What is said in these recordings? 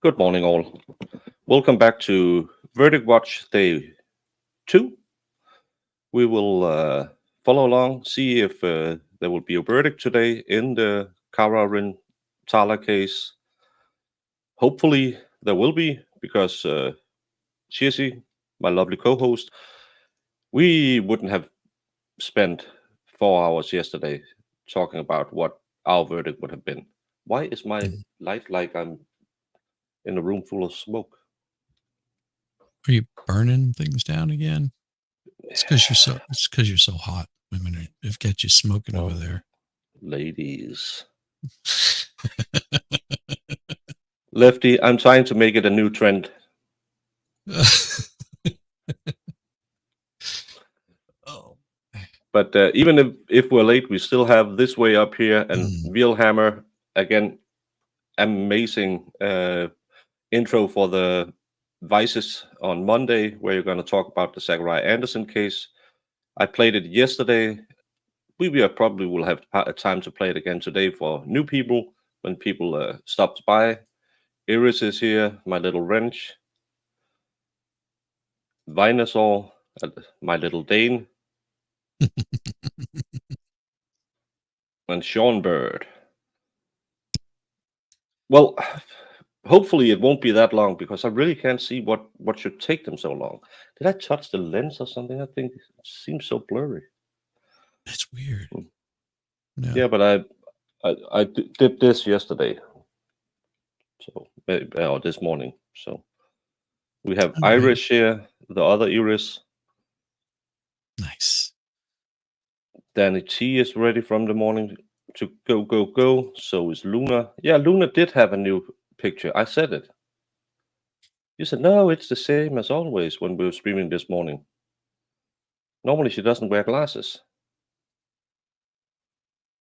Good morning, all. Welcome back to Verdict Watch Day 2. We will follow along, see if there will be a verdict today in the Cara Rintala case. Hopefully, there will be, because Chizzy, my lovely co-host, we wouldn't have spent 4 hours yesterday talking about what our verdict would have been. Why is my light like I'm in a room full of smoke? Are you burning things down again? It's because you're so hot. I mean, it got you smoking over there. Ladies. Lefty, I'm trying to make it a new trend. Oh. But even if we're late, we still have This Way Up here and Wheelhammer. Again, amazing intro for the Vices on Monday, where you're going to talk about the Zachariah Anderson case. I played it yesterday. We probably will have time to play it again today for new people when people stops by. Iris is here, my little wrench. Vinasaur, my little Dane. And Sean Bird. Well, hopefully it won't be that long, because I really can't see what should take them so long. Did I touch the lens or something? I think it seems so blurry. That's weird. Yeah, but I did this yesterday, so or this morning. So we have Iris here, the other Iris. Nice. Danny T is ready from the morning to go. So is Luna. Yeah, Luna did have a new picture. I said it. You said, no, it's the same as always when we were streaming this morning. Normally she doesn't wear glasses.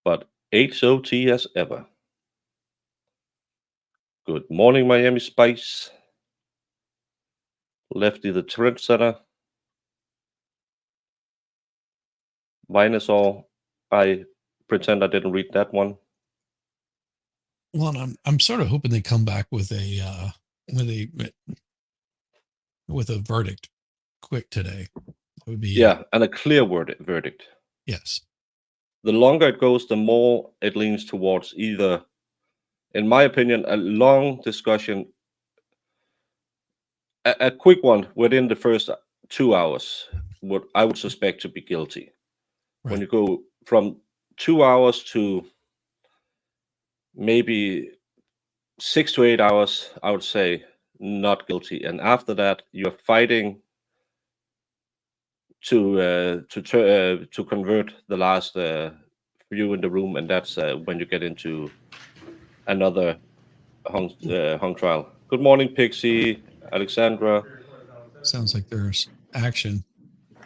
But HOT as ever. Good morning, Miami Spice. Lefty the trendsetter. Vinasaur. I pretend I didn't read that one. Well, I'm sort of hoping they come back with a verdict quick today. That would be and a clear verdict. Yes. The longer it goes, the more it leans towards either, in my opinion, a long discussion, a quick one within the first 2 hours, what I would suspect to be guilty. Right. When you go from 2 hours to maybe 6 to 8 hours, I would say not guilty. And after that, you're fighting to convert the last few in the room, and that's when you get into another hung trial. Good morning, Pixie, Alexandra. Sounds like there's action.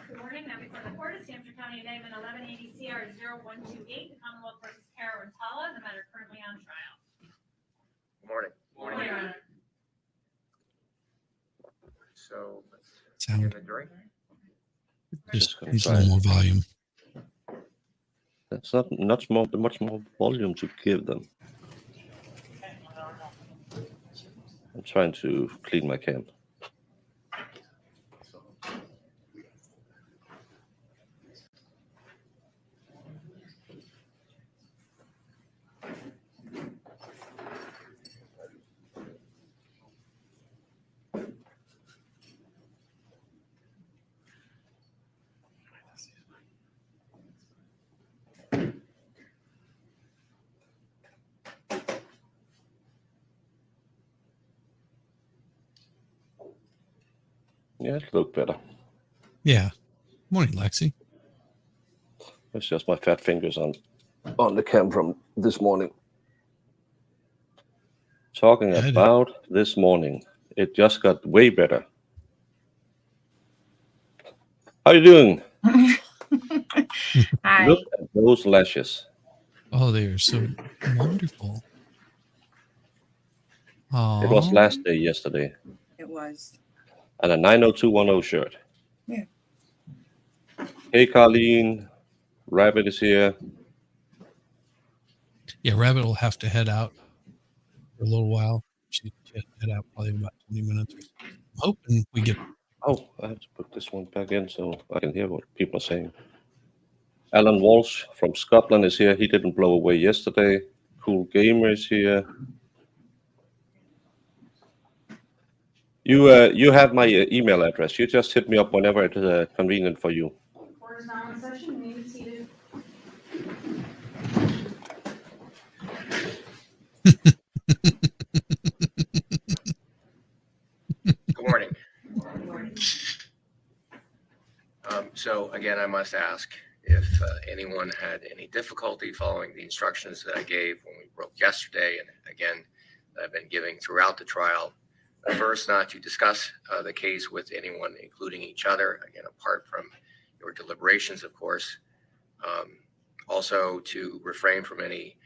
Good morning. Now before the court is Hampshire County Indictment 1180 CR 0128, the Commonwealth versus Cara Rintala, the matter currently on trial. Good morning. Morning, Your Honor. So let's Sound. give a drink. Just needs a little more volume. That's not much more volume to give them. I'm trying to clean my cam. Yeah, it looked better. Yeah. Morning, Lexi. It's just my fat fingers on the cam from this morning. Talking about this morning, it just got way better. How you doing? Hi. Look at those lashes. Oh, they are so wonderful. Aww. It was last day yesterday. It was. And a 90210 shirt. Yeah. Hey, Carlene. Rabbit is here. Yeah, Rabbit will have to head out for a little while. She get that out probably in about 20 minutes or so. I'm hoping we get. Oh, I have to put this one back in so I can hear what people are saying. Alan Walsh from Scotland is here. He didn't blow away yesterday. Cool Gamer is here. You have my email address. You just hit me up whenever it's convenient for you. Court is now in session. You may be seated. Good morning. So again, I must ask if anyone had any difficulty following the instructions that I gave when we broke yesterday, and again, that I've been giving throughout the trial. First, not to discuss the case with anyone, including each other, again, apart from your deliberations, of course. Also, to refrain from any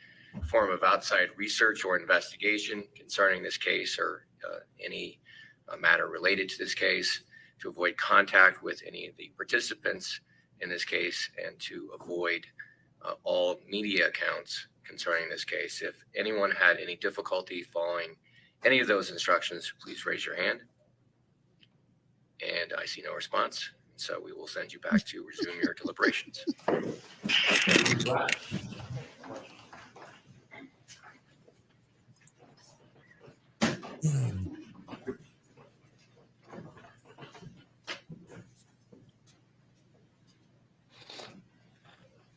form of outside research or investigation concerning this case or any matter related to this case, to avoid contact with any of the participants in this case, and to avoid all media accounts concerning this case. If anyone had any difficulty following any of those instructions, please raise your hand. And I see no response. So we will send you back to resume your deliberations.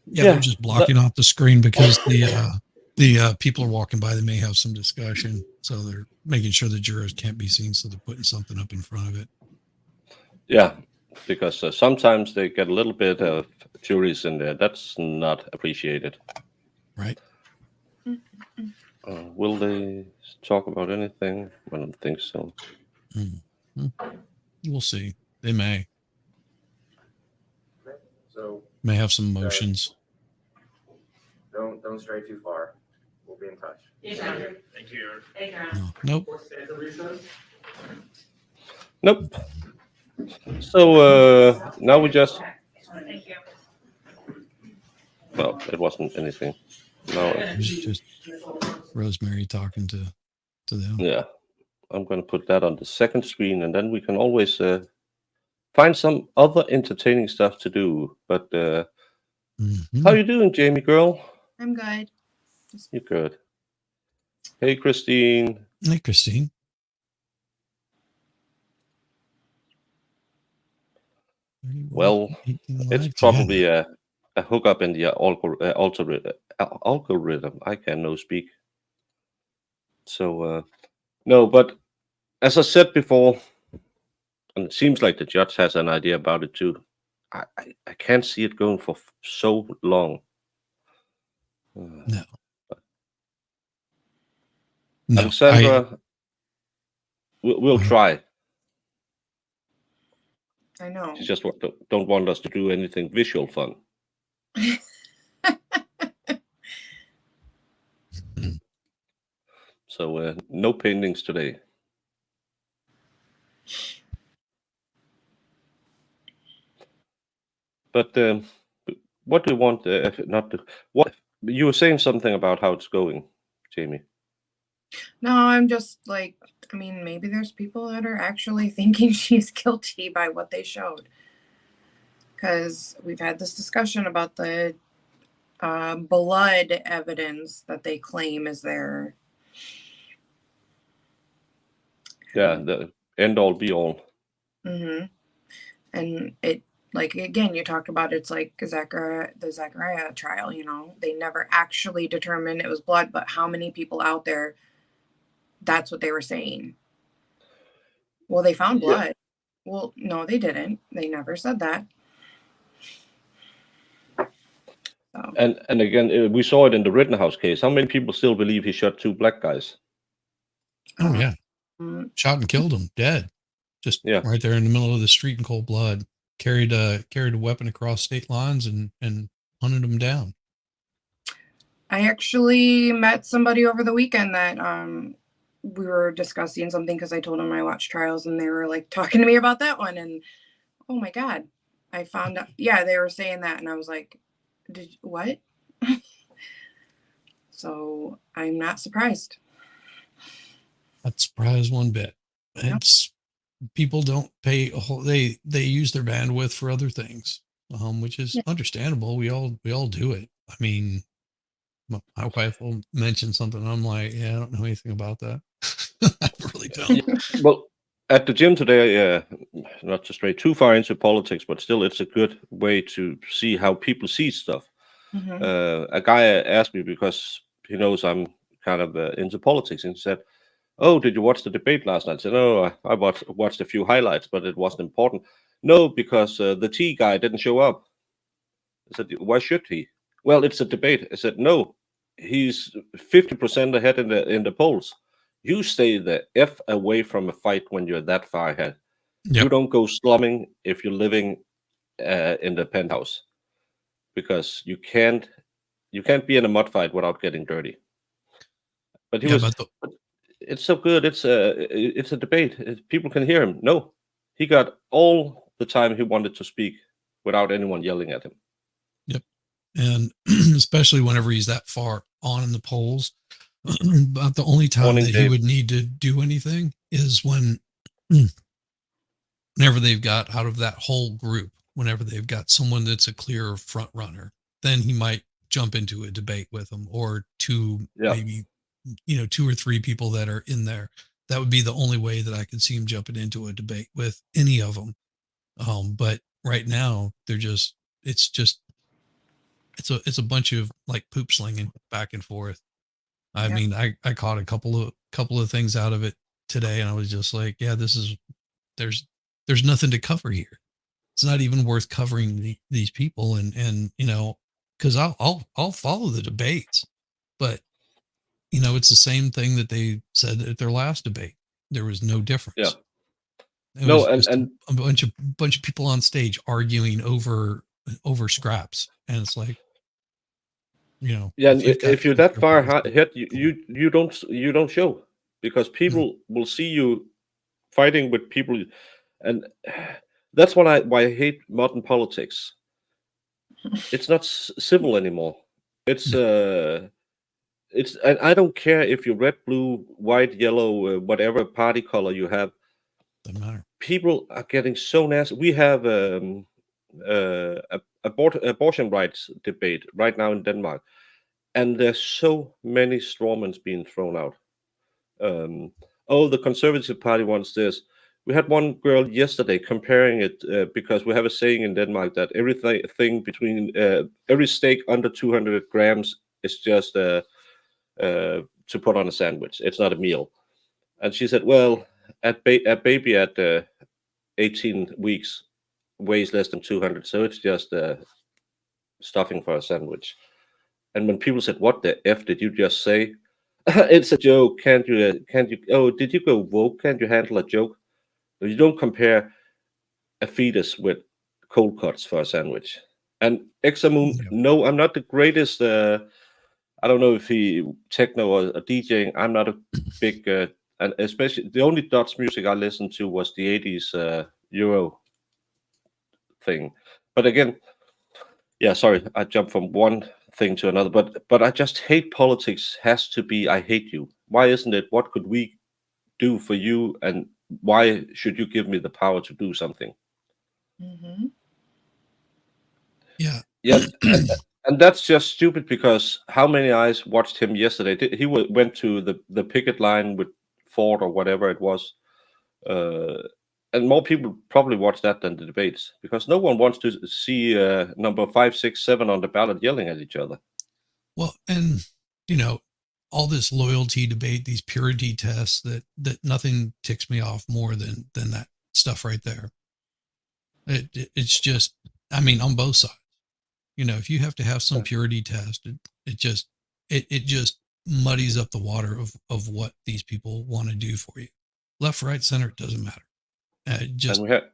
Yeah, they're just blocking off the screen because the people are walking by. They may have some discussion, so they're making sure the jurors can't be seen. So they're putting something up in front of it. Yeah, because sometimes they get a little bit of juries in there. That's not appreciated. Right. Will they talk about anything? I don't think so. Mm-hmm. We'll see. They may. So May have some motions. don't stray too far. We'll be in touch. Thank you. Thank you. Nope. Nope. So now we just. Thank you. Well, it wasn't anything. No. It's just Rosemary talking to them. Yeah, I'm going to put that on the second screen, and then we can always find some other entertaining stuff to do. But how you doing, Jamie girl? I'm good. You're good. Hey, Christine. Hey, Christine. Well, it's probably a hookup in the algorithm. I can no speak. So, no, but as I said before, and it seems like the judge has an idea about it too, I can't see it going for so long. No. Alexandra, we'll try. I know. She just don't want us to do anything visual fun. So no paintings today. But what do you want? Not to, what you were saying something about how it's going, Jamie. No, I'm just like, I mean, maybe there's people that are actually thinking she's guilty by what they showed. Because we've had this discussion about the blood evidence that they claim is there. Yeah, the end all be all. Mm-hmm. And it, like, again, you talked about it's like the Zachariah trial, you know, they never actually determined it was blood, but how many people out there, that's what they were saying. Well, they found blood. Yeah. Well, no, they didn't. They never said that. So. And again, we saw it in the Rittenhouse case. How many people still believe he shot two black guys? Oh, yeah. Shot and killed them, dead. Just right there in the middle of the street in cold blood. Carried a weapon across state lines and hunted them down. I actually met somebody over the weekend that we were discussing something because I told them I watched trials and they were like talking to me about that one. And oh my God, I found out. Yeah, they were saying that. And I was like, what? So I'm not surprised. Not surprised one bit. It's people don't pay a whole. They use their bandwidth for other things, which is understandable. We all do it. I mean, my wife will mention something. I'm like, yeah, I don't know anything about that. I really don't. Well, at the gym today, not to stray too far into politics, but still, it's a good way to see how people see stuff. A guy asked me because he knows I'm kind of into politics, and he said, "Oh, did you watch the debate last night?" I said, "No, I watched a few highlights, but it wasn't important." No, because the tea guy didn't show up. I said, "Why should he?" Well, it's a debate. I said, "No, he's 50% ahead in the polls. You stay the f away from a fight when you're that far ahead. Yep. You don't go slumming if you're living in the penthouse, because you can't be in a mud fight without getting dirty." But he was. But it's so good. It's a debate. People can hear him. No, he got all the time he wanted to speak without anyone yelling at him. Yep. And especially whenever he's that far on in the polls, about the only time that he would need to do anything is whenever they've got out of that whole group, whenever they've got someone that's a clear front runner, then he might jump into a debate with them, or maybe 2 or 3 people that are in there. That would be the only way that I could see him jumping into a debate with any of them. But right now it's a bunch of like poop slinging back and forth. I mean, I caught a couple of things out of it today, and I was just like, yeah, there's nothing to cover here. It's not even worth covering these people, and because I'll follow the debates, but it's the same thing that they said at their last debate. There was no difference. Yeah. It was just a bunch of people on stage arguing over scraps, and it's like, if you're that far ahead, you don't show, because people will see you fighting with people, and that's why I hate modern politics. It's not civil anymore. It's and I don't care if you're red, blue, white, yellow, whatever party color you have. Doesn't matter. People are getting so nasty. We have abortion rights debate right now in Denmark, and there's so many strawmans being thrown out. The Conservative Party wants this. We had one girl yesterday comparing it because we have a saying in Denmark that everything between every steak under 200 grams is just to put on a sandwich. It's not a meal. And she said, well, a baby at 18 weeks weighs less than 200, so it's just stuffing for a sandwich. And when people said, "What the f did you just say?" It's a joke. Can't you? Oh, did you go woke? Can't you handle a joke? But you don't compare a fetus with cold cuts for a sandwich. And Examoon, no, I'm not the greatest. I don't know if he techno or DJing. I'm not a big, and especially the only Dutch music I listened to was the 80s Euro thing. But again, sorry, I jumped from one thing to another. But I just hate politics. Has to be I hate you. Why isn't it? What could we do for you, and why should you give me the power to do something? Yeah. And that's just stupid, because how many eyes watched him yesterday? He went to the picket line with Ford or whatever it was, and more people probably watched that than the debates, because no one wants to see number 5, 6, 7 on the ballot yelling at each other. Well, and all this loyalty debate, these purity tests, that nothing ticks me off more than that stuff right there. It's just, I mean, on both sides, if you have to have some purity test, it just muddies up the water of what these people want to do for you. Left, right, center, it doesn't matter.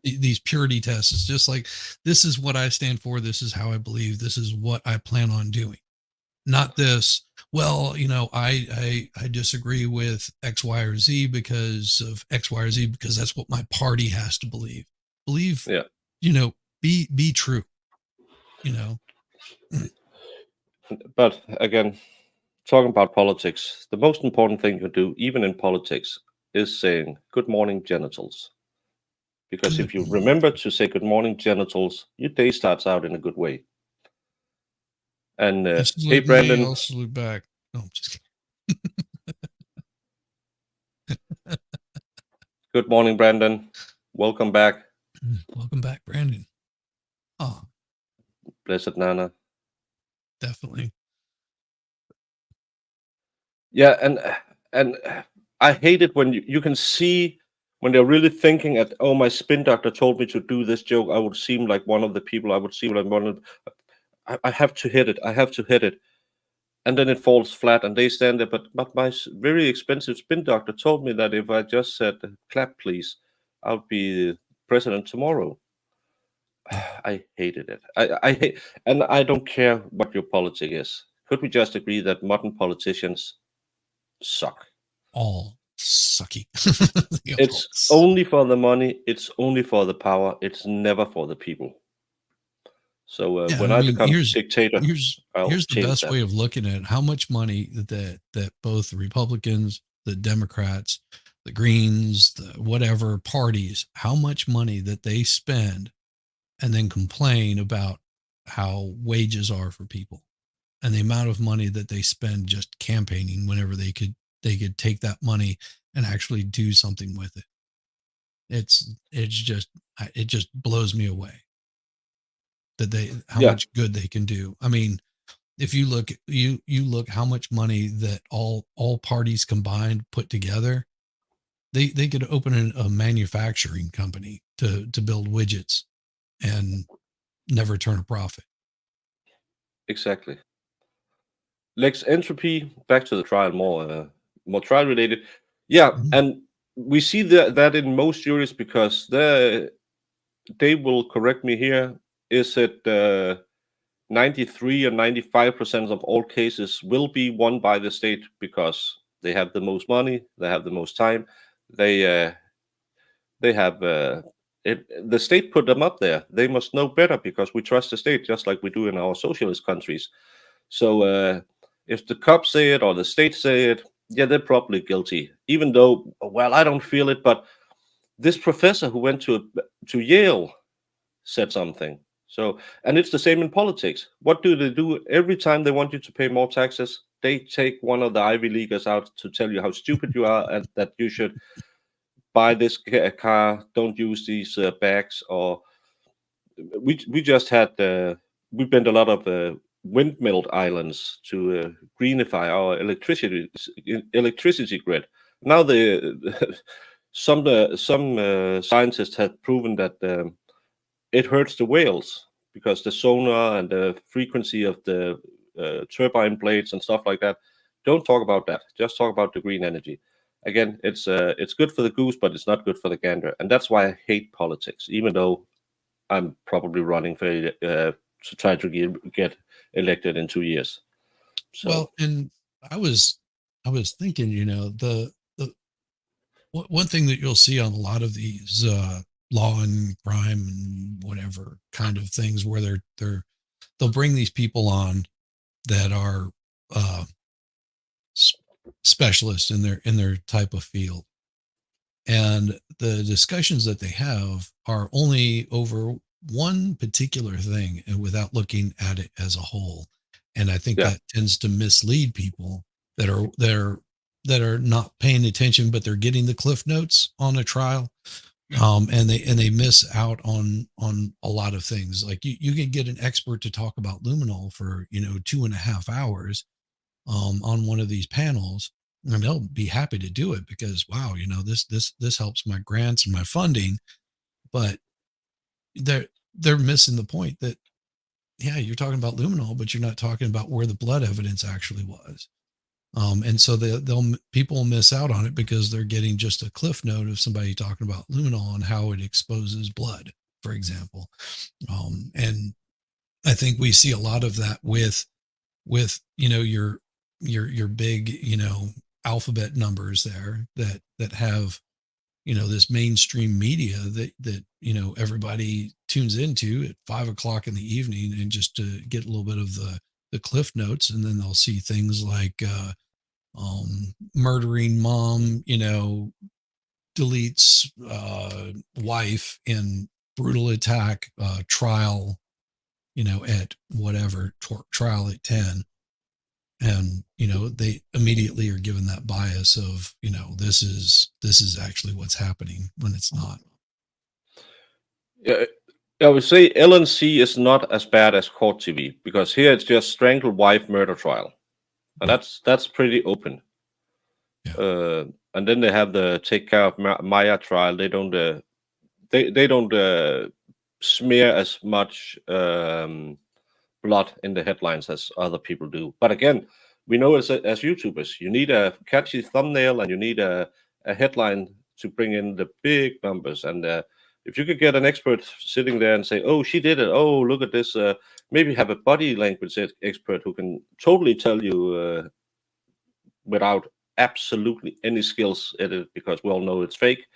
These purity tests, it's just like, this is what I stand for. This is how I believe. This is what I plan on doing. Not this, well, I disagree with X, Y, or Z because of X, Y, or Z, because that's what my party has to believe. Believe, be true, But again, talking about politics, the most important thing you do, even in politics, is saying good morning genitals. Because if Good you morning. remember to say good morning genitals, your day starts out in a good way. And You hey, salute me, Brandon, I'll salute back. No, I'm just kidding. good morning, Brandon. Welcome back. Welcome back, Brandon. Oh, Blessed Nana. definitely. Yeah, and I hate it when you can see when they're really thinking at, oh, my spin doctor told me to do this joke. I would seem like one of the people. I would seem like one of. I have to hit it. I have to hit it, and then it falls flat, and they stand there. But my very expensive spin doctor told me that if I just said clap, please, I'll be president tomorrow. I hated it. I hate, and I don't care what your politic is. Could we just agree that modern politicians suck? All sucky. They all It's suck. only for the money. It's only for the power. It's never for the people. So Yeah, when I I mean, become dictator, I'll here's the change best that. way of looking at it. How much money that both the Republicans, the Democrats, the Greens, the whatever parties, how much money that they spend and then complain about how wages are for people and the amount of money that they spend just campaigning whenever they could take that money and actually do something with it. It just blows me away that how Yeah, much good they can do. I mean, if you look you look how much money that all parties combined put together, they could open a manufacturing company to build widgets and never turn a profit. exactly. Lex entropy. Back to the trial, more trial related. Yeah, Mhm. and we see that in most juries because they will correct me here. Is it 93 or 95% of all cases will be won by the state because they have the most money, they have the most time, they they have the state put them up there. They must know better because we trust the state just like we do in our socialist countries. So if the cops say it or the state say it, yeah, they're probably guilty. Even though, well, I don't feel it, but this professor who went to Yale said something. So, and it's the same in politics. What do they do every time they want you to pay more taxes? They take one of the Ivy Leaguers out to tell you how stupid you are and that you should buy this car, don't use these bags. Or we just had we built a lot of windmill islands to greenify our electricity grid. Now the some scientists have proven that it hurts the whales because the sonar and the frequency of the turbine blades and stuff like that. Don't talk about that. Just talk about the green energy. Again, it's good for the goose, but it's not good for the gander, and that's why I hate politics. Even though I'm probably running for to try to get elected in 2 years. So Well, and I was thinking, the one thing that you'll see on a lot of these law and crime and whatever kind of things where they'll bring these people on that are uh, specialists in their type of field, and the discussions that they have are only over one particular thing and without looking at it as a whole. And I think yeah, that tends to mislead people that are not paying attention, but they're getting the cliff notes on a trial. And they miss out on a lot of things. Like you can get an expert to talk about luminol for 2.5 hours on one of these panels, and they'll be happy to do it because wow, this helps my grants and my funding. But they're missing the point that yeah, you're talking about luminol, but you're not talking about where the blood evidence actually was. And so people miss out on it because they're getting just a cliff note of somebody talking about luminol and how it exposes blood, for example. And I think we see a lot of that with your big alphabet numbers there that have this mainstream media that everybody tunes into at 5 o'clock in the evening and just to get a little bit of the cliff notes, and then they'll see things like murdering mom deletes wife in brutal attack trial, at whatever trial at 10. And, they immediately are given that bias of, this is actually what's happening when it's not. Yeah, I would say LNC is not as bad as Court TV, because here it's just strangled wife murder trial, and Right. that's pretty open. Yeah. And then they have the Take Care of Maya trial. They don't they don't smear as much blood in the headlines as other people do. But again, we know as YouTubers, you need a catchy thumbnail and you need a headline to bring in the big numbers. And if you could get an expert sitting there and say, "Oh, she did it. Oh, look at this." Maybe have a body language expert who can totally tell you without absolutely any skills in it, because we all know it's fake.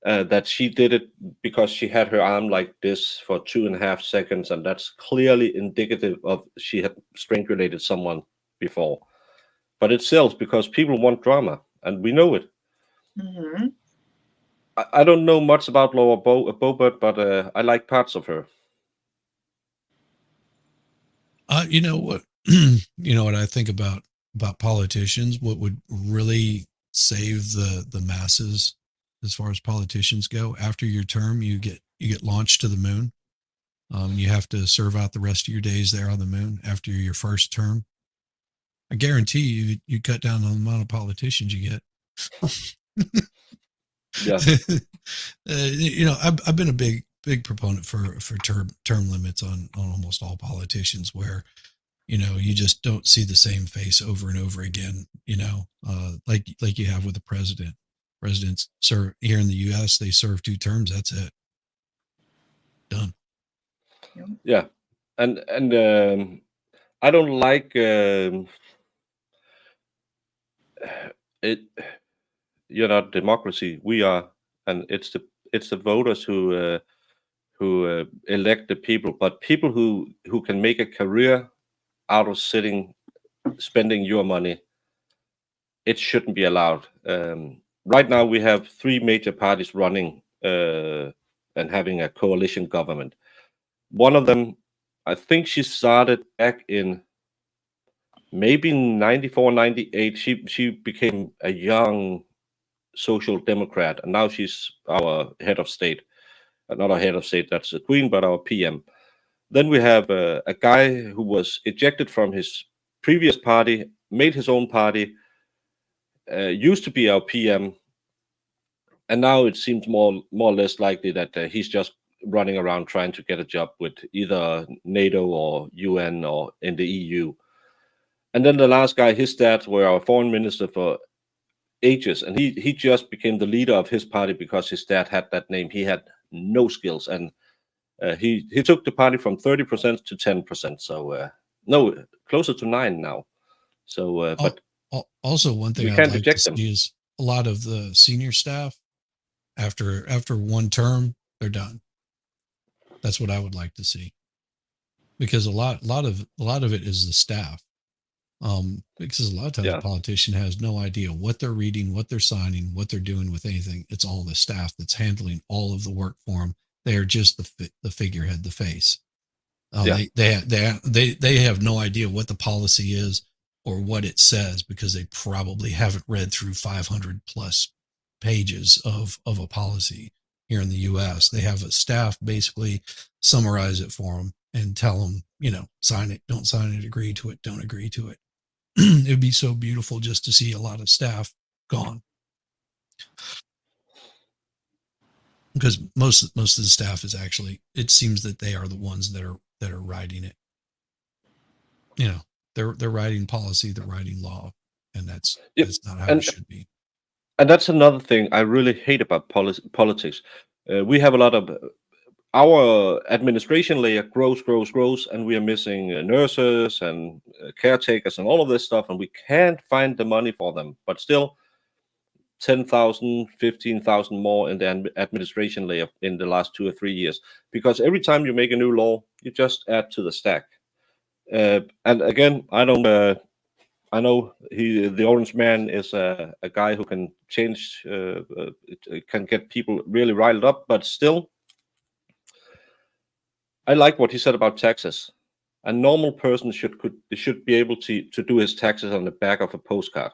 That she did it because she had her arm like this for 2.5 seconds, and that's clearly indicative of she had strangulated someone before. But it sells because people want drama, and we know it. Mm-hmm. I don't know much about Laura Boebert, but I like parts of her. You know what? What I think about politicians. What would really save the masses, as far as politicians go, after your term, you get launched to the moon. You have to serve out the rest of your days there on the moon after your first term. I guarantee you cut down on the amount of politicians you get. Yeah. I've been a big proponent for term limits on almost all politicians, where you just don't see the same face over and over again. Like you have with the president. Presidents serve here in the U.S. They serve 2 terms. That's it. Done. Yeah, and I don't like it. You're not democracy. We are, and it's the voters who elect the people. But people who can make a career out of spending your money, it shouldn't be allowed. Right now, we have 3 major parties running and having a coalition government. One of them, I think she started back in maybe 94, 98. She became a young social democrat, and now she's our head of state. Not our head of state, that's the queen, but our PM. Then we have a guy who was ejected from his previous party, made his own party, used to be our PM, and now it seems more or less likely that he's just running around trying to get a job with either NATO or UN or in the EU. And then the last guy, his dad were our foreign minister for ages, and he just became the leader of his party because his dad had that name. He had no skills, and he took the party from 30% to 10%. So no, closer to 9 now. So, but also one thing we I'd can't like to eject them. see is a lot of the senior staff after 1 term, they're done. That's what I would like to see, because a lot of it is the staff. Because a lot of times Yeah. a politician has no idea what they're reading, what they're signing, what they're doing with anything. It's all the staff that's handling all of the work for them. They are just the figurehead, the face. Yeah. They have no idea what the policy is or what it says, because they probably haven't read through 500 plus pages of a policy here in the U.S. They have a staff basically summarize it for them and tell them, sign it, don't sign it, agree to it, don't agree to it. It would be so beautiful just to see a lot of staff gone, because most of the staff is actually, it seems that they are the ones that are writing it. They're writing policy, they're writing law, and that's not how it should be. And that's another thing I really hate about politics. We have a lot of our administration layer grows, and we are missing nurses and caretakers and all of this stuff, and we can't find the money for them. But still, 10,000, 15,000 more in the administration layer in the last 2 or 3 years, because every time you make a new law, you just add to the stack. And again, I don't I know the orange man is a guy who can change, can get people really riled up, but still, I like what he said about taxes. A normal person should be able to do his taxes on the back of a postcard.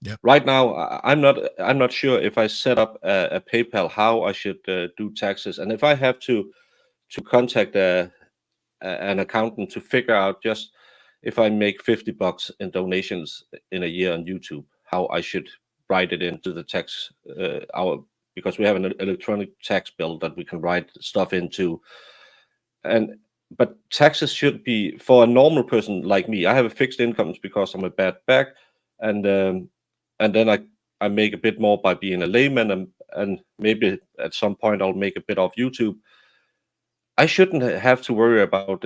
Yep. Right now, I'm not sure if I set up a PayPal how I should do taxes, and if I have to contact an accountant to figure out just if I make $50 in donations in a year on YouTube, how I should write it into the tax because we have an electronic tax bill that we can write stuff into, but taxes should be for a normal person like me. I have a fixed income because I'm a bad back, and then I make a bit more by being a layman, and maybe at some point I'll make a bit of YouTube. I shouldn't have to worry about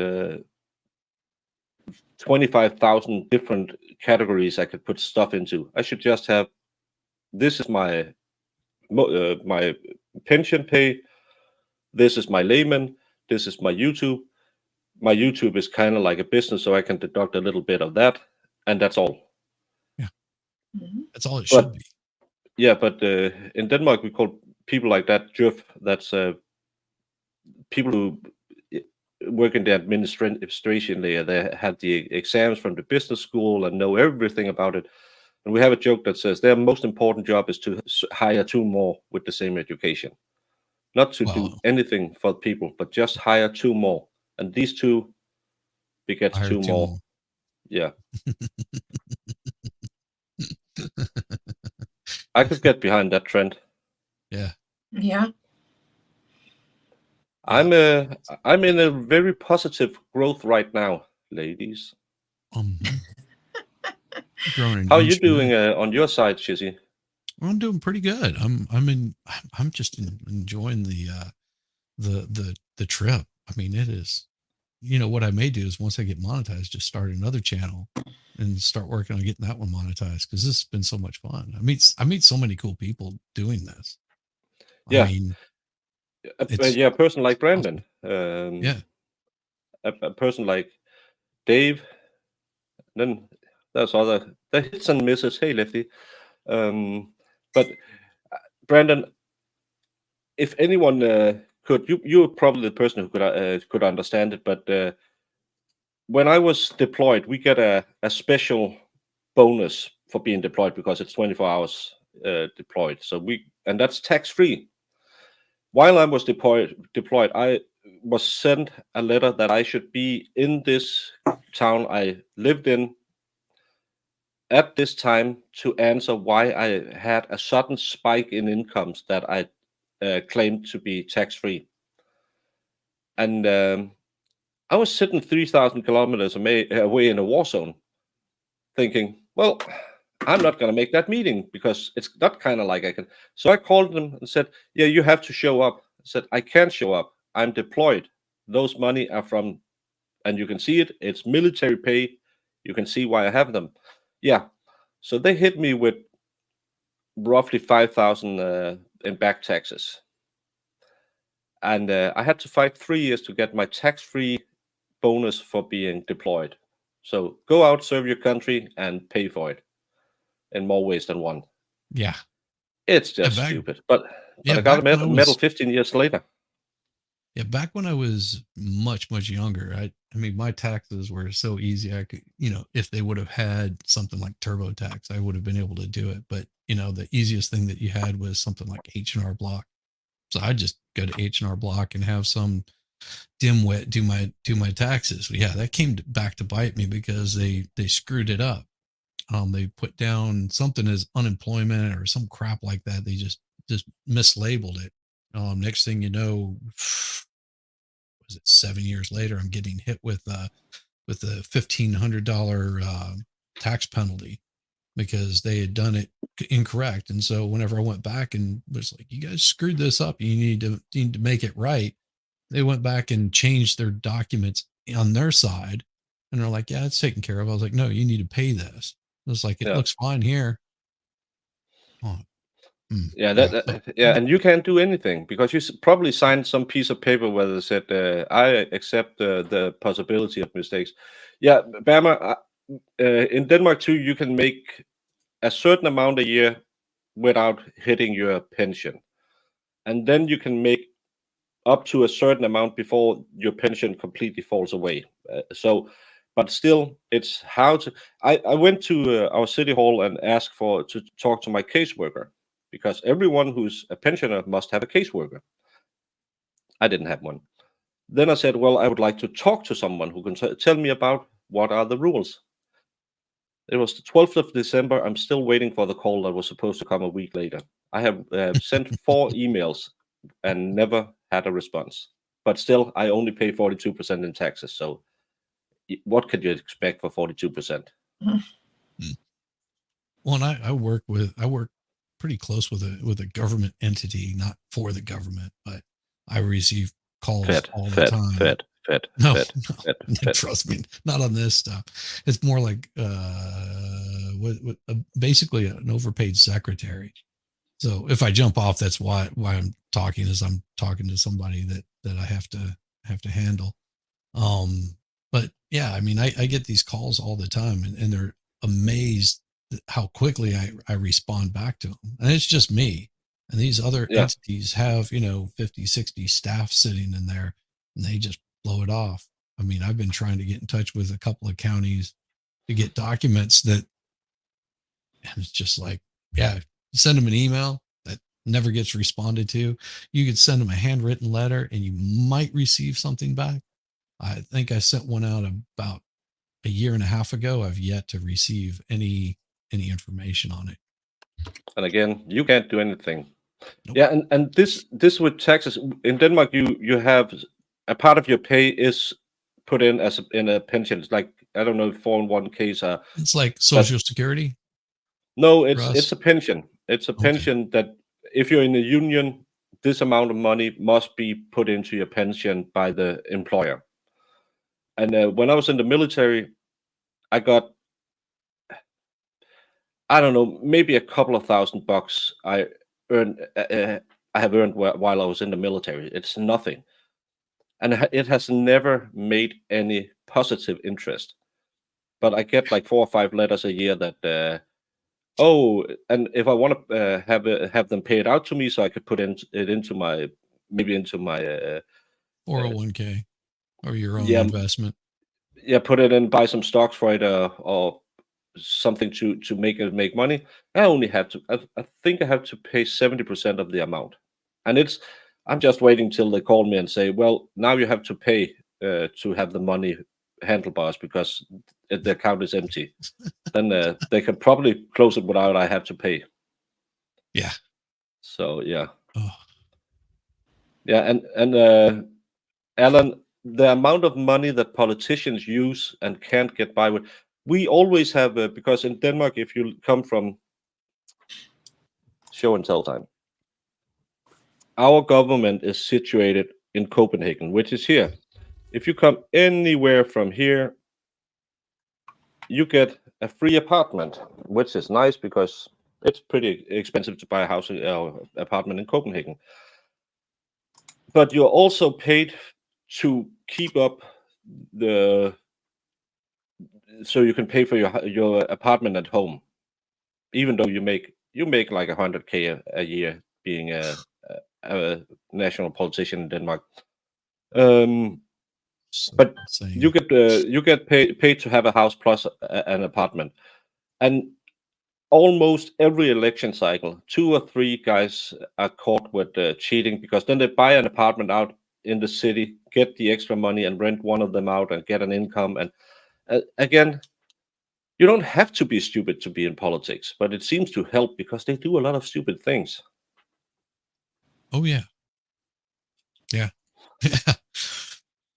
25,000 different categories I could put stuff into. I should just have, this is my pension pay, this is my layman, this is my YouTube. My YouTube is kind of like a business, so I can deduct a little bit of that, and that's all. That's all it should be. Yeah, but in Denmark we call people like that djøf. That's people who work in the administration layer. They have the exams from the business school and know everything about it. And we have a joke that says their most important job is to hire 2 more with the same education. Not to do anything for people, but just hire 2 more. And these 2 begets 2 more. Yeah. I could get behind that trend. Yeah. Yeah. I'm in a very positive growth right now, ladies. How are you doing on your side, Shizzy? I'm doing pretty good. I'm just enjoying the trip. I mean, it is, what I may do is once I get monetized, just start another channel and start working on getting that one monetized, because this has been so much fun. I meet so many cool people doing this. Yeah. I mean, a person like Brandon. Yeah. A person like Dave. Then there's other the hits and misses. Hey, Lefty. But Brandon, if anyone could, you're probably the person who could understand it. But when I was deployed, we get a special bonus for being deployed because it's 24 hours deployed. And that's tax free. While I was deployed, I was sent a letter that I should be in this town I lived in at this time to answer why I had a sudden spike in incomes that I claimed to be tax-free. And I was sitting 3,000 kilometers away in a war zone thinking, well, I'm not going to make that meeting because it's not kind of like I can. So I called them and said, yeah, you have to show up. I said, I can't show up. I'm deployed. Those money are from, and you can see it. It's military pay. You can see why I have them. Yeah. So they hit me with roughly 5,000 in back taxes. And I had to fight 3 years to get my tax-free bonus for being deployed. So go out, serve your country, and pay for it in more ways than one. Yeah. It's just stupid. But I got a medal 15 years later. Yeah, back when I was much, much younger, I mean, my taxes were so easy. I could, if they would have had something like TurboTax, I would have been able to do it. But, the easiest thing that you had was something like H&R Block. So I just go to H&R Block and have some dimwit do my taxes. But yeah, that came back to bite me because they screwed it up. They put down something as unemployment or some crap like that. They just mislabeled it. Next thing you know, was it 7 years later, I'm getting hit with a $1,500 tax penalty because they had done it incorrect. And so whenever I went back and was like, you guys screwed this up, you need to make it right, they went back and changed their documents on their side, and they're like, yeah, it's taken care of. I was like, no, you need to pay this. It was like, it looks fine here. Oh. Yeah, and you can't do anything because you probably signed some piece of paper where they said, I accept the possibility of mistakes. Yeah, Bama, in Denmark too, you can make a certain amount a year without hitting your pension, and then you can make up to a certain amount before your pension completely falls away. But still, it's how to. I went to our city hall and asked to talk to my caseworker, because everyone who's a pensioner must have a caseworker. I didn't have one. Then I said, well, I would like to talk to someone who can tell me about what are the rules. It was the 12th of December. I'm still waiting for the call that was supposed to come a week later. I have sent 4 emails and never had a response. But still, I only pay 42% in taxes. So what could you expect for 42%? Well, and I work pretty close with a government entity, not for the government, but I receive calls all the time. No, trust me, not on this stuff. It's more like basically an overpaid secretary. So if I jump off, that's why I'm talking, is I'm talking to somebody that I have to handle. But yeah, I mean, I get these calls all the time, and they're amazed how quickly I respond back to them. And it's just me. And these other entities have, 50, 60 staff sitting in there, and they just blow it off. I mean, I've been trying to get in touch with a couple of counties to get documents and it's just like, yeah, send them an email that never gets responded to. You could send them a handwritten letter and you might receive something back. I think I sent one out about a year and a half ago. I've yet to receive any information on it. And again, you can't do anything. Nope. Yeah, and this with taxes in Denmark, you have a part of your pay is put in in a pension. It's like, I don't know, 401ks are. It's like Social Security. No, it's a pension. It's a pension that if you're in a union, this amount of money must be put into your pension by the employer. And when I was in the military, I got, I don't know, maybe a couple of $1,000 I earned. I have earned while I was in the military. It's nothing, and it has never made any positive interest. But I get like 4 or 5 letters a year that, and if I want to have them paid out to me, so I could put it into my 401k or your own investment. Yeah, put it in, buy some stocks for it, or something to make money. I only have to. I think I have to pay 70% of the amount, and I'm just waiting till they call me and say, well, now you have to pay to have the money handled by us because the account is empty. Then they can probably close it without I have to pay. Yeah. So yeah. Oh. Yeah, and Alan, the amount of money that politicians use and can't get by with, we always have, because in Denmark, if you come from show and tell time, our government is situated in Copenhagen, which is here. If you come anywhere from here, you get a free apartment, which is nice because it's pretty expensive to buy a house or apartment in Copenhagen. But you're also paid to keep up so you can pay for your apartment at home, even though you make like 100K a year being a national politician in Denmark. But insane. You get paid to have a house plus an apartment, and almost every election cycle, 2 or 3 guys are caught with cheating, because then they buy an apartment out in the city, get the extra money, and rent one of them out and get an income. And again, you don't have to be stupid to be in politics, but it seems to help because they do a lot of stupid things. Oh yeah, yeah.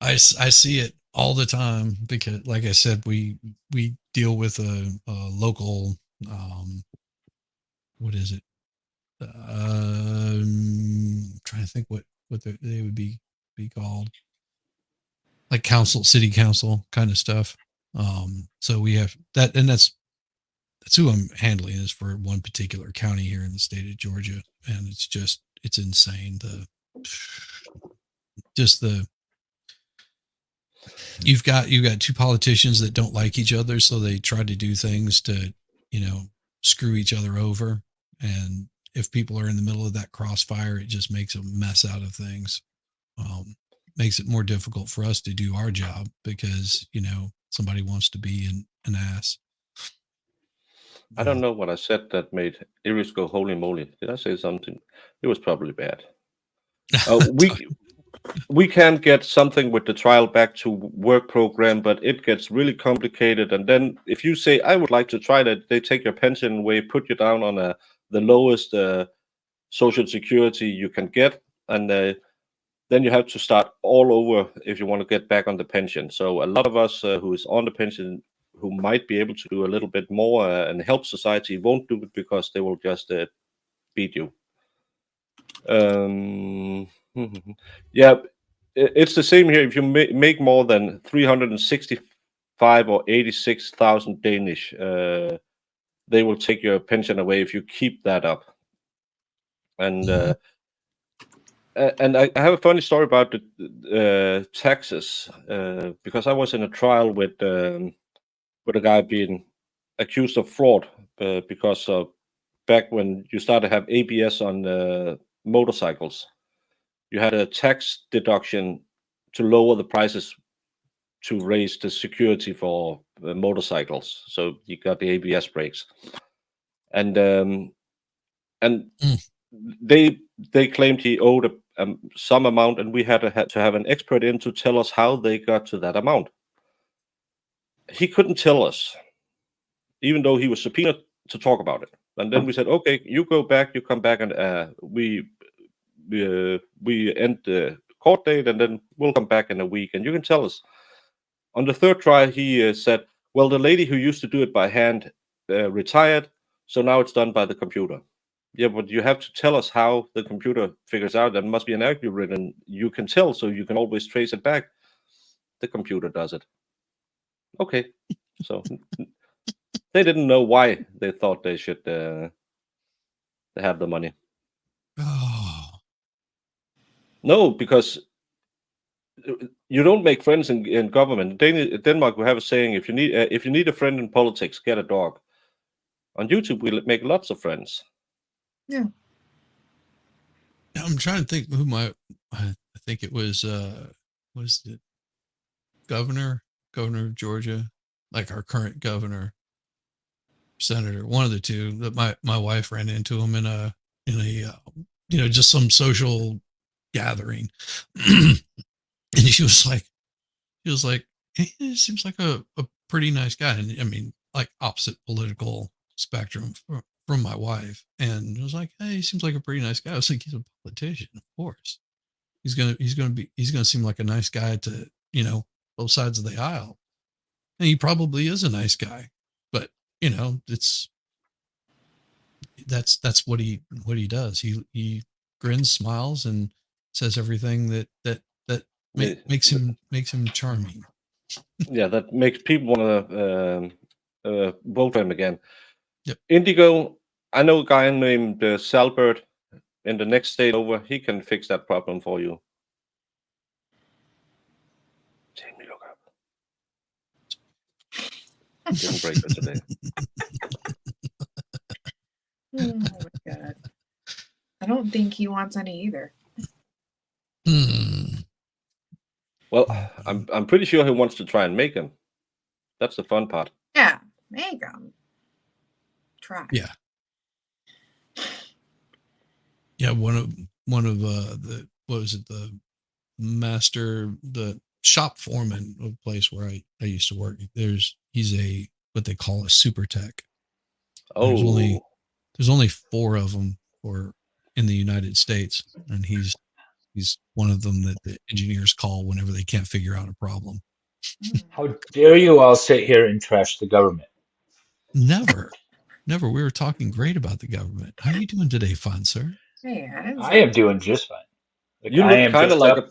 I see it all the time because, like I said, we deal with a local, what is it? I'm trying to think what they would be called, like city council kind of stuff. So we have that, and that's who I'm handling, is for one particular county here in the state of Georgia, and it's insane. you've got two politicians that don't like each other, so they try to do things to, screw each other over. And if people are in the middle of that crossfire, it just makes a mess out of things. Makes it more difficult for us to do our job because, somebody wants to be an ass. I don't know what I said that made Iris go holy moly. Did I say something? It was probably bad. We can get something with the trial back to work program, but it gets really complicated. And then if you say, I would like to try that, they take your pension away, put you down on the lowest social security you can get. And then you have to start all over if you want to get back on the pension. So a lot of us who is on the pension, who might be able to do a little bit more and help society, won't do it because they will just beat you. Yeah, it's the same here. If you make more than 365 or 86,000 Danish, they will take your pension away if you keep that up. And I have a funny story about the taxes because I was in a trial with a guy being accused of fraud because back when you started to have ABS on motorcycles, you had a tax deduction to lower the prices to raise the security for motorcycles. So you got the ABS brakes, and they claimed he owed some amount, and we had to have an expert in to tell us how they got to that amount. He couldn't tell us, even though he was subpoenaed to talk about it. And then we said, okay, you go back, you come back, and we end the court date, and then we'll come back in a week, and you can tell us. On the third trial, he said, well, the lady who used to do it by hand retired, so now it's done by the computer. Yeah, but you have to tell us how the computer figures out. There must be an algorithm you can tell, so you can always trace it back. The computer does it. Okay, so they didn't know why they thought they should have the money. Oh. No, because you don't make friends in government. Denmark, we have a saying: if you need a friend in politics, get a dog. On YouTube, we make lots of friends. Yeah. I'm trying to think who I think it was the governor of Georgia, like our current governor, senator, one of the two. That my wife ran into him in a just some social gathering, and she was like, hey, he seems like a pretty nice guy, and I mean, like opposite political spectrum from my wife, and I was like, hey, he seems like a pretty nice guy. I was like, he's a politician, of course. He's gonna seem like a nice guy to both sides of the aisle, and he probably is a nice guy. But that's what he does. He grins, smiles, and says everything that makes him charming. Yeah, that makes people want to vote for him again. Yep. Indigo, I know a guy named Salbert in the next state over. He can fix that problem for you. Jamie, look up. Didn't break it today. Oh my god. I don't think he wants any either. Well, I'm pretty sure he wants to try and make them. That's the fun part. Yeah, make them. Try. Yeah. Yeah, one of the the shop foreman of the place where I used to work. He's what they call a super tech. Oh, there's only 4 of them in the United States, and he's one of them that the engineers call whenever they can't figure out a problem. How dare you all sit here and trash the government? Never. We were talking great about the government. How are you doing today, fun sir? Hey, I am doing just fine. Like, you I look am kind of just like up.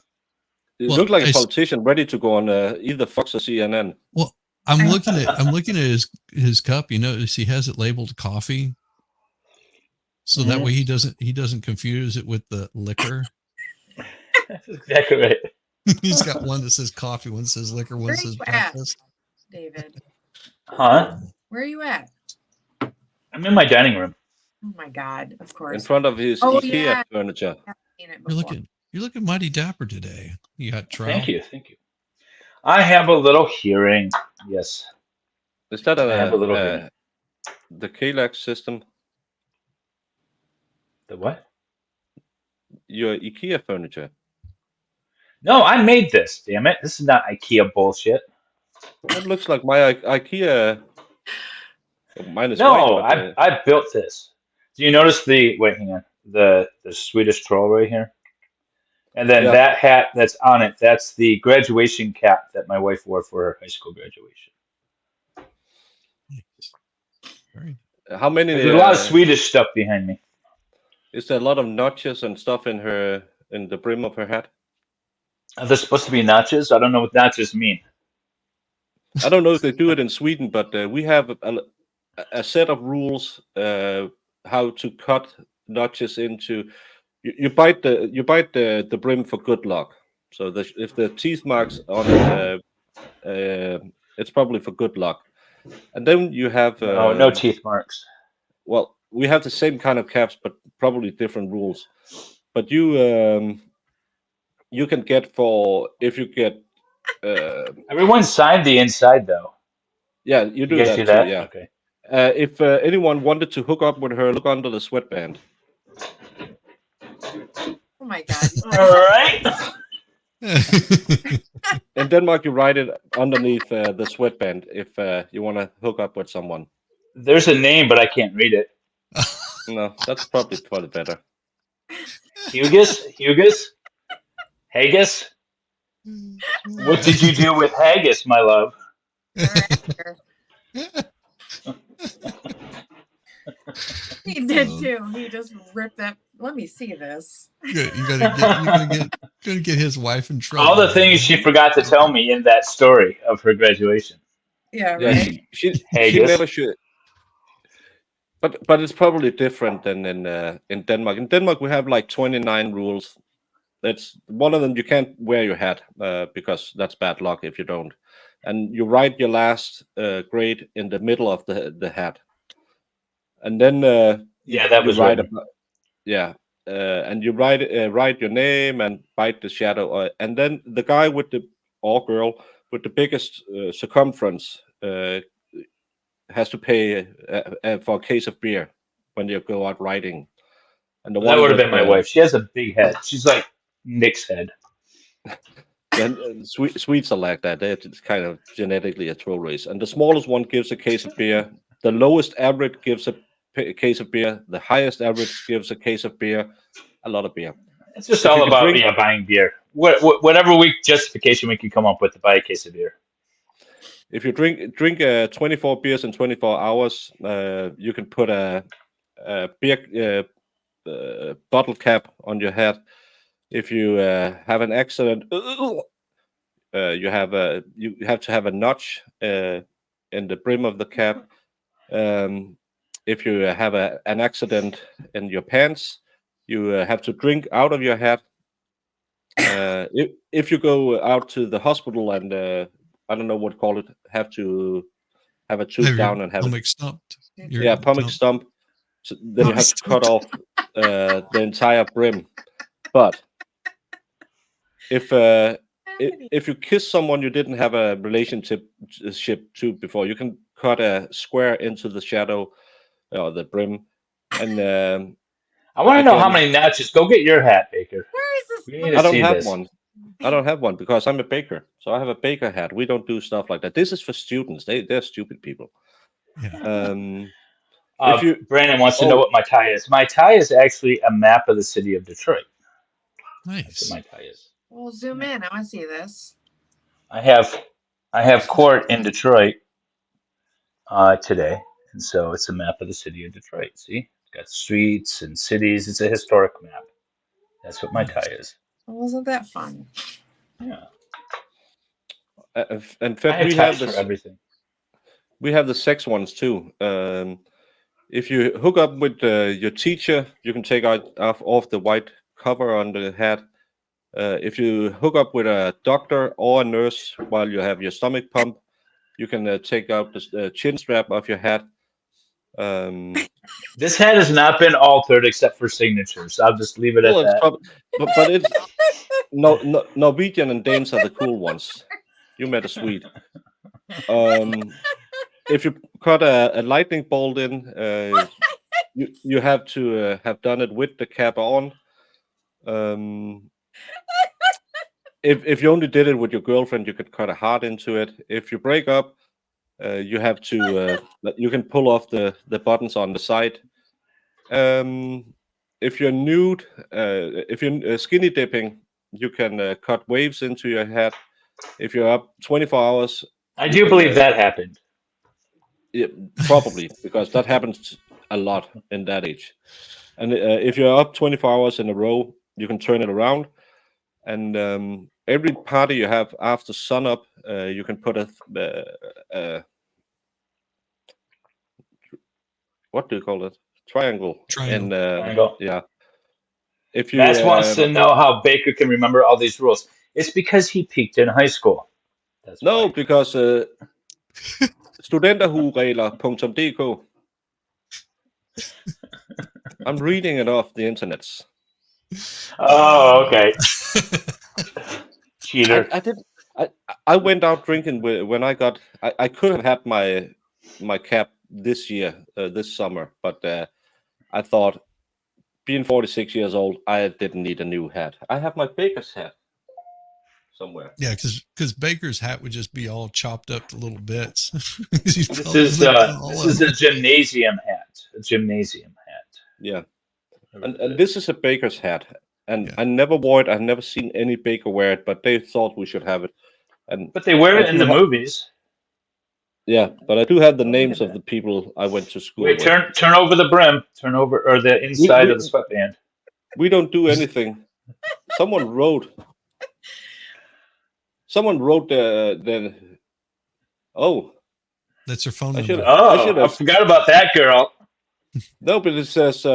you look like a politician ready to go on either Fox or CNN. Well, I'm looking at his cup. You notice he has it labeled coffee, so that way he doesn't confuse it with the liquor. That's exactly right. He's got one that says coffee, one says liquor, one Where says you at? breakfast. David, Huh? where are you at? I'm in my dining room. Oh my God! Of In course. front of his Oh, IKEA yeah. furniture. I've seen it You're before. looking mighty dapper today. You got trowel. Thank you. I have a little hearing. Yes, Is that I have a little hearing. the KLAX system? The what? Your IKEA furniture? No, I made this. Damn it! This is not IKEA bullshit. That looks like my IKEA. Mine is white, No, but I built this. Do you notice the wait? Hang on. The Swedish troll right here, and then yeah. that hat that's on it. That's the graduation cap that my wife wore for her high school graduation. Very How many? There's a lot of Swedish stuff behind me. Is there a lot of notches and stuff in the brim of her hat? Are there supposed to be notches? I don't know what notches mean. I don't know if they do it in Sweden, but we have a set of rules how to cut notches into. You bite the brim for good luck. So if the teeth marks on it, it's probably for good luck. And then you have No teeth marks. well, we have the same kind of caps, but probably different rules. But you can get for if you get. Everyone signed the inside though. Yeah, you do You guys that do too. that? Yeah. Okay. If anyone wanted to hook up with her, look under the sweatband. Oh my God! All right. In Denmark, you write it underneath the sweatband if you want to hook up with someone. There's a name, but I can't read it. No, that's probably for the better. Hugus? Haggis? What did you do with haggis, my love? He did too. He just ripped that. Let me see this. You're gonna get his wife in trouble. All the things she forgot to tell me in that story of her graduation. Yeah, Yeah, right. she Haggis. never should. But it's probably different than in Denmark. In Denmark, we have like 29 rules. That's one of them. You can't wear your hat because that's bad luck if you don't. And you write your last grade in the middle of the hat. And then Yeah, that you was write written. about, yeah, and you write your name and bite the shadow, and then the guy with the or girl with the biggest circumference has to pay for a case of beer when you go out riding. And the Well, that one would have with been my wife. She has a big head. She's like Nick's head. then Swedes are like that. It's kind of genetically a troll race. And the smallest one gives a case of beer. The lowest average gives a case of beer. The highest average gives a case of beer. A lot of beer. It's just If you all can about drink- buying beer. Whatever justification we can come up with to buy a case of beer. If you drink 24 beers in 24 hours, you can put a beer bottle cap on your head. If you have an accident, you have to have a notch in the brim of the cap. If you have an accident in your pants, you have to drink out of your hat. If you go out to the hospital and I don't know what to call it, have to have a tooth down and have stomach stumped. Pumic stump. So then you have to cut off the entire brim. But if you kiss someone you didn't have a relationship to before, you can cut a square into the shadow or the brim. And I want to know how again, many notches. Go get your hat, Baker. Where is this? We need to I don't see have this. one. I don't have one because I'm a baker. So I have a baker hat. We don't do stuff like that. This is for students. They're stupid people. Yeah. If you Brandon wants to know what my tie is. My tie is actually a map of the city of Detroit. Nice. That's what my tie is. Well, zoom in. I want to see this. I have court in Detroit today, and so it's a map of the city of Detroit. See, it's got streets and cities. It's a historic map. That's what my tie is. Wasn't that fun? Yeah. in fact, I have ties for everything. We have the sex ones too. If you hook up with your teacher, you can take off the white cover on the hat. If you hook up with a doctor or a nurse while you have your stomach pump, you can take out the chin strap of your hat. This hat has not been altered except for signatures. I'll just leave it at Well, it's that. but it's Norwegian and Danes are the cool ones. You met a Swede. If you cut a lightning bolt in, you have to have done it with the cap on. If you only did it with your girlfriend, you could cut a heart into it. If you break up, you have to you can pull off the buttons on the side. If you're nude, if you're skinny dipping, you can cut waves into your hat. If you're up 24 hours, I you do can, believe that happened. yeah, probably because that happens a lot in that age. And if you're up 24 hours in a row, you can turn it around. And every party you have after sunup, you can put a what do you call it? Triangle. Triangle. And Triangle. yeah, if you Matt wants to know how Baker can remember all these rules. It's because he peaked in high school. That's no, why. because studenterhuregler.dk. I'm reading it off the internets. Oh, okay. Cheater. I did. I went out drinking when I got. I could have had my cap this year, this summer, but I thought, being 46 years old, I didn't need a new hat. I have my baker's hat somewhere. Yeah, because Baker's hat would just be all chopped up to little bits. This is a gymnasium hat. A gymnasium hat. Yeah, and this is a baker's hat, and Yeah. I never wore it. I've never seen any baker wear it, but they thought we should have it. And But they wear I it in do the have- movies. Yeah, but I do have the Look names at of the people I went to school Wait, with. turn over the brim. Turn over or the inside of the sweatband. We don't do anything. Someone wrote the. Oh, That's her phone I number. should- Oh, I forgot about that girl. no, but it says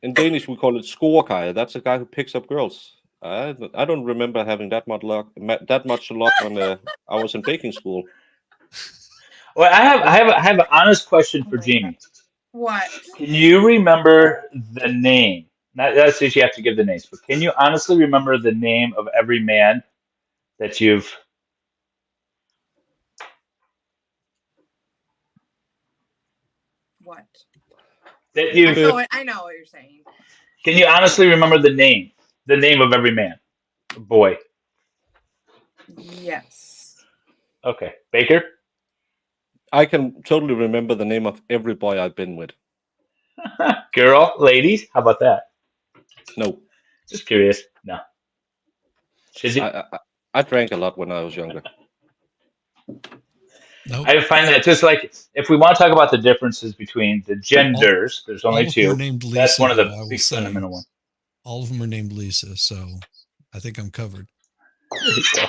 in Danish we call it scorekaj. That's a guy who picks up girls. I don't remember having that much luck. When I was in baking school. Well, I have an honest question for Oh my Jamie. What? Can you remember the name? Not that's if you have to give the names, but can you honestly remember the name of every man that you've? What? That you I know what you're saying. can you honestly remember the name of every man, boy? Yes. Okay, Baker. I can totally remember the name of every boy I've been with. Girl, ladies, how about that? No, Just curious. No. Shizzy? I drank a lot when I was younger. Nope. I find that just like if we want to talk about the differences between the genders, there's all only of them are two. named Lisa. That's one of the though, I will big say. fundamental ones. All of them are named Lisa, so I think I'm covered. There you go.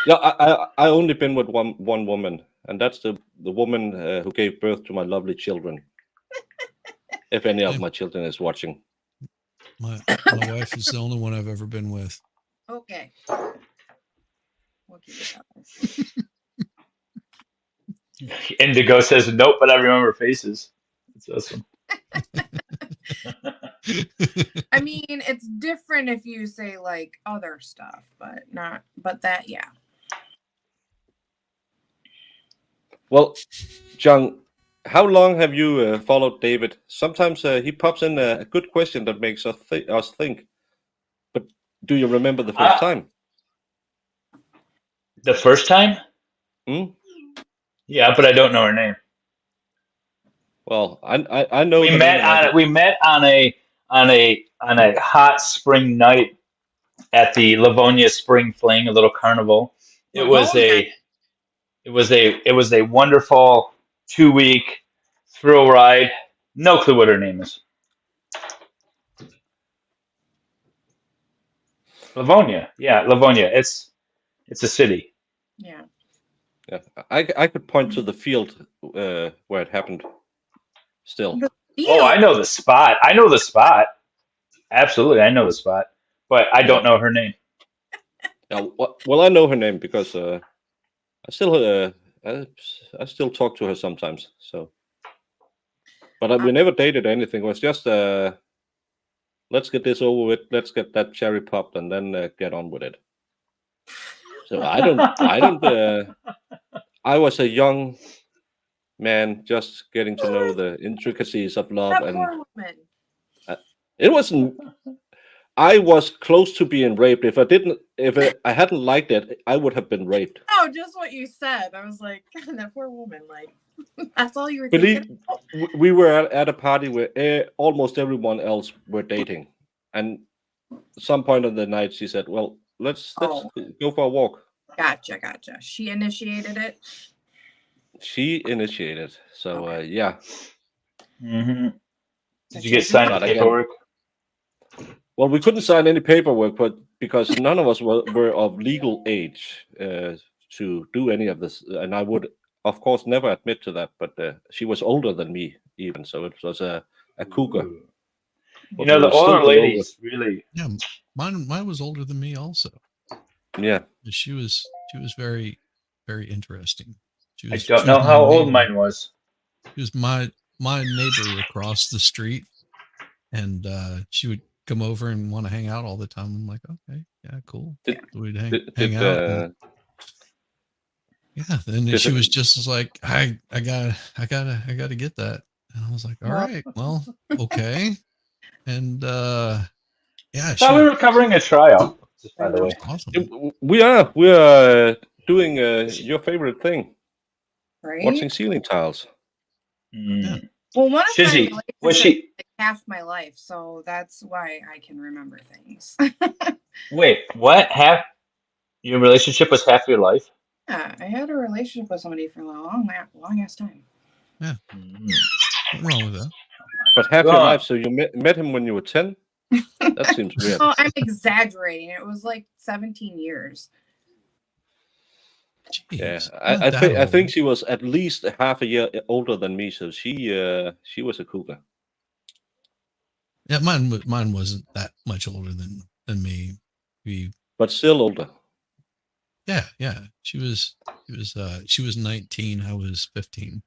Yeah, I only been with one woman, and that's the woman who gave birth to my lovely children. If any of my children is watching. My wife is the only one I've ever been with. Okay. We'll keep it that way. Indigo says nope, but I remember faces. That's awesome. I mean, it's different if you say like other stuff, but that, yeah. Well, John, how long have you followed David? Sometimes he pops in a good question that makes us think. But do you remember the first time? The first time? Hmm? Yeah, but I don't know her name. Well, I know We the met name, and on a hot spring night at the Livonia Spring Fling, a little carnival. It was a wonderful 2-week thrill ride. No clue what her name is. Livonia, yeah, Livonia. It's a city. Yeah. Yeah, I could point to the field where it happened. Still, Oh, I know the spot. Absolutely, I know the spot, but I don't know her name. Well, I know her name because I still I still talk to her sometimes. So, but we never dated anything. It was just let's get this over with. Let's get that cherry popped and then get on with it. So I don't. I was a young man just getting to know the intricacies of love, That and poor woman. it wasn't. I was close to being raped. If I hadn't liked it, I would have been raped. Oh, just what you said. I was like, God, that poor woman. Like, that's all you were thinking. We were at a party where almost everyone else were dating, and at some point of the night she said, "Well, let's Oh. go for a walk." Gotcha. She initiated it. She initiated. So Okay. yeah. hmm Did you That get changes signed Not again. paperwork? Well, we couldn't sign any paperwork, but because none of us were of legal age to do any of this, and I would, of course, never admit to that. But she was older than me, even so, it was a cougar. Ooh. But You know, we the were still older below ladies really. Yeah, mine was older than me also. Yeah. She was very, very interesting. I She don't was know my how old neighbor. mine was. She was my neighbor across the street, and she would come over and want to hang out all the time. I'm like, okay, yeah, cool. Did- We'd Did, hang out. And, yeah, then did she it- was just like, I gotta get that. And I was like, all Well- right, well, okay. And yeah, I thought we were covering a trial, just by the way. awesome. we are doing your favorite thing, Right? watching ceiling tiles. Mm. Well, one of Shizzy, my was relationships she? is like half my life, so that's why I can remember things. Wait, what? Half your relationship was half your life? Yeah, I had a relationship with somebody for a long ass time. Mm. Nothing wrong with that. But half Go your on. life, so you met him when you were 10? That seems weird. Oh, I'm exaggerating. It was like 17 years. Yeah, Jeez, I not think that I think old. she was at least half a year older than me, so she was a cougar. Yeah, mine wasn't that much older than me. But still older. Yeah. She was 19. I was 15.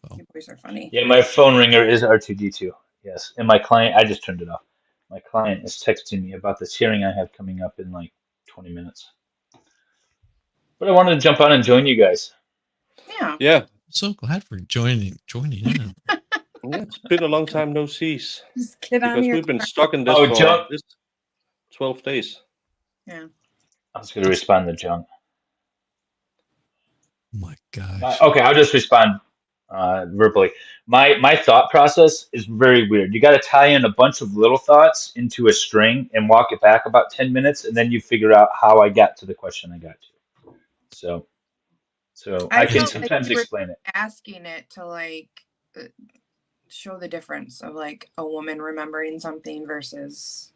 So You boys are funny. Yeah, my phone ringer is R2D2. Yes, and my client, I just turned it off. My client is texting me about this hearing I have coming up in like 20 minutes. But I wanted to jump on and join you guys. Yeah. Yeah. so glad for joining in. Yeah, it's been a long time no sees. Just get on Because here. we've been stuck in this Oh, for John. this 12 days. Yeah. I was going to respond to John. Oh my gosh. Okay, I'll just respond verbally. My thought process is very weird. You got to tie in a bunch of little thoughts into a string and walk it back about 10 minutes, and then you figure out how I got to the question I got to. So I can felt like sometimes you were explain it. asking it to like show the difference of like a woman remembering something versus.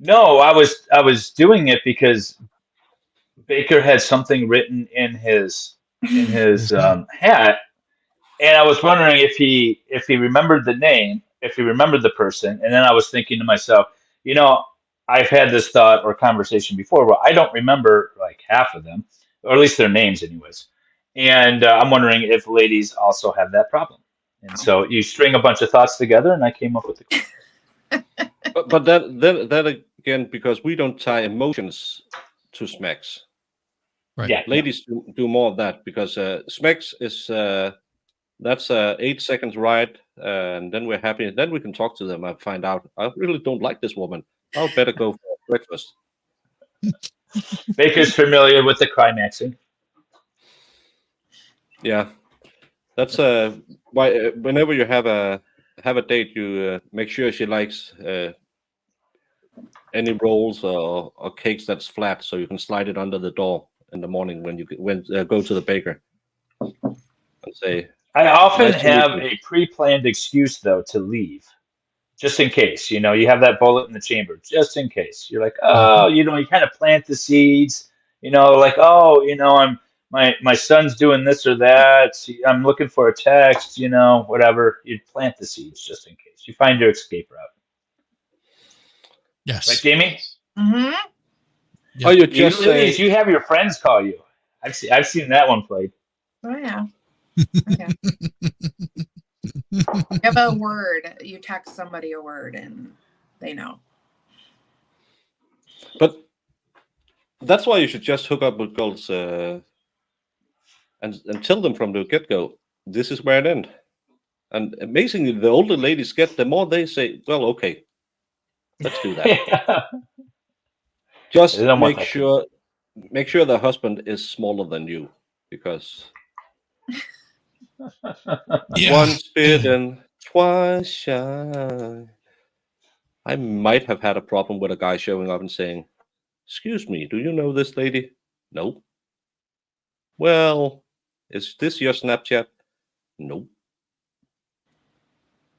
No, I was doing it because Baker had something written in his hat, and I was wondering if he remembered the name, if he remembered the person, and then I was thinking to myself, I've had this thought or conversation before where I don't remember like half of them, or at least their names, anyways. And I'm wondering if ladies also have that problem. And so you string a bunch of thoughts together, and I came up with the question. But that again, because we don't tie emotions to smacks. Right. Yeah, Ladies do more of that because smacks is that's 8 seconds ride, and then we're happy. And then we can talk to them and find out I really don't like this woman. I'll better go for breakfast. Baker's familiar with the climaxing. Yeah, that's why whenever you have a date, you make sure she likes any rolls or cakes that's flat, so you can slide it under the door in the morning when you go to the baker and say. I often Nice to meet have you. a pre-planned excuse though to leave, just in case. You have that bullet in the chamber, just in case. You're like, oh, you kind of plant the seeds. Like, oh, my son's doing this or that. I'm looking for a text, whatever. You plant the seeds just in case. You find your escape route. Yes. Right, Jamie? Mm-hmm. Yep. Oh, you You, just ladies, say, you have your friends call you. I've seen that one played. Oh yeah. Okay. You have a word. You text somebody a word, and they know. but that's why you should just hook up with girls and tell them from the get go, this is where it ends. And amazingly, the older ladies get, the more they say, well, okay, let's do that. They Just don't want make that sure the husband is smaller than you, because Yeah. once bitten, twice shy. I might have had a problem with a guy showing up and saying, excuse me, do you know this lady? Nope. Well, is this your Snapchat? Nope.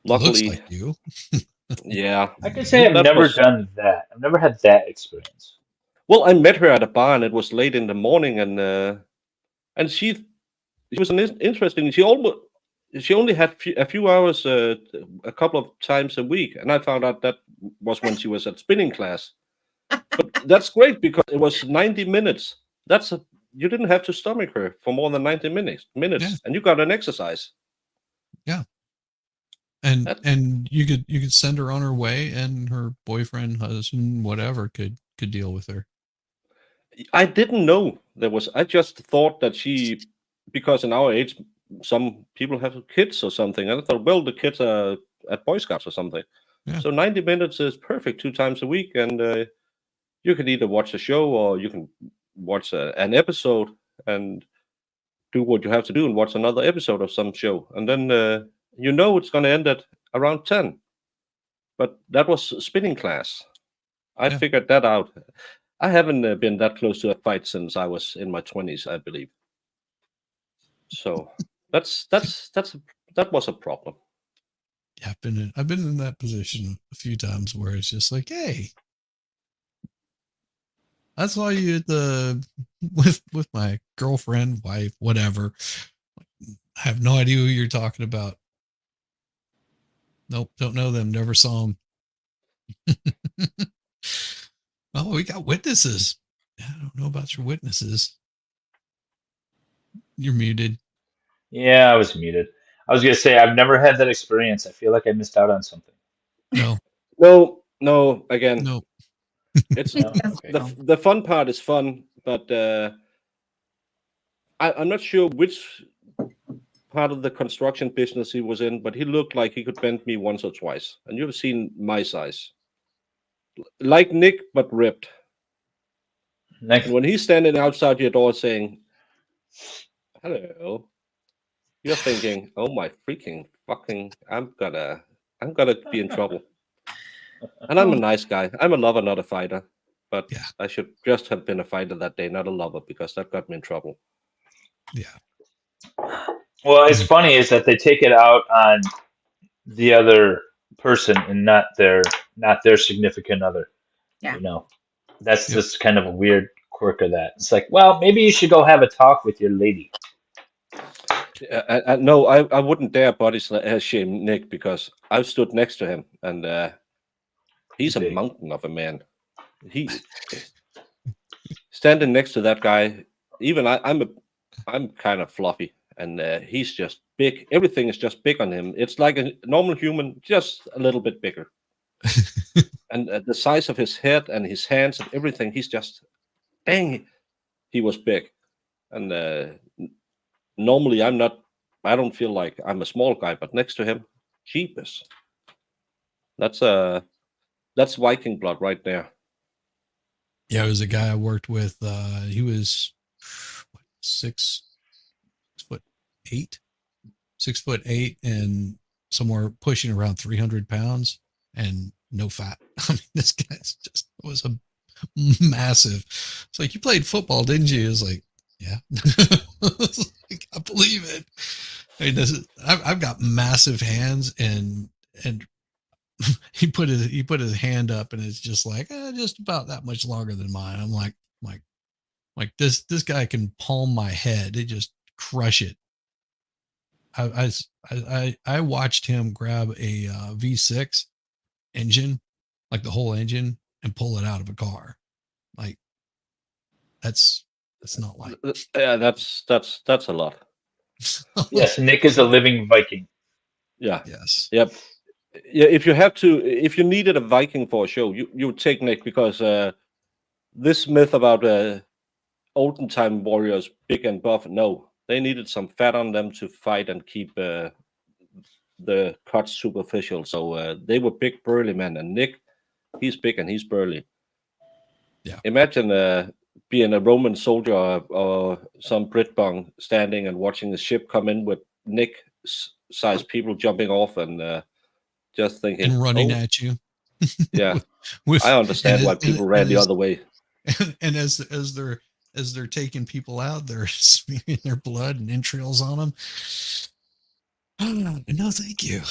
Looks Luckily, like you. yeah. I can say I've that never was done that. I've never had that experience. well. I met her at a bar, and it was late in the morning, and she was interesting. She only had a few hours, a couple of times a week, and I found out that was when she was at spinning class. But that's great because it was 90 minutes. You didn't have to stomach her for more than 90 minutes, Yeah. and you got an exercise. And That- and you could send her on her way, and her boyfriend, husband, whatever could deal with her. I didn't know there was. I just thought that because in our age, some people have kids or something. And I thought, well, the kids are at Boy Scouts or something. Yeah. So 90 minutes is perfect 2 times a week. And you can either watch a show or you can watch an episode and do what you have to do and watch another episode of some show. And then it's going to end at around 10. But that was spinning class. I Yeah. figured that out. I haven't been that close to a fight since I was in my 20s, I believe. So that was a problem. Yeah, I've been in that position a few times where it's just like, hey, I saw you at with my girlfriend, wife, whatever. I have no idea who you're talking about. Nope, don't know them. Never saw them. Oh, we got witnesses. I don't know about your witnesses. You're muted. Yeah, I was muted. I was gonna say I've never had that experience. I feel like I missed out on something. No, No. Again, no. it's No? Okay. the fun part is fun, but I'm not sure which part of the construction business he was in, but he looked like he could bend me once or twice. And you've seen my size, like Nick, but ripped. Next, And when he's standing outside your door saying, "Hello," you're thinking, "Oh my freaking fucking! I'm gonna be in trouble." And I'm a nice guy. I'm a lover, not a fighter. But Yeah. I should just have been a fighter that day, not a lover, because that got me in trouble. Yeah. well, it's funny is that they take it out on the other person and not their significant other. Yeah. That's Yep. just kind of a weird quirk of that. It's like, well, maybe you should go have a talk with your lady. No, I wouldn't dare body shame Nick because I've stood next to him and he's a Big. mountain of a man. He standing next to that guy. Even I'm kind of fluffy, and he's just big. Everything is just big on him. It's like a normal human, just a little bit bigger. And the size of his head and his hands and everything, he's just dang. He was big, and normally I don't feel like I'm a small guy, but next to him, jeepers. That's Viking blood right there. Yeah, it was a guy I worked with. He was what, 6'8", 6'8", and somewhere pushing around 300 pounds and no fat. I mean, this guy's just was a massive. It's like, you played football, didn't you? It was like, yeah. I can't believe it. I mean, I've got massive hands, and he put his hand up, and it's just like just about that much longer than mine. I'm like, Like this guy can palm my head. It just crush it. I watched him grab a V6 engine, like the whole engine, and pull it out of a car. Like that's not like. Yeah, that's a lot. Yes, Nick is a living Viking. Yeah. Yes. Yep. Yeah. If you needed a Viking for a show, you would take Nick, because this myth about olden time warriors big and buff, no, they needed some fat on them to fight and keep the cuts superficial. So they were big burly men, and Nick, he's big and he's burly. Yeah. Imagine being a Roman soldier or some Brit-bong standing and watching the ship come in with Nick-sized people jumping off and just thinking, And running oh, at you. yeah. with, I understand why people ran the other way. And as they're taking people out, they're smearing their blood and entrails on them. No, thank you.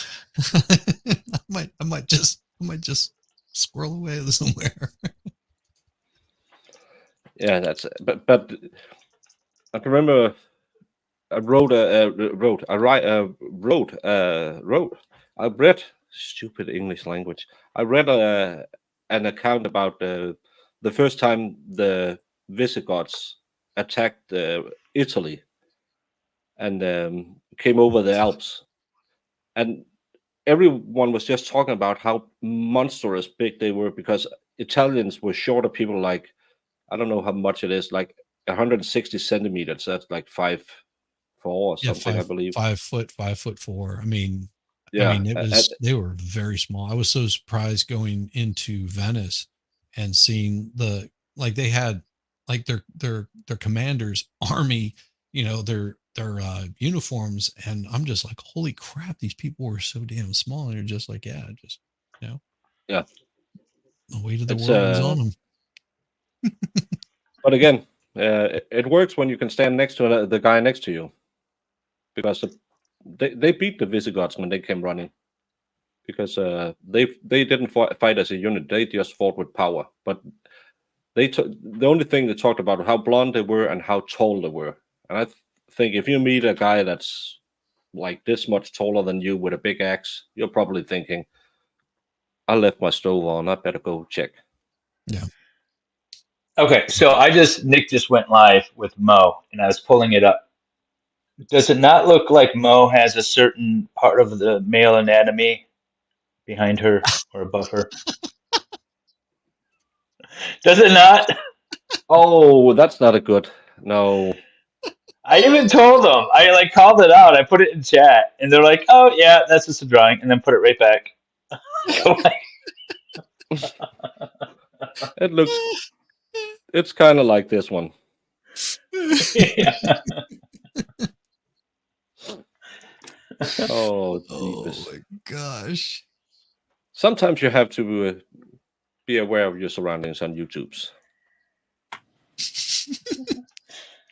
I might just squirrel away somewhere. Yeah, that's. But I can remember I read stupid English language. I read an account about the first time the Visigoths attacked Italy and came over the Alps, and everyone was just talking about how monstrous big they were, because Italians were shorter people, like, I don't know how much it is, like 160 centimeters. That's like 5'4" or something, I believe. 5'4". I mean, Yeah, they were very small. I was so surprised going into Venice and seeing they had like their commanders army, their uniforms, and I'm just like, holy crap, these people were so damn small. And you're just like, yeah, yeah. The weight of the It's world was on them. But again, it works when you can stand next to the guy next to you, because they beat the Visigoths when they came running, because they didn't fight as a unit. They just fought with power. But the only thing they talked about how blonde they were and how tall they were. And I think if you meet a guy that's like this much taller than you with a big axe, you're probably thinking, I left my stove on, I better go check. Yeah. Okay, so Nick just went live with Mo, and I was pulling it up. Does it not look like Mo has a certain part of the male anatomy behind her or above her? Does it not? Oh, that's not a good. No. I even told them. I called it out. I put it in chat, and they're like, "Oh yeah, that's just a drawing," and then put it right back. It looks. It's kind of like this one. Yeah. Oh, Oh Jeebus. my gosh. Sometimes you have to be aware of your surroundings on YouTube's.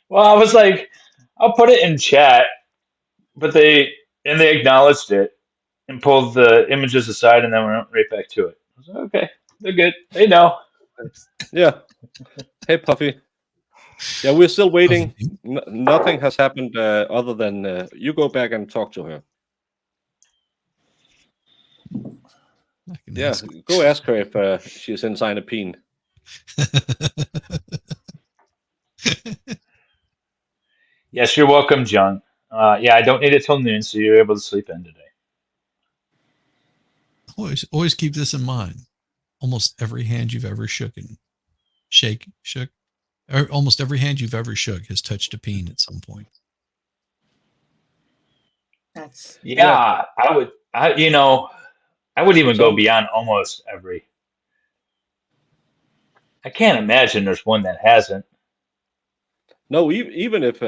Well, I was like, I'll put it in chat, but they acknowledged it and pulled the images aside, and then went right back to it. I was like, okay, they're good. They know. Yeah. Hey, Puffy. Yeah, we're still waiting. Nothing has happened other than you go back and talk to her. Yeah, go ask her if she's in Sinapine. Yes, you're welcome, John. Yeah, I don't need it till noon, so you're able to sleep in today. Always keep this in mind. Almost every hand you've ever shook, or almost every hand you've ever shook has touched a peen at some point. That's Yeah, I would. I would even go beyond almost every. I can't imagine there's one that hasn't. No, even if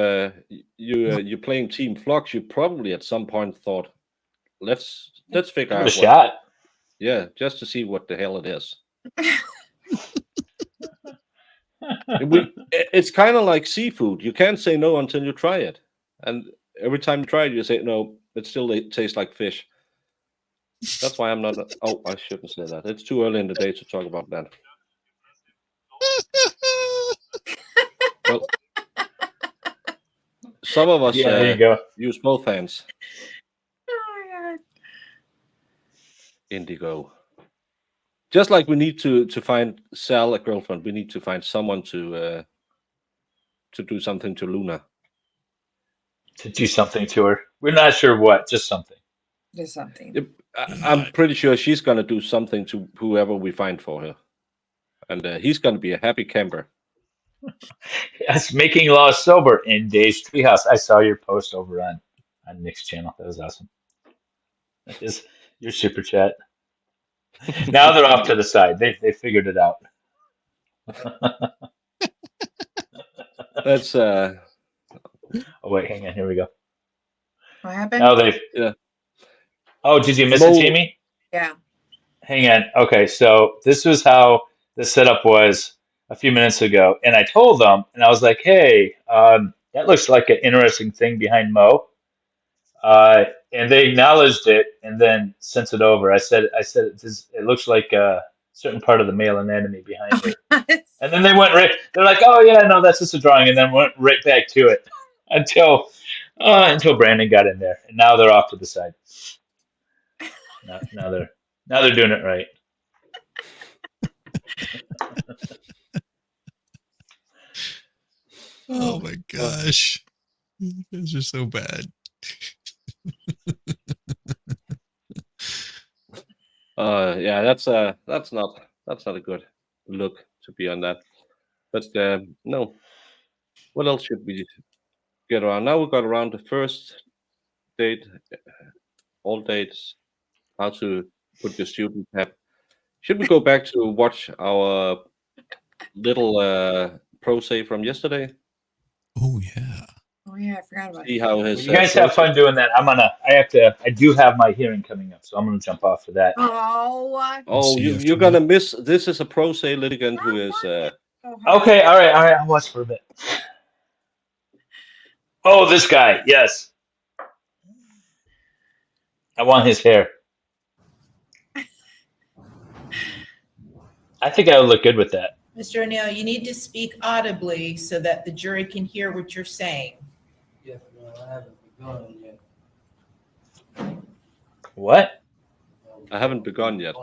you're playing Team Flux, you probably at some point thought, let's figure out a shot. Yeah, just to see what the hell it is. It's kind of like seafood. You can't say no until you try it, and every time you try it, you say no. It still tastes like fish. That's why I'm not. Oh, I shouldn't say that. It's too early in the day to talk about that. Well, some of us Yeah, there you go. use both hands. Oh my god. Indigo. Just like we need to find Sal a girlfriend, we need to find someone to do something to Luna. To do something to her. We're not sure what, just something. Just something. Yep, I'm pretty sure she's gonna do something to whoever we find for her, and he's gonna be a happy camper. Yes, making law sober in Dave's Treehouse. I saw your post over on Nick's channel. That was awesome. That is your super chat. Now they're off to the side. They figured it out. That's Oh wait, hang on. Here we go. What happened? Now they've. Yeah. Oh, did you miss Mo- it, Jamie? Yeah. Hang on. Okay, so this was how the setup was a few minutes ago, and I told them, and I was like, "Hey, that looks like an interesting thing behind Mo," and they acknowledged it, and then sent it over. I said, it looks like a certain part of the male anatomy behind her, and then they went right. They're like, "Oh yeah, no, that's just a drawing," and then went right back to it until Brandon got in there, and now they're off to the side. Now they're doing it right. Oh my gosh. You guys are so bad. Yeah, that's not a good look to be on that. But no, what else should we get around? Now we got around the first date, all dates, how to put your student cap. Should we go back to watch our little pro say from yesterday? Oh yeah. Oh yeah, I forgot about See it. how Well, his you guys have fun doing that. I do have my hearing coming up, so I'm gonna jump off for that. Oh. Oh, See you're after gonna miss. This is a pro se litigant who is. Okay, all right, I'll watch for a bit. Oh, this guy, yes. I want his hair. I think I would look good with that. Mr. O'Neill, you need to speak audibly so that the jury can hear what you're saying. Yes, ma'am, I haven't begun yet. What? I haven't begun yet.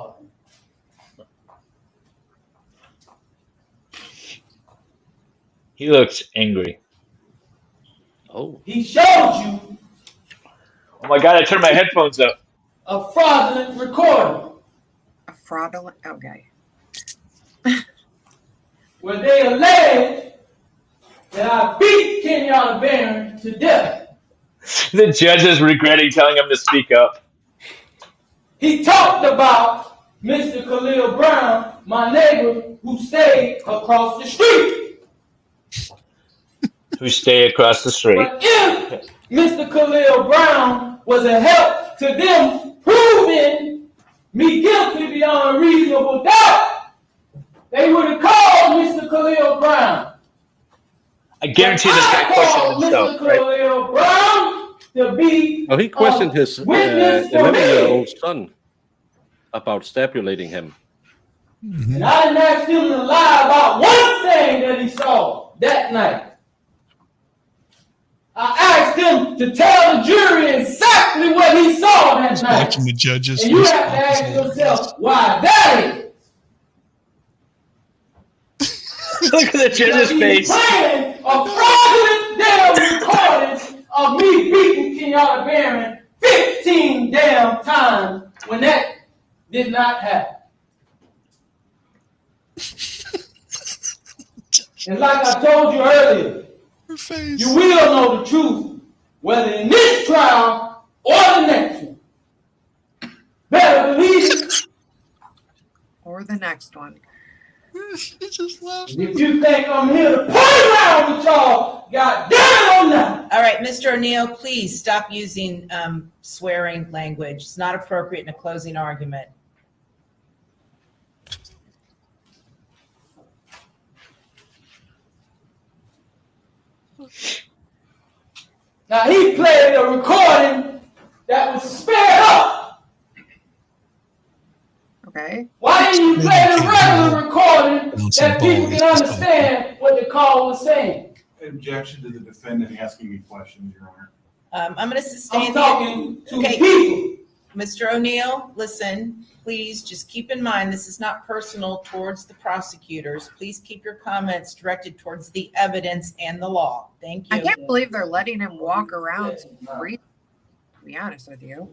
He looks angry. Oh, He showed you Oh my god, I turned my headphones up. a fraudulent recording A fraudulent. Okay. where they allege that I beat Kenyatta Barron to death. The judge is regretting telling him to speak up. He talked about Mr. Khalil Brown, my neighbor who stayed across the street. Who stay across the street. But if Mr. Khalil Brown was a help to them proving me guilty beyond a reasonable doubt, they would have called Mr. Khalil Brown. I guarantee this guy questioned himself, Mr. right? Khalil Brown to be he questioned his witness for 11-year-old me. son about stabulating him. And I didn't ask him to lie about one thing that he saw that night. I asked him to tell the jury exactly what he saw that night. Watching the judges. And you have to ask yourself why that is. Look at the judge's He's face. playing a fraudulent damn recording of me beating Kenyatta Barron 15 damn times when that did not happen. And like I told you earlier, Her face. you will know the truth, whether in this trial or the next one. Better believe it. Or the next one. He just laughed. If you think I'm here to play around with y'all, God damn or not. All right, Mr. O'Neill, please stop using swearing language. It's not appropriate in a closing argument. Now he played a recording that was sped up. Okay. Why didn't you play the regular recording that people can understand what the call was saying? objection to the defendant asking me questions, Your Honor. I'm going to sustain I'm talking to Okay. people. Mr. O'Neill, listen, please just keep in mind, this is not personal towards the prosecutors. Please keep your comments directed towards the evidence and the law. Thank you. I can't believe they're letting him walk around free, to be honest with you.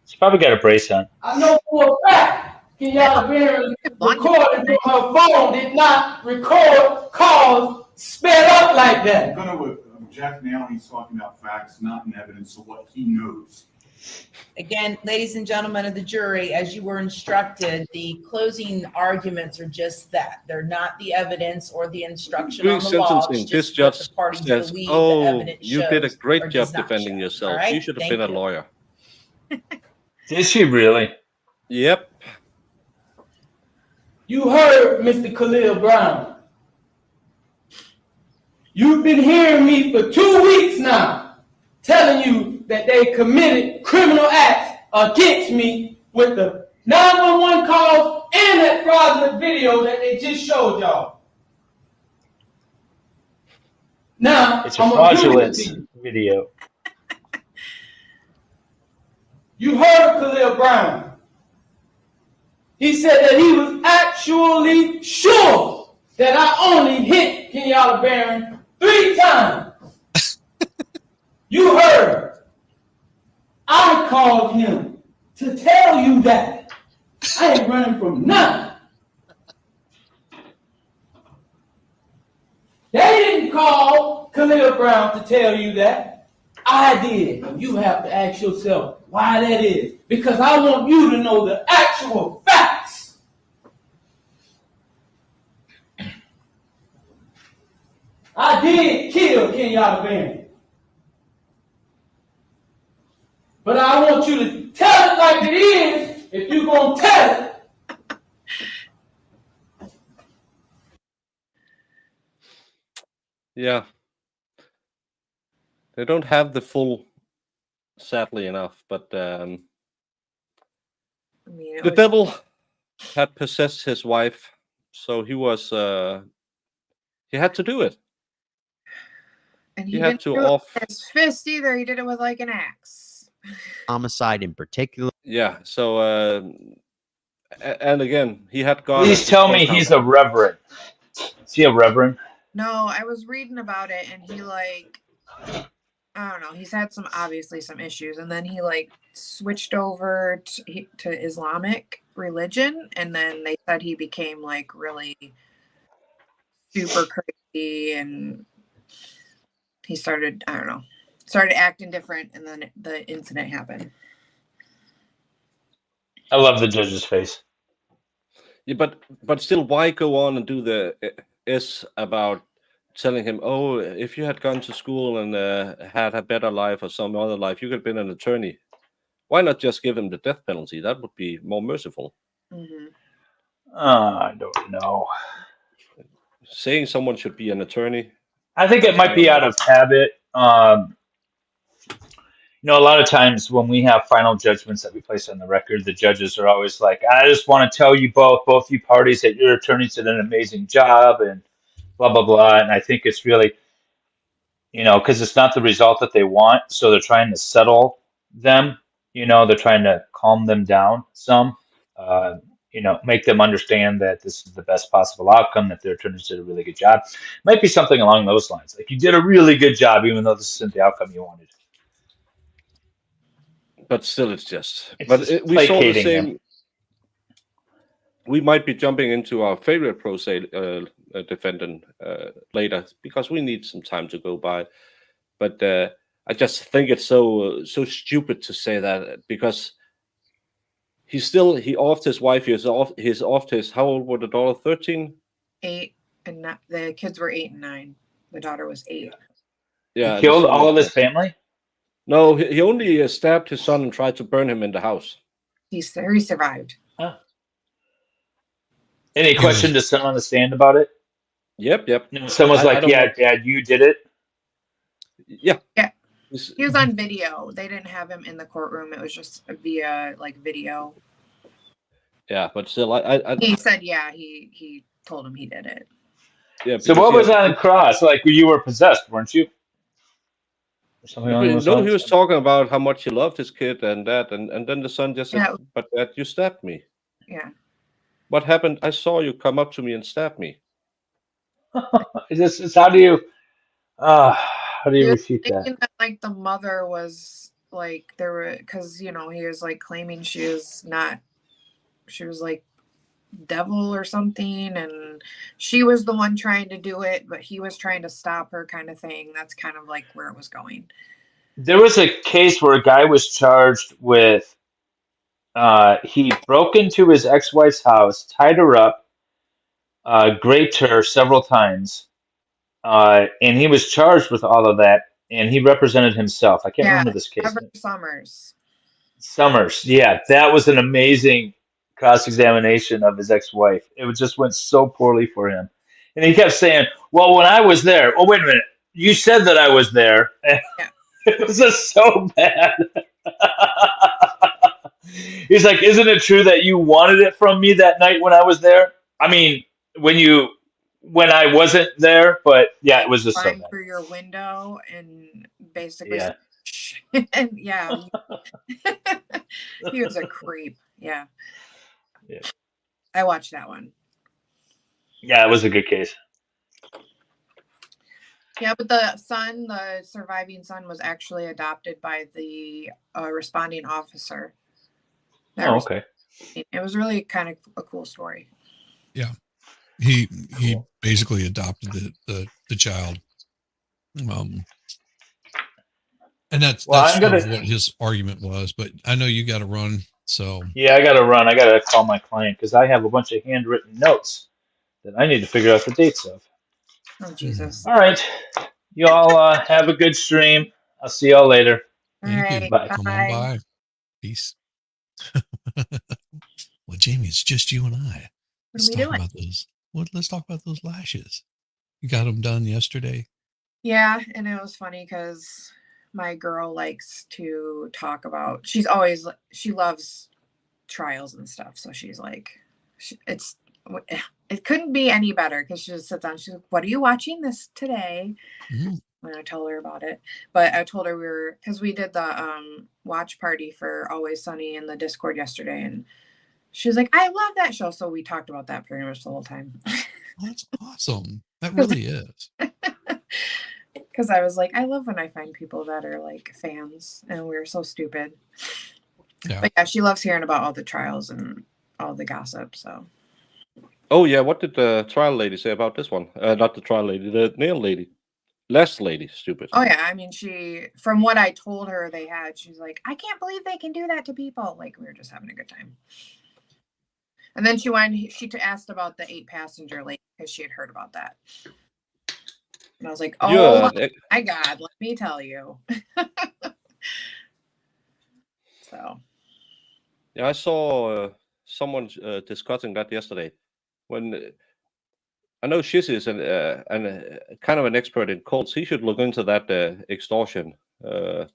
She's probably got a brace on. I know for a fact Kenyatta Barron recorded from her phone did not record calls sped up like that. I'm going to object now. He's talking about facts, not in evidence of what he knows. Again, ladies and gentlemen of the jury, as you were instructed, the closing arguments are just that. They're not the evidence or the instruction During on the law. sentencing, It's this just what judge the parties says, believe the "Oh, evidence you did a shows great or job does not defending show." yourself. All right? You should have Thank been a you. lawyer." Did she really? Yep. You heard Mr. Khalil Brown. You've been hearing me for 2 weeks now, telling you that they committed criminal acts against me with the 911 calls and that fraudulent video that they just showed y'all. Now, It's a I'm gonna give it fraudulent to you. video. You heard Khalil Brown. He said that he was actually sure that I only hit Kenyatta Barron 3 times. You heard. I called him to tell you that. I ain't running from nothing. They didn't call Khalil Brown to tell you that. I did. And you have to ask yourself why that is. Because I want you to know the actual facts. I did kill Kenyatta Barron. But I want you to tell it like it is if you're going to tell it. Yeah. They don't have the full, sadly enough, but I mean, it the was, devil had possessed his wife, so he was he had to do it. and He he had didn't to do it off. with his fist either. He did it with like an axe. Homicide in particular. Yeah. So and again, he had God. Please tell me he's a reverend. Is he a reverend? No, I was reading about it, and he like, I don't know. He's had obviously some issues, and then he like switched over to Islamic religion, and then they said he became like really super crazy, and he started, I don't know, started acting different, and then the incident happened. I love the judge's face. Yeah, but still, why go on and do the S about telling him, "Oh, if you had gone to school and had a better life or some other life, you could have been an attorney." Why not just give him the death penalty? That would be more merciful. Mm-hmm. I don't know. Saying someone should be an attorney. I think it might be out of habit. A lot of times when we have final judgments that we place on the record, the judges are always like, "I just want to tell you both you parties, that your attorneys did an amazing job," and blah, blah, blah. And I think it's really, because it's not the result that they want. So they're trying to settle them. They're trying to calm them down some, make them understand that this is the best possible outcome, that their attorneys did a really good job. Might be something along those lines. Like, you did a really good job, even though this isn't the outcome you wanted. But still, it's just. It's But just we saw the placating same. him. We might be jumping into our favorite pro se defendant later, because we need some time to go by. But I just think it's so stupid to say that, because he offed his wife. He's offed his, how old were the daughter? 13? 8, and the kids were 8 and 9. The daughter was 8. Yeah. He killed the son all of was his family? No, he only stabbed his son and tried to burn him in the house. He survived. Huh. Any questioned his son on the stand about it? Yep. Someone's like, "Yeah, know. Dad, you did it." Yeah. He was on video. They didn't have him in the courtroom. It was just via like video. Yeah, but still, He said, yeah, he told him he did it. Yeah, So because what was on the cross? Like you were possessed, weren't you? Or something along those he lines? was talking about how much he loved his kid and that, and then the son just said, Yeah, "But Dad, you stabbed me. yeah. What happened? I saw you come up to me and stab me." It's how do you He was refute that? thinking that like the mother was like there were because he was like claiming she was not she was like devil or something, and she was the one trying to do it, but he was trying to stop her, kind of thing. That's kind of like where it was going. There was a case where a guy was charged with he broke into his ex-wife's house, tied her up, raped her several times, and he was charged with all of that, and he represented himself. I can't Yeah, remember this case. Trevor Summers. Summers, yeah, that was an amazing cross-examination of his ex-wife. It just went so poorly for him, and he kept saying, "Well, when I was there, oh wait a minute, you said that I was there." Yeah. It was just so bad. He's like, "Isn't it true that you wanted it from me that night when I was there? I mean, when I wasn't there, but yeah, it was just so Climb bad." through your window and basically Yeah, and yeah, he was a creep. Yeah, yeah, I watched that one. yeah, it was a good case. Yeah, but the surviving son, was actually adopted by the responding officer. Oh, okay. It was really kind of a cool story. Yeah. He Cool. basically adopted the child. And that's Well, I'm sort of gonna. what his argument was, but I know you got to run. So Yeah, I gotta run. I gotta call my client because I have a bunch of handwritten notes that I need to figure out the dates of. Oh Jesus! All right, you all have a good stream. I'll see y'all later. All thank you. right, Bye. Come on by. Peace. Well, Jamie, it's just you and I. What are we doing? About those. Let's talk about those lashes. You got them done yesterday. Yeah, and it was funny because my girl likes to talk about. She loves trials and stuff. So she's like, it couldn't be any better because she just sits down. She's like, "What are you watching this today?" Mm-hmm. And I told her about it, but I told her because we did the watch party for Always Sunny in the Discord yesterday, and she was like, "I love that show." So we talked about that pretty much the whole time. That's awesome. That really is. Because I was like, I love when I find people that are like fans, and we're so stupid. Yeah. But yeah, she loves hearing about all the trials and all the gossip. So. Oh yeah, what did the trial lady say about this one? Not the trial lady, the nail lady. Last lady, stupid. Oh yeah, I mean, from what I told her she's like, I can't believe they can do that to people. Like, we were just having a good time. And then she asked about the 8-passenger lady because she had heard about that. And I was like, oh my God, let me tell you. So. Yeah, I saw someone discussing that yesterday. When I know Shiz is an kind of an expert in cults. He should look into that extortion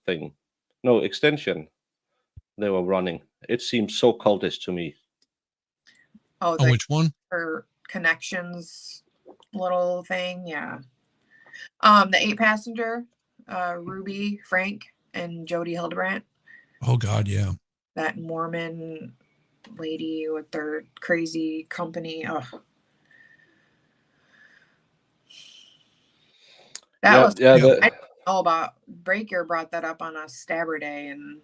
thing. No, extension they were running. It seems so cultish to me. Oh, which one? Her connections little thing, yeah. The 8-passenger, Ruby, Frank, and Jody Hildebrandt. Oh God, yeah. That Mormon lady with their crazy company. Oh. I didn't know about Breaker brought that up on a Stabber Day, and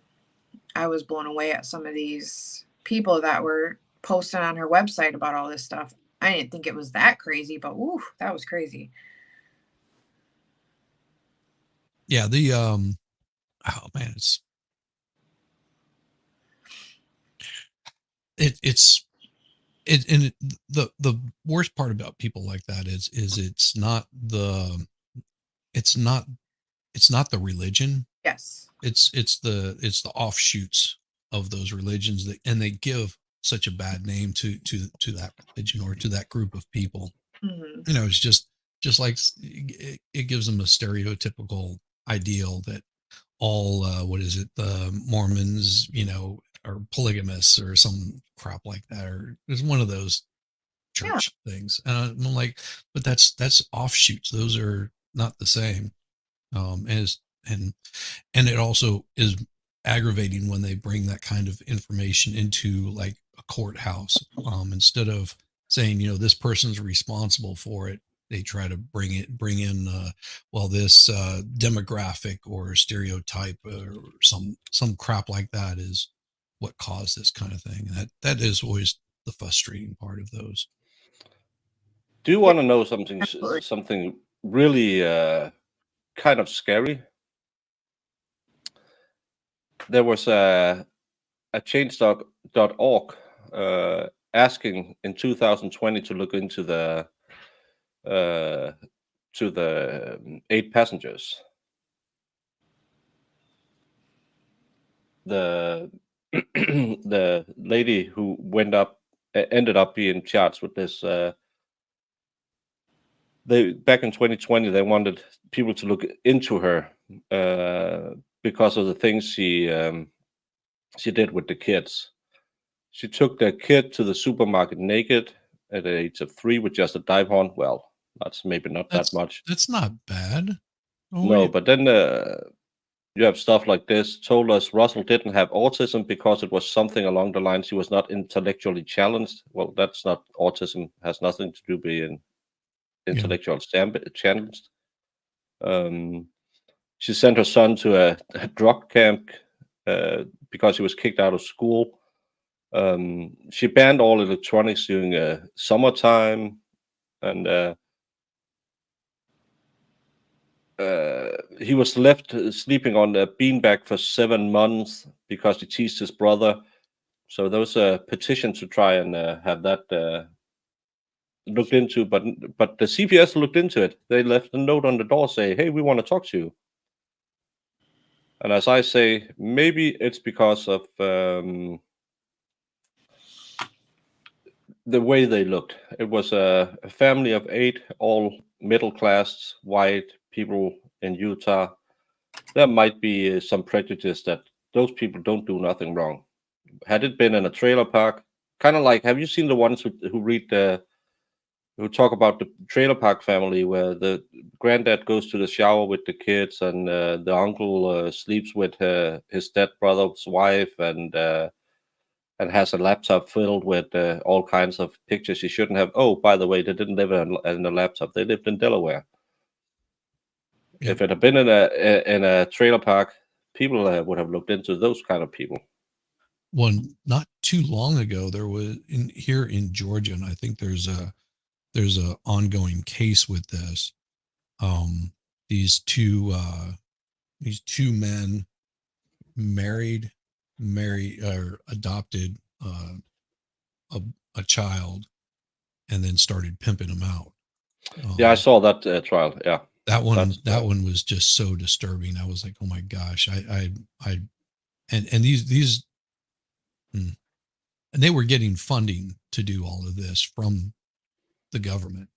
I was blown away at some of these people that were posting on her website about all this stuff. I didn't think it was that crazy, but ooh, that was crazy. Yeah, the oh man, the worst part about people like that is it's not the religion. Yes. It's the offshoots of those religions and they give such a bad name to that religion or to that group of people. Mm-hmm. You know, it's just like it gives them a stereotypical ideal that all the Mormons, are polygamists or some crap like that, or there's one of those church things. And I'm like, but that's offshoots. Those are not the same. And it also is aggravating when they bring that kind of information into like a courthouse. Instead of saying, this person's responsible for it, they try to bring in this demographic or stereotype or some crap like that is what caused this kind of thing. And that is always the frustrating part of those. Do you want to know something absolutely. something really kind of scary? There was a change.org asking in 2020 to look into the 8 passengers. The the lady who ended up being charged with this. They back in 2020 they wanted people to look into her because of the things she did with the kids. She took the kid to the supermarket naked at the age of 3 with just a dive on. Well, that's maybe not that much. That's not bad. Oh, No, wait. but then you have stuff like this. Told us Russell didn't have autism because it was something along the lines he was not intellectually challenged. Well, that's not autism. Has nothing to do with being intellectual challenged. She sent her son to a drug camp because he was kicked out of school. She banned all electronics during summertime, and he was left sleeping on a beanbag for 7 months because he teased his brother. So there was a petition to try and have that looked into, but the CPS looked into it. They left a note on the door saying, "Hey, we want to talk to you." And as I say, maybe it's because of the way they looked. It was a family of 8, all middle class white people in Utah. There might be some prejudice that those people don't do nothing wrong. Had it been in a trailer park, kind of like, have you seen the ones who talk about the trailer park family where the granddad goes to the shower with the kids and the uncle sleeps with his dead brother's wife and has a laptop filled with all kinds of pictures he shouldn't have. Oh, by the way, they didn't live in a laptop. They lived in Delaware. Yep. If it had been in a trailer park, people would have looked into those kind of people. One not too long ago, there was here in Georgia, and I think there's a ongoing case with this. These two men married or adopted a child and then started pimping him out. Yeah, I saw that trial. Yeah, that one was just so disturbing. I was like, oh my gosh, and these and they were getting funding to do all of this from the government.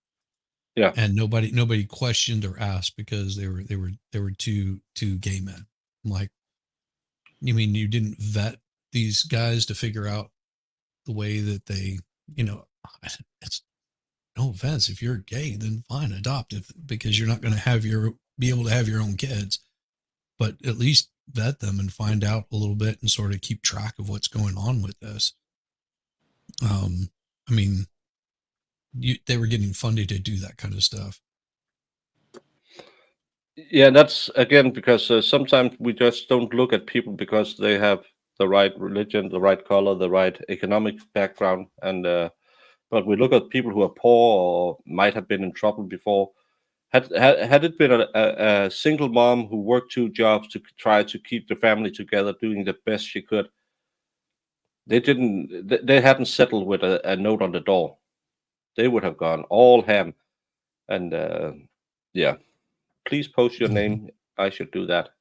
Yeah, and nobody questioned or asked because they were two gay men. I'm like, you mean you didn't vet these guys to figure out the way that they, it's no offense. If you're gay, then fine, adopt it, because you're not going to be able to have your own kids, but at least vet them and find out a little bit and sort of keep track of what's going on with this. I mean, they were getting funded to do that kind of stuff. Yeah, that's again because sometimes we just don't look at people because they have the right religion, the right color, the right economic background, and but we look at people who are poor or might have been in trouble before. Had it been a single mom who worked 2 jobs to try to keep the family together, doing the best she could, they hadn't settled with a note on the door. They would have gone all ham, and yeah. Please post your name. I should do that.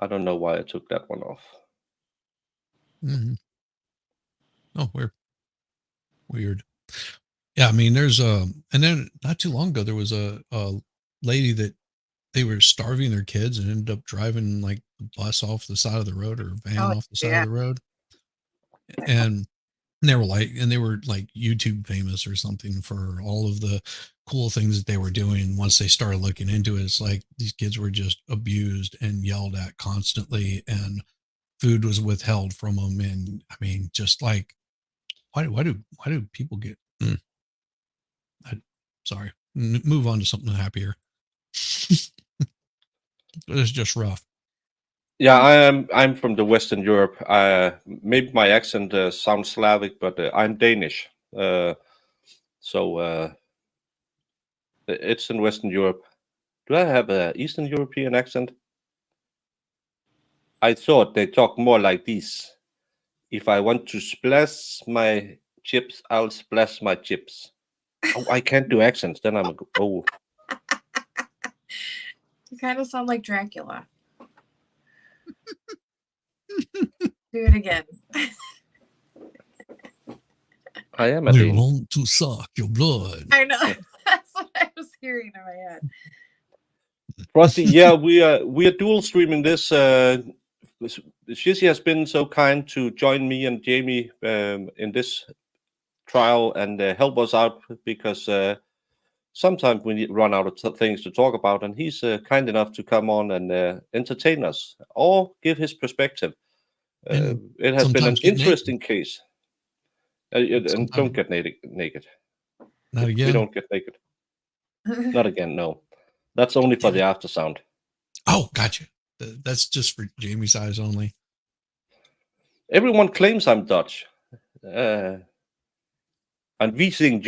I don't know why I took that one off. Mm-hmm. Oh, weird. Yeah, I mean, there's and then not too long ago there was a lady that they were starving their kids and ended up driving like a bus off the side of the road or a van off the side of the road. And And they were like YouTube famous or something for all of the cool things that they were doing. Once they started looking into it, it's like these kids were just abused and yelled at constantly, and food was withheld from them. And I mean, just like, why do people get? Sorry, move on to something happier. It's just rough. Yeah, I'm from the Western Europe. Maybe my accent sounds Slavic, but I'm Danish. So it's in Western Europe. Do I have an Eastern European accent? I thought they talk more like this. If I want to splash my chips, I'll splash my chips. Oh, I can't do accents. Then I'm oh. You kind of sound like Dracula. Do it again. I am a I Dane. want to suck your blood. I know. That's what I was hearing in my head. Frosty, yeah, we are dual streaming this. Shizzy has been so kind to join me and Jamie in this trial and help us out because sometimes we run out of things to talk about, and he's kind enough to come on and entertain us or give his perspective. It has been an sometimes get interesting case. And don't get naked. Not We again. don't get naked. Not again, no. That's only for the after sound. Oh, gotcha. That's just for Jamie's eyes only. Everyone claims I'm Dutch. And we think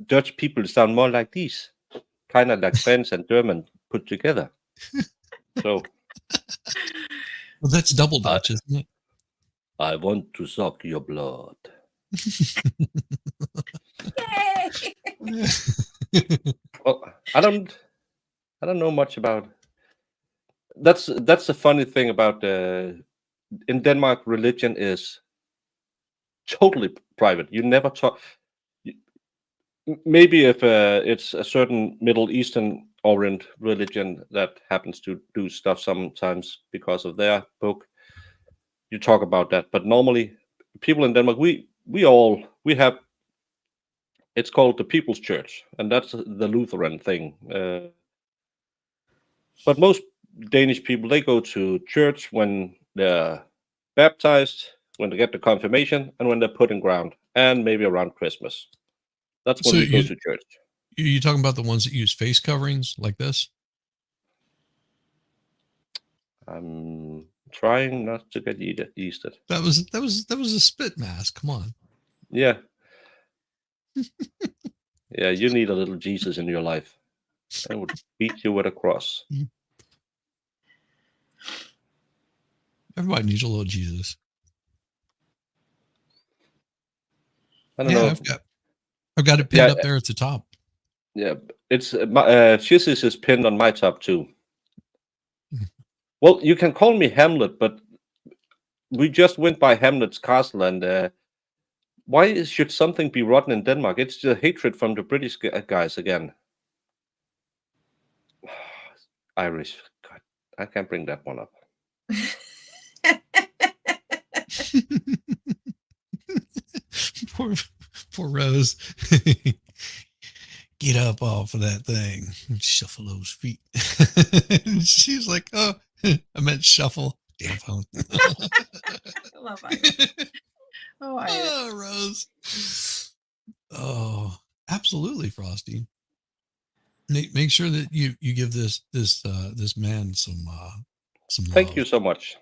Dutch people sound more like these. Kind of like French and German put together. So. Well, that's double Dutch, isn't it? I want to suck your blood. Yay! Well, I don't know much about. That's the funny thing about in Denmark, religion is totally private. You never talk. Maybe if it's a certain Middle Eastern Orient religion that happens to do stuff sometimes because of their book, you talk about that. But normally, people in Denmark, we have. It's called the People's Church, and that's the Lutheran thing. But most Danish people, they go to church when they're baptized, when they get the confirmation, and when they're put in ground, and maybe around Christmas. That's when we go to church. You talking about the ones that use face coverings like this? I'm trying not to get yeasted. That was a spit mask. Come on. Yeah. Yeah, you need a little Jesus in your life. I would beat you with a cross. Everybody needs a little Jesus. I don't know. I've got it pinned up there at the top. Yeah, it's Jesus is pinned on my top too. Well, you can call me Hamlet, but we just went by Hamlet's castle, and why should something be rotten in Denmark? It's the hatred from the British guys again. Irish. God, I can't bring that one up. Poor Rose. Get up off of that thing and shuffle those feet. She's like, oh, I meant shuffle. Damn phone. I love Iris. Oh, Iris. Oh, Rose. Oh, absolutely, Frosty. Make sure that you give this man some Thank love. you so much.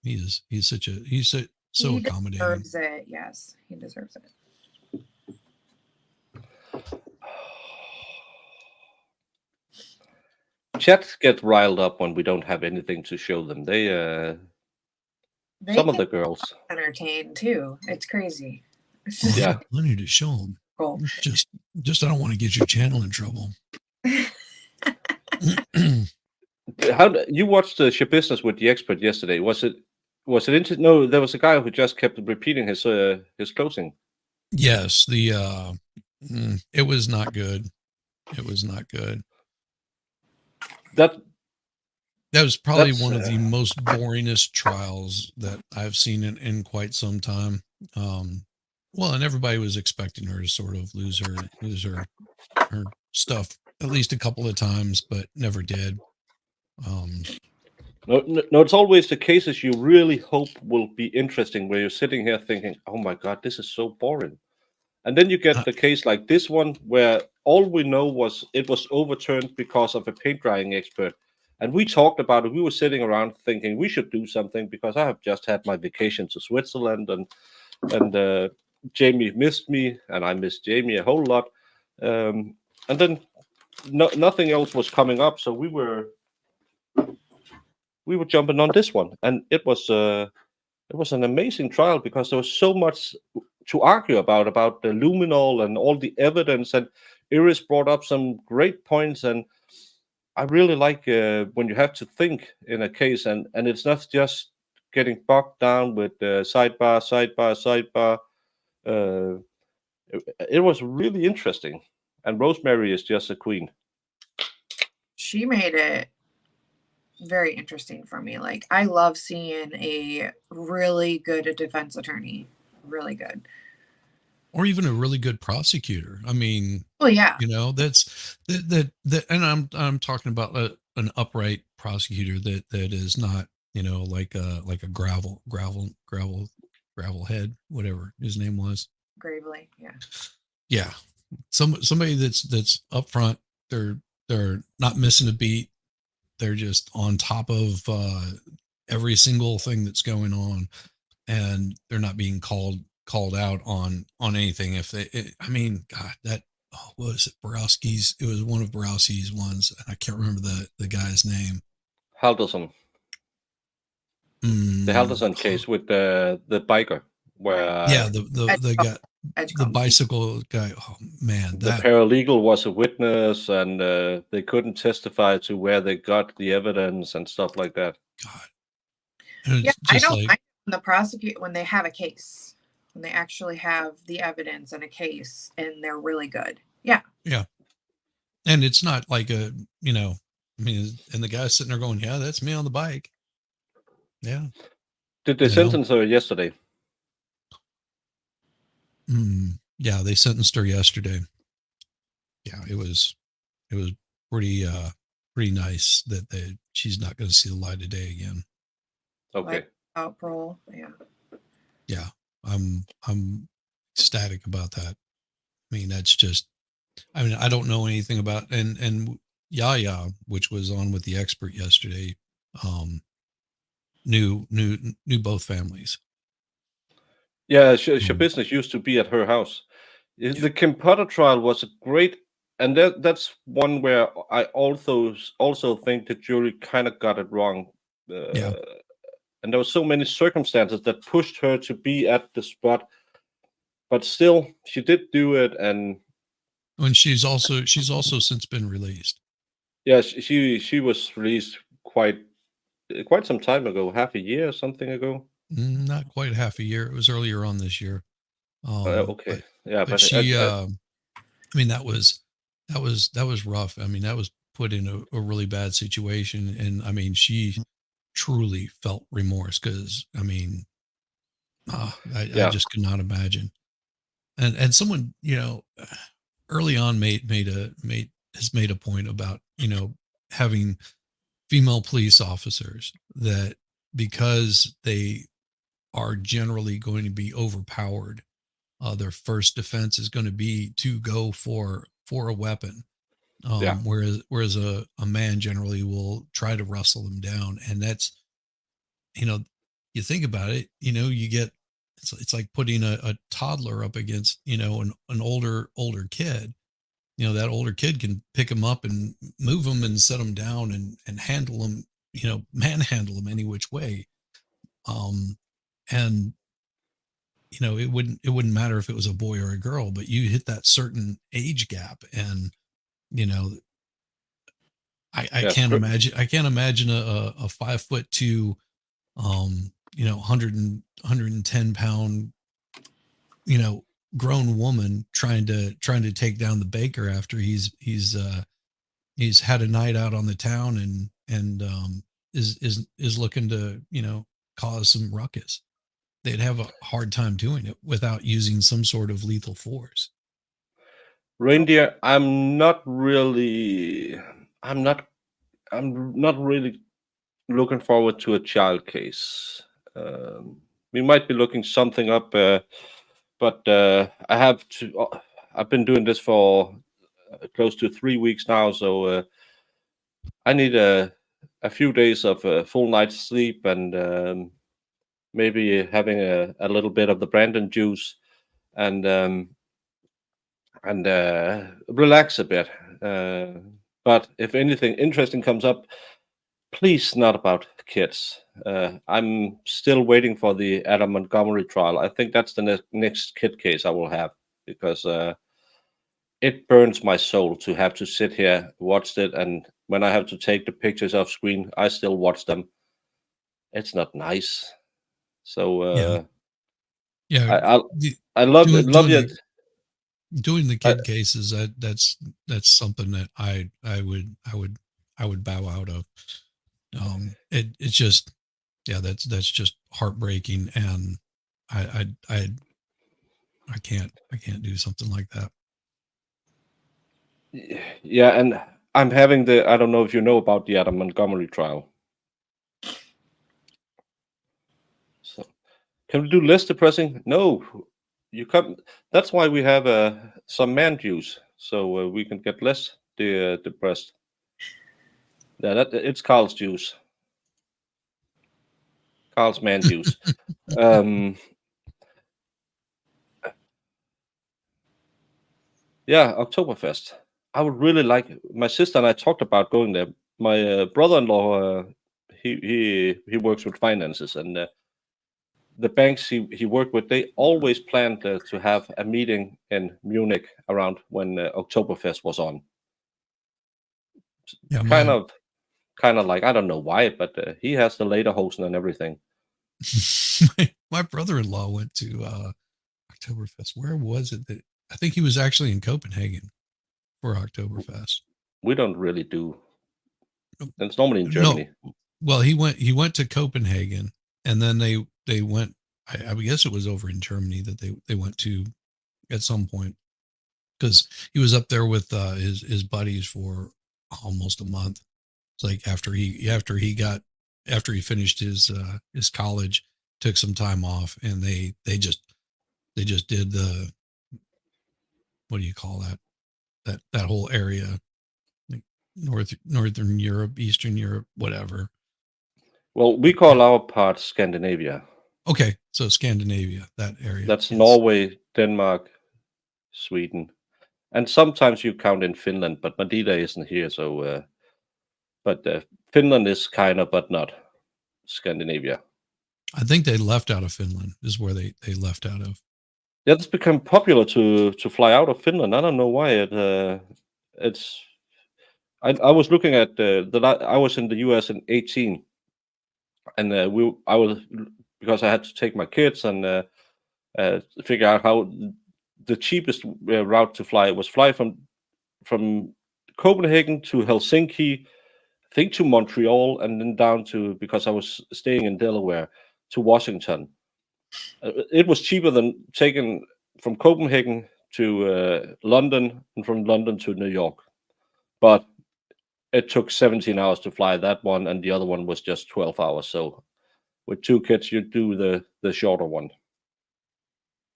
He's so He accommodating. deserves it. Yes, he deserves it. Chats get riled up when we don't have anything to show them. They some of the girls entertained too. It's crazy. Yeah, plenty to show them. Cool. Just I don't want to get your channel in trouble. How you watched the Ship Business with the Expert yesterday? Was it interesting? No, there was a guy who just kept repeating his closing. Yes, it was not good. It was not good. That was probably one of the most boringest trials that I've seen in quite some time. Well, and everybody was expecting her to sort of lose her stuff at least a couple of times, but never did. No, it's always the cases you really hope will be interesting, where you're sitting here thinking, "Oh my God, this is so boring," and then you get the case like this one, where all we know was it was overturned because of a paint drying expert, and we talked about it. We were sitting around thinking we should do something because I have just had my vacation to Switzerland, and Jamie missed me, and I missed Jamie a whole lot, and then nothing else was coming up, so we were jumping on this one, and it was an amazing trial because there was so much to argue about the luminol and all the evidence, and Iris brought up some great points, and I really like when you have to think in a case, and it's not just getting bogged down with sidebar. It was really interesting, and Rosemary is just a queen. She made it very interesting for me. Like, I love seeing a really good defense attorney, really good, or even a really good prosecutor. I mean, well, yeah, you know, that's that, and I'm talking about an upright prosecutor that is not, you know, like a gravel head, whatever his name was. Gravely, Yeah, somebody that's up front. They're not missing a beat. They're just on top of every single thing that's going on, and they're not being called out on anything. If I mean, God, that was it Borowski's. It was one of Borowski's ones, and I can't remember the guy's name. Halderson. The Halderson case with the biker, where the guy, the bicycle guy. Oh man, the paralegal was a witness, and they couldn't testify to where they got the evidence and stuff like that. God, yeah, I don't like when the prosecute when they have a case, when they actually have the evidence in a case, and they're really good. Yeah, and it's not like a, you know, I mean, and the guy's sitting there going, "Yeah, that's me on the bike." Yeah. Did they sentence her yesterday? Yeah, they sentenced her yesterday. Yeah, it was pretty nice that she's not going to see the light of day again. Okay. Out parole. Yeah. Yeah, I'm ecstatic about that. I mean, that's just. I mean, I don't know anything about and Yaya, which was on with the expert yesterday, knew both families. Yeah, Business used to be at her house. The Kim Potter trial was a great, and that's one where I also think the jury kind of got it wrong. And there were so many circumstances that pushed her to be at the spot, but still, she did do it, and she's also since been released. Yeah, she was released quite some time ago, half a year or something ago. Not quite half a year. It was earlier on this year. Okay, but she, I mean, that was rough. I mean, that was put in a really bad situation, and I mean, she truly felt remorse because, I mean, I just could not imagine. And someone, you know, early on has made a point about, you know, having female police officers, that because they are generally going to be overpowered, their first defense is going to be to go for a weapon. Whereas a man generally will try to wrestle them down. And that's, you know, you think about it, you know, you get, it's like putting a toddler up against, you know, an older kid. You know, that older kid can pick him up and move him and set him down and handle him, you know, manhandle him any which way. And, you know, it wouldn't matter if it was a boy or a girl, but you hit that certain age gap, and, you know, I can't imagine a 5'2", you know, 110 pound, you know, grown woman trying to take down the baker after he's had a night out on the town and is looking to, you know, cause some ruckus. they'd have a hard time doing it without using some sort of lethal force. Reindeer, I'm not really looking forward to a child case. We might be looking something up, but I've been doing this for close to 3 weeks now, so I need a few days of full night's sleep and maybe having a little bit of the Brandon juice and relax a bit. But if anything interesting comes up, please not about kids. I'm still waiting for the Adam Montgomery trial. I think that's the next kid case I will have because it burns my soul to have to sit here, watch it, and when I have to take the pictures off screen, I still watch them. It's not nice. So Yeah, I love doing, love doing it. doing the kid cases, that's something that I would bow out of. It's just, yeah, that's just heartbreaking, and I can't do something like that. Yeah, and I'm having I don't know if you know about the Adam Montgomery trial. So can we do less depressing? No, you come. That's why we have some man juice, so we can get less depressed. Yeah, it's Carl's juice. Carl's man juice. Yeah, Oktoberfest. I would really like. My sister and I talked about going there. My brother-in-law, he works with finances, and the banks he worked with, they always planned to have a meeting in Munich around when Oktoberfest was on. Yeah, Kind of like, I don't know why, but he has the lederhosen and everything. my brother-in-law went to Oktoberfest. Where was it? That I think he was actually in Copenhagen for Oktoberfest. We don't really do. It's normally in Germany. No, well, he went to Copenhagen, and then they went. I guess it was over in Germany that they went to at some point, because he was up there with his buddies for almost a month. It's like after he finished his college, took some time off, and they just did the, what do you call that whole area, like Northern Europe, Eastern Europe, whatever. Well, we call our part Scandinavia. Okay, so Scandinavia, that area. That's yes. Norway, Denmark, Sweden, and sometimes you count in Finland, but Madida isn't here, so. But Finland is kind of, but not Scandinavia. I think they left out of Finland. Is where they left out of. Yeah, it's become popular to fly out of Finland. I don't know why it's. I was looking at I was in the US in 2018, and I was, because I had to take my kids and figure out how the cheapest route to fly was fly from Copenhagen to Helsinki, I think to Montreal, and then down to, because I was staying in Delaware, to Washington. It was cheaper than taking from Copenhagen to London, and from London to New York. But it took 17 hours to fly that one, and the other one was just 12 hours. So with 2 kids, you do the shorter one.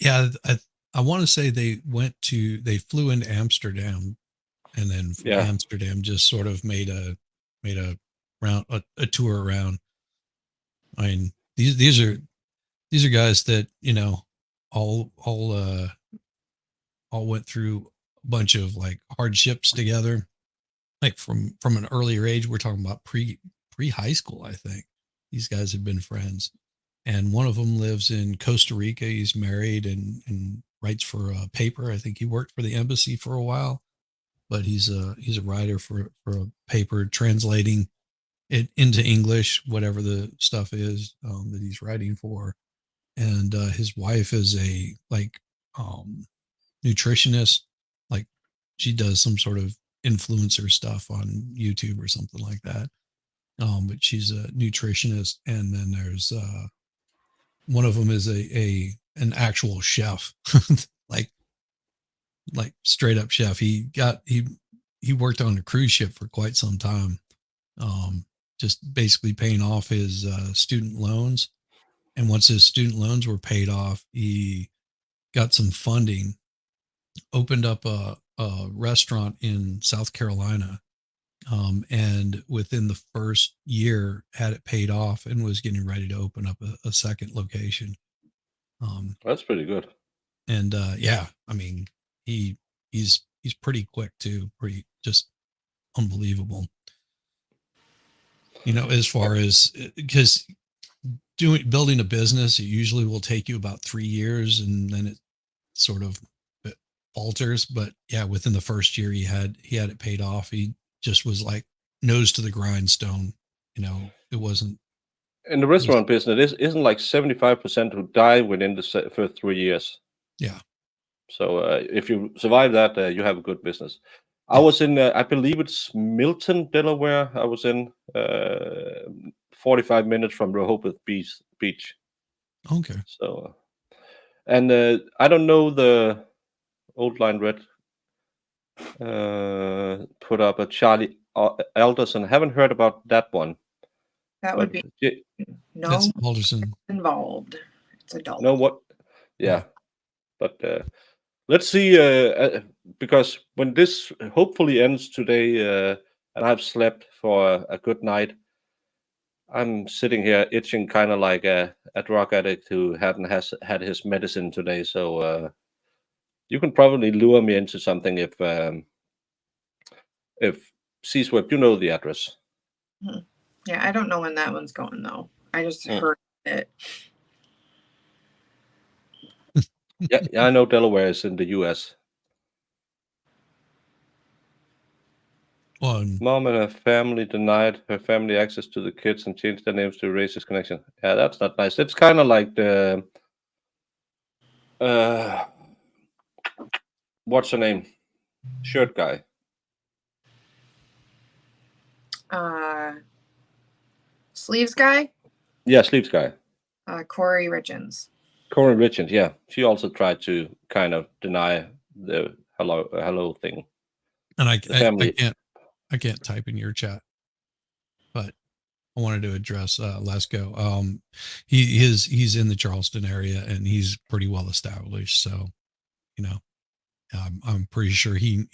Yeah, I want to say they flew into Amsterdam, and then from Amsterdam just sort of made a round a tour around. I mean, these are guys that, all went through a bunch of like hardships together, like from an earlier age. We're talking about pre high school. I think these guys have been friends, and one of them lives in Costa Rica. He's married and writes for a paper. I think he worked for the embassy for a while, but he's a writer for a paper, translating it into English, whatever the stuff is that he's writing for. And his wife is a nutritionist. Like, she does some sort of influencer stuff on YouTube or something like that. But she's a nutritionist. And then there's One of them is an actual chef, like straight up chef. He worked on a cruise ship for quite some time, just basically paying off his student loans. And once his student loans were paid off, he got some funding, opened up a restaurant in South Carolina, and within the first year had it paid off and was getting ready to open up a second location. That's pretty good. And yeah, I mean, he's pretty quick too, pretty just unbelievable. You know, as far as because building a business, it usually will take you about 3 years, and then it sort of falters. But yeah, within the first year, he had it paid off. He just was like nose to the grindstone. You know, it wasn't In the restaurant business, isn't like 75% who die within the first 3 years. Yeah. So if you survive that, you have a good business. I was in, I believe it's Milton, Delaware. I was in 45 minutes from Rehoboth Beach. Okay. So, and I don't know the Old Line Red put up a Charlie Alderson. Haven't heard about that one. That would be no That's Alderson involved. It's adult. No, what? Yeah, but let's see. Because when this hopefully ends today, and I've slept for a good night, I'm sitting here itching, kind of like a drug addict who hadn't had his medicine today. So you can probably lure me into something if C-Swift, you know the address. Yeah, I don't know when that one's going though. I just heard it. Yeah, I know Delaware is in the U.S. Mom and her family denied her family access to the kids and changed their names to erase this connection. Yeah, that's not nice. It's kind of like the what's her name? Shirt guy. Sleeves guy? Yeah, sleeves guy. Corey Richens. Corey Richens, yeah. She also tried to kind of deny the hello thing. And I can't type in your chat, but I wanted to address Lesko. He's in the Charleston area and he's pretty well established. So, you know, I'm pretty sure he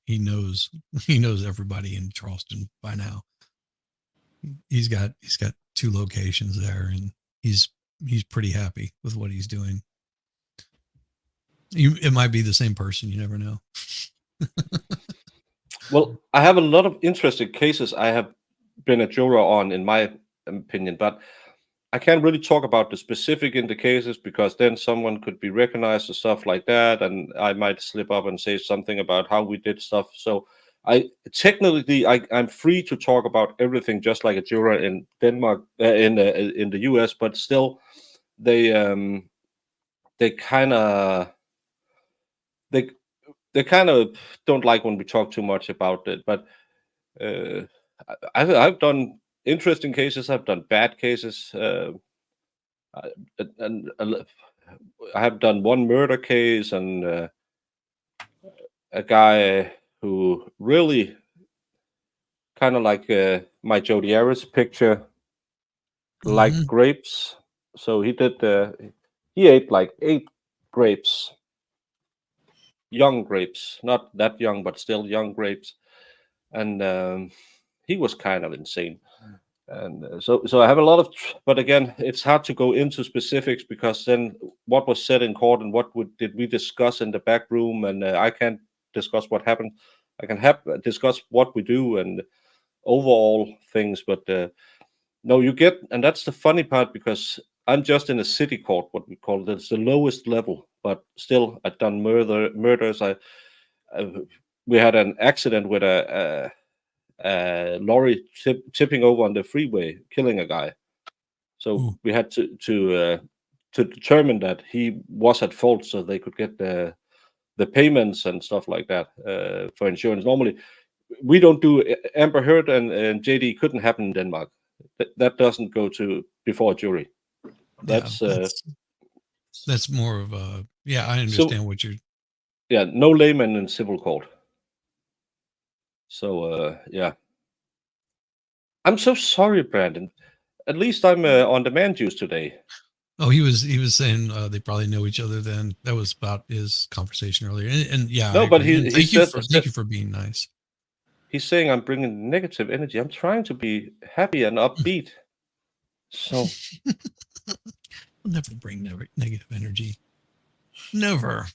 knows everybody in Charleston by now. He's got 2 locations there, and he's pretty happy with what he's doing. It might be the same person. You never know. Well, I have a lot of interesting cases I have been a juror on, in my opinion, but I can't really talk about the specific in the cases because then someone could be recognized or stuff like that, and I might slip up and say something about how we did stuff. So I'm free to talk about everything, just like a juror in Denmark, in the US, but still, they kind of don't like when we talk too much about it. But I've done interesting cases. I've done bad cases, and I have done one murder case and a guy who really kind of like my Jody Harris picture, like grapes. So he ate like 8 grapes, young grapes, not that young, but still young grapes, and he was kind of insane. And so I have a lot of, but again, it's hard to go into specifics because then what was said in court and did we discuss in the back room, and I can't discuss what happened. I can discuss what we do and overall things, but no, you get, and that's the funny part because I'm just in a city court, what we call it's the lowest level, but still I've done murders. We had an accident with a lorry tipping over on the freeway, killing a guy. So we had to determine that he was at fault, so they could get the payments and stuff like that for insurance. Normally, we don't do Amber Heard and JD couldn't happen in Denmark. That doesn't go to before a jury. That's that's more of a I understand what you're. no layman in civil court. So yeah, I'm so sorry, Brandon. At least I'm on demand juice today. Oh, he was saying they probably know each other. Then that was about his conversation earlier, and yeah, No, I but agree. And he said thank you for being nice. He's saying I'm bringing negative energy. I'm trying to be happy and upbeat. So I'll never bring negative energy. Never.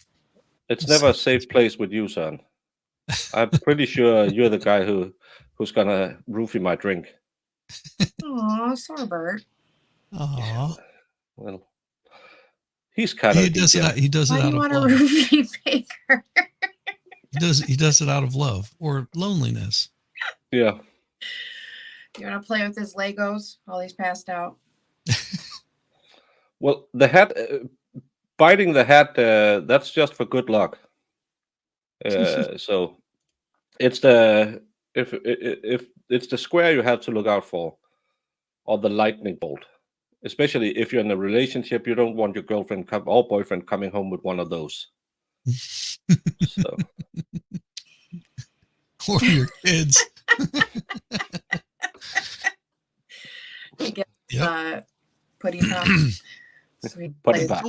it's never a safe place with you, son. I'm pretty sure you're the guy who's gonna roofie my drink. Aw, Sorbert. Aw. Well, he's kind of He does it. He does Why it do out you of want to love. roofie Baker? He does it out of love or loneliness. Yeah. You want to play with his Legos while he's passed out? Well, the hat, biting the hat, that's just for good luck. So it's the if it's the square you have to look out for, or the lightning bolt. Especially if you're in a relationship, you don't want your girlfriend or boyfriend coming home with one of those. So or your kids. Yep. Putty pop. Sweet Putty Legos. pop.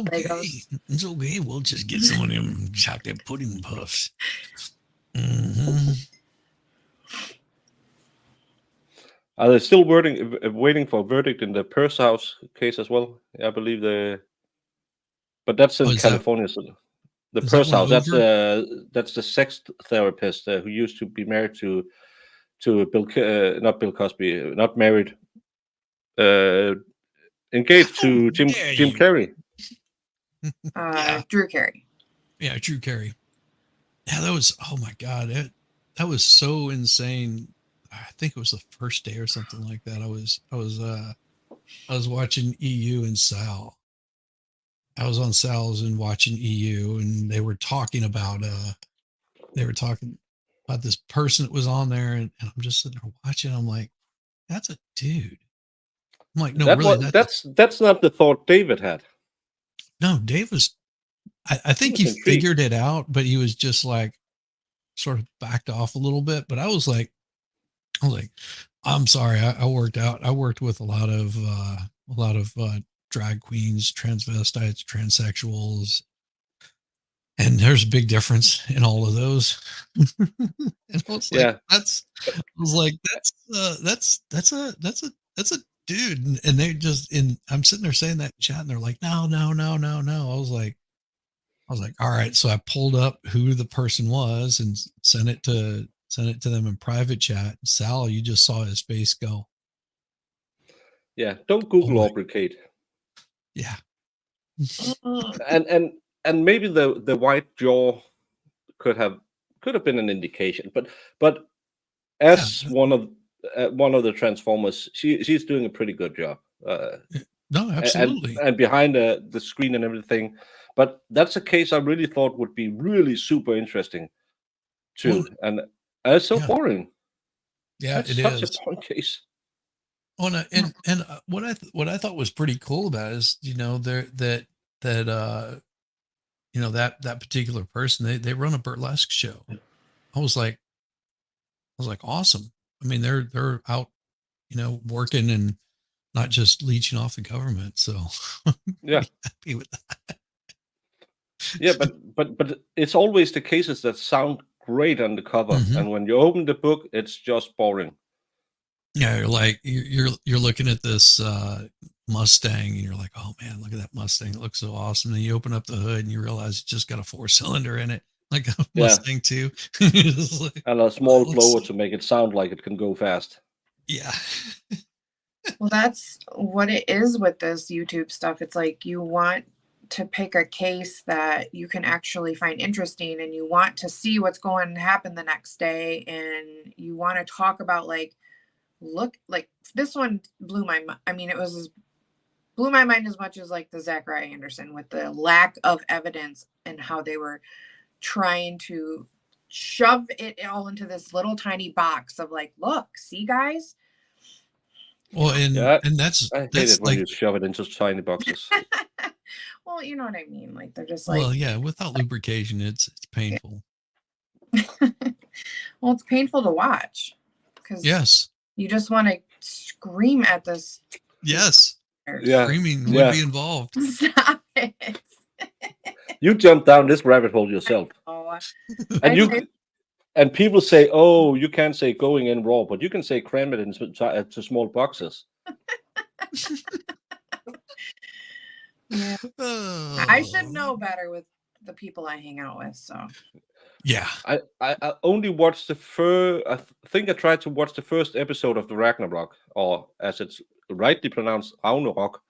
It's okay. We'll just get some of them chocolate pudding puffs. Mm-hmm. Are they still waiting for a verdict in the Purse House case as well? I believe but that's in California. The Purse House. That's the sex therapist who used to be married to not Bill Cosby, not married, engaged to Jim Carrey. Drew Carey. Yeah, Drew Carey. Yeah, that was, oh my God, that was so insane. I think it was the first day or something like that. I was watching EU and Sal. I was on Sal's and watching EU, and they were talking about this person that was on there, and I'm just sitting there watching. I'm like, that's a dude. I'm like, no, really, that's not the thought David had. No, Dave was. I think he figured it out, but he was just like sort of backed off a little bit. But I was like, I'm sorry, I worked out. I worked with a lot of drag queens, transvestites, transsexuals, and there's a big difference in all of those. And I was like, that's a dude. And they just I'm sitting there saying that in chat, and they're like, no. I was like, all right. So I pulled up who the person was and sent it to them in private chat. Sal, you just saw his face go. Yeah, don't Google Aubrey Kate. Yeah. and maybe the white jaw could have been an indication, but as one of the Transformers, she's doing a pretty good job. No, absolutely. And behind the screen and everything. But that's a case I really thought would be really super interesting too. And it's so boring. Yeah, that's such a boring case. Oh, and what I thought was pretty cool about it is, that particular person, they run a burlesque show. I was like, awesome. I mean, they're out, working and not just leeching off the government. So yeah, happy with that. Yeah, but it's always the cases that sound great on the cover, and when you open the book, it's just boring. Yeah, you're like you're looking at this Mustang, and you're like, oh man, look at that Mustang! It looks so awesome. And then you open up the hood, and you realize it's just got a 4-cylinder in it, like a Mustang 2, like, and a small blower to make it sound like it can go fast. Yeah. Well, that's what it is with this YouTube stuff. It's like you want to pick a case that you can actually find interesting, and you want to see what's going to happen the next day, and you want to talk about look, like this one blew my mind. I mean, blew my mind as much as like the Zachariah Anderson, with the lack of evidence and how they were trying to shove it all into this little tiny box of like, look, see guys, Well, Yeah, and that's I hate that's it when like, you shove it into tiny boxes. Well, you know what I mean. Like they're just well, like, yeah, without lubrication, it's painful. well, it's painful to watch because Yes, you just want to scream at this. yes, Yeah, screaming would yeah. be involved. Stop it. You jump down this rabbit hole yourself, Oh, and I you say- and people say, "Oh, you can't say going in raw," but you can say cram it into small boxes. yeah, I should Oh, know better with the people I hang out with. So yeah. I only watched the first. Think I tried to watch the first episode of the Ragnarok, or as it's rightly pronounced, Ragnarok.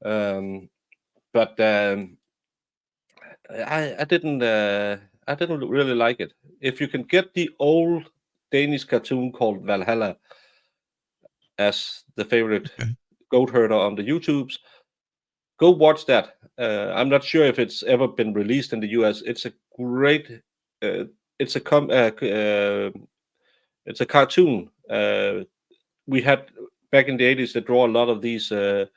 But I didn't really like it. If you can get the old Danish cartoon called Valhalla as the favorite Okay. goat herder on the YouTubes, go watch that. I'm not sure if it's ever been released in the US. It's a great. It's a it's a cartoon. We had back in the 80s. They draw a lot of these. They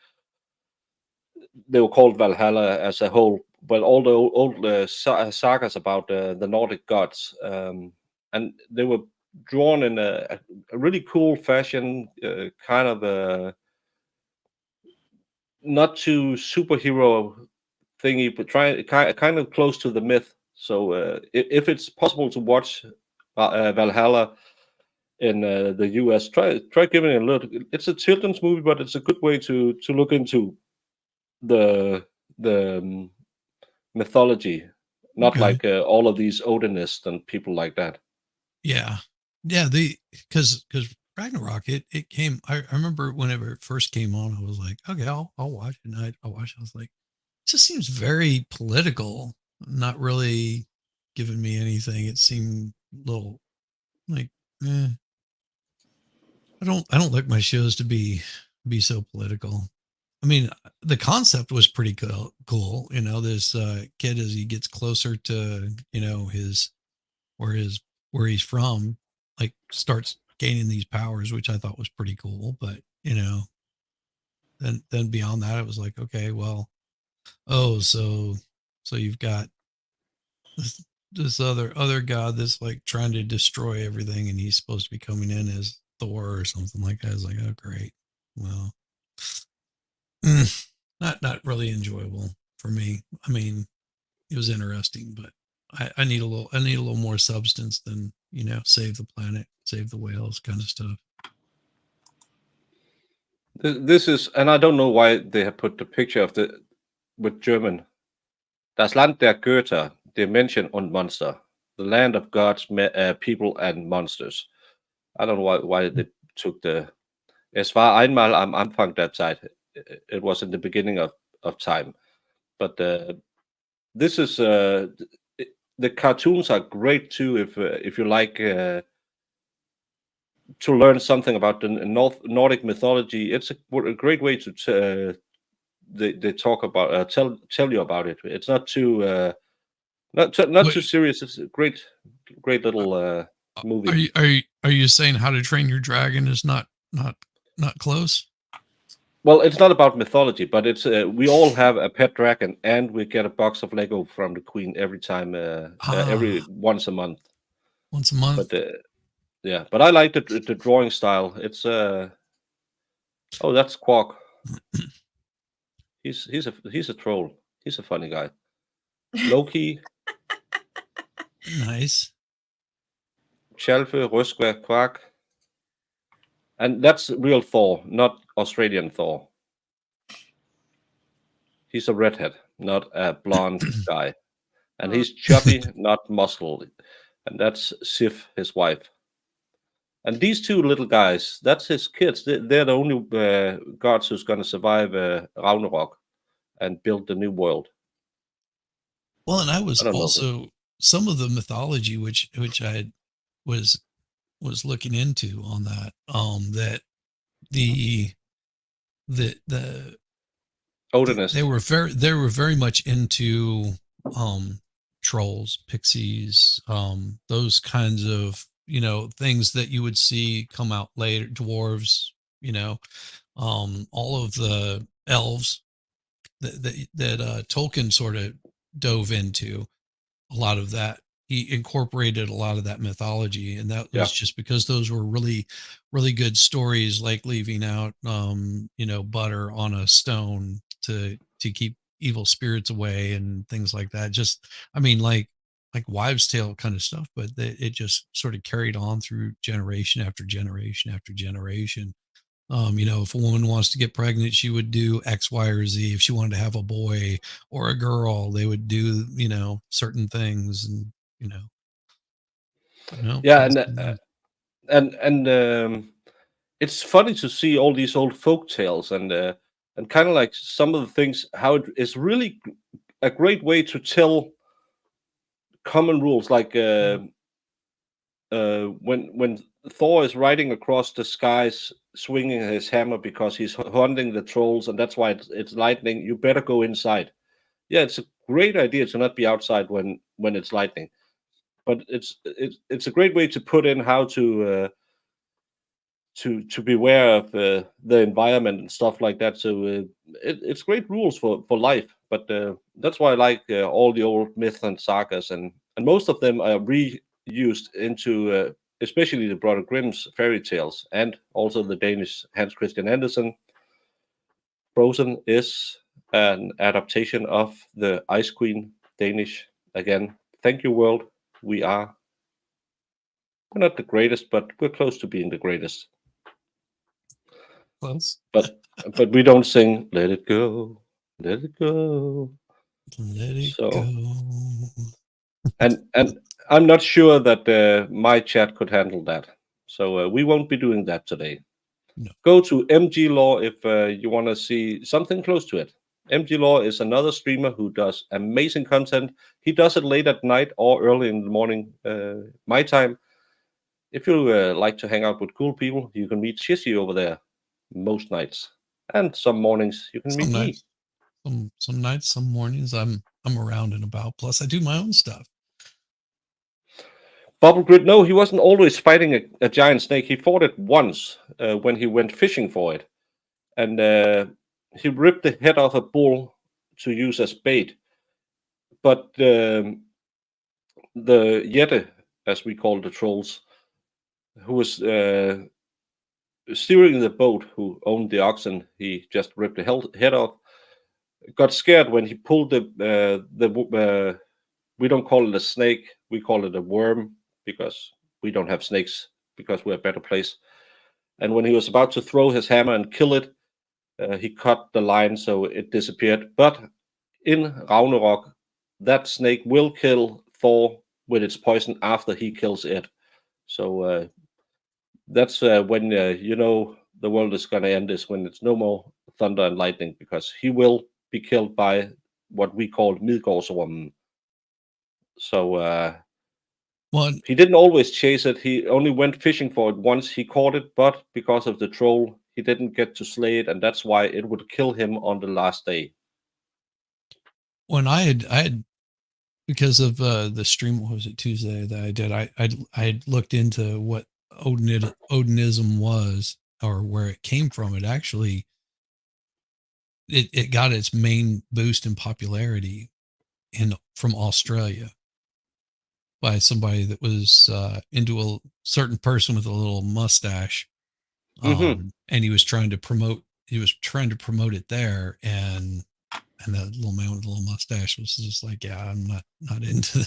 were called Valhalla as a whole, but all the old sagas about the Nordic gods, and they were drawn in a really cool fashion, kind of a not too superhero thingy, but kind of close to the myth. So if it's possible to watch Valhalla in the US, try giving it a look. It's a children's movie, but it's a good way to look into the mythology, not Okay. like all of these Odinists and people like that. Yeah. Yeah. Because Ragnarok, it came, I remember whenever it first came on, I was like, okay, I'll watch it. And I watched it. I was like, it just seems very political, not really giving me anything. It seemed a little like, I don't like my shows to be so political. I mean, the concept was pretty cool. You know, this kid, as he gets closer to, you know, where he's from, like starts gaining these powers, which I thought was pretty cool. But you know, then beyond that, it was like, okay, well, oh, so you've got this other god that's like trying to destroy everything, and he's supposed to be coming in as Thor or something like that. I was like, oh, great. Well, not really enjoyable for me. I mean, it was interesting, but I need a little more substance than, you know, save the planet, save the whales kind of stuff. This is, and I don't know why they have put the picture of the with German. Das Land der Götter, der Menschen und Monster, the land of gods, people and monsters. I don't know why they took the. Es war einmal am Anfang der Zeit. It was in the beginning of time, but this is the cartoons are great too if you like to learn something about the Nordic mythology. It's a great way to they talk about tell you about it. It's not too not Wait, too serious. It's a great little movie. are you saying How to Train Your Dragon is not close? Well, it's not about mythology, but it's we all have a pet dragon, and we get a box of Lego from the Queen every time, every once a month. Once a month. But yeah, but I like the drawing style. It's oh, that's Quark. He's a troll. He's a funny guy. Loki, Nice. Chalfe, Røskva, Quark, and that's real Thor, not Australian Thor. He's a redhead, not a blonde guy, and he's chubby, not muscle, and that's Sif, his wife. And these two little guys, that's his kids. They're the only gods who's going to survive Ragnarok and build the new world. Well, and I was I don't know. also some of the mythology which I was looking into on that, that the Odinist. they were very much into trolls, pixies, those kinds of, you know, things that you would see come out later, dwarves, you know, all of the elves that Tolkien sort of dove into, a lot of that. He incorporated a lot of that mythology, and that was just because those were really, really good stories, like leaving out, butter on a stone to keep evil spirits away and things like that. Just, I mean, like wives' tale kind of stuff, but it just sort of carried on through generation after generation after generation. If a woman wants to get pregnant, she would do X, Y, or Z. If she wanted to have a boy or a girl, they would do, certain things, and, Yeah, that's and it's funny to see all these old folk tales and kind of like some of the things how it is really a great way to tell common rules, like when Thor is riding across the skies swinging his hammer because he's hunting the trolls, and that's why it's lightning. You better go inside. Yeah, it's a great idea to not be outside when it's lightning, but it's a great way to put in how to beware of the environment and stuff like that. So it's great rules for life. But that's why I like all the old myths and sagas, and most of them are reused into especially the Brother Grimm's fairy tales and also the Danish Hans Christian Andersen. Frozen is an adaptation of the Ice Queen Danish. Again, thank you, world. We're not the greatest, but we're close to being the greatest. close. But we don't sing "Let It Go, Let It Go." Let it So, go. and I'm not sure that my chat could handle that. So we won't be doing that today. No. Go to MG Law if you want to see something close to it. MG Law is another streamer who does amazing content. He does it late at night or early in the morning, my time. If you like to hang out with cool people, you can meet Shizzy over there most nights, and some mornings you can meet Some me. nights, some nights, some mornings, I'm around and about. Plus, I do my own stuff. Bubble Grid, no, he wasn't always fighting a giant snake. He fought it once when he went fishing for it, and he ripped the head off a bull to use as bait. But the Yeti, as we call the trolls, who was steering the boat, who owned the oxen, he just ripped the head off. Got scared when he pulled the we don't call it a snake, we call it a worm, because we don't have snakes, because we're a better place. And when he was about to throw his hammer and kill it, he cut the line so it disappeared. But in Ragnarok, that snake will kill Thor with its poison after he kills it. So that's when the world is going to end, is when it's no more thunder and lightning, because he will be killed by what we call Midgårdsormen. So he didn't always chase it. He only went fishing for it once. He caught it, but because of the troll, he didn't get to slay it, and that's why it would kill him on the last day. When I had because of the stream, what was it, Tuesday that I did, I had looked into what Odinism was, or where it came from. It actually it got its main boost in popularity from Australia, by somebody that was into a certain person with a little mustache, and he was trying to promote it there, and that little man with the little mustache was just like, yeah, I'm not into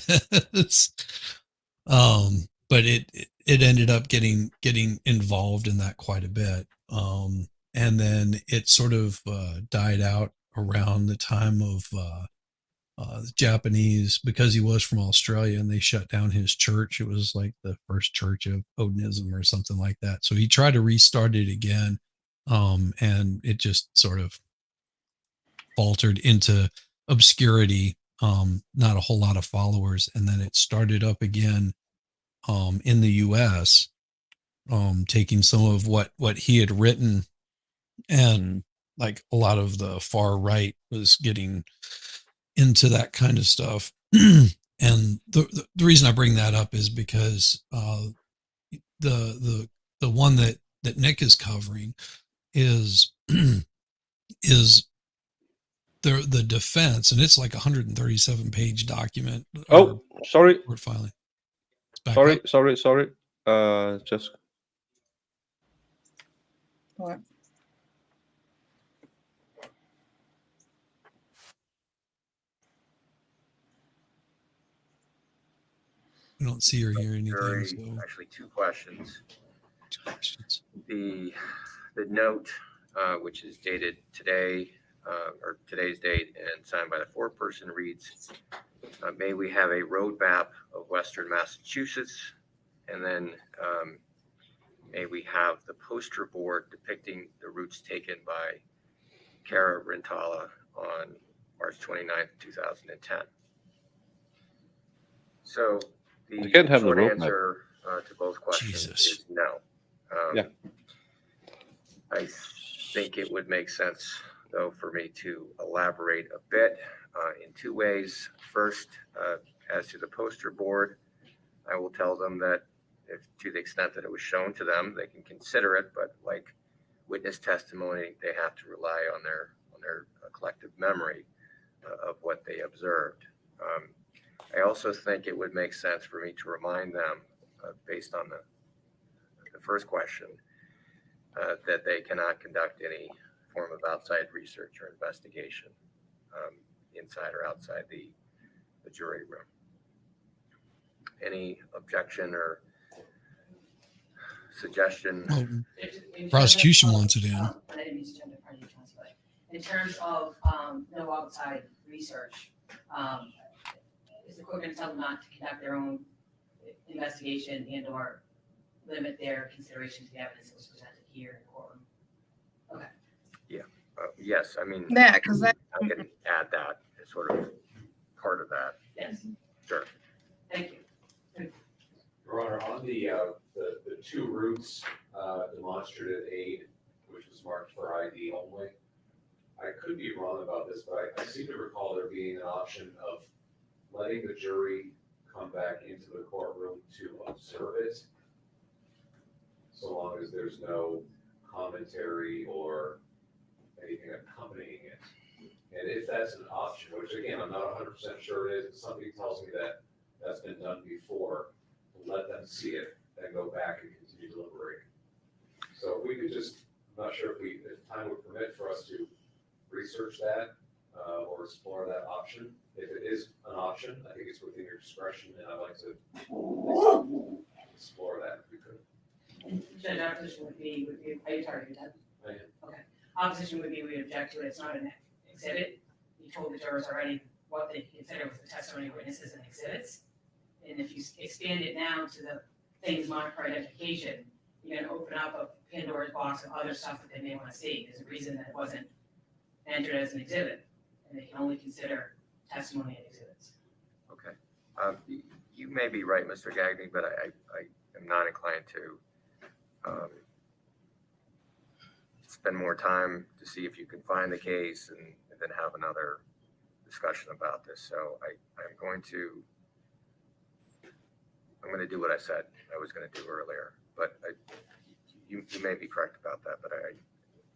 this. But it ended up getting involved in that quite a bit, and then it sort of died out around the time of the Japanese, because he was from Australia, and they shut down his church. It was like the first church of Odinism or something like that. So he tried to restart it again, and it just sort of faltered into obscurity. Not a whole lot of followers, and then it started up again in the U.S., taking some of what he had written, and like a lot of the far right was getting into that kind of stuff. And the reason I bring that up is because the one that Nick is covering is is the defense, and it's like 137 page document. Oh, sorry. Court filing. Back Sorry, up. sorry. Just What? We don't see or hear anything. Jury, So actually, two questions. 2 questions. The note, which is dated today, or today's date and signed by the foreperson, reads, may we have a road map of Western Massachusetts? And then may we have the poster board depicting the routes taken by Cara Rintala on March 29th, 2010. So the You can't have the short road map. answer to both questions Jesus. is no. Yeah. I think it would make sense, though, for me to elaborate a bit in two ways. First, as to the poster board, I will tell them that if, to the extent that it was shown to them, they can consider it, but like witness testimony, they have to rely on their collective memory of what they observed. I also think it would make sense for me to remind them, based on the first question, that they cannot conduct any form of outside research or investigation inside or outside the jury room. Any objection or suggestion? Well, prosecution wants it in. I didn't mean to jump in front of you, Counsel, but in terms of no outside research, is the court going to tell them not to conduct their own investigation and or limit their consideration to the evidence that was presented here in the courtroom? Okay. Yes, I mean, Yeah, because that. I can add that as sort of part of that. Yes. Sure. Thank you. Your Honor, on the two routes, demonstrative aid, which was marked for ID only, I could be wrong about this, but I seem to recall there being an option of letting the jury come back into the courtroom to observe it, so long as there's no commentary or anything accompanying it. And if that's an option, which again, I'm not 100% sure it is, but somebody tells me that that's been done before, let them see it, then go back and continue deliberating. So if we could just, I'm not sure if time would permit for us to research that or explore that option. If it is an option, I think it's within your discretion, and I'd like to explore that if we could. Judge, our position would be, are you targeting that? I am. Okay. Our position would be we object to it. It's not an exhibit. You told the jurors already what they consider was the testimony of witnesses and exhibits. And if you expand it now to the things marked for identification, you're going to open up a Pandora's box of other stuff that they may want to see. There's a reason that it wasn't entered as an exhibit, and they can only consider testimony and exhibits. Okay. You may be right, Mr. Gagné, but I am not inclined to spend more time to see if you can find the case and then have another discussion about this. So I'm going to do what I said I was going to do earlier, but you may be correct about that. But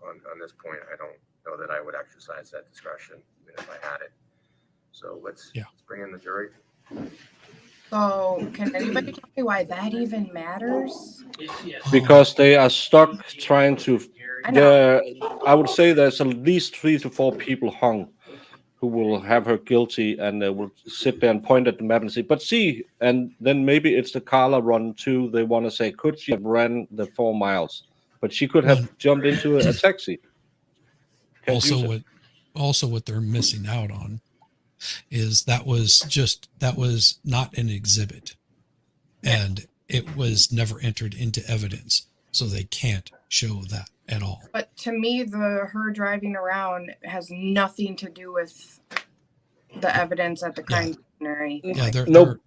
on this point, I don't know that I would exercise that discretion even if I had it. So let's bring in the jury. So, can anybody tell me why that even matters? because they are stuck trying to. I know. I would say there's at least 3 to 4 people hung who will have her guilty, and they will sit there and point at the map and say, but see, and then maybe it's the Carla run too. They want to say, could she have ran the 4 miles? But she could have jumped into a taxi. Can't use it. Also what they're missing out on is that was not an exhibit, and it was never entered into evidence, so they can't show that at all. But to me, her driving around has nothing to do with the evidence at the crime scene or anything. Yeah, they're But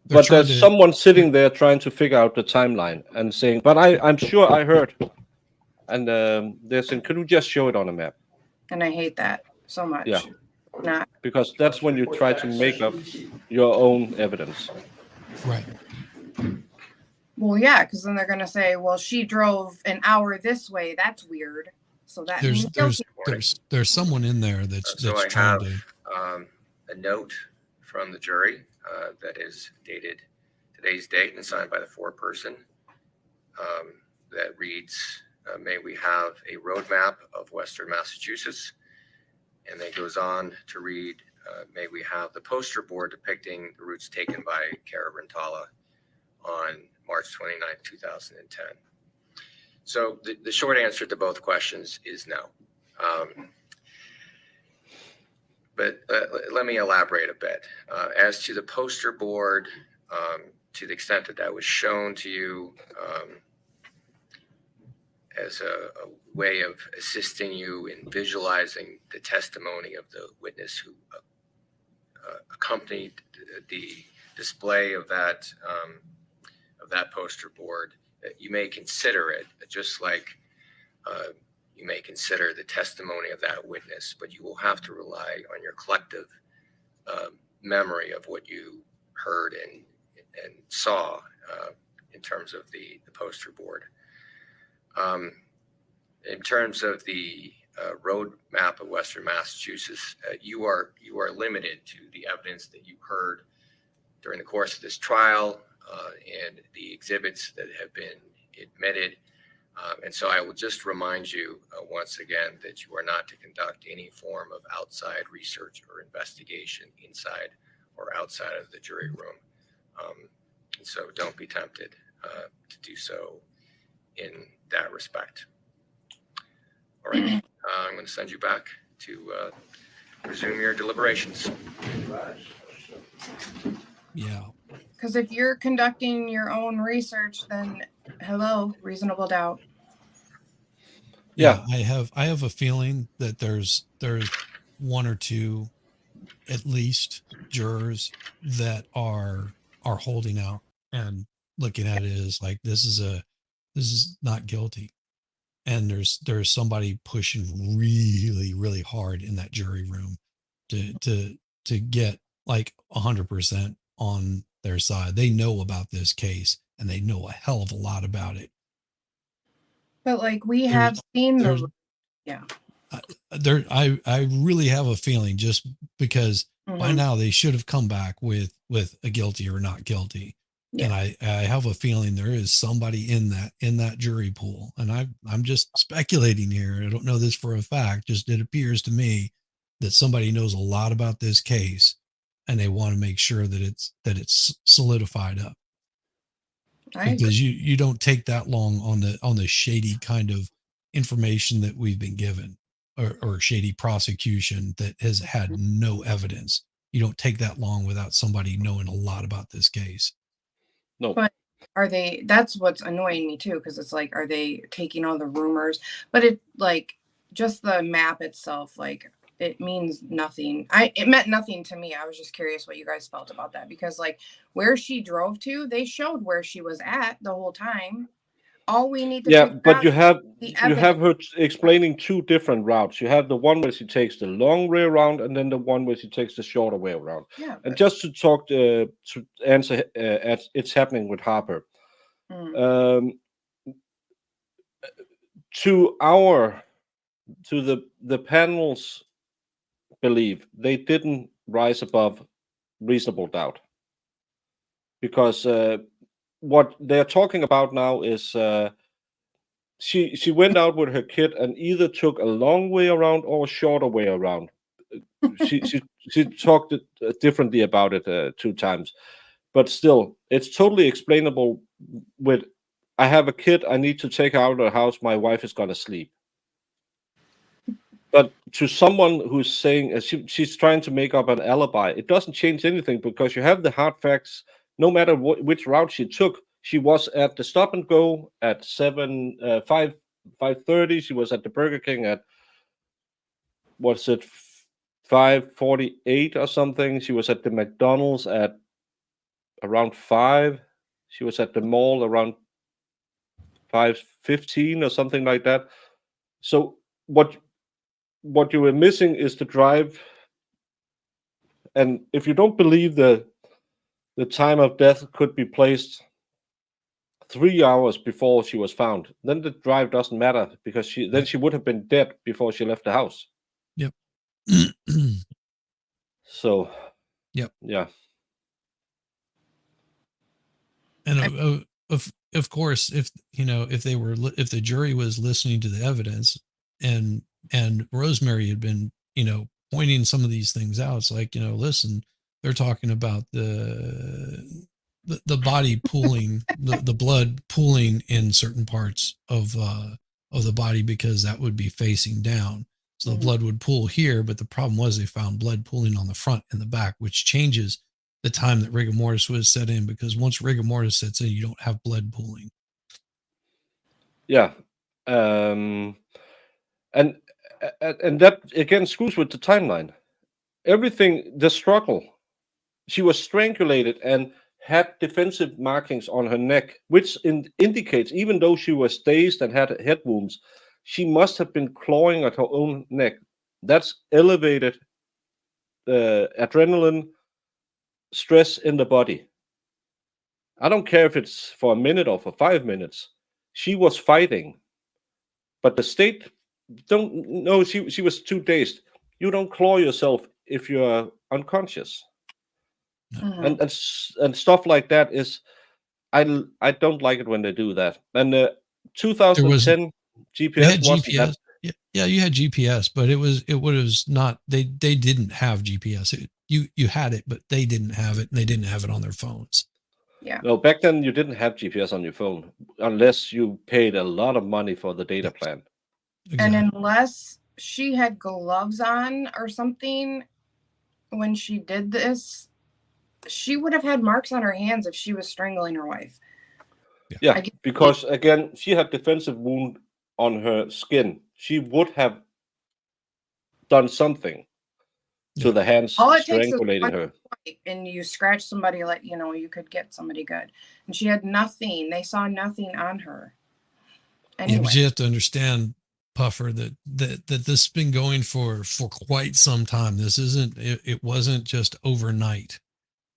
trying there's to- someone sitting there trying to figure out the timeline and saying, but I'm sure I heard. And they're saying, could we just show it on a map? And I hate that so much. Yeah. Not Because that's when you try to make up your own evidence. Right. well, yeah, because then they're gonna say, well, she drove an hour this way. That's weird. So that There's means guilty. there's someone in there that's So I trying have to. a note from the jury that is dated today's date and signed by the foreperson that reads, may we have a roadmap of Western Massachusetts? And then goes on to read, may we have the poster board depicting the routes taken by Cara Rintala on March 29, 2010. So the short answer to both questions is no. But let me elaborate a bit. As to the poster board, to the extent that that was shown to you as a way of assisting you in visualizing the testimony of the witness who accompanied the display of that poster board, you may consider it just like you may consider the testimony of that witness, but you will have to rely on your collective memory of what you heard and saw in terms of the poster board. In terms of the road map of Western Massachusetts, you are limited to the evidence that you heard during the course of this trial and the exhibits that have been admitted. And so I will just remind you once again that you are not to conduct any form of outside research or investigation inside or outside of the jury room. And so don't be tempted to do so in that respect. All right, I'm going to send you back to resume your deliberations. Yeah. Because if you're conducting your own research, then hello, reasonable doubt. Yeah, I have a feeling that there's one or two at least jurors that are holding out and looking at it as like this is not guilty. And there's somebody pushing really hard in that jury room to get like 100% on their side. They know about this case and they know a hell of a lot about it. But like we have seen the, yeah. I really have a feeling just because by now they should have come back with a guilty or not guilty. Yeah. And I have a feeling there is somebody in that jury pool. And I'm just speculating here. I don't know this for a fact. Just it appears to me that somebody knows a lot about this case and they want to make sure that it's solidified up. Because you don't take that long on the shady kind of information that we've been given or shady prosecution that has had no evidence. You don't take that long without somebody knowing a lot about this case. No. But are they, that's what's annoying me too, because it's like, are they taking all the rumors? But it like just the map itself, like it means nothing. It meant nothing to me. I was just curious what you guys felt about that, because like where she drove to, they showed where she was at the whole time. All we need to figure but out you have evidence. her explaining two different routes. You have the one where she takes the long way around, and then the one where she takes the shorter way around. Yeah. And just to talk to answer as it's happening with Harper. To the panel's belief, they didn't rise above reasonable doubt, because what they're talking about now is she went out with her kid and either took a long way around or a shorter way around. she talked differently about it 2 times, but still, it's totally explainable. With I have a kid, I need to take her out of the house. My wife is gonna sleep. But to someone who's saying she's trying to make up an alibi, it doesn't change anything, because you have the hard facts. No matter which route she took, she was at the stop and go at 5:30. She was at the Burger King at, what's it, 5:48 or something. She was at the McDonald's at around 5. She was at the mall around 5:15 or something like that. So what you were missing is the drive. And if you don't believe the time of death could be placed 3 hours before she was found, then the drive doesn't matter because she would have been dead before she left the house. Yep. So, Yep. yeah. And of course, if the jury was listening to the evidence and Rosemary had been, pointing some of these things out, it's like, listen, they're talking about the body pooling, the blood pooling in certain parts of the body because that would be facing down. So the blood would pool here, but the problem was they found blood pooling on the front and the back, which changes the time that rigor mortis was set in, because once rigor mortis sets in, you don't have blood pooling. Yeah. And that again screws with the timeline. Everything, the struggle, she was strangulated and had defensive markings on her neck, which indicates, even though she was dazed and had head wounds, she must have been clawing at her own neck. That's elevated adrenaline stress in the body. I don't care if it's for a minute or for 5 minutes. She was fighting, but the state don't know. She was too dazed. You don't claw yourself if you're unconscious. And stuff like that is, I don't like it when they do that. And 2010 GPS wasn't that. Yeah, you had GPS, but it was not. They didn't have GPS. You had it, but they didn't have it, and they didn't have it on their phones. Yeah. No, back then you didn't have GPS on your phone unless you paid a lot of money for the data plan. Exactly. And unless she had gloves on or something when she did this, she would have had marks on her hands if she was strangling her wife. Yeah, because again, she had defensive wound on her skin. She would have done something to the hands strangulating her. And you scratch somebody, like, you could get somebody good. And she had nothing. They saw nothing on her. Anyway. Yeah, but you have to understand, Puffer, that this has been going for quite some time. This isn't. It wasn't just overnight.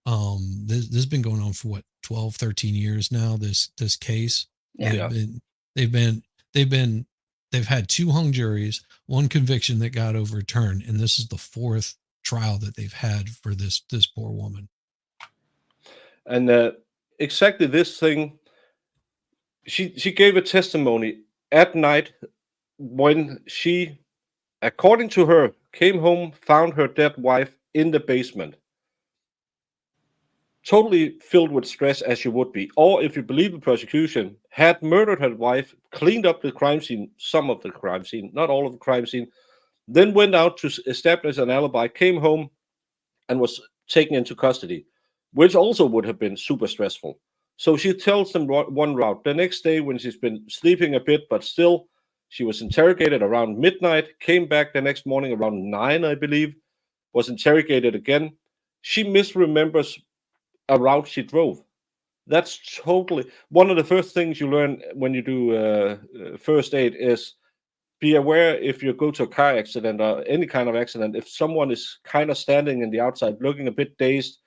This has been going on for what, 12, 13 years now. This case. Yeah. They've had 2 hung juries, 1 conviction that got overturned, and this is the 4th trial that they've had for this poor woman. And exactly this thing, she gave a testimony at night when she, according to her, came home, found her dead wife in the basement, totally filled with stress, as she would be, or if you believe the prosecution, had murdered her wife, cleaned up the crime scene, some of the crime scene, not all of the crime scene, then went out to establish an alibi, came home, and was taken into custody, which also would have been super stressful. So she tells them one route. The next day, when she's been sleeping a bit, but still, she was interrogated around midnight, came back the next morning around 9, I believe, was interrogated again. She misremembers a route she drove. That's totally one of the first things you learn when you do first aid is be aware if you go to a car accident or any kind of accident, if someone is kind of standing in the outside looking a bit dazed,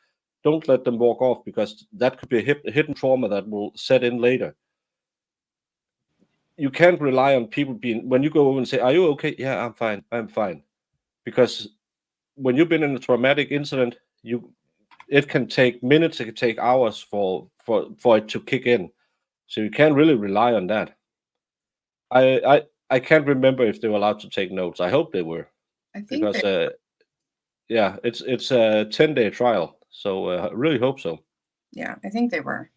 don't let them walk off, because that could be a hidden trauma that will set in later. You can't rely on people when you go over and say, "Are you okay?" "Yeah, I'm fine. I'm fine." Because when you've been in a traumatic incident, it can take minutes, it can take hours for it to kick in. So you can't really rely on that. I can't remember if they were allowed to take notes. I hope they were. I think because yeah, it's a 10-day trial, so I really hope so. Yeah, I think they were.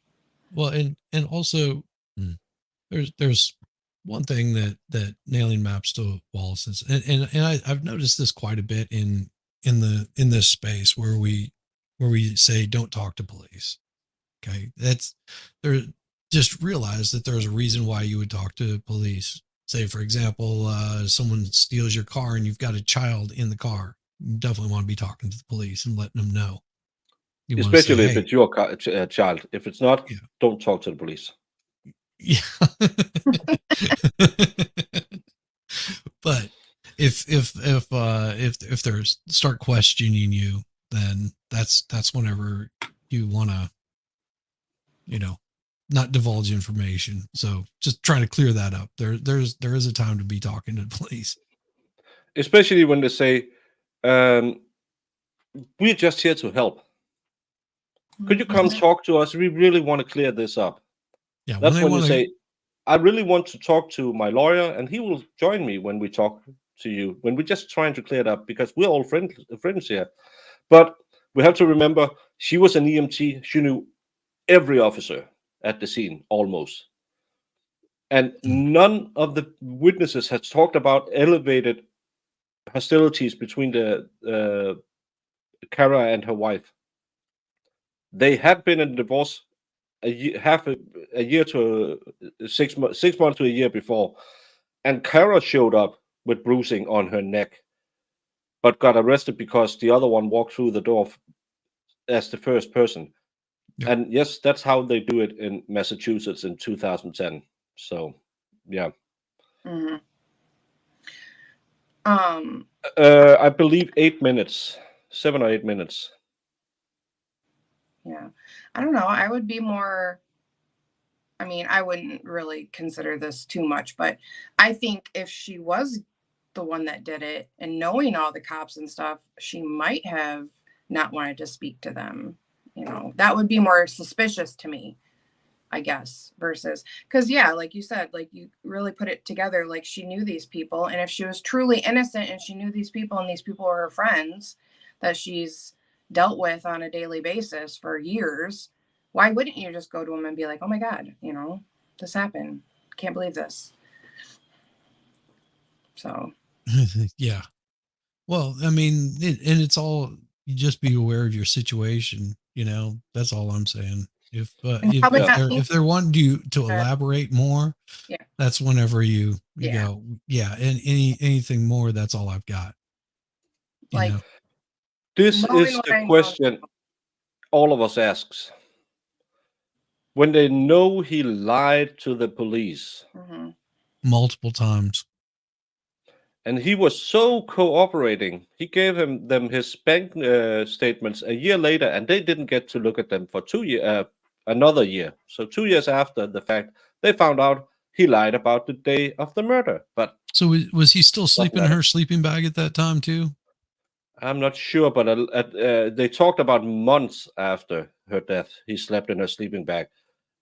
Well, and also there's one thing that nailing maps to Wallace is, and I've noticed this quite a bit in this space where we say don't talk to police. Okay, just realize that there's a reason why you would talk to police. Say, for example, someone steals your car and you've got a child in the car. You definitely want to be talking to the police and letting them know. Especially if it's your child. If it's not, don't talk to the police. Yeah. But if they start questioning you, then that's whenever you want to, not divulge information. So just trying to clear that up. There is a time to be talking to the police. Especially when they say, we're just here to help. Could you come talk to us? We really want to clear this up. Yeah, That's when you say, I really want to talk to my lawyer, and he will join me when we talk to you, when we're just trying to clear it up, because we're all friends here. But we have to remember, she was an EMT. She knew every officer at the scene, almost. And none of the witnesses has talked about elevated hostilities between the Cara and her wife. They had been in divorce a year to 6 months, 6 months to a year before, and Cara showed up with bruising on her neck, but got arrested because the other one walked through the door as the first person. Yep. And yes, that's how they do it in Massachusetts in 2010. So, yeah. Mm-hmm. I believe 8 minutes, 7 or 8 minutes. Yeah. I don't know. I would be more, I mean, I wouldn't really consider this too much, but I think if she was the one that did it and knowing all the cops and stuff, she might have not wanted to speak to them. You know, that would be more suspicious to me, I guess, versus, because yeah, like you said, like you really put it together, like she knew these people, and if she was truly innocent and she knew these people and these people were her friends that she's dealt with on a daily basis for years, why wouldn't you just go to them and be like, oh my God, you know, this happened, can't believe this. So yeah. Well, I mean, and it's all, you just be aware of your situation, you know, that's all I'm saying. If they're wanting you to elaborate more, yeah, that's whenever you yeah. go, yeah, and anything more, that's all I've got. You Like, know? This is the question all of us asks. When they know he lied to the police multiple times, and he was so cooperating, he gave them his bank statements a year later, and they didn't get to look at them for 2 years, another year. So 2 years after the fact, they found out he lied about the day of the murder. But so was he still sleeping in her sleeping bag at that time too? I'm not sure, but they talked about months after her death, he slept in her sleeping bag,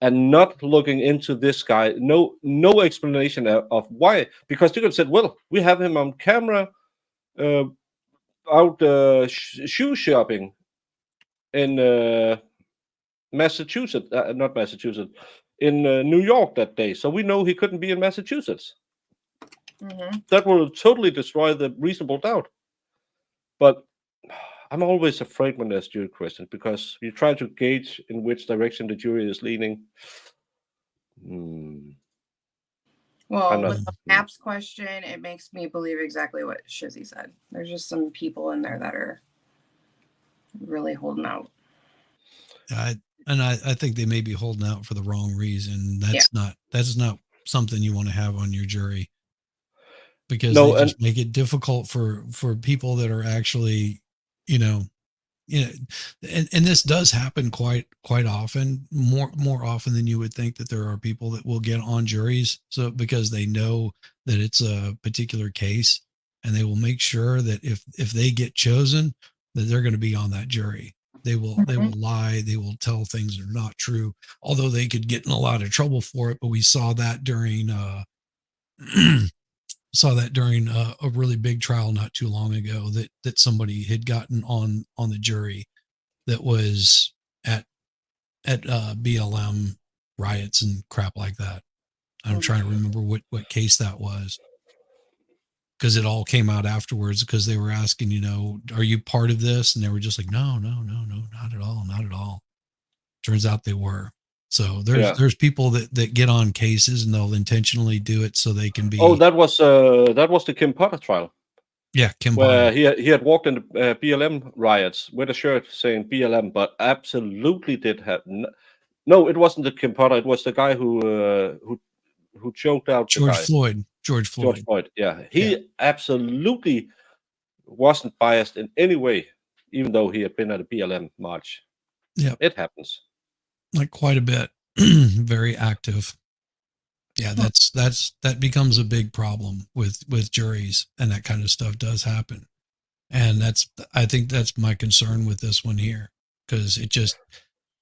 and not looking into this guy. No explanation of why. Because you could have said, well, we have him on camera out shoe shopping in Massachusetts, not Massachusetts, in New York that day. So we know he couldn't be in Massachusetts. That will totally destroy the reasonable doubt. But I'm always afraid when there's jury questions, because you try to gauge in which direction the jury is leaning. Well, with the maps question, it makes me believe exactly what Shizzy said. There's just some people in there that are really holding out. I think they may be holding out for the wrong reason. That's not something you want to have on your jury, because they just make it difficult for people that are actually, you know, and this does happen quite often, more often than you would think, that there are people that will get on juries, so because they know that it's a particular case, and they will make sure that if they get chosen, that they're going to be on that jury. They will lie, they will tell things that are not true, although they could get in a lot of trouble for it. But we saw that during a really big trial not too long ago, that somebody had gotten on the jury that was at BLM riots and crap like that. I'm trying to remember what case that was, because it all came out afterwards, because they were asking, you know, are you part of this? And they were just like, no, not at all. Turns out they were. So there's people that get on cases and they'll intentionally do it so they can be. Oh, that was the Kim Potter trial. Yeah, Kim where Potter. He had walked in the BLM riots with a shirt saying BLM, but absolutely did have no. It wasn't the Kim Potter. It was the guy who choked out George the guy. George Floyd. Yeah, he absolutely wasn't biased in any way, even though he had been at a BLM march. Yeah, it happens. Like quite a bit. very active. Yeah, that becomes a big problem with juries, and that kind of stuff does happen. And I think that's my concern with this one here, because it just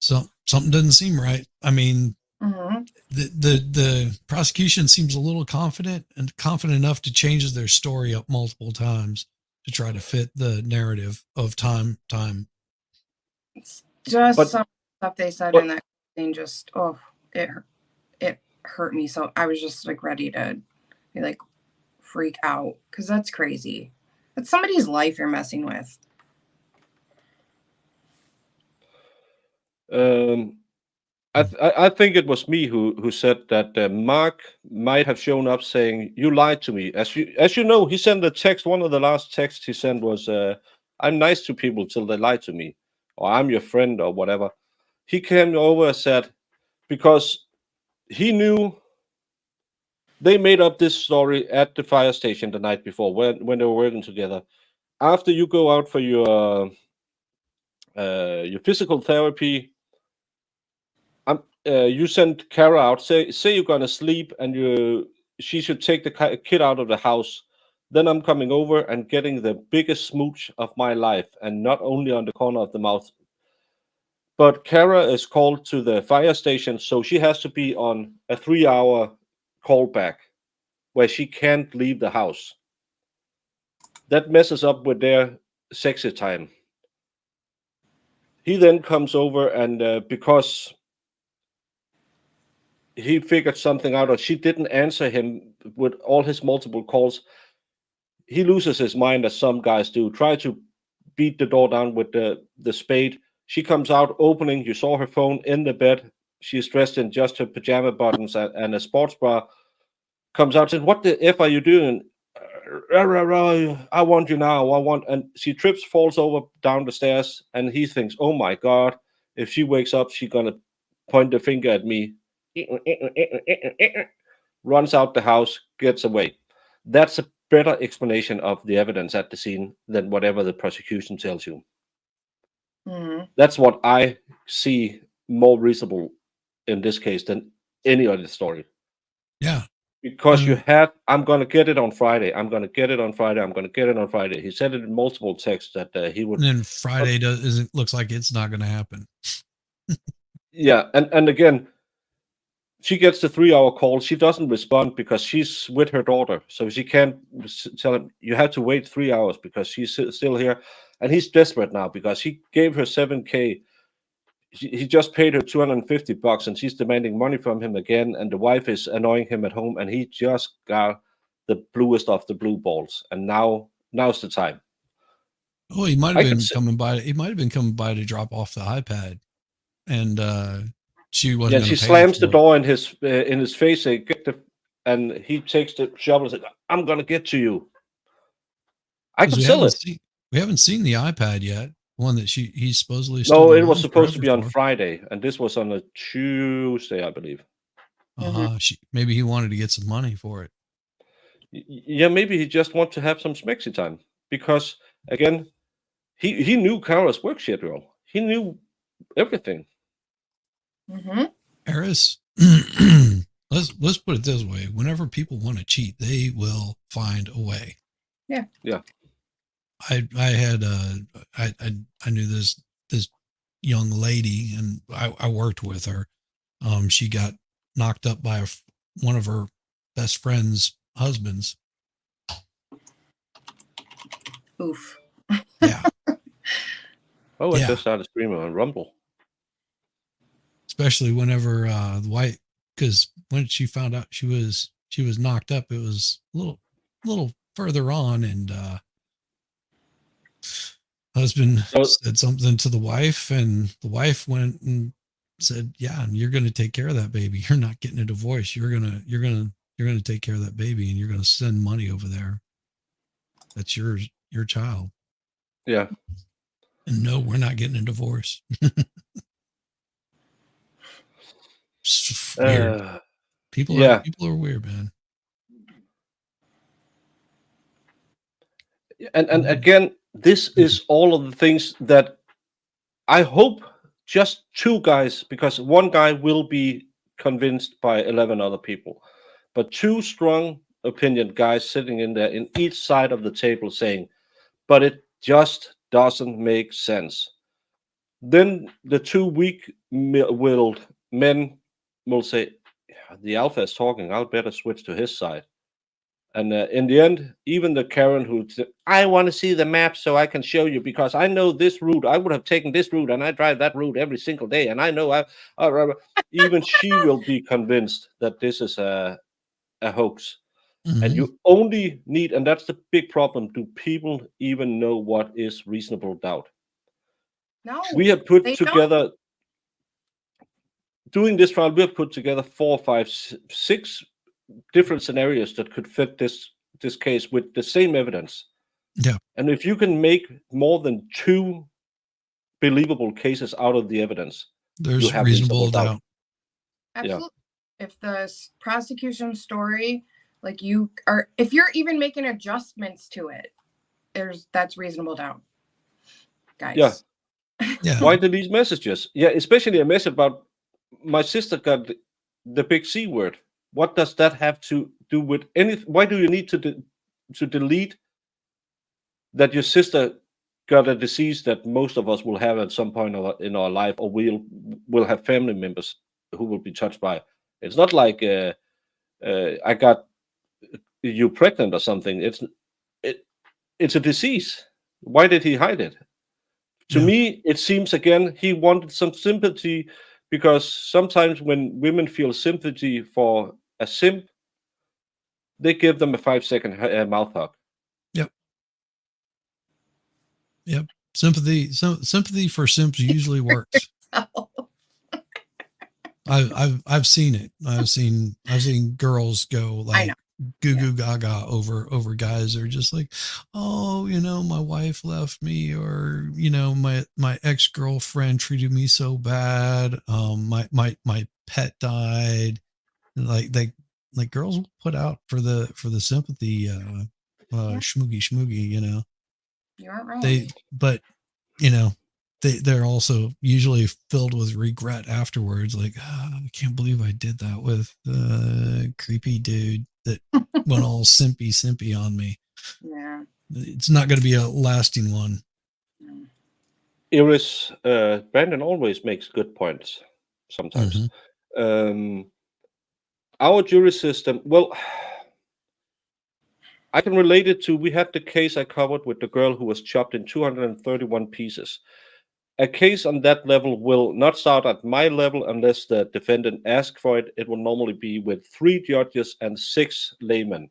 something doesn't seem right. I mean, Mhm. the prosecution seems a little confident enough to change their story up multiple times to try to fit the narrative of time. Just But- some stuff they said but- in that thing just it hurt me. So I was just like ready to like freak out because that's crazy. That's somebody's life you're messing with. I think it was me who said that Mark might have shown up saying, "You lied to me." As you know, he sent a text. One of the last texts he sent was, "I'm nice to people till they lie to me," or "I'm your friend," or whatever. He came over and said, because he knew they made up this story at the fire station the night before when they were working together. After you go out for your physical therapy, you send Cara out. Say you're gonna sleep, and she should take the kid out of the house. Then I'm coming over and getting the biggest smooch of my life, and not only on the corner of the mouth. But Cara is called to the fire station, so she has to be on a 3-hour callback where she can't leave the house. That messes up with their sexy time. He then comes over, and because he figured something out, or she didn't answer him with all his multiple calls, he loses his mind, as some guys do. Try to beat the door down with the spade. She comes out opening. You saw her phone in the bed. She's dressed in just her pajama bottoms and a sports bra. Comes out, says, "What the F are you doing? I want you now. And she trips, falls over down the stairs, and he thinks, "Oh my God, if she wakes up, she's gonna point the finger at me." Runs out the house, gets away. That's a better explanation of the evidence at the scene than whatever the prosecution tells you. Mhm. That's what I see more reasonable in this case than any other story. Yeah. Because you had, "I'm going to get it on Friday. I'm going to get it on Friday. I'm going to get it on Friday." He said it in multiple texts that he would. And then Friday looks like it's not going to happen. Yeah, and again, she gets the 3-hour call. She doesn't respond because she's with her daughter, so she can't tell him, "You have to wait 3 hours," because she's still here, and he's desperate now because he gave her $7K. He just paid her $250, and she's demanding money from him again. And the wife is annoying him at home, and he just got the bluest of the blue balls. And now's the time. Oh, he might have been coming by. He might have been coming by to drop off the iPad, and she wasn't. Yeah, she slams the door in his face. Say, "Get the," and he takes the shovel and says, "I'm gonna get to you." I could sell it. We haven't seen the iPad yet. One that he's supposedly. No, it was supposed to be on Friday, and this was on a Tuesday, I believe. Maybe he wanted to get some money for it. Yeah, maybe he just wants to have some smexy time, because again, he knew Cara's work schedule. He knew everything. Mm-hmm. Eris, let's put it this way: whenever people want to cheat, they will find a way. Yeah. Yeah. I knew this young lady, and I worked with her. She got knocked up by one of her best friend's husbands. Oof. Yeah. Oh, I just started streaming on Rumble. Especially whenever the wife, because when she found out she was knocked up, it was a little further on, and husband said something to the wife, and the wife went and said, "Yeah, you're going to take care of that baby. You're not getting a divorce. You're gonna take care of that baby, and you're going to send money over there. That's your child." Yeah. And no, we're not getting a divorce. Weird. People are weird, man. And again, this is all of the things that I hope just 2 guys, because one guy will be convinced by 11 other people, but 2 strong opinion guys sitting in there in each side of the table saying, but it just doesn't make sense. Then the 2 weak-willed men will say, the alpha is talking, I'll better switch to his side. And in the end, even the Karen who said, I want to see the map so I can show you because I know this route. I would have taken this route and I drive that route every single day. And I know even she will be convinced that this is a hoax. And you only need, and that's the big problem, do people even know what is reasonable doubt? No, We have put they together, doing this trial, we have put together 4, 5, 6 different scenarios that could fit this case with the same evidence. Yeah. And if you can make more than 2 believable cases out of the evidence, There's you have reasonable doubt. Absolutely. If the prosecution story, like you are, if you're even making adjustments to it, that's reasonable doubt, guys. Yeah. Why do these messages? Yeah, especially a message about my sister got the big C word. What does that have to do with anything? Why do you need to delete that your sister got a disease that most of us will have at some point in our life, or will have family members who will be touched by? It's not like I got you pregnant or something. It's a disease. Why did he hide it? To me, it seems again he wanted some sympathy, because sometimes when women feel sympathy for a simp, they give them a 5-second mouth hug. Yep. Sympathy for simps usually works. I've seen it. I've seen girls go like goo goo gaga over guys that are just like, oh, my wife left me, or my ex-girlfriend treated me so bad. My pet died. Like girls will put out for the sympathy schmoogie, You aren't wrong. They're also usually filled with regret afterwards. Like, I can't believe I did that with the creepy dude that went all simpy on me. Yeah. It's not going to be a lasting one. Iris, Brandon always makes good points sometimes. Our jury system, well, I can relate it to, we had the case I covered with the girl who was chopped in 231 pieces. A case on that level will not start at my level unless the defendant asks for it. It will normally be with 3 judges and 6 laymen.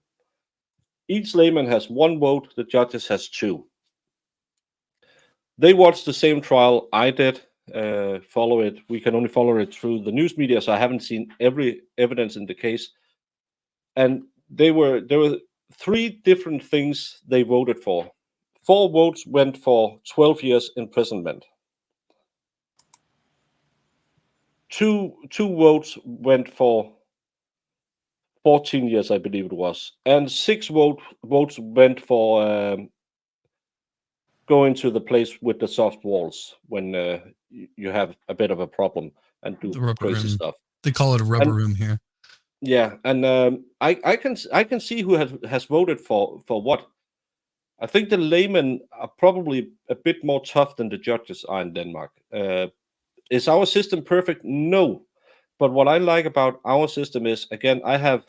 Each layman has 1 vote, the judges has 2. They watched the same trial I did, follow it. We can only follow it through the news media, so I haven't seen every evidence in the case. And there were 3 different things they voted for. 4 votes went for 12 years imprisonment. 2 votes went for 14 years, I believe it was, and 6 votes went for going to the place with the soft walls when you have a bit of a problem and do crazy stuff. They call it a rubber room here. Yeah, and I can see who has voted for what. I think the laymen are probably a bit more tough than the judges are in Denmark. Is our system perfect? No. But what I like about our system is, again, I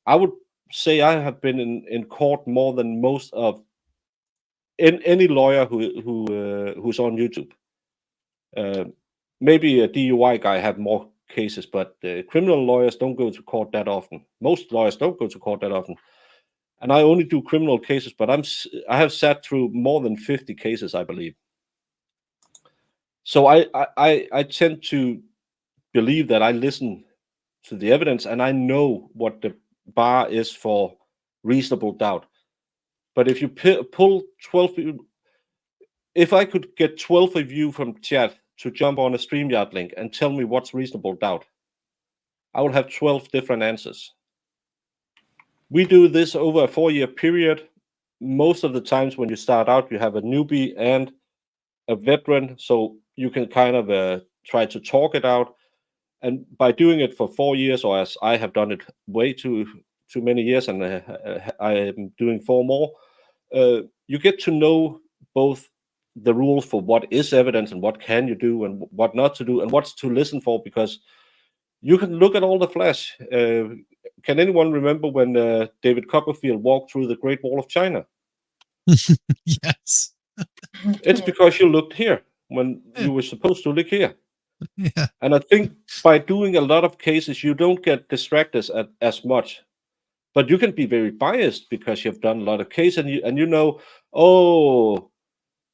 would say I have been in court more than most of any lawyer who's on YouTube. Maybe a DUI guy have more cases, but criminal lawyers don't go to court that often. Most lawyers don't go to court that often. And I only do criminal cases, but I have sat through more than 50 cases, I believe. So I tend to believe that I listen to the evidence and I know what the bar is for reasonable doubt. But if you pull 12 people, if I could get 12 of you from chat to jump on a StreamYard link and tell me what's reasonable doubt, I will have 12 different answers. We do this over a 4-year period. Most of the times when you start out, you have a newbie and a veteran. So you can kind of try to talk it out. And by doing it for 4 years, or as I have done it way too many years, and I am doing 4 more, you get to know both the rules for what is evidence and what can you do and what not to do and what's to listen for, because you can look at all the flash. Can anyone remember when David Copperfield walked through the Great Wall of China? Yes. It's because you looked here when you were supposed to look here. Yeah. And I think by doing a lot of cases, you don't get distracted as much, but you can be very biased because you've done a lot of cases, and you know, oh,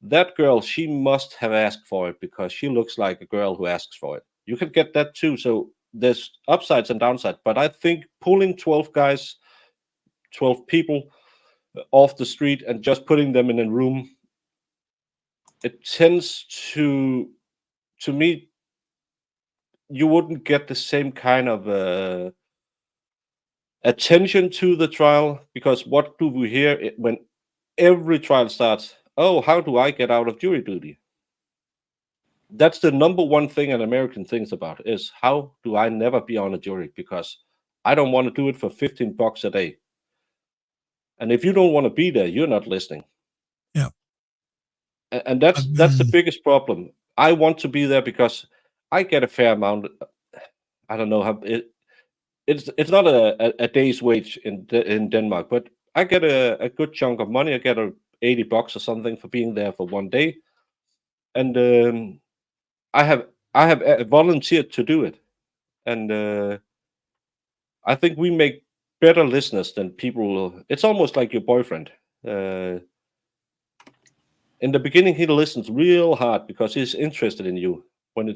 that girl, she must have asked for it because she looks like a girl who asks for it. You can get that too. So there's upsides and downsides. But I think pulling 12 guys, 12 people off the street and just putting them in a room, it tends to me, you wouldn't get the same kind of attention to the trial, because what do we hear when every trial starts? Oh, how do I get out of jury duty? That's the number one thing an American thinks about, is how do I never be on a jury, because I don't want to do it for $15 a day. And if you don't want to be there, you're not listening. Yeah. And that's the biggest problem. I want to be there because I get a fair amount. I don't know how it's not a day's wage in Denmark, but I get a good chunk of money. I get $80 or something for being there for one day, and I have volunteered to do it, and I think we make better listeners than people. It's almost like your boyfriend. In the beginning, he listens real hard because he's interested in you. When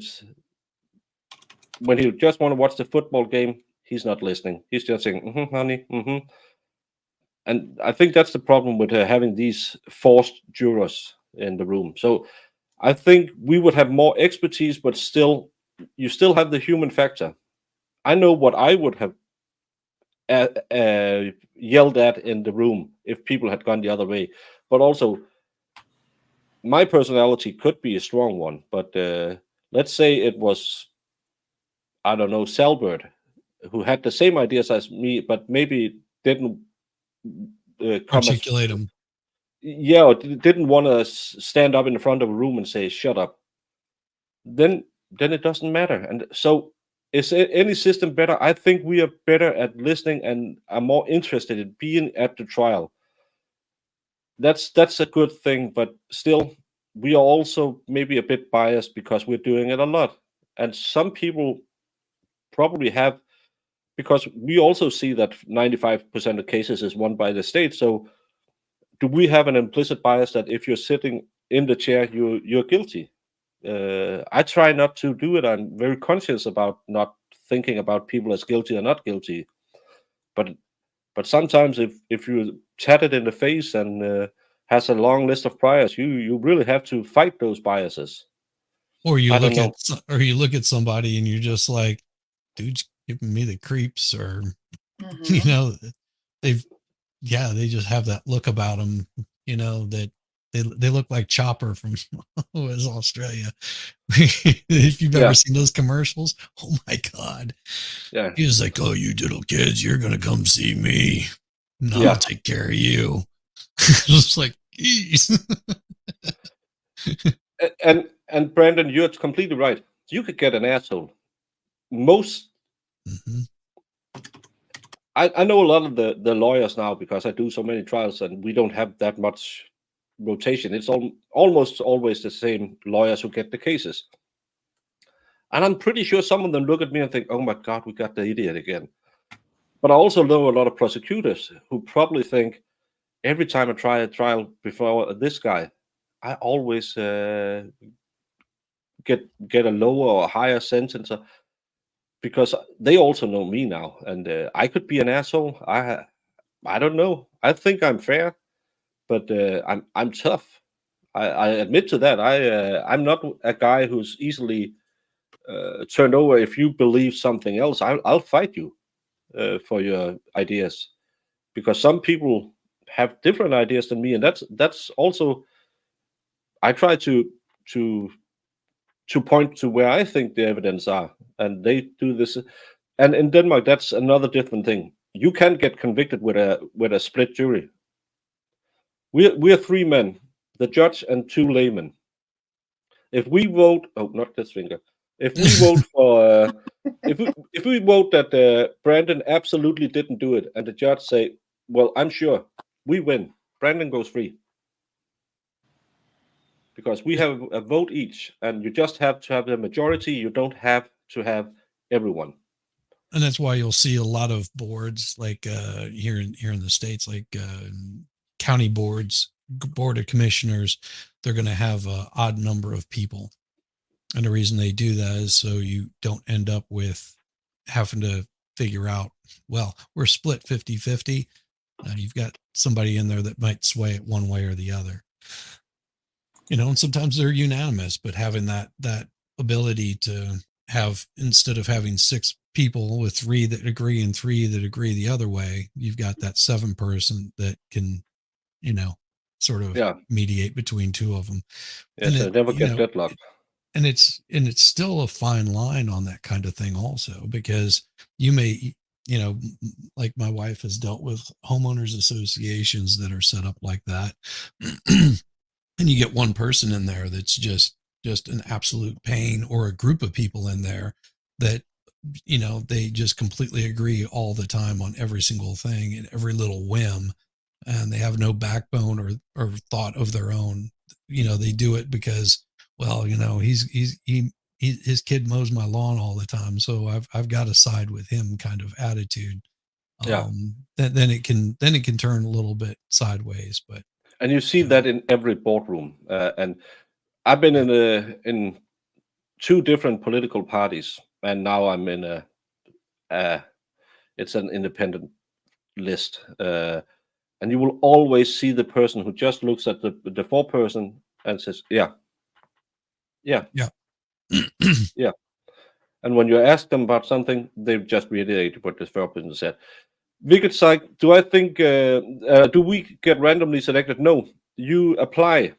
he just want to watch the football game, he's not listening. He's just saying, honey, And I think that's the problem with having these forced jurors in the room. So I think we would have more expertise, but still, you still have the human factor. I know what I would have yelled at in the room if people had gone the other way, but also my personality could be a strong one. But let's say it was, I don't know, Selbert, who had the same ideas as me, but maybe didn't articulate them. Yeah, or didn't want to stand up in the front of a room and say, shut up. Then it doesn't matter. And so is any system better? I think we are better at listening and are more interested in being at the trial. That's a good thing, but still, we are also maybe a bit biased because we're doing it a lot. And some people probably have, because we also see that 95% of cases is won by the state. So do we have an implicit bias that if you're sitting in the chair, you're guilty? I try not to do it. I'm very conscious about not thinking about people as guilty or not guilty. But sometimes if you chat it in the face and has a long list of priors, you really have to fight those biases. Or you look at somebody and you're just like, dude's giving me the creeps, or you know, they just have that look about them, you know, that they look like Chopper from was Australia. If you've ever seen those commercials, oh my god, he was like, oh, you little kids, you're gonna come see me, and I'll take care of you. Just like, geez. And Brandon, you're completely right. You could get an asshole. Most I know a lot of the lawyers now, because I do so many trials and we don't have that much rotation. It's almost always the same lawyers who get the cases. And I'm pretty sure some of them look at me and think, oh my God, we got the idiot again. But I also know a lot of prosecutors who probably think, every time I try a trial before this guy, I always get a lower or higher sentence, because they also know me now, and I could be an asshole. I don't know. I think I'm fair, but I'm tough. I admit to that. I'm not a guy who's easily turned over. If you believe something else, I'll fight you for your ideas, because some people have different ideas than me, and that's also, I try to to point to where I think the evidence are, and they do this. And in Denmark, that's another different thing. You can't get convicted with a split jury. We're three men, the judge and two laymen. If we vote, not this finger. If we vote for, if we vote that Brandon absolutely didn't do it, and the judge say, "Well, I'm sure," we win. Brandon goes free because we have a vote each, and you just have to have the majority. You don't have to have everyone. And that's why you'll see a lot of boards like here in the States, like county boards, board of commissioners, they're going to have an odd number of people. And the reason they do that is so you don't end up with having to figure out, well, we're split 50-50. You've got somebody in there that might sway it one way or the other. And sometimes they're unanimous, but having that ability to have, instead of having 6 people with 3 that agree and 3 that agree the other way, you've got that 7 person that can, sort of mediate between 2 of them. Yes, and never get deadlocked. And it's still a fine line on that kind of thing also, because you may, like my wife has dealt with homeowners associations that are set up like that. And you get one person in there that's just an absolute pain, or a group of people in there that, they just completely agree all the time on every single thing and every little whim, and they have no backbone or thought of their own. They do it because, well, his kid mows my lawn all the time, so I've got to side with him kind of attitude. Then it can turn a little bit sideways, but. And you see that in every boardroom. And I've been in 2 different political parties, and now I'm in it's an independent list. And you will always see the person who just looks at the 4-person and says, yeah. And when you ask them about something, they just reiterate what the 4-person said. Vigit Psych, do I think, do we get randomly selected? No, you apply.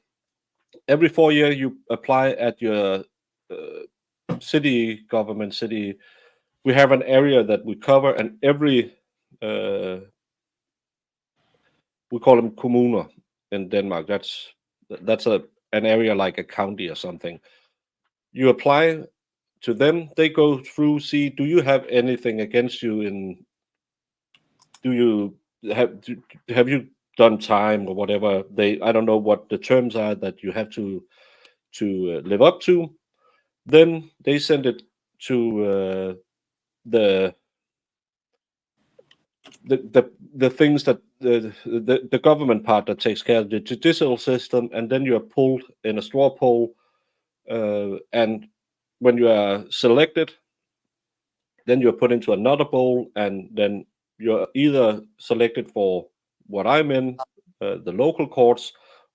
Every 4 years, you apply at your city government, city. We have an area that we cover, and every, we call them kommuner in Denmark. That's an area like a county or something. You apply to them, they go through, see, do you have anything against you have you done time or whatever? I don't know what the terms are that you have to live up to. Then they send it to the things that the government part that takes care of the judicial system, and then you are pulled in a straw poll, and when you are selected, then you're put into another bowl, and then you're either selected for what I'm in, the local courts,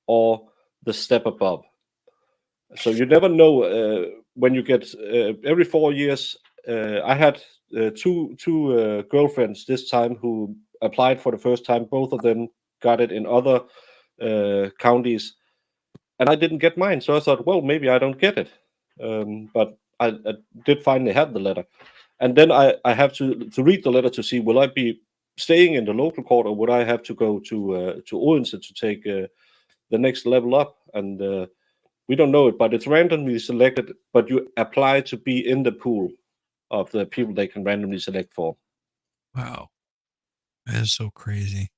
or the step above. So you never know when you get every 4 years. I had two girlfriends this time who applied for the first time. Both of them got it in other counties, and I didn't get mine. So I thought, well, maybe I don't get it. But I did finally have the letter. And then I have to read the letter to see, will I be staying in the local court, or would I have to go to Odense to take the next level up? And we don't know it, but it's randomly selected, but you apply to be in the pool of the people they can randomly select for. Wow. That is so crazy.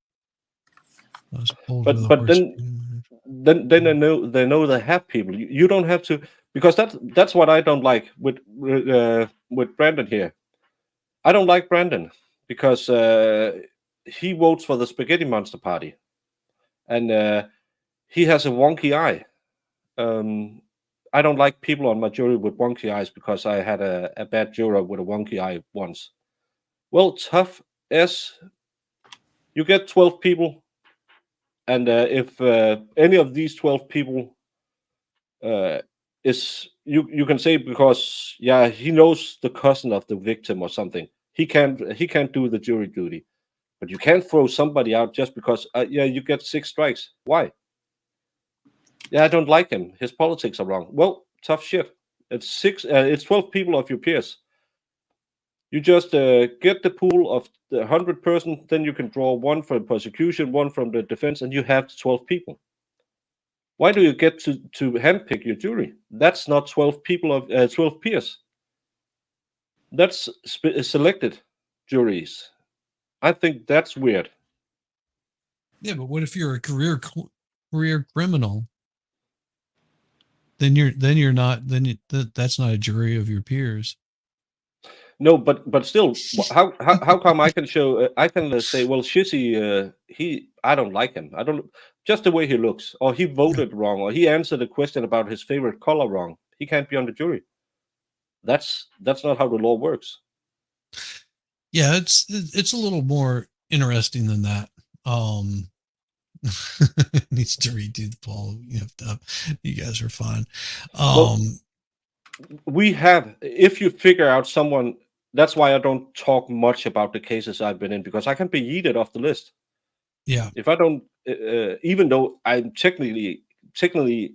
But then they know they have people. You don't have to, because that's what I don't like with Brandon here. I don't like Brandon because he votes for the Spaghetti Monster Party, and he has a wonky eye. I don't like people on my jury with wonky eyes, because I had a bad juror with a wonky eye once. Well, tough as you get 12 people, and if any of these 12 people is you can say, because he knows the cousin of the victim or something, he can't do the jury duty. But you can't throw somebody out just because you get 6 strikes. Why? I don't like him. His politics are wrong. Well, tough shit. It's 12 people of your peers. You just get the pool of the 100 person, then you can draw one from prosecution, one from the defense, and you have 12 people. Why do you get to handpick your jury? That's not 12 people of 12 peers. That's selected juries. I think that's weird. Yeah, but what if you're a career criminal? Then you're not. That's not a jury of your peers. No, but still, how come I can show? I can say, well, Shizzy, I don't like him. I don't just the way he looks, or he voted wrong, or he answered a question about his favorite color wrong. He can't be on the jury. That's not how the law works. Yeah, it's a little more interesting than that. Needs to redo the poll. You guys are fun. We have, if you figure out someone, that's why I don't talk much about the cases I've been in, because I can be yeeted off the list. Yeah. If I don't, even though I'm technically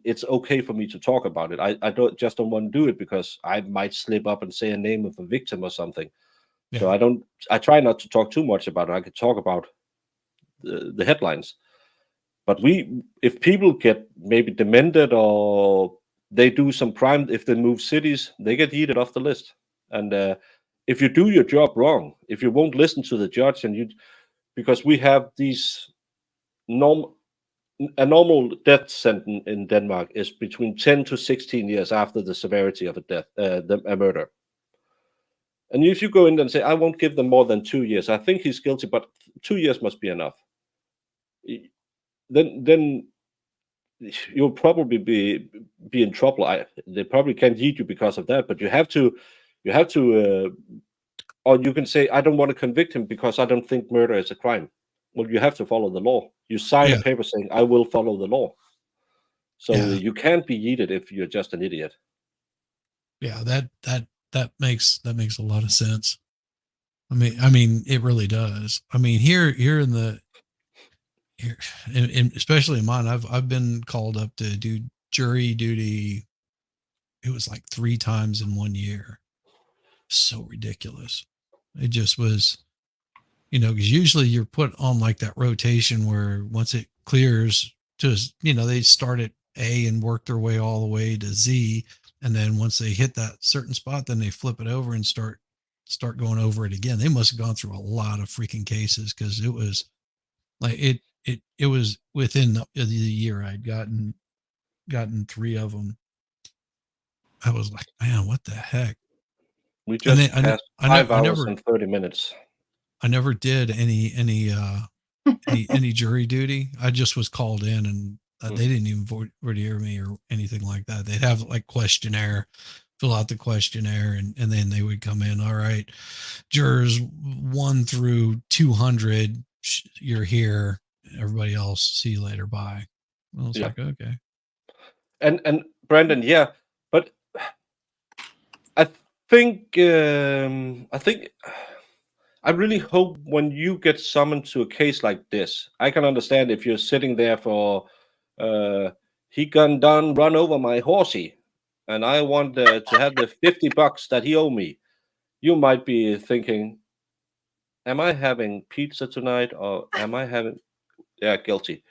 it's okay for me to talk about it, I don't want to do it because I might slip up and say a name of a victim or something. Yeah. So I try not to talk too much about it. I could talk about the headlines. But if people get maybe demented or they do some crime, if they move cities, they get yeeted off the list. And if you do your job wrong, if you won't listen to the judge, because we have these a normal death sentence in Denmark is between 10 to 16 years after the severity of a death, a murder. And if you go in and say, I won't give them more than 2 years, I think he's guilty, but 2 years must be enough. Then you'll probably be in trouble. They probably can't yeet you because of that, but you have to, or you can say, I don't want to convict him because I don't think murder is a crime. Well, you have to follow the law. You sign a paper saying, I will follow the law. So you can't be yeeted if you're just an idiot. Yeah, that makes a lot of sense. I mean, it really does. I mean, here especially in mine, I've been called up to do jury duty. It was like 3 times in 1 year. So ridiculous. It just was, because usually you're put on like that rotation where once it clears to, they start at A and work their way all the way to Z. And then once they hit that certain spot, then they flip it over and start going over it again. They must have gone through a lot of freaking cases, because it was like it was within the year I'd gotten 3 of them. I was like, man, what the heck? We just passed 5 hours and 30 minutes. I never did any jury duty. I just was called in, and they didn't even voir dire me or anything like that. They'd have like questionnaire, fill out the questionnaire, and then they would come in. All right, jurors 1 through 200, you're here. Everybody else, see you later. Bye. I was like, okay. And Brandon, yeah, but I think I really hope when you get summoned to a case like this, I can understand if you're sitting there for he gone done run over my horsey, and I want to have the $50 that he owe me. You might be thinking, am I having pizza tonight, or am I having guilty?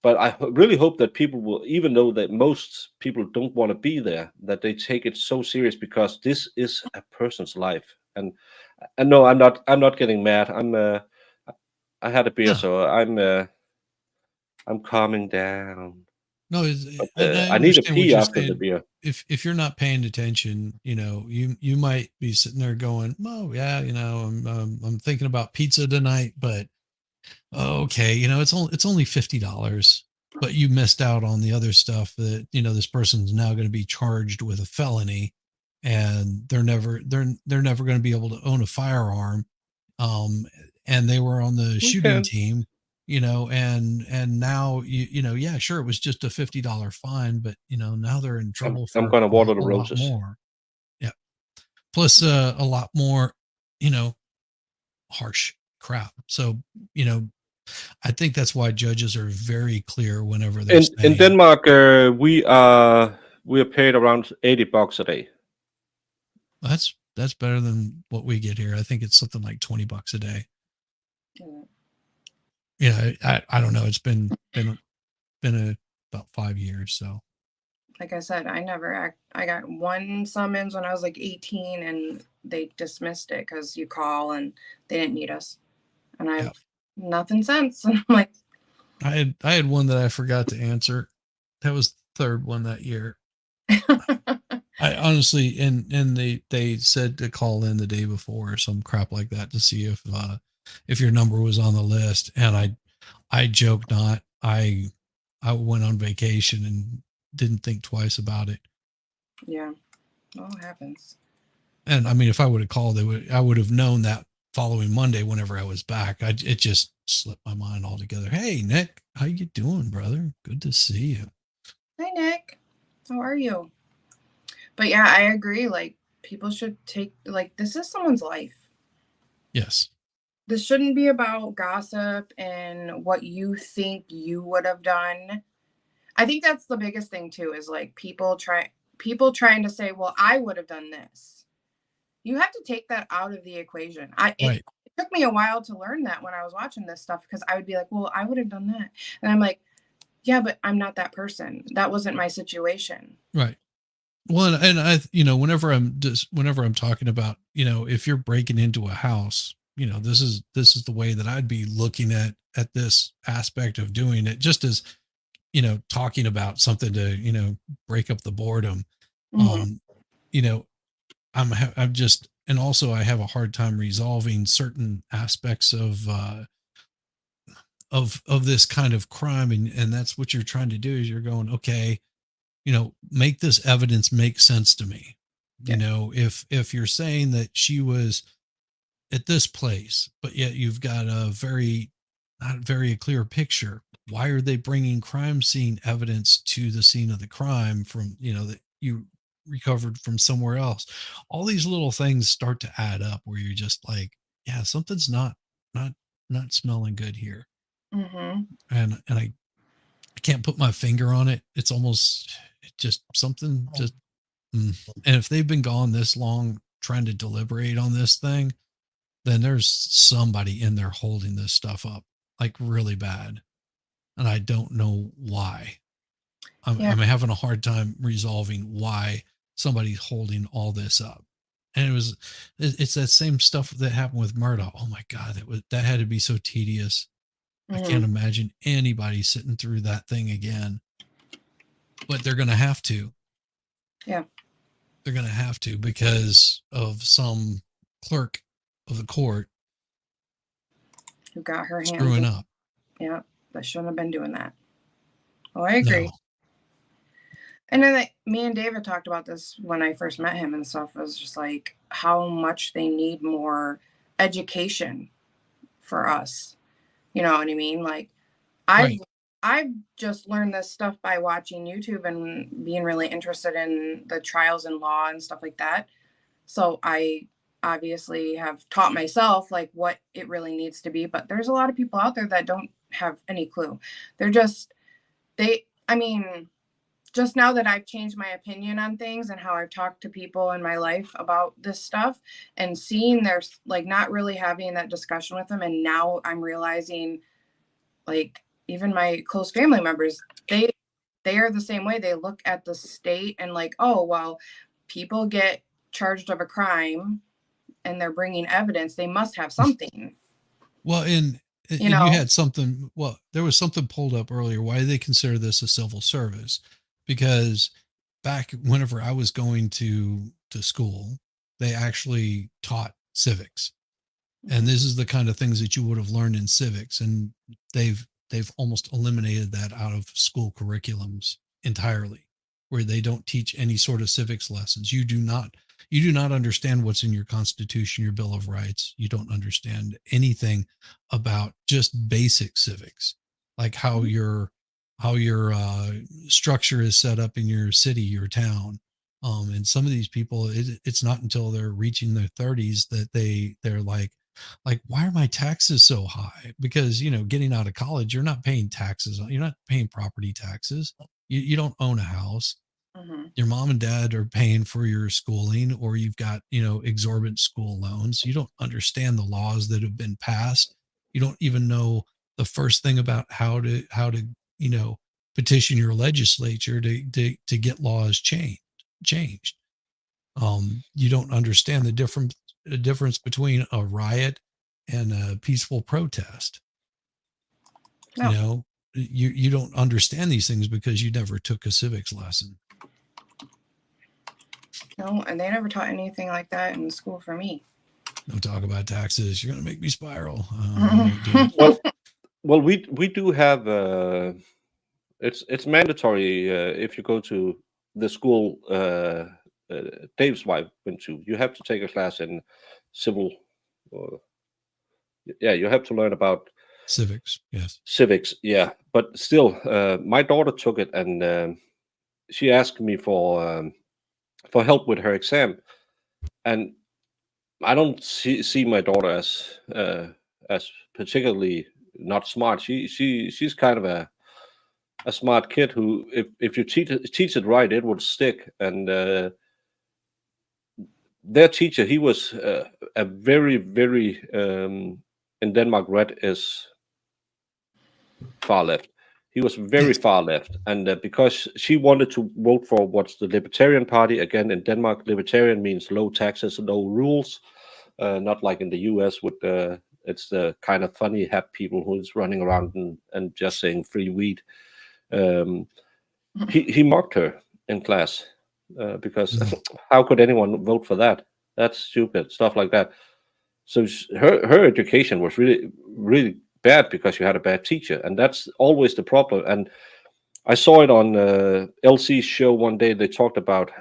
But I really hope that people will, even though that most people don't want to be there, that they take it so serious, because this is a person's life. And no, I'm not getting mad. I had a beer, so I'm calming down. No, I need a pee after the beer. If you're not paying attention, you might be sitting there going, "Oh yeah, I'm thinking about pizza tonight, but okay, it's only $50, but you missed out on the other stuff that this person's now going to be charged with a felony, and they're never going to be able to own a firearm, and they were on the shooting team." And now yeah, sure, it was just a $50 fine, but now they're in trouble for I'm gonna water the a lot roses. more. Yeah, plus a lot more, harsh crap. So I think that's why judges are very clear whenever they're in Denmark. We are we are paid around $80 a day. That's better than what we get here. I think it's something like $20 a day. Mm. Yeah, I don't know. It's been about 5 years. So Like I said, I got one summons when I was like 18 and they dismissed it because you call and they didn't need us. And I've nothing since. And I'm like, I had one that I forgot to answer. That was the third one that year. I honestly, and they said to call in the day before or some crap like that to see if your number was on the list. And I joke not. I went on vacation and didn't think twice about it. yeah, well, it happens. And I mean, if I would have called, I would have known that following Monday whenever I was back. It just slipped my mind altogether. Hey, Nick, how you doing, brother? Good to see you. Hi, Nick. How are you? But yeah, I agree. Like, people should take, like, this is someone's life. Yes. This shouldn't be about gossip and what you think you would have done. I think that's the biggest thing too, is like people trying to say, well, I would have done this. You have to take that out of the equation. It took me a while to learn that when I was watching this stuff, because I would be like, well, I would have done that. And I'm like, yeah, but I'm not that person. That wasn't my situation. Right. Well, and I, whenever I'm talking about, if you're breaking into a house, this is the way that I'd be looking at this aspect of doing it, just as, talking about something to, break up the boredom. Mhm. I'm just, and also I have a hard time resolving certain aspects of this kind of crime. And that's what you're trying to do, is you're going, okay, make this evidence make sense to me. Yeah. If you're saying that she was at this place, but yet you've got not very clear picture, why are they bringing crime scene evidence to the scene of the crime from, that you recovered from somewhere else? All these little things start to add up where you're just like, yeah, something's not smelling good here. Mhm. And I can't put my finger on it. It's almost just something just, and if they've been gone this long trying to deliberate on this thing, then there's somebody in there holding this stuff up like really bad. And I don't know why. I'm having a hard time resolving why somebody's holding all this up. And it's that same stuff that happened with Murdoch. Oh my God, that had to be so tedious. I can't imagine anybody sitting through that thing again. But they're going to have to. Yeah. They're going to have to, because of some clerk of the court Who got her hands screwing up. Yeah, that shouldn't have been doing that. Oh, I agree. No. And then me and David talked about this when I first met him and stuff. It was just like how much they need more education for us. You know what I mean? Like I've just learned this stuff by watching YouTube and being really interested in the trials in law and stuff like that. So I obviously have taught myself like what it really needs to be, but there's a lot of people out there that don't have any clue. Just now that I've changed my opinion on things and how I've talked to people in my life about this stuff and seeing there's like not really having that discussion with them. And now I'm realizing, like, even my close family members, they are the same way. They look at the state and like, oh, well, people get charged of a crime and they're bringing evidence. They must have something. Well, and you had something, there was something pulled up earlier. Why do they consider this a civil service? Because back whenever I was going to school, they actually taught civics. And this is the kind of things that you would have learned in civics. And they've almost eliminated that out of school curriculums entirely, where they don't teach any sort of civics lessons. You do not understand what's in your Constitution, your Bill of Rights. You don't understand anything about just basic civics, like how your structure is set up in your city, your town. And some of these people, it's not until they're reaching their 30s that they're like, why are my taxes so high? Because, getting out of college, you're not paying taxes. You're not paying property taxes. You don't own a house. Your mom and dad are paying for your schooling, or you've got, exorbitant school loans. You don't understand the laws that have been passed. You don't even know the first thing about how to, petition your legislature to get laws changed. You don't understand the difference between a riot and a peaceful protest. No. You don't understand these things because you never took a civics lesson. No, and they never taught anything like that in school for me. Don't talk about taxes. You're going to make me spiral. Well, we do have it's mandatory if you go to the school Dave's wife went to. You have to take a class in civil. You have to learn about civics. Yes, civics. Yeah, but still, my daughter took it, and she asked me for help with her exam, and I don't see my daughter as particularly not smart. She's kind of a smart kid who, if you teach it right, it would stick. And their teacher, he was a very in Denmark, red is far left. He was very far left, and because she wanted to vote for what's the Libertarian Party, again in Denmark, Libertarian means low taxes, no rules, not like in the US with it's the kind of funny hap people who's running around and just saying free weed. He mocked her in class because how could anyone vote for that? That's stupid, stuff like that. So her education was really bad because you had a bad teacher, and that's always the problem. And I saw it on LC's show one day. They talked about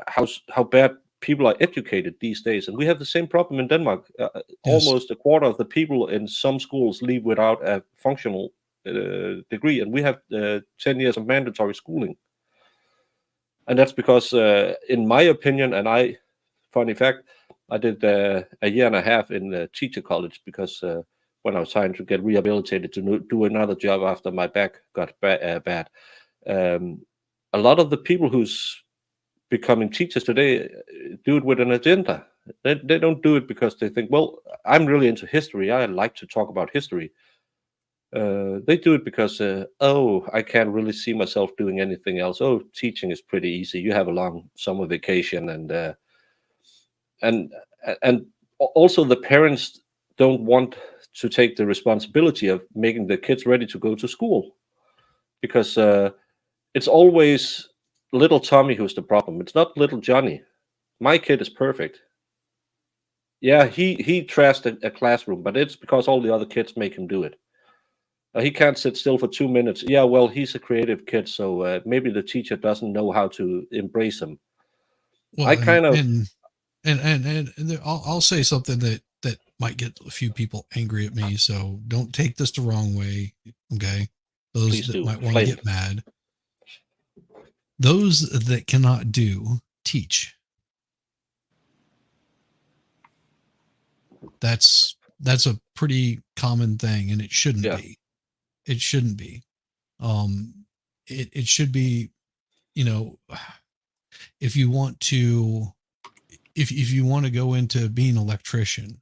how bad people are educated these days, and we have the same problem in Denmark. Yes. Almost a quarter of the people in some schools leave without a functional degree, and we have 10 years of mandatory schooling. And that's because, in my opinion, and funny fact, I did a year and a half in teacher college because when I was trying to get rehabilitated to do another job after my back got bad. A lot of the people who's becoming teachers today do it with an agenda. They don't do it because they think, well, I'm really into history. I like to talk about history. They do it because, I can't really see myself doing anything else. Oh, teaching is pretty easy. You have a long summer vacation, and also the parents don't want to take the responsibility of making the kids ready to go to school, because it's always little Tommy who's the problem. It's not little Johnny. My kid is perfect. Yeah, he trashed a classroom, but it's because all the other kids make him do it. He can't sit still for 2 minutes. Yeah, well, he's a creative kid, so maybe the teacher doesn't know how to embrace him. Well, I kind of and I'll say something that might get a few people angry at me. So don't take this the wrong way, okay? Those Please that do. might want to get mad. Those that cannot do, teach. That's a pretty common thing, and it shouldn't be. It shouldn't be. It should be, if you want to, if you want to go into being an electrician,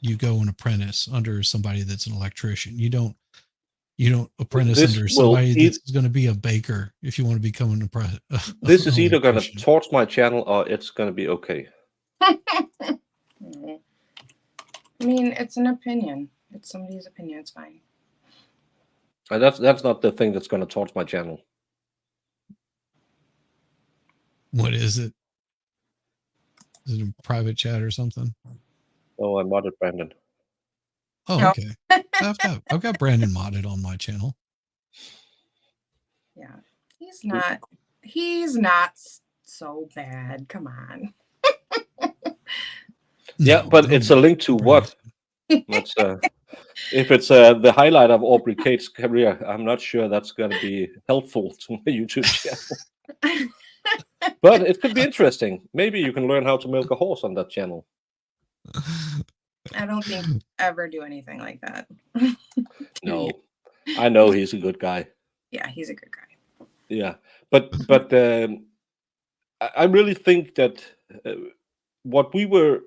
you go an apprentice under somebody that's an electrician. You don't apprentice under somebody that's going to be a baker if you want to become an apprentice. This is either going to torch my channel or it's going to be okay. I mean, it's an opinion. It's somebody's opinion. It's fine. That's not the thing that's going to torch my channel. What is it? Is it a private chat or something? Oh, I modded Brandon. Oh, okay. I've got Brandon modded on my channel. Yeah, he's not so bad. Come on. Yeah, but it's a link to what? That's if it's the highlight of Aubrey Kate's career, I'm not sure that's going to be helpful to my YouTube channel. But it could be interesting. Maybe you can learn how to milk a horse on that channel. I don't think he'll ever do anything like that. No, I know he's a good guy. Yeah, he's a good guy. Yeah, but I really think that what we were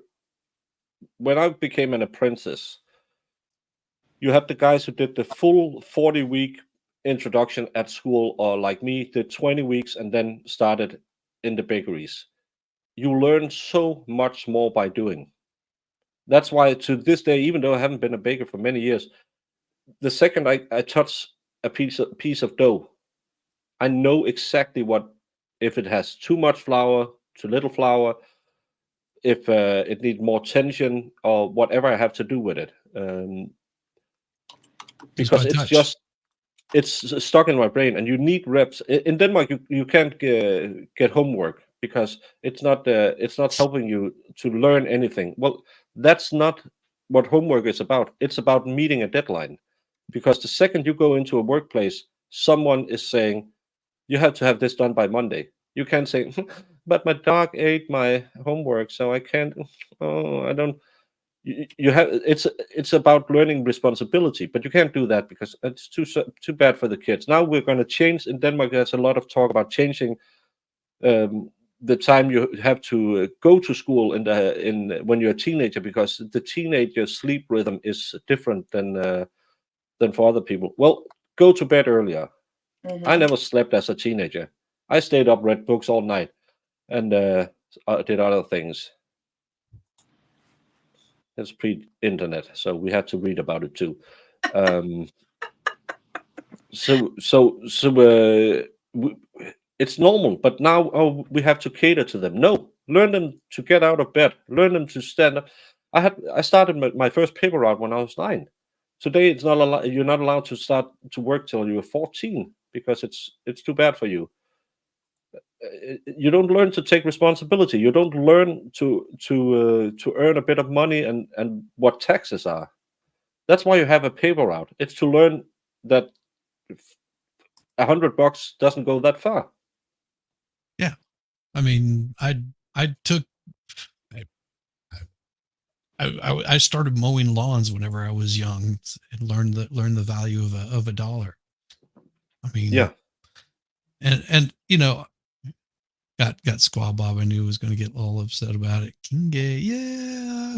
when I became an apprentice, you had the guys who did the full 40-week introduction at school, or like me, did 20 weeks and then started in the bakeries. You learn so much more by doing. That's why to this day, even though I haven't been a baker for many years, the second I touch a piece of dough, I know exactly what, if it has too much flour, too little flour, if it needs more tension or whatever I have to do with it. Just Because by it's touch. just stuck in my brain, and you need reps. In Denmark, you can't get homework because it's not helping you to learn anything. Well, that's not what homework is about. It's about meeting a deadline, because the second you go into a workplace, someone is saying you have to have this done by Monday. You can't say, but my dog ate my homework, so I can't. Oh, I don't. You have it's about learning responsibility, but you can't do that because it's too bad for the kids. Now we're going to change in Denmark. There's a lot of talk about changing the time you have to go to school in when you're a teenager, because the teenager sleep rhythm is different than for other people. Well, go to bed earlier. I never slept as a teenager. I stayed up, read books all night, and did other things. It's pre-internet, so we had to read about it too. Um, so it's normal, but now, oh, we have to cater to them. No, learn them to get out of bed. Learn them to stand up. I started my first paper route when I was 9. Today, it's not allowed. You're not allowed to start to work till you're 14 because it's too bad for you. You don't learn to take responsibility. You don't learn to earn a bit of money and what taxes are. That's why you have a paper route. It's to learn that $100 doesn't go that far. Yeah, I mean, I took. I started mowing lawns whenever I was young and learned the value of a dollar. I mean, Yeah, and got Squaw Bob. I knew was going to get all upset about it. King Gay, yeah.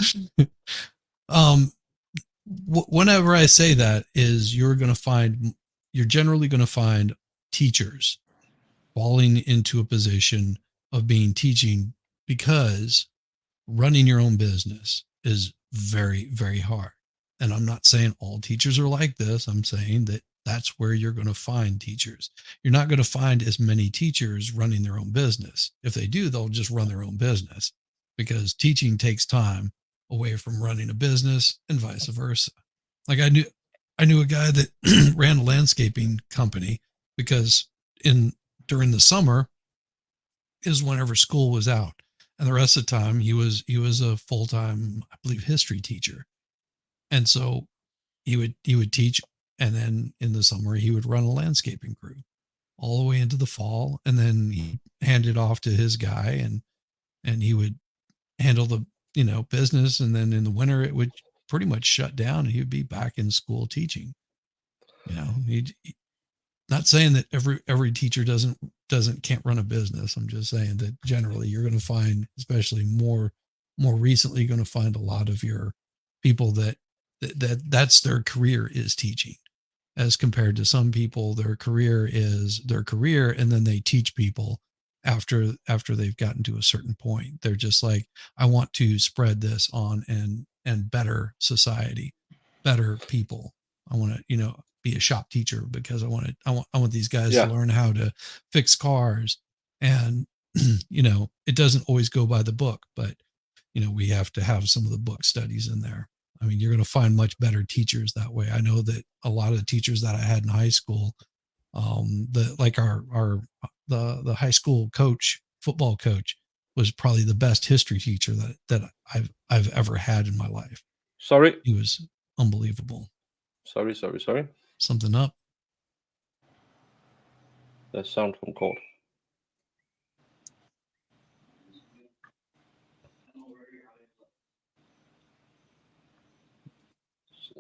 Whenever I say that, is you're generally going to find teachers falling into a position of being teaching, because running your own business is very, very hard. And I'm not saying all teachers are like this. I'm saying that that's where you're going to find teachers. You're not going to find as many teachers running their own business. If they do, they'll just run their own business, because teaching takes time away from running a business and vice versa. Like I knew a guy that ran a landscaping company, because during the summer is whenever school was out, and the rest of the time he was a full-time, I believe, history teacher. And so he would teach, and then in the summer he would run a landscaping crew all the way into the fall, and then he handed off to his guy, and he would handle the business, and then in the winter it would pretty much shut down and he would be back in school teaching. He not saying that every teacher can't run a business. I'm just saying that generally you're going to find, especially more recently, you're going to find a lot of your people that's their career is teaching, as compared to some people their career is their career, and then they teach people after they've gotten to a certain point. They're just like, I want to spread this on and better society, better people. I want to be a shop teacher because I want these guys to yeah, learn how to fix cars. And it doesn't always go by the book, but we have to have some of the book studies in there. I mean, you're going to find much better teachers that way. I know that a lot of the teachers that I had in high school, the high school coach, football coach, was probably the best history teacher that I've ever had in my life. sorry, He was unbelievable. sorry. Something up. The sound from court.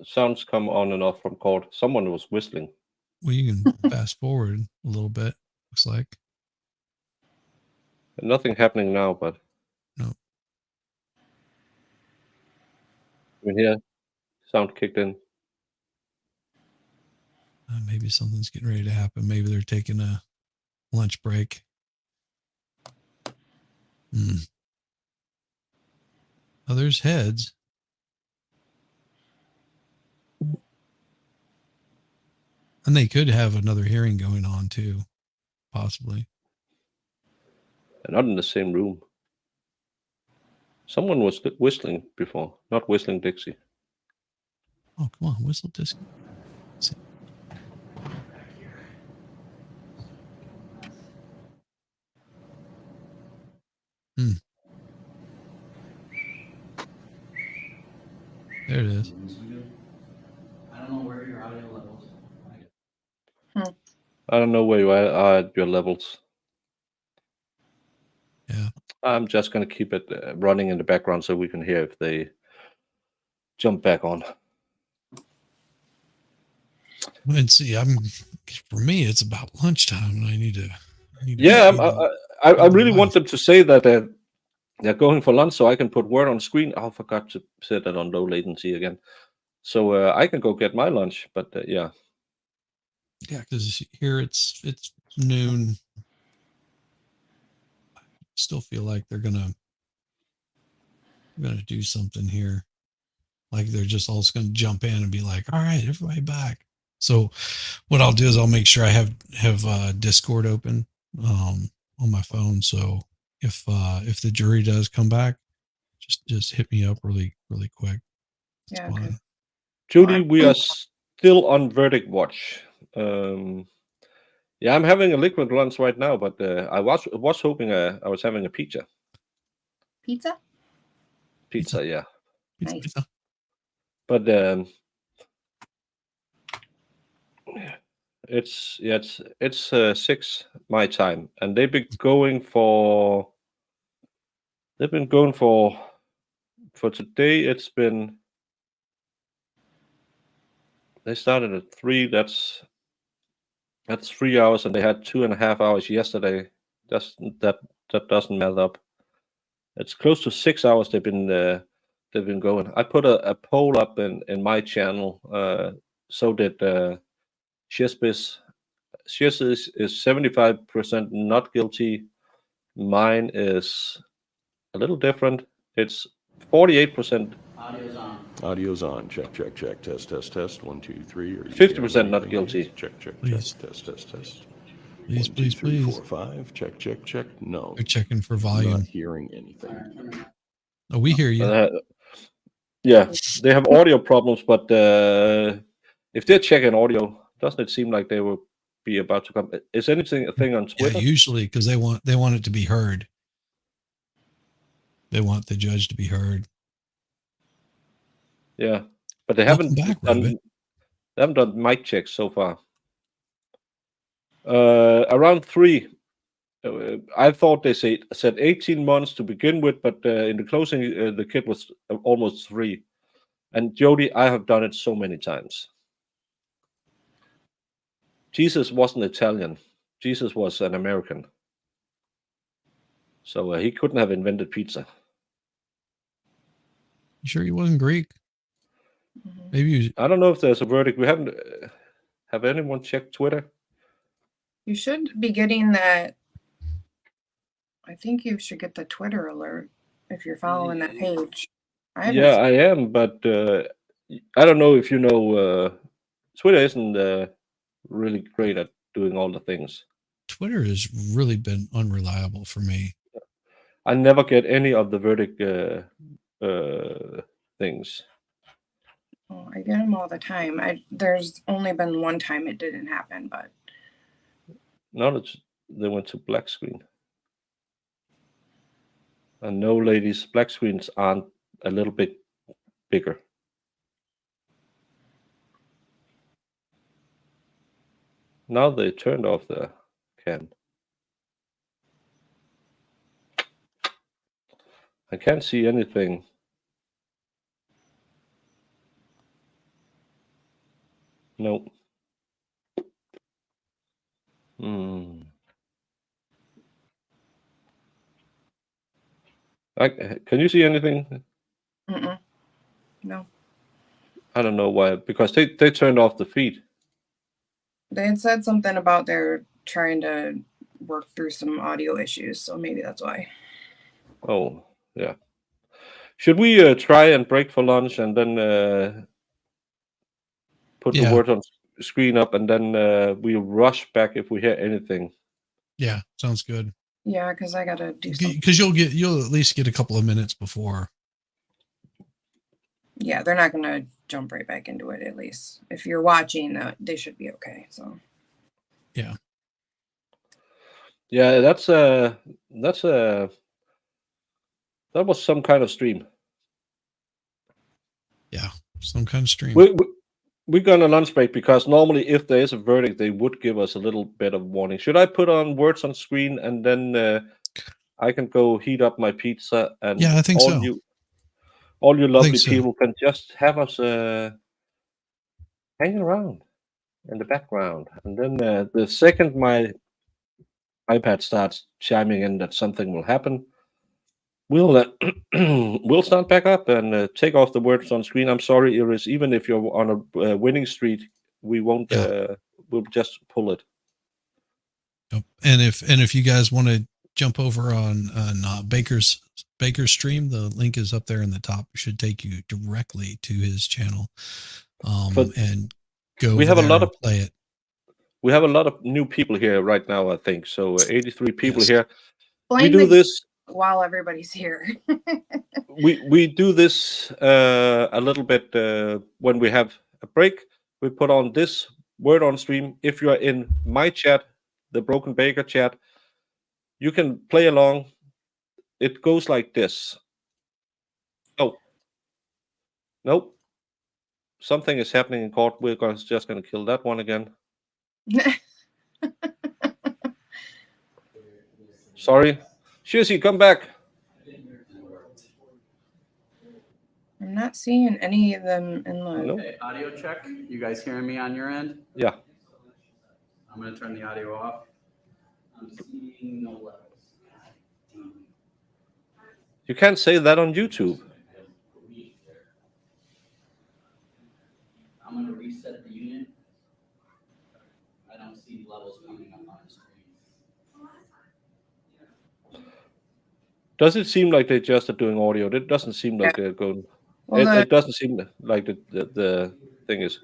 Sounds come on and off from court. Someone was whistling. Well, you can fast forward a little bit. Looks like. Nothing happening now, but No. I mean, here, sound kicked in. Maybe something's getting ready to happen. Maybe they're taking a lunch break. Oh, there's heads. And they could have another hearing going on too, possibly. They're not in the same room. Someone was whistling before, not whistling Dixie. Oh, come on, whistle disc. There it is. I don't know where your audio levels. I don't know where you are at your levels. Yeah. I'm just going to keep it running in the background so we can hear if they jump back on. And see, for me, it's about lunchtime, and I need to. Yeah, I really want them to say that they're going for lunch, so I can put word on screen. Oh, I forgot to set that on low latency again, so I can go get my lunch. But yeah. Yeah, because here it's noon. I still feel like they're gonna do something here. Like they're just all gonna jump in and be like, "All right, everybody back." So what I'll do is I'll make sure I have Discord open on my phone. So if the jury does come back, just hit me up really quick. It's Yeah. fine. Okay. Judy, we are still on verdict watch. Yeah, I'm having a liquid lunch right now, but I was hoping I was having a pizza. Pizza? Pizza, yeah. Nice. But it's 6 my time, and they've been going for today. It's been they started at 3. That's 3 hours, and they had 2.5 hours yesterday. That doesn't matter up. It's close to 6 hours they've been going. I put a poll up in my channel. So did Shesbis. Shesbis is 75% not guilty. Mine is a little different. It's 48%. Audio's on. Audio's on. Check, check, check. Test, test, test. 1, 2, 3. Are you 50% not guilty. Check, check, Please. check. Test, test, test. Please, 1, 2, please, 3, please. 4, 5. Check, check, check. No. They're checking for volume. Not hearing anything. Oh, we hear you. Yeah, they have audio problems, but if they're checking audio, doesn't it seem like they will be about to come? Is anything a thing on Twitter? Yeah, usually because they want it to be heard. They want the judge to be heard. Yeah, but they Welcome haven't back, done mic checks so far. Around 3. I thought they said 18 months to begin with, but in the closing, the kid was almost 3. And Jody, I have done it so many times. Jesus wasn't Italian. Jesus was an American. So he couldn't have invented pizza. You sure he wasn't Greek? Maybe I don't know if there's a verdict. We haven't. Have anyone checked Twitter? You should be getting that. I think you should get the Twitter alert if you're following that page. I am, but I don't know if you know. Twitter isn't really great at doing all the things. Twitter has really been unreliable for me. I never get any of the verdict things. Oh, I get them all the time. There's only been one time it didn't happen, but Now that they went to black screen. And no, ladies, black screens aren't a little bit bigger. Now they turned off the cam. I can't see anything. Nope. Can you see anything? Mm-mm. No. I don't know why, because they turned off the feed. They had said something about they're trying to work through some audio issues, so maybe that's why. Oh, yeah. Should we try and break for lunch and then put the Yeah. word on screen up, and then we'll rush back if we hear anything? Yeah, sounds good. Yeah, because I gotta do something. Because you'll at least get a couple of minutes before. Yeah, they're not gonna jump right back into it. At least if you're watching, they should be okay. So Yeah. Yeah, that was some kind of stream. Yeah, some kind of stream. We're gonna lunch break because normally if there is a verdict, they would give us a little bit of warning. Should I put on words on screen and then I can go heat up my pizza, and Yeah, I think all so. you lovely so. people can just have us hanging around in the background, and then the second my iPad starts chiming in that something will happen, we'll we'll start back up and take off the words on screen. I'm sorry, Iris. Even if you're on a winning streak, we won't. We'll just pull it. Yep. And if you guys want to jump over on Baker's stream, the link is up there in the top. It should take you directly to his channel, and go we over have a there lot and of play it. We have a lot of new people here right now, I think. So 83 people Yes. here. Blame We do the this. while everybody's here. We do this a little bit when we have a break. We put on this word on stream. If you are in my chat, the Broken Baker chat, you can play along. It goes like this. Oh, nope. Something is happening in court. We're just going to kill that one again. Sorry. Shizzy, come back. I'm not seeing any of them in the. Nope. Okay, audio check. You guys hearing me on your end? Yeah. I'm going to turn the audio off. I'm seeing no levels. You can't say that on YouTube. I'm going to reset the unit. I don't see levels coming up on the screen. Does it seem like they just are doing audio? It doesn't seem like they're going. Well, it doesn't seem like the thing is.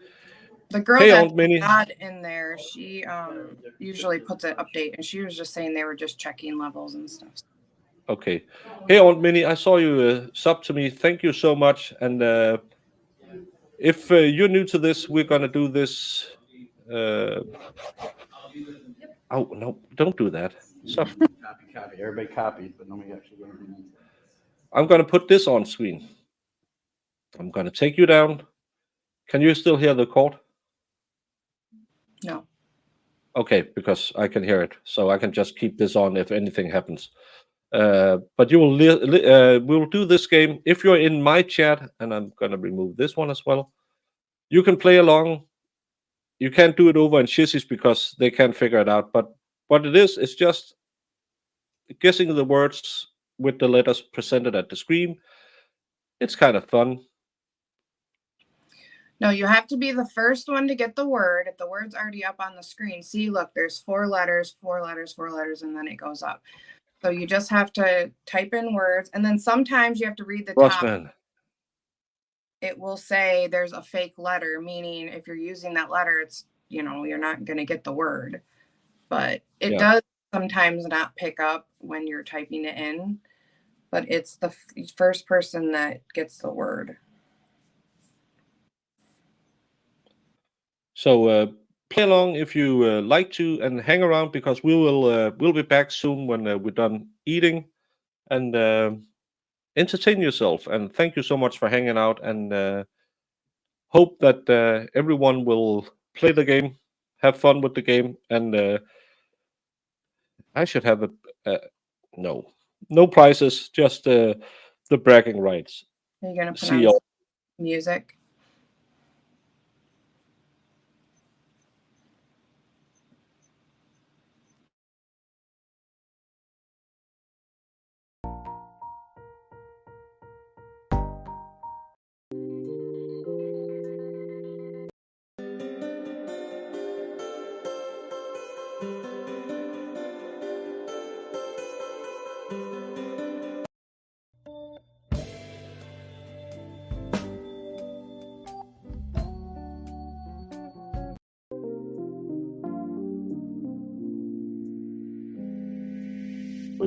The girl Hey, that's Aunt Minnie. not in there, she usually puts an update, and she was just saying they were just checking levels and stuff. Okay. Hey, Aunt Minnie, I saw you sub to me. Thank you so much. And if you're new to this, we're gonna do this. Oh no! Don't do that. Stop. Copy. Everybody copied, but nobody actually went in. I'm gonna put this on screen. I'm gonna take you down. Can you still hear the court? No. Okay, because I can hear it, so I can just keep this on if anything happens. But you will we'll do this game if you're in my chat, and I'm gonna remove this one as well. You can play along. You can't do it over in Shizzy's because they can't figure it out. But what it is, it's just guessing the words with the letters presented at the screen. It's kind of fun. No, you have to be the first one to get the word. If the word's already up on the screen, see, look, there's 4 letters, 4 letters, 4 letters, and then it goes up. So you just have to type in words, and then sometimes you have to read the top. Rossman. It will say there's a fake letter, meaning if you're using that letter, it's, you're not going to get the word. But it does sometimes not pick up when you're typing it in, but it's the first person that gets the word. So play along if you like to, and hang around because we'll be back soon when we're done eating, and entertain yourself. And thank you so much for hanging out, and hope that everyone will play the game, have fun with the game, and I should have no prizes, just the bragging rights. Are you going to put See on you. music?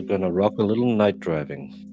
We're gonna rock a little night driving.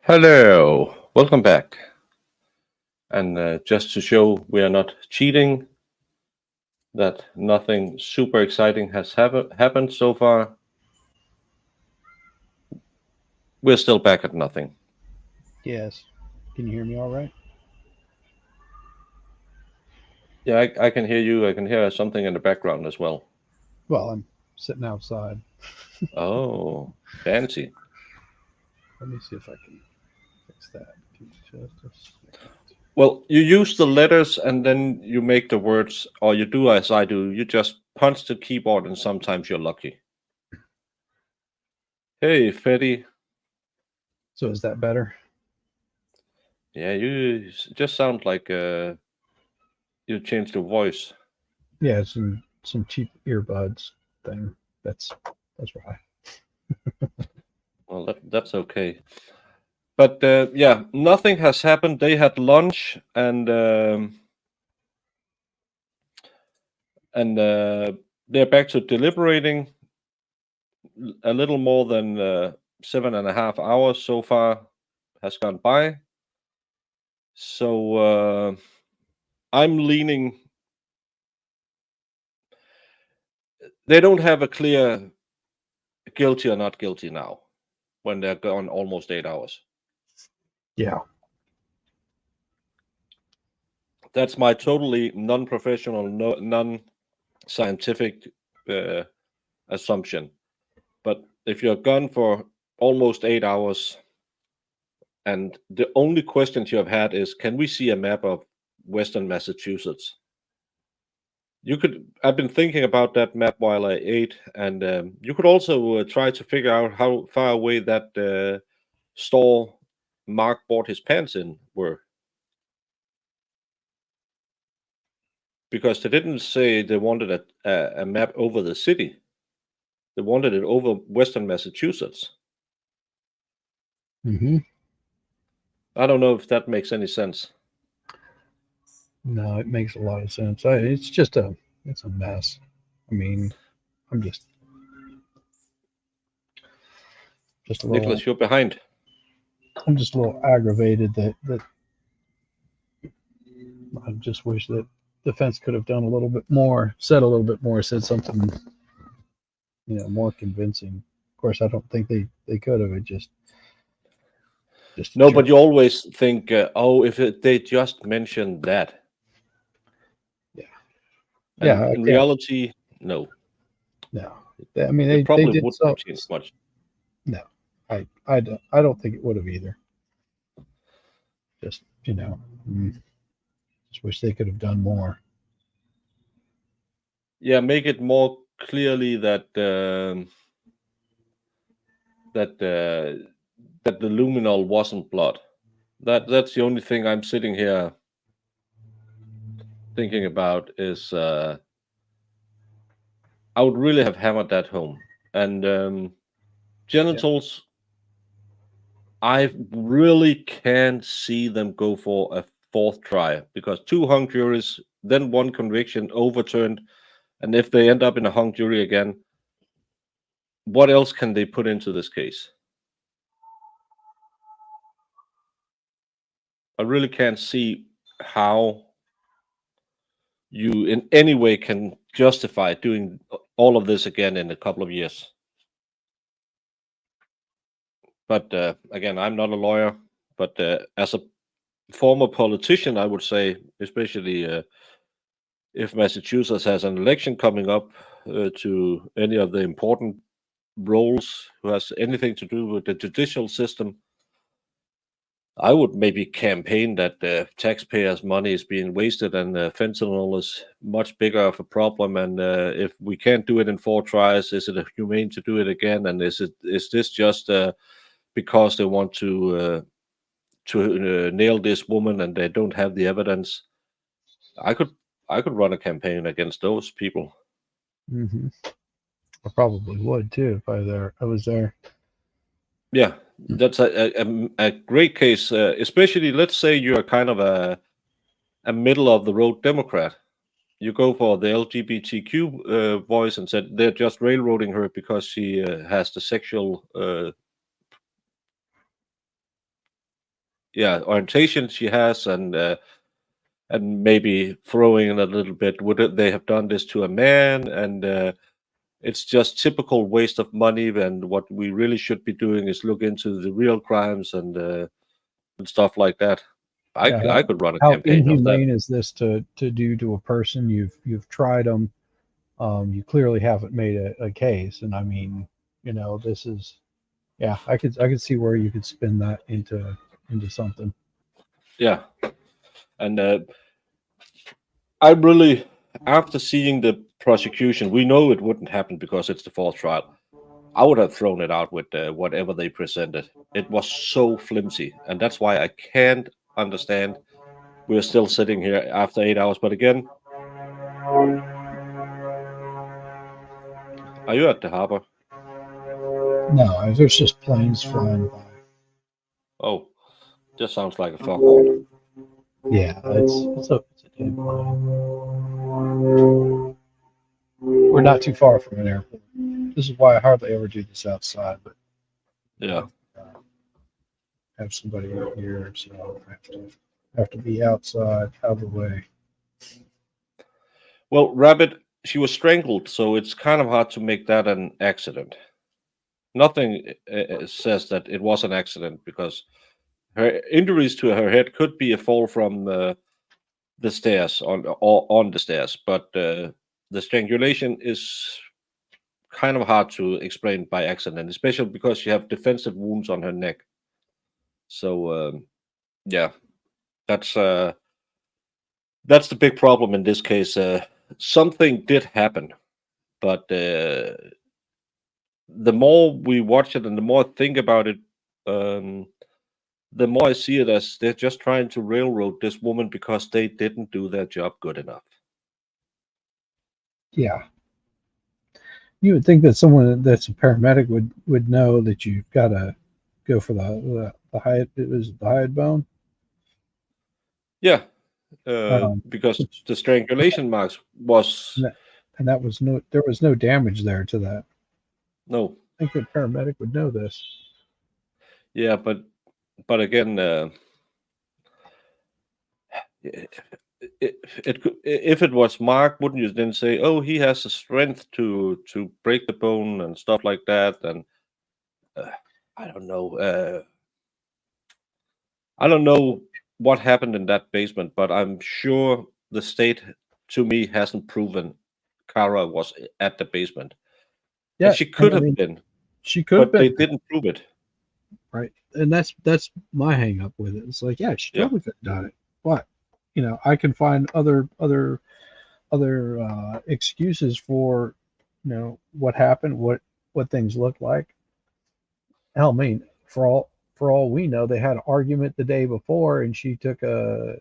Hello, welcome back. And just to show we are not cheating, that nothing super exciting has happened so far, we're still back at nothing. Yes. Can you hear me all right? Yeah, I can hear you. I can hear something in the background as well. Well, I'm sitting outside. Oh, fancy. Let me see if I can fix that. Just a second. Well, you use the letters and then you make the words, or you do as I do. You just punch the keyboard and sometimes you're lucky. Hey, Fetty. So is that better? Yeah, you just sound like you changed your voice. Yeah, some cheap earbuds thing. That's why. Well, that's okay. But yeah, nothing has happened. They had lunch and they're back to deliberating. A little more than 7.5 hours so far has gone by. So I'm leaning. They don't have a clear guilty or not guilty now when they're gone almost 8 hours. Yeah. That's my totally non-professional, non-scientific assumption. But if you're gone for almost 8 hours, and the only questions you have had is, can we see a map of Western Massachusetts? I've been thinking about that map while I ate, and you could also try to figure out how far away that store Mark bought his pants in were. Because they didn't say they wanted a map over the city. They wanted it over Western Massachusetts. Mm-hmm. I don't know if that makes any sense. No, it makes a lot of sense. It's a mess. I mean, I'm just a little. Nicholas, you're behind. I'm just a little aggravated that I just wish that defense could have done a little bit more, said a little bit more, said something, more convincing. Of course, I don't think they could have. It just no, but you always think, if they just mentioned that. Yeah. And Yeah. in reality, no. No. I mean, it probably did wouldn't so. have changed much. No, I don't think it would have either. Just just wish they could have done more. Yeah, make it more clearly that the luminol wasn't blood. That's the only thing I'm sitting here thinking about is I would really have hammered that home. And genitals, I really can't see them go for a fourth try because 2 hung juries, then 1 conviction overturned, and if they end up in a hung jury again, what else can they put into this case? I really can't see how you in any way can justify doing all of this again in a couple of years. But again, I'm not a lawyer, but as a former politician, I would say, especially if Massachusetts has an election coming up to any of the important roles who has anything to do with the judicial system, I would maybe campaign that the taxpayers' money is being wasted and fentanyl is much bigger of a problem. And if we can't do it in 4 tries, is it humane to do it again? And is this just because they want to nail this woman and they don't have the evidence? I could run a campaign against those people. Mm-hmm. I probably would too if I was there. Yeah, that's a great case, especially let's say you're kind of a middle of the road Democrat. You go for the LGBTQ voice and said they're just railroading her because she has the sexual orientation she has, and maybe throwing in a little bit. Would they have done this to a man? And it's just typical waste of money. And what we really should be doing is look into the real crimes and stuff like that. I could run a how campaign of that. inhumane is this to do to a person? You've tried them. You clearly haven't made a case, and I mean, this is, yeah, I could see where you could spin that into something. Yeah, and I really, after seeing the prosecution, we know it wouldn't happen because it's the fourth trial. I would have thrown it out with whatever they presented. It was so flimsy, and that's why I can't understand we're still sitting here after 8 hours. But again, are you at the harbor? No, there's just planes flying by. Oh, just sounds like a foghorn. Yeah, it's a damn plane. We're not too far from an airport. This is why I hardly ever do this outside, but Yeah. have somebody out here, so I have to be outside, out of the way. Well, Rabbit, she was strangled, so it's kind of hard to make that an accident. Nothing says that it was an accident because her injuries to her head could be a fall from the stairs on the stairs, but the strangulation is kind of hard to explain by accident, especially because she have defensive wounds on her neck. So yeah, that's the big problem in this case. Something did happen, but the more we watch it and the more I think about it, the more I see it as they're just trying to railroad this woman because they didn't do their job good enough. Yeah. You would think that someone that's a paramedic would know that you've got to go for the hide. It was the hide bone. Yeah, because the strangulation marks was and that was there was no damage there to that. No. I think a paramedic would know this. Yeah, but again, it could, if it was Mark, wouldn't you then say, "Oh, he has the strength to break the bone and stuff like that?" And I don't know. I don't know what happened in that basement, but I'm sure the state, to me, hasn't proven Cara was at the basement. Yeah, and she could have been. She could have but been. they didn't prove it. Right, and that's my hang up with it. It's like, yeah, she totally could have done it, but I can find other excuses for what happened, what things looked like. Hell, I mean, for all we know, they had an argument the day before, and she took the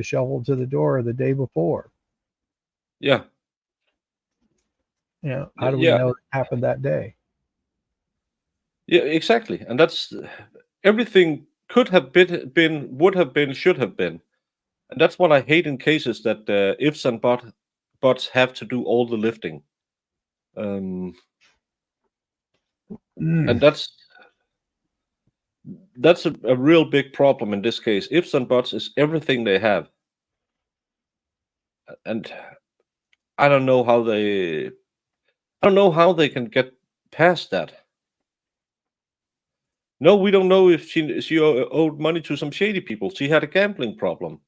shovel to the door the day before. Yeah. How do we know it happened that day? Yeah, exactly. And that's everything could have been, would have been, should have been. And that's what I hate in cases that ifs and buts have to do all the lifting. And that's a real big problem in this case. Ifs and buts is everything they have. And I don't know how they can get past that. No, we don't know if she owed money to some shady people. She had a gambling problem.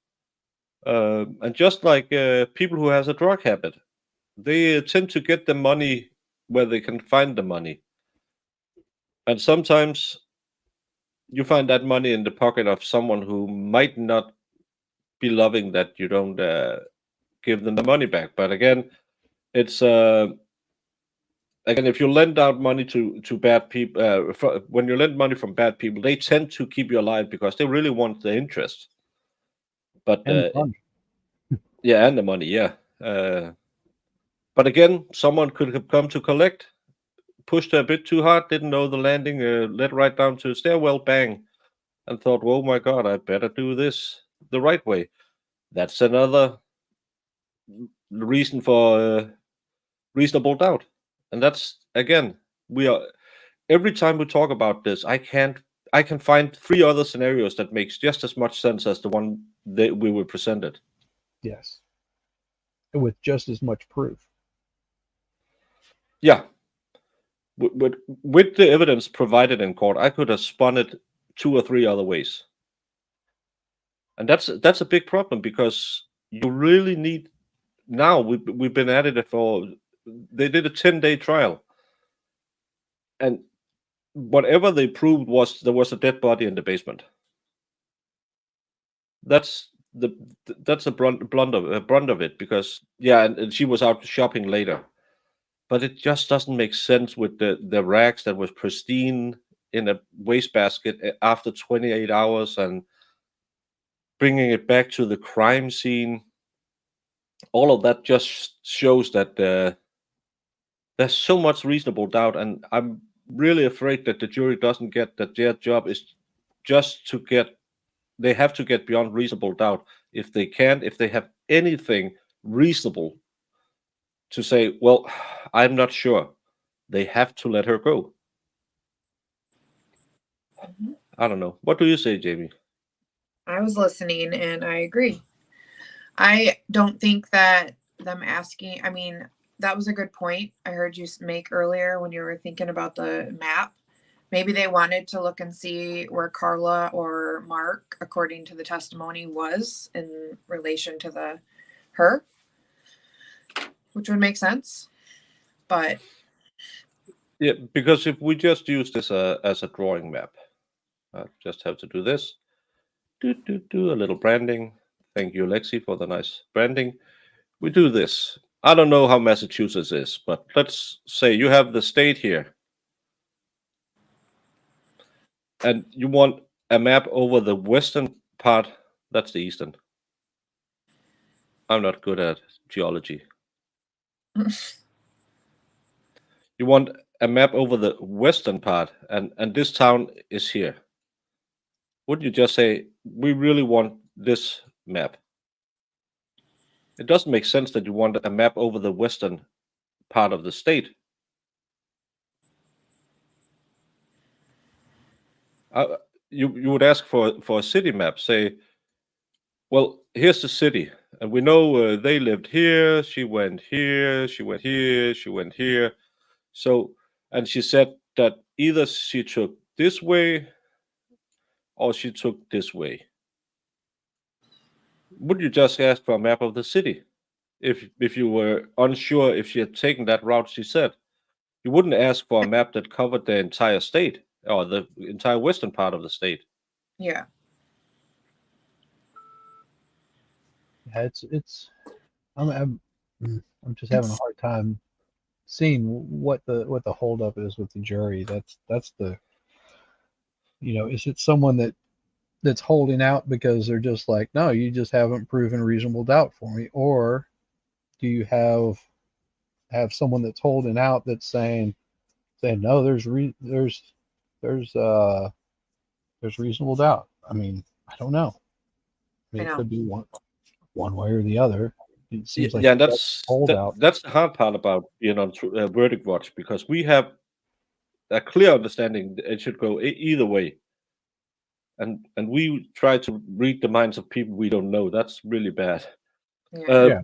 And just like people who has a drug habit, they tend to get the money where they can find the money. And sometimes you find that money in the pocket of someone who might not be loving that you don't give them the money back. But again, it's again, if you lend out money to bad people, when you lend money from bad people, they tend to keep you alive because they really want the interest. But and the money. Yeah, and the money, yeah. But again, someone could have come to collect, pushed her a bit too hard, didn't know the landing, led right down to the stairwell, bang, and thought, "Oh my God, I better do this the right way." That's another reason for reasonable doubt. And that's again, we are every time we talk about this, I I can find 3 other scenarios that makes just as much sense as the one that we were presented. Yes. With just as much proof. Yeah. With the evidence provided in court, I could have spun it 2 or 3 other ways. And that's a big problem, because you really need, now we've been at it for, they did a 10-day trial, and whatever they proved was there was a dead body in the basement. That's a brunt of it, because and she was out shopping later, but it just doesn't make sense with the rags that was pristine in a wastebasket after 28 hours and bringing it back to the crime scene. All of that just shows that there's so much reasonable doubt, and I'm really afraid that the jury doesn't get that their job is just to get, they have to get beyond reasonable doubt. If they have anything reasonable to say, well, I'm not sure, they have to let her go. I don't know. What do you say, Jamie? I was listening and I agree. I don't think that them asking, I mean, that was a good point I heard you make earlier when you were thinking about the map. Maybe they wanted to look and see where Carla or Mark, according to the testimony, was in relation to her, which would make sense. But yeah, because if we just use this as a drawing map, I just have to do this. Do a little branding. Thank you, Lexi, for the nice branding. We do this. I don't know how Massachusetts is, but let's say you have the state here, and you want a map over the western part. That's the eastern. I'm not good at geology. You want a map over the western part, and this town is here. Wouldn't you just say, we really want this map? It doesn't make sense that you want a map over the western part of the state. You would ask for a city map. Say, well, here's the city, and we know they lived here. She went here. She went here. She went here. So, and she said that either she took this way or she took this way. Would you just ask for a map of the city if you were unsure if she had taken that route she said? You wouldn't ask for a map that covered the entire state or the entire western part of the state. Yeah. Yeah, I'm just having a hard time seeing what the holdup is with the jury. That's the, is it someone that's holding out because they're just like, no, you just haven't proven reasonable doubt for me, or do you have someone that's holding out that's saying no, there's reasonable doubt? I mean, I don't know. I mean, it could be one way or the other. It seems like that's the hard part about being on Verdict Watch, because we have a clear understanding it should go either way, and we try to read the minds of people we don't know. That's really bad. They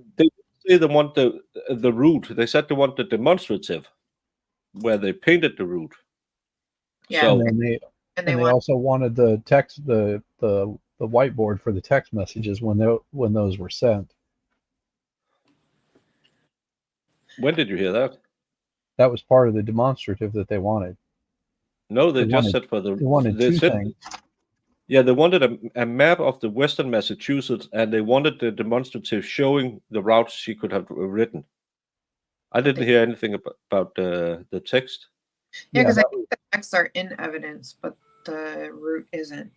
say they want the route. They said they want the demonstrative, where they painted the route. Yeah, so, and they also wanted the text, the whiteboard for the text messages when those were sent. When did you hear that? That was part of the demonstrative that they wanted. No, they just said for the. They wanted two things. Yeah, they wanted a map of the western Massachusetts, and they wanted the demonstrative showing the routes she could have written. I didn't hear anything about the text. Yeah, because I think the texts are in evidence, but the route isn't.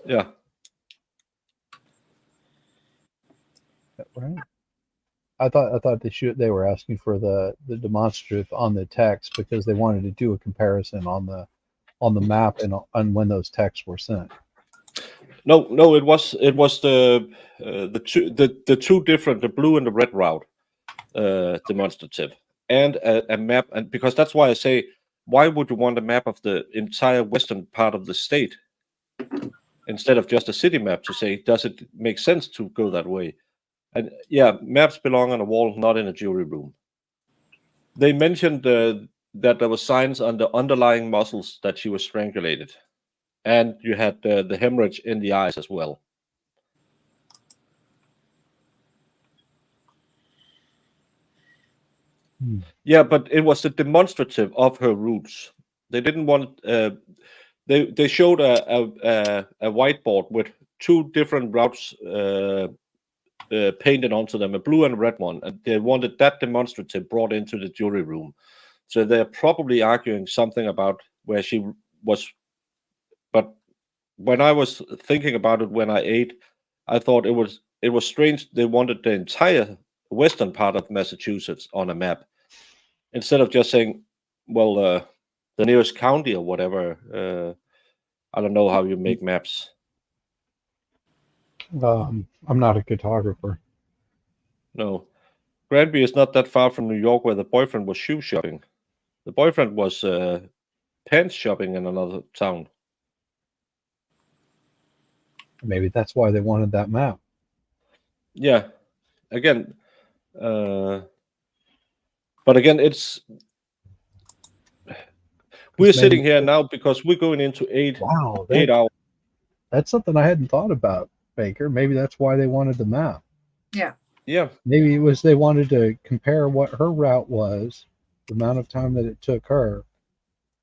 Yeah. Right. I thought they were asking for the demonstrative on the text because they wanted to do a comparison on the map and when those texts were sent. No, it was the two different, the blue and the red route demonstrative, and a map, and because that's why I say why would you want a map of the entire western part of the state instead of just a city map to say, does it make sense to go that way? And yeah, maps belong on a wall, not in a jury room. They mentioned that there were signs on the underlying muscles that she was strangulated, and you had the hemorrhage in the eyes as well. Yeah, but it was the demonstrative of her roots. They didn't want. They showed a whiteboard with two different routes painted onto them, a blue and a red one, and they wanted that demonstrative brought into the jury room. So they're probably arguing something about where she was. But when I was thinking about it when I ate, I thought it was strange they wanted the entire western part of Massachusetts on a map instead of just saying, well, the nearest county or whatever. I don't know how you make maps. I'm not a cartographer. No. Granby is not that far from New York, where the boyfriend was shoe shopping. The boyfriend was pants shopping in another town. Maybe that's why they wanted that map. Yeah. Again, but again, it's we're sitting here now because we're going into 8 hours. That's something I hadn't thought about, Baker. Maybe that's why they wanted the map. Yeah. Yeah. Maybe it was they wanted to compare what her route was, the amount of time that it took her,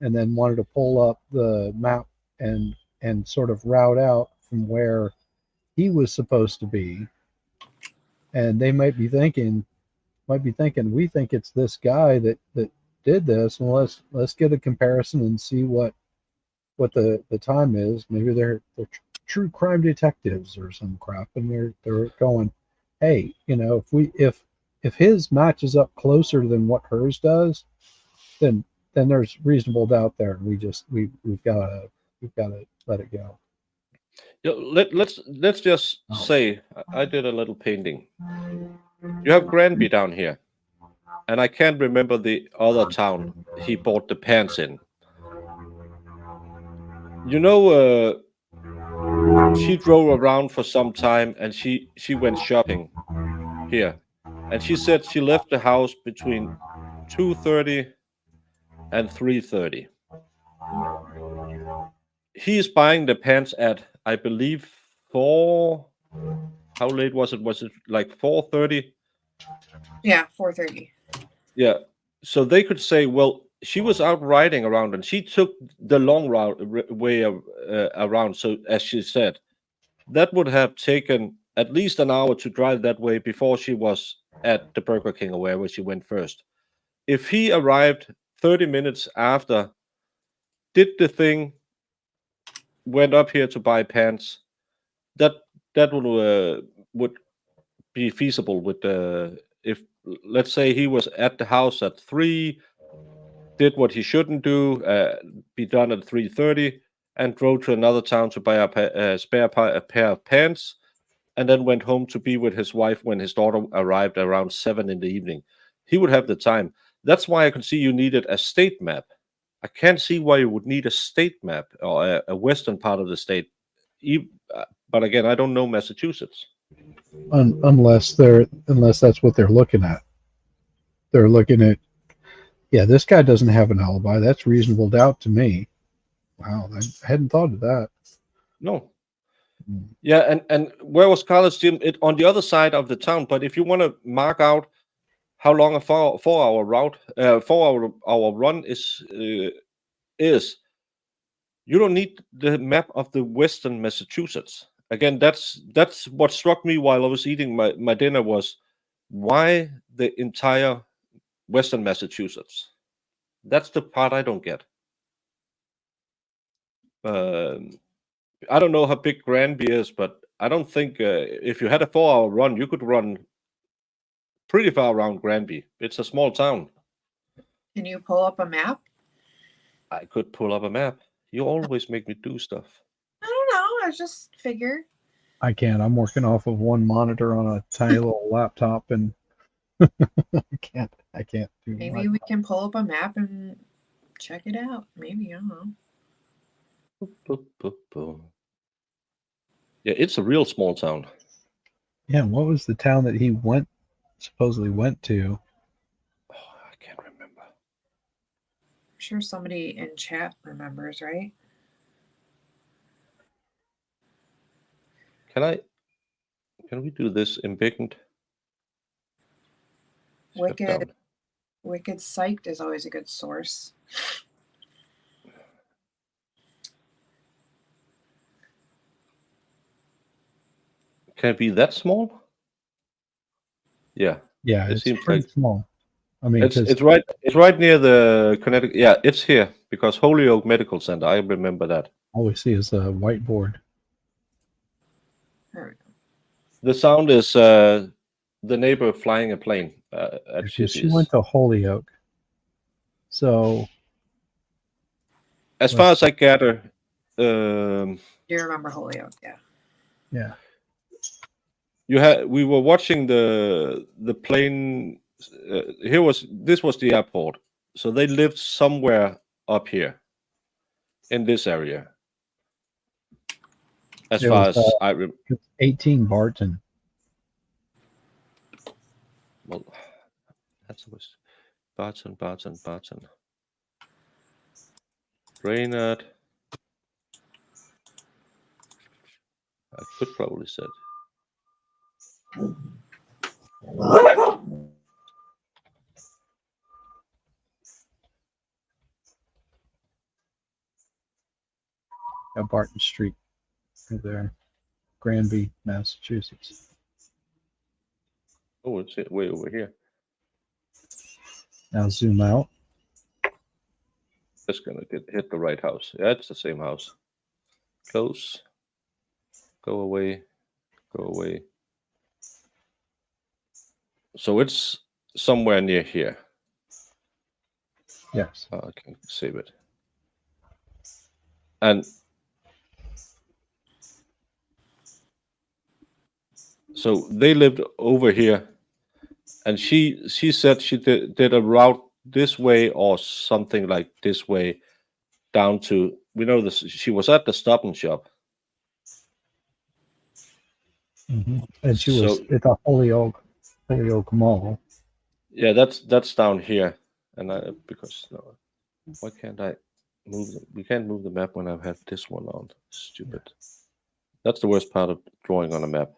and then wanted to pull up the map and sort of route out from where he was supposed to be. And they might be thinking, we think it's this guy that did this, and let's get a comparison and see what the time is. Maybe they're true crime detectives or some crap, and they're going, hey, if his matches up closer than what hers does, then there's reasonable doubt there. We've got to let it go. Let's just say I did a little painting. You have Granby down here, and I can't remember the other town he bought the pants in. She drove around for some time, and she went shopping here, and she said she left the house between 2:30 and 3:30. He's buying the pants at, I believe, 4. How late was it? Was it like 4:30? Yeah, 4:30. Yeah. So they could say, well, she was out riding around and she took the long way around. So as she said, that would have taken at least an hour to drive that way before she was at the Burger King or wherever she went first. If he arrived 30 minutes after, did the thing, went up here to buy pants, that would be feasible with if, let's say, he was at the house at 3, did what he shouldn't do, be done at 3:30, and drove to another town to buy a pair of pants, and then went home to be with his wife when his daughter arrived around 7 in the evening. He would have the time. That's why I can see you needed a state map. I can't see why you would need a state map or a western part of the state. But again, I don't know Massachusetts. Unless that's what they're looking at. They're looking at, yeah, this guy doesn't have an alibi. That's reasonable doubt to me. Wow, I hadn't thought of that. No. Yeah, and where was Carla's gym? It on the other side of the town. But if you want to mark out how long a 4-hour route, 4-hour run is, you don't need the map of the Western Massachusetts. Again, that's what struck me while I was eating my dinner was why the entire Western Massachusetts. That's the part I don't get. I don't know how big Granby is, but I don't think if you had a 4-hour run, you could run pretty far around Granby. It's a small town. Can you pull up a map? I could pull up a map. You always make me do stuff. I don't know. I just figure. I can't. I'm working off of one monitor on a tiny little laptop, and I can't do. Maybe we can pull up a map and check it out. Maybe, I don't know. Yeah, it's a real small town. Yeah, and what was the town that he supposedly went to? Oh, I can't remember. I'm sure somebody in chat remembers, right? Can we do this embiggened? Step down. Wicked Psyched is always a good source. Can it be that small? Yeah. Yeah, It it's seems pretty like small. I mean, it's right near the Connecticut. Yeah, it's here because Holyoke Medical Center. I remember that. all we see is a whiteboard. There we go. The sound is the neighbor flying a plane at Because she went to Holyoke. So, as far as I gather, Do you remember Holyoke? Yeah. yeah. We were watching the plane. This was the airport, so they lived somewhere up here in this area. As It far was, as I remember. 18 Barton. Well, that's was Barton. Brainerd. I could probably said. Barton Street, right there, Granby, Massachusetts. Oh, it's way over here. Now zoom out. Just gonna hit the right house. Yeah, it's the same house. Close. Go away. Go away. So it's somewhere near here. Yes. I can save it. And so they lived over here, and she said she did a route this way or something like this way down to, we know this, she was at the Stop and Shop. Mm-hmm. And she was at the Holyoke Mall. Yeah, that's down here, and because no, why can't I move them? We can't move the map when I've had this one on. Stupid. That's the worst part of drawing on a map.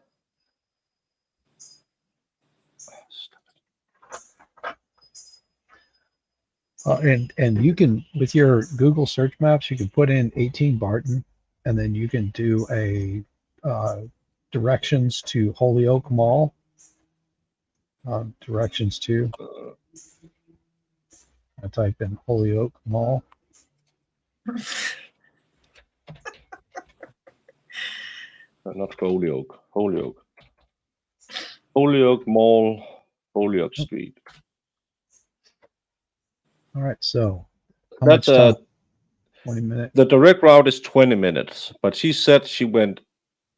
And you can, with your Google search maps, you can put in 18 Barton, and then you can do a directions to Holyoke Mall. Directions to. I type in Holyoke Mall. Not Holyoke. Holyoke Mall, Holyoke Street. All right, so how that's much time? 20 minutes. The direct route is 20 minutes, but she said she went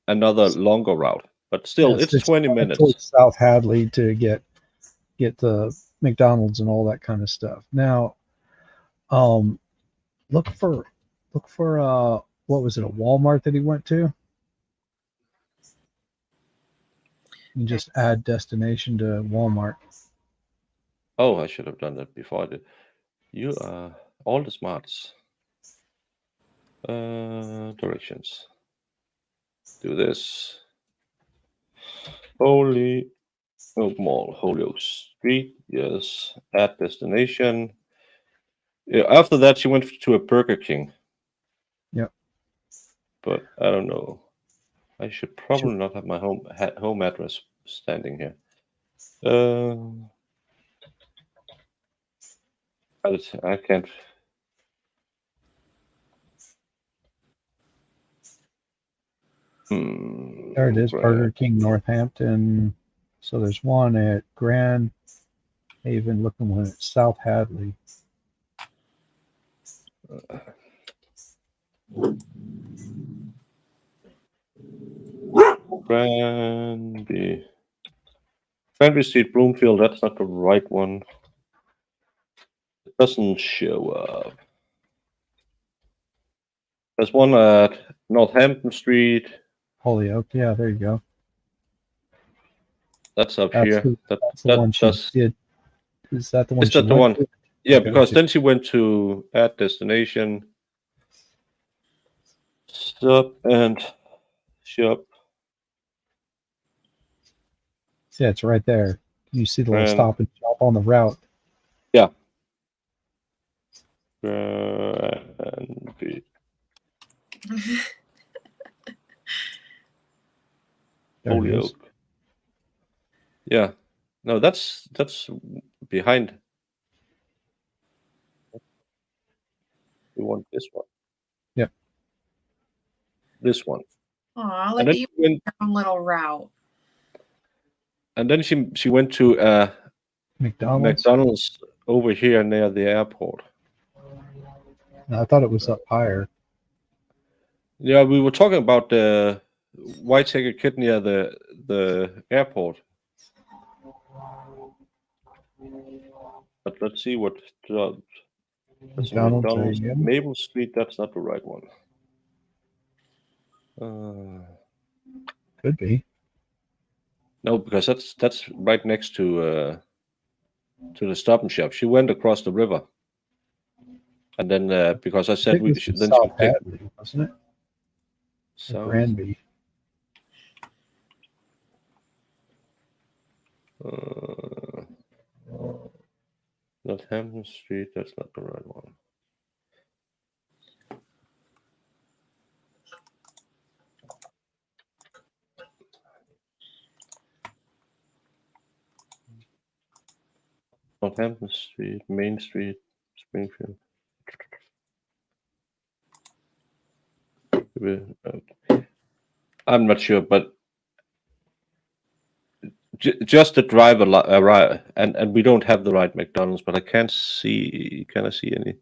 another longer route. But still, it's 20 minutes. South Hadley to get the McDonald's and all that kind of stuff. Now, look for what was it, a Walmart that he went to? And just add destination to Walmart. Oh, I should have done that before I did. You are all the smarts. Directions. Do this. Holyoke Mall, Holyoke Street. Yes. Add destination. Yeah, after that, she went to a Burger King. Yep. But I don't know. I should probably not have my home address standing here. I can't. There it is, Burger King Northampton. So there's one at Grand Haven, looking one at South Hadley. Granby Street, Bloomfield. That's not the right one. It doesn't show up. There's one at Northampton Street. Holyoke. Yeah, there you go. That's up That's here. the, That that's the one she does. did. Is that the one Is she that the went one? to? Yeah, Okay. because then she went to add destination, stop and shop. Yeah, it's right there. You see the little And- stop and shop on the route. Yeah. Granby. There it is. Holyoke. Yeah. No, that's behind. We want this one. Yep. This one. Aw, And look then at you, she went, your own little route. and then she went to McDonald's. McDonald's over here near the airport. I thought it was up higher. Yeah, we were talking about the why take a kid near the airport. But let's see what that's McDonald's, McDonald's. there you go. Maple Street. That's not the right one. Could be. No, because that's right next to the Stop and Shop. She went across the river, and then because I I said think we this should, was then she South would take Hadley, wasn't it? Or South. Granby. Northampton Street. That's not the right one. Northampton Street, Main Street, Springfield. I'm not sure, but just the drive arrive, and we don't have the right McDonald's, but I can't see. Can I see any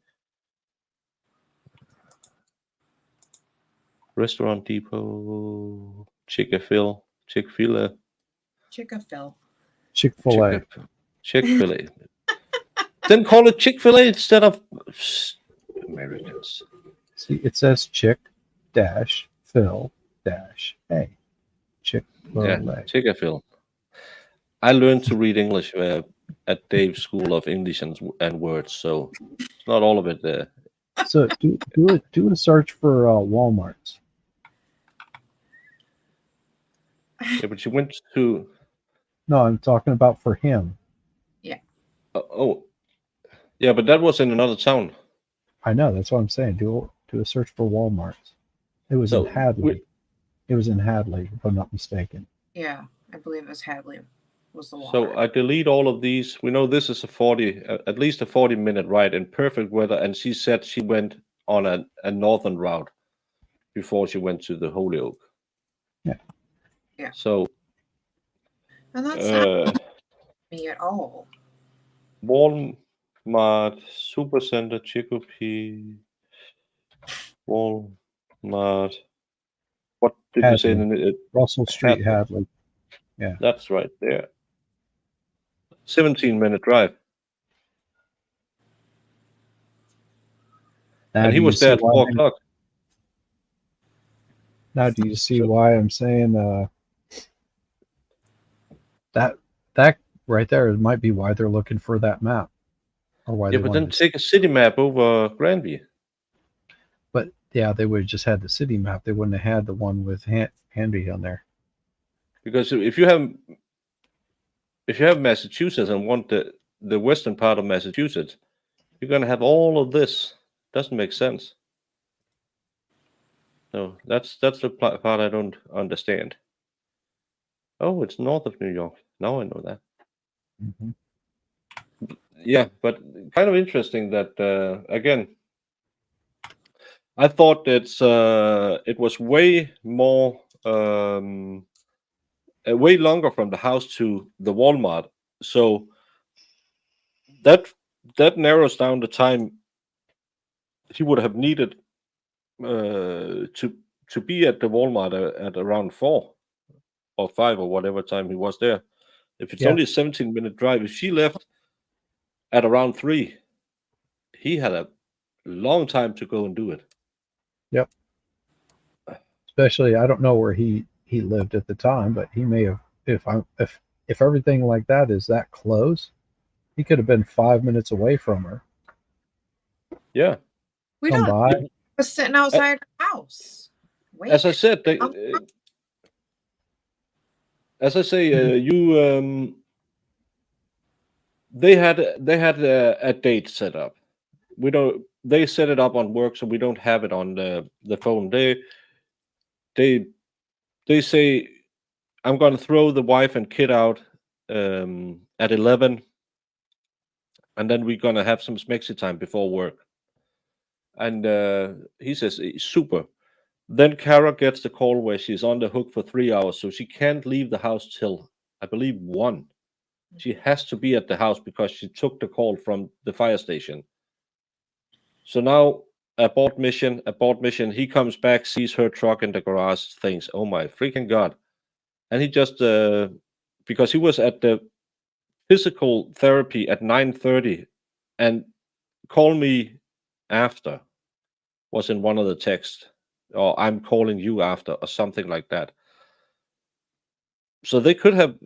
restaurant depot? Chick-fil-A. Chick-fil. Chick-fil-A. Chick-fil-A. Then call it Chick-fil-A instead of Americans. See, it says Chick-Fil-A. Chick-fil-A. Yeah, Chick-fil-A. I learned to read English at Dave's School of English and Words, so it's not all of it there. So do a search for Walmart's. Yeah, but she went to. No, I'm talking about for him. Yeah. Yeah, but that was in another town. I know. That's what I'm saying. Do a search for Walmart's. It was So in Hadley. It was in Hadley, if I'm not mistaken. Yeah, I believe it was Hadley. Was the So Walmart. I delete all of these. We know this is at least a 40-minute ride in perfect weather, and she said she went on a northern route before she went to the Holyoke. Yeah. Yeah. So. And that's not me at all. Walmart, Supercenter, Chicopee, Walmart. What did you say? Hadley. Russell Street, Hadley. Yeah. That's right there. 17-minute drive. Now, and he was there at 4 o'clock. Now, do you see why I'm saying that right there might be why they're looking for that map, or why? Yeah, but then take a city map over Granby. But yeah, they would have just had the city map. They wouldn't have had the one with Hanby on there. Because if you have Massachusetts and want the western part of Massachusetts, you're gonna have all of this. Doesn't make sense. No, that's the part I don't understand. Oh, it's north of New York. Now I know that. Mm-hmm. Yeah, but kind of interesting that again. I thought it was way more way longer from the house to the Walmart, so that narrows down the time he would have needed to be at the Walmart at around 4 or 5 or whatever time he was there. If it's only a 17-minute drive, if she left at around 3, he had a long time to go and do it. Yep. especially I don't know where he lived at the time, but he may have if everything like that is that close, he could have been 5 minutes away from her. Yeah. We Come don't. by. He was sitting outside her house. Wait. As I said, as I say, they had a date set up. We don't. They set it up on work, so we don't have it on the phone. They say I'm going to throw the wife and kid out at 11, and then we're going to have some smexy time before work. And he says, super. Then Cara gets the call where she's on the hook for 3 hours, so she can't leave the house till, I believe, 1. She has to be at the house because she took the call from the fire station. So now, abort mission. He comes back, sees her truck in the garage, thinks, oh my freaking God. And he just, because he was at the physical therapy at 9:30 and call me after was in one of the texts, or I'm calling you after, or something like that. So they could have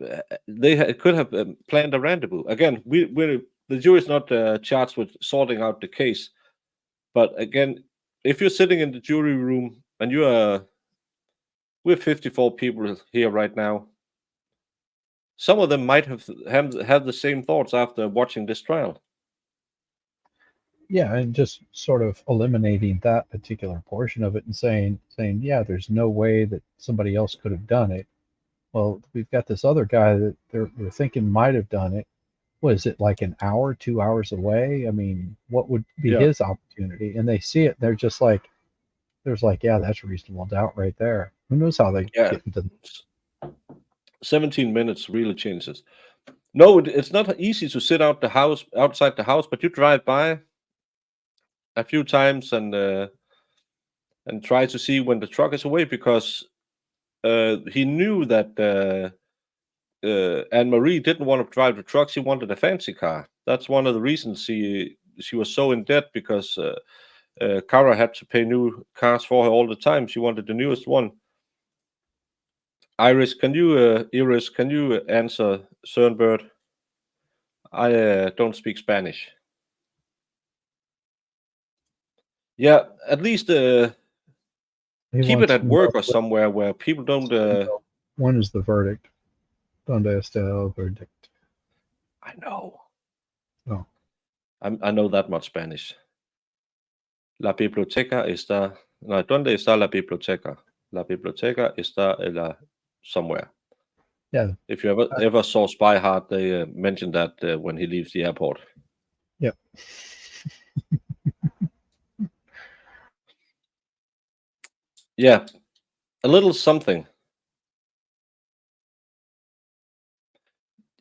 planned a rendezvous. Again, the jury's not charged with sorting out the case, but again, if you're sitting in the jury room and we're 54 people here right now, some of them might have the same thoughts after watching this trial. Yeah, and just sort of eliminating that particular portion of it and saying, yeah, there's no way that somebody else could have done it. Well, we've got this other guy that they're thinking might have done it. What is it, like an hour, 2 hours away? I mean, what would be his opportunity? And they see it, they're just like, yeah, that's reasonable doubt right there. Who knows how they get into 17 minutes really changes. No, it's not easy to sit outside the house, but you drive by a few times and try to see when the truck is away, because he knew that Anne-Marie didn't want to drive the truck. She wanted a fancy car. That's one of the reasons she was so in debt, because Cara had to pay new cars for her all the time. She wanted the newest one. Iris, can you answer Cernbird? I don't speak Spanish. Yeah, at least keep it at work or somewhere where people don't. When is the verdict? Donde está el verdict? I know. Oh. I know that much Spanish. La biblioteca está. No, ¿dónde está la biblioteca? La biblioteca está somewhere. Yeah. If you ever saw Spy Hard, they mentioned that when he leaves the airport. Yep. Yeah, a little something.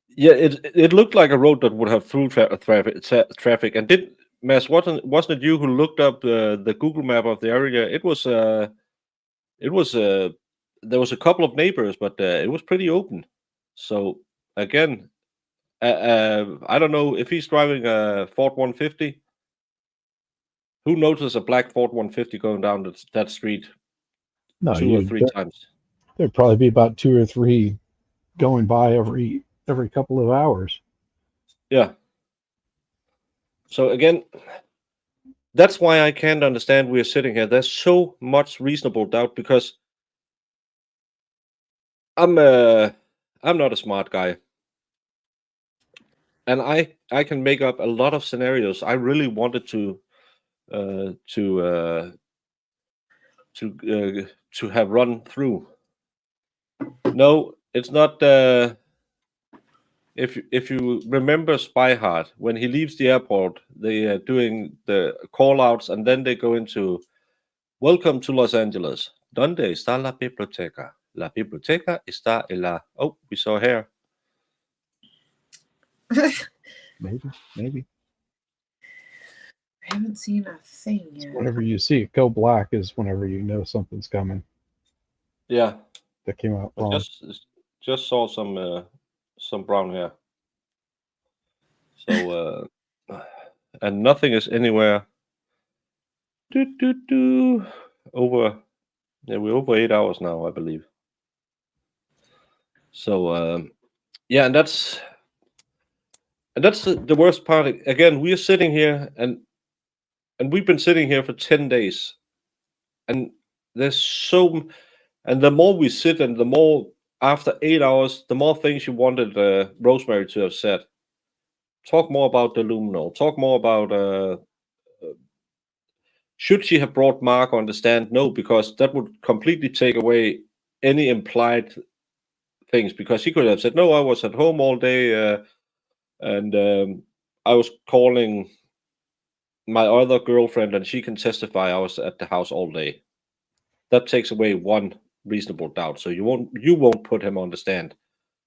Yeah, it looked like a road that would have through traffic. And did Mads, wasn't it you who looked up the Google map of the area? It was there was a couple of neighbors, but it was pretty open. So again, I don't know if he's driving a Ford 150. Who noticed a black Ford 150 going down that street two or three times? There'd probably be about 2 or 3 going by every couple of hours. Yeah. So again, that's why I can't understand we're sitting here. There's so much reasonable doubt, because I'm not a smart guy, and I can make up a lot of scenarios. I really wanted to have run through. No, it's not. If you remember Spy Hard, when he leaves the airport, they are doing the call outs, and then they go into "Welcome to Los Angeles. ¿Dónde está la biblioteca? La biblioteca está en la." Oh, we saw hair. Maybe. I haven't seen a thing yet. Whenever you see it go black is whenever you know something's coming. Yeah. That came out I wrong. just saw some brown hair. So and nothing is anywhere over Yeah, we're over 8 hours now, I believe. So yeah, and that's the worst part. Again, we are sitting here, and we've been sitting here for 10 days, and and the more we sit, and the more after 8 hours, the more things you wanted Rosemary to have said. Talk more about the luminol. Talk more about should she have brought Mark on the stand? No, because that would completely take away any implied things. Because he could have said, "No, I was at home all day, and I was calling my other girlfriend, and she can testify I was at the house all day." That takes away one reasonable doubt. So you won't put him on the stand.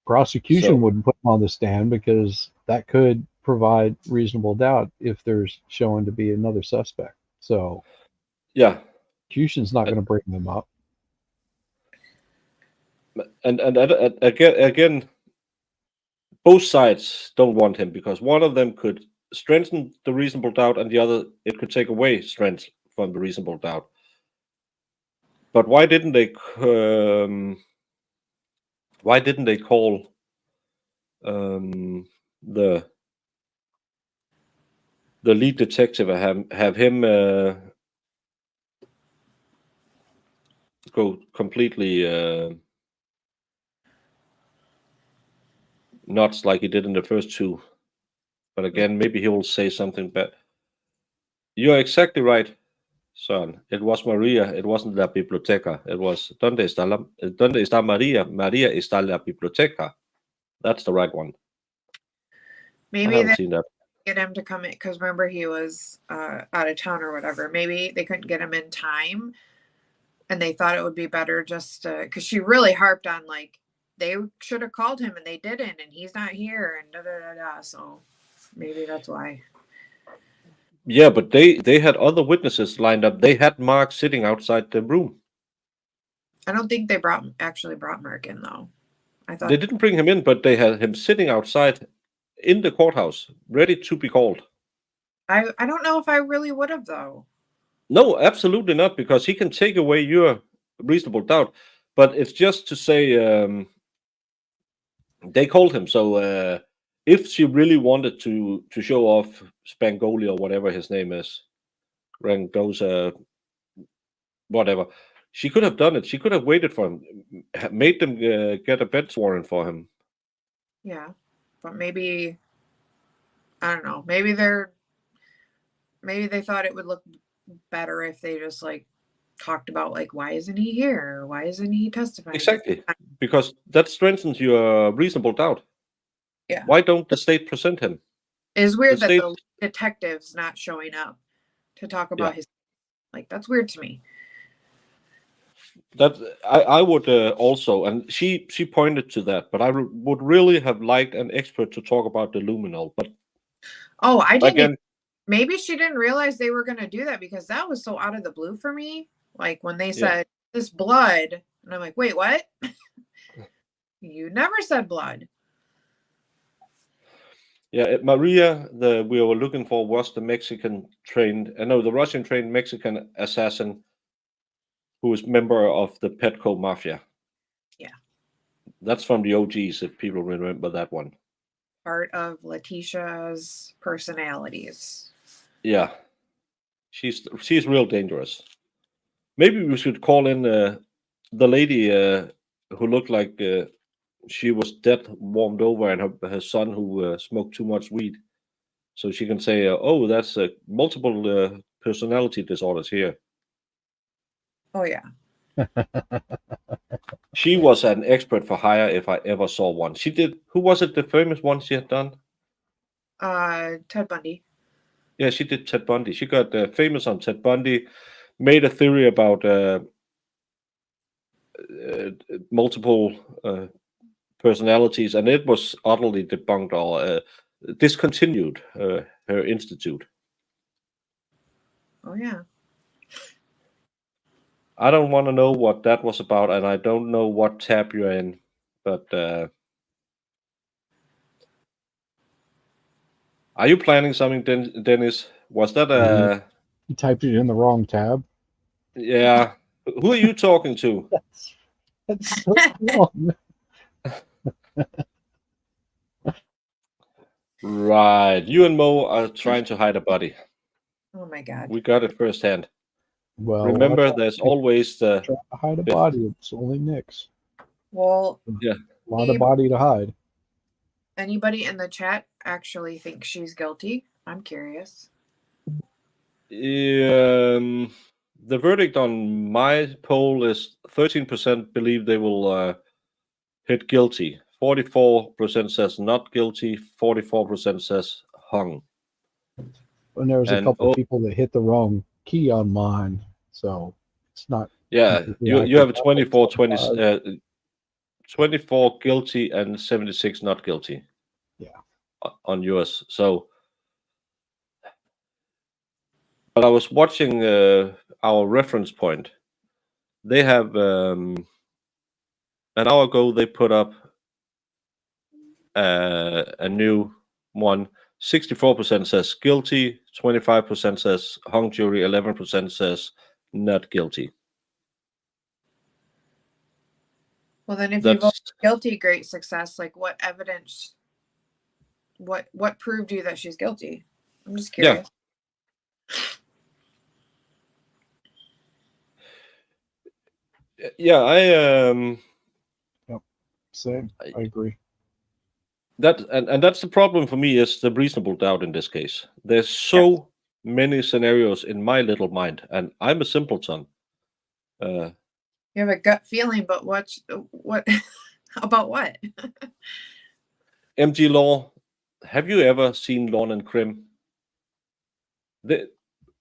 Prosecution So wouldn't put him on the stand because that could provide reasonable doubt if there's shown to be another suspect. So yeah, prosecution's not going to bring them up. and again, both sides don't want him because one of them could strengthen the reasonable doubt, and the other it could take away strength from the reasonable doubt. But why didn't they call the lead detective and have him go completely nuts like he did in the first two? But again, maybe he will say something bad. You're exactly right, son. It was Maria. It wasn't la biblioteca. It was ¿Dónde está María? María está la biblioteca. That's the right one. I Maybe haven't they seen that. get him to come in because remember he was out of town or whatever. Maybe they couldn't get him in time, and they thought it would be better just because she really harped on like they should have called him and they didn't, and he's not here, and da da da da. So maybe that's why. Yeah, but they had other witnesses lined up. They had Mark sitting outside the room. I don't think they actually brought Mark in though. I thought They didn't bring him in, but they had him sitting outside in the courthouse, ready to be called. I don't know if I really would have though. No, absolutely not, because he can take away your reasonable doubt. But it's just to say they called him. So if she really wanted to show off Spangoli or whatever his name is, Rangosa, whatever, she could have done it. She could have waited for him, made them get a bench warrant for him. Yeah, but maybe I don't know. Maybe they thought it would look better if they just like talked about like why isn't he here? Why isn't he testifying? Exactly, because that strengthens your reasonable doubt. Yeah. Why don't the state present him? It's weird The that state, the detective's not showing up to talk about yeah, his like that's weird to me. that I would also, and she pointed to that, but I would really have liked an expert to talk about the luminol. But Oh, I didn't again, maybe she didn't realize they were gonna do that because that was so out of the blue for me. Like when they yeah, said this blood, and I'm like, wait, what? You never said blood. yeah, Maria, we were looking for was the the Russian trained Mexican assassin who was member of the Petco Mafia. Yeah. That's from the OGs, if people remember that one. Part of Letitia's personalities. Yeah, she's real dangerous. Maybe we should call in the lady who looked like she was dead, warmed over, and her son who smoked too much weed, so she can say, "Oh, that's multiple personality disorders here." Oh yeah. She was an expert for hire if I ever saw one. She did. Who was it? The famous one she had done? Ted Bundy. Yeah, she did Ted Bundy. She got famous on Ted Bundy. Made a theory about multiple personalities, and it was utterly debunked or discontinued her institute. Oh yeah. I don't want to know what that was about, and I don't know what tab you're in, but are you planning something, Dennis? Was that You typed it in the wrong tab. Yeah, Who are you talking to? That's so wrong. Right. You and Mo are trying to hide a body. Oh my God. We got it firsthand. Well, Remember, there's always the try to hide a fifth. body. It's only Nick's. Well, Yeah. A lot of body to hide. anybody in the chat actually thinks she's guilty? I'm curious. The verdict on my poll is 13% believe they will hit guilty. 44% says not guilty. 44% says hung. And there was a And couple of people that hit the wrong key on mine, so it's not. yeah, completely you have a accurate. 24, 24 guilty and 76 not guilty. Yeah. On yours. So, but I was watching our reference point. They have an hour ago they put up a new one. 64% says guilty, 25% says hung jury, 11% says not guilty. Well, then if you vote That's guilty, great success. Like, what evidence? What proved you that she's guilty? I'm just curious. yeah. Yep. Same. I agree. That and that's the problem for me is the reasonable doubt in this case. There's so many scenarios in my little mind, and I'm a simpleton. You have a gut feeling, but what about what? MG Law, have you ever seen Lawn and Crim?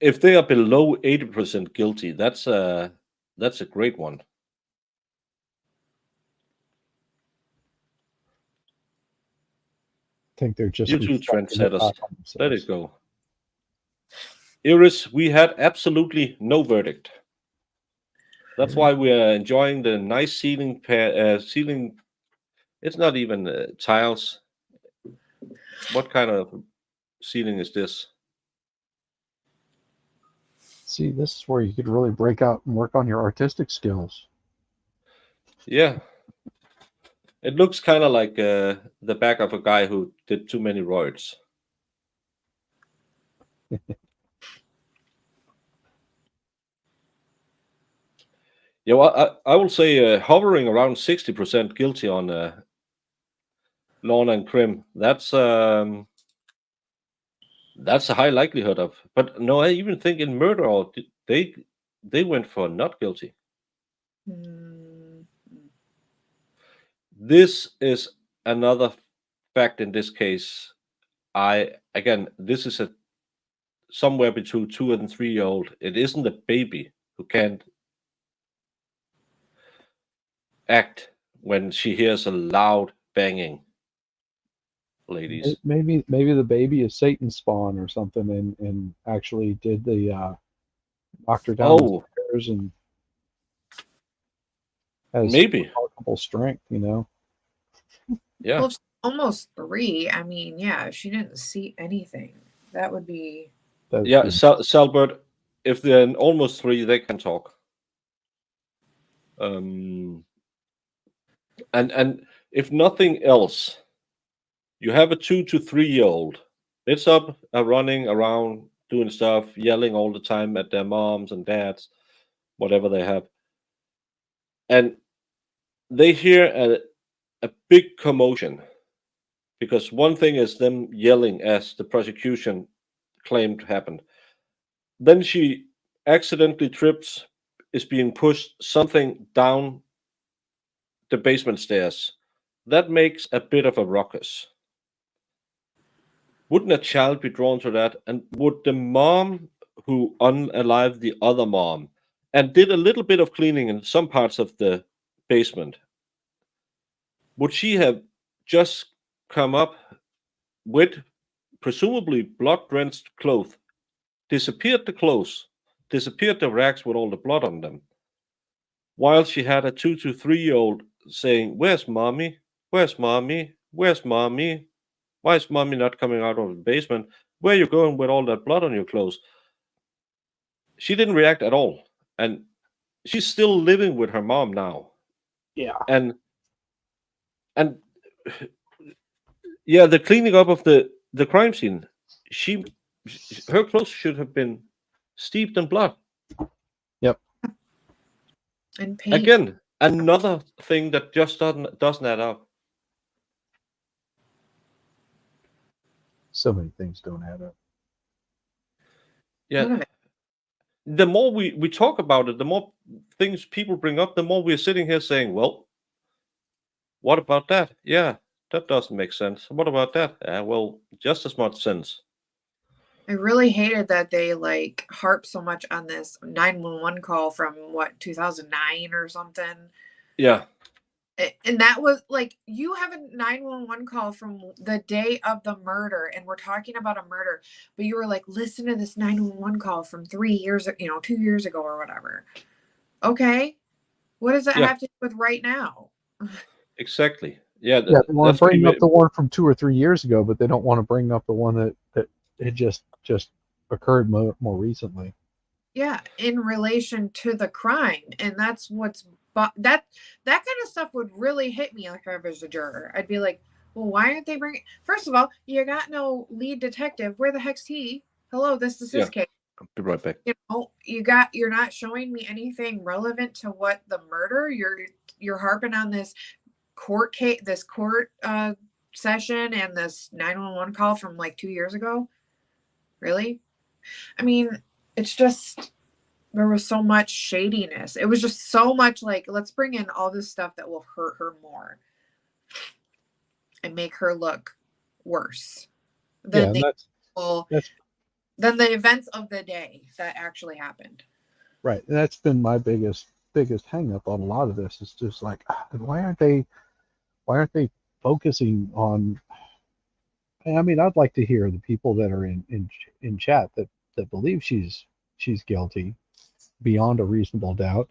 If they are below 80% guilty, that's a great one. I think they're just You two reflecting it trendsetters, back on let themselves. it go. Iris, we had absolutely no verdict. That's why we are enjoying the nice ceiling. Ceiling. It's not even tiles. What kind of ceiling is this? See, this is where you could really break out and work on your artistic skills. Yeah. It looks kind of like the back of a guy who did too many roids. Yeah, well, I will say hovering around 60% guilty on Lawn and Crim. That's a high likelihood of. But no, I even think in murder, they went for not guilty. This is another fact in this case. This is a somewhere between 2 and 3-year-old. It isn't a baby who can't act when she hears a loud banging. Ladies, Maybe the baby is Satan's spawn or something, and actually did the knocked her down the stairs and has maybe remarkable strength. Yeah. Well, if she's almost 3. I mean, yeah, if she didn't see anything, that would be. Yeah, Salbert, if they're almost 3, they can talk. And if nothing else, you have a 2 to 3-year-old. It's up running around, doing stuff, yelling all the time at their moms and dads, whatever they have. And they hear a big commotion. Because one thing is them yelling as the prosecution claimed happened. Then she accidentally trips, is being pushed something down the basement stairs. That makes a bit of a ruckus. Wouldn't a child be drawn to that? And would the mom who unalived the other mom and did a little bit of cleaning in some parts of the basement, would she have just come up with presumably blood-drenched clothes, disappeared the clothes, disappeared the rags with all the blood on them, while she had a 2 to 3-year-old saying, "Where's mommy? Where's mommy? Where's mommy? Why is mommy not coming out of the basement? Where are you going with all that blood on your clothes?" She didn't react at all. And she's still living with her mom now. Yeah. And yeah, the cleaning up of the crime scene, her clothes should have been steeped in blood. Yep. And paint. Again, another thing that just doesn't add up. So many things don't add up. Yeah. None of it. The more we talk about it, the more things people bring up, the more we're sitting here saying, well, what about that? Yeah, that doesn't make sense. What about that? Well, just as much sense. I really hated that they like harp so much on this 911 call from what 2009 or something. Yeah. And that was like, you have a 911 call from the day of the murder, and we're talking about a murder, but you were like, listen to this 911 call from 3 years, 2 years ago or whatever. Okay, what does that Yeah. have to do with right now? Exactly. Yeah. Yeah, they want that's to bring pretty up the one from 2 or 3 years ago, but they don't want to bring up the one that had just occurred more recently. Yeah, in relation to the crime, and that's what's that kind of stuff would really hit me like if I was a juror. I'd be like, well, why aren't they bringing? First of all, you got no lead detective. Where the heck's he? Hello, this is his case. I'll be right back. You're not showing me anything relevant to what the murder. You're harping on this court case, this court session, and this 911 call from like 2 years ago. Really? I mean, it's just, there was so much shadiness. It was just so much like, let's bring in all this stuff that will hurt her more and make her look worse than than the events of the day that actually happened. Right. And that's been my biggest hang up on a lot of this. It's just like, why aren't they focusing on, I mean, I'd like to hear the people that are in chat that believe she's guilty beyond a reasonable doubt.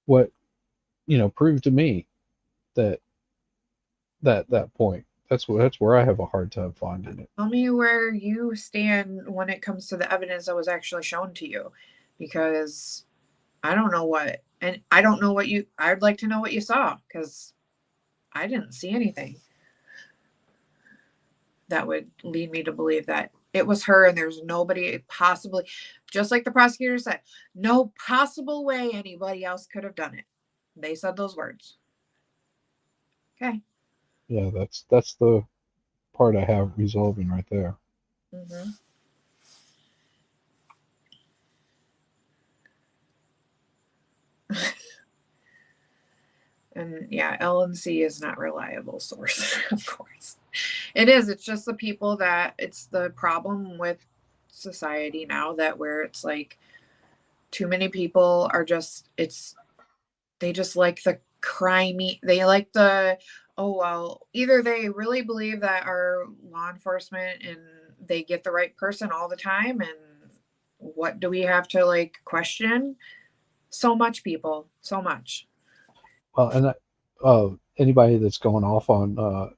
What, prove to me that point. That's where I have a hard time finding it. Tell me where you stand when it comes to the evidence that was actually shown to you, because I don't know what, and I don't know what I'd like to know what you saw, because I didn't see anything that would lead me to believe that it was her, and there's nobody possibly, just like the prosecutor said, no possible way anybody else could have done it. They said those words. Okay. Yeah, that's the part I have resolving right there. Mm-hmm. And yeah, LNC is not reliable source, of course. It is. It's just the people that, it's the problem with society now, that where it's like too many people are just, they just like the crimey, they like the, oh, well, either they really believe that our law enforcement and they get the right person all the time, and what do we have to like question? So much, people, so much. Well, and anybody that's going off on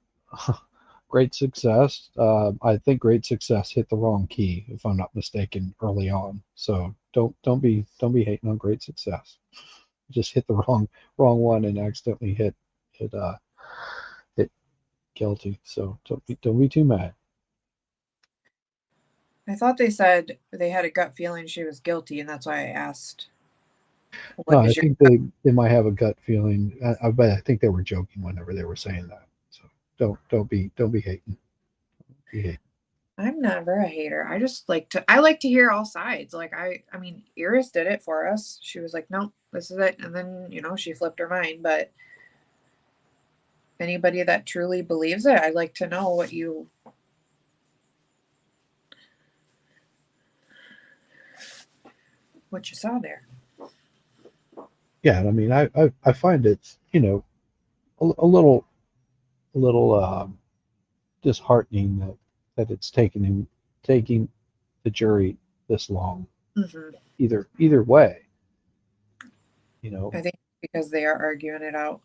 Great Success, I think Great Success hit the wrong key, if I'm not mistaken, early on. So don't be hating on Great Success. Just hit the wrong one and accidentally hit guilty. So don't be too mad. I thought they said they had a gut feeling she was guilty, and that's why I asked. No, I think they might have a gut feeling. But I think they were joking whenever they were saying that. So don't be hating. Be hating. I'm never a hater. I just like to hear all sides. Like I mean, Iris did it for us. She was like, "No, this is it," and then she flipped her mind. But anybody that truly believes it, I'd like to know what you saw there. Yeah, I mean, I find it a little disheartening that it's taking the jury this long. Mm-hmm. Either way, I think because they are arguing it out.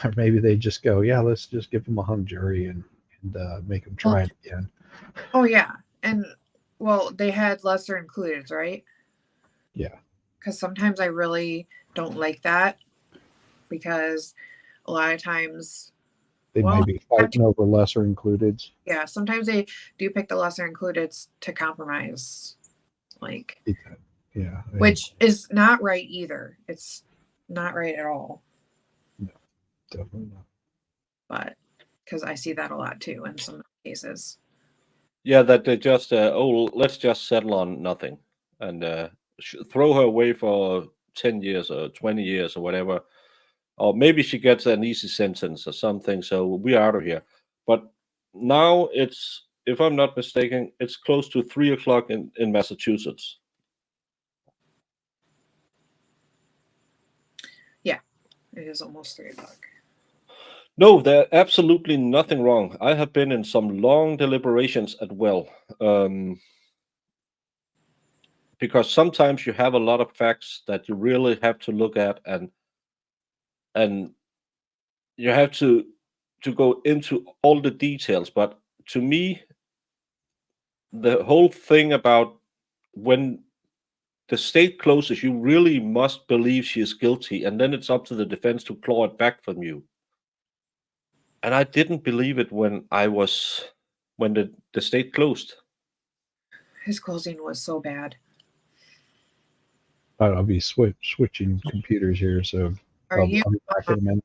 Or maybe they just go, yeah, let's just give them a hung jury and make them try it again. Oh yeah, and well, they had lesser included, right? Yeah. because sometimes I really don't like that, because a lot of times, They may well, be fighting over lesser includeds. yeah, sometimes they do pick the lesser included to compromise, like, Yeah. which is not right either. It's not right at all. No, definitely not. But because I see that a lot too in some cases. Yeah, that they just let's just settle on nothing and throw her away for 10 years or 20 years or whatever, or maybe she gets an easy sentence or something, so we're out of here. But now it's, if I'm not mistaken, it's close to 3 o'clock in Massachusetts. Yeah, it is almost 3 o'clock. No, there's absolutely nothing wrong. I have been in some long deliberations as well. Because sometimes you have a lot of facts that you really have to look at, and you have to go into all the details. But to me, the whole thing about when the state closes, you really must believe she is guilty, and then it's up to the defense to claw it back from you. And I didn't believe it when the state closed. His closing was so bad. I'll be switching computers here, so I'll be back in a minute.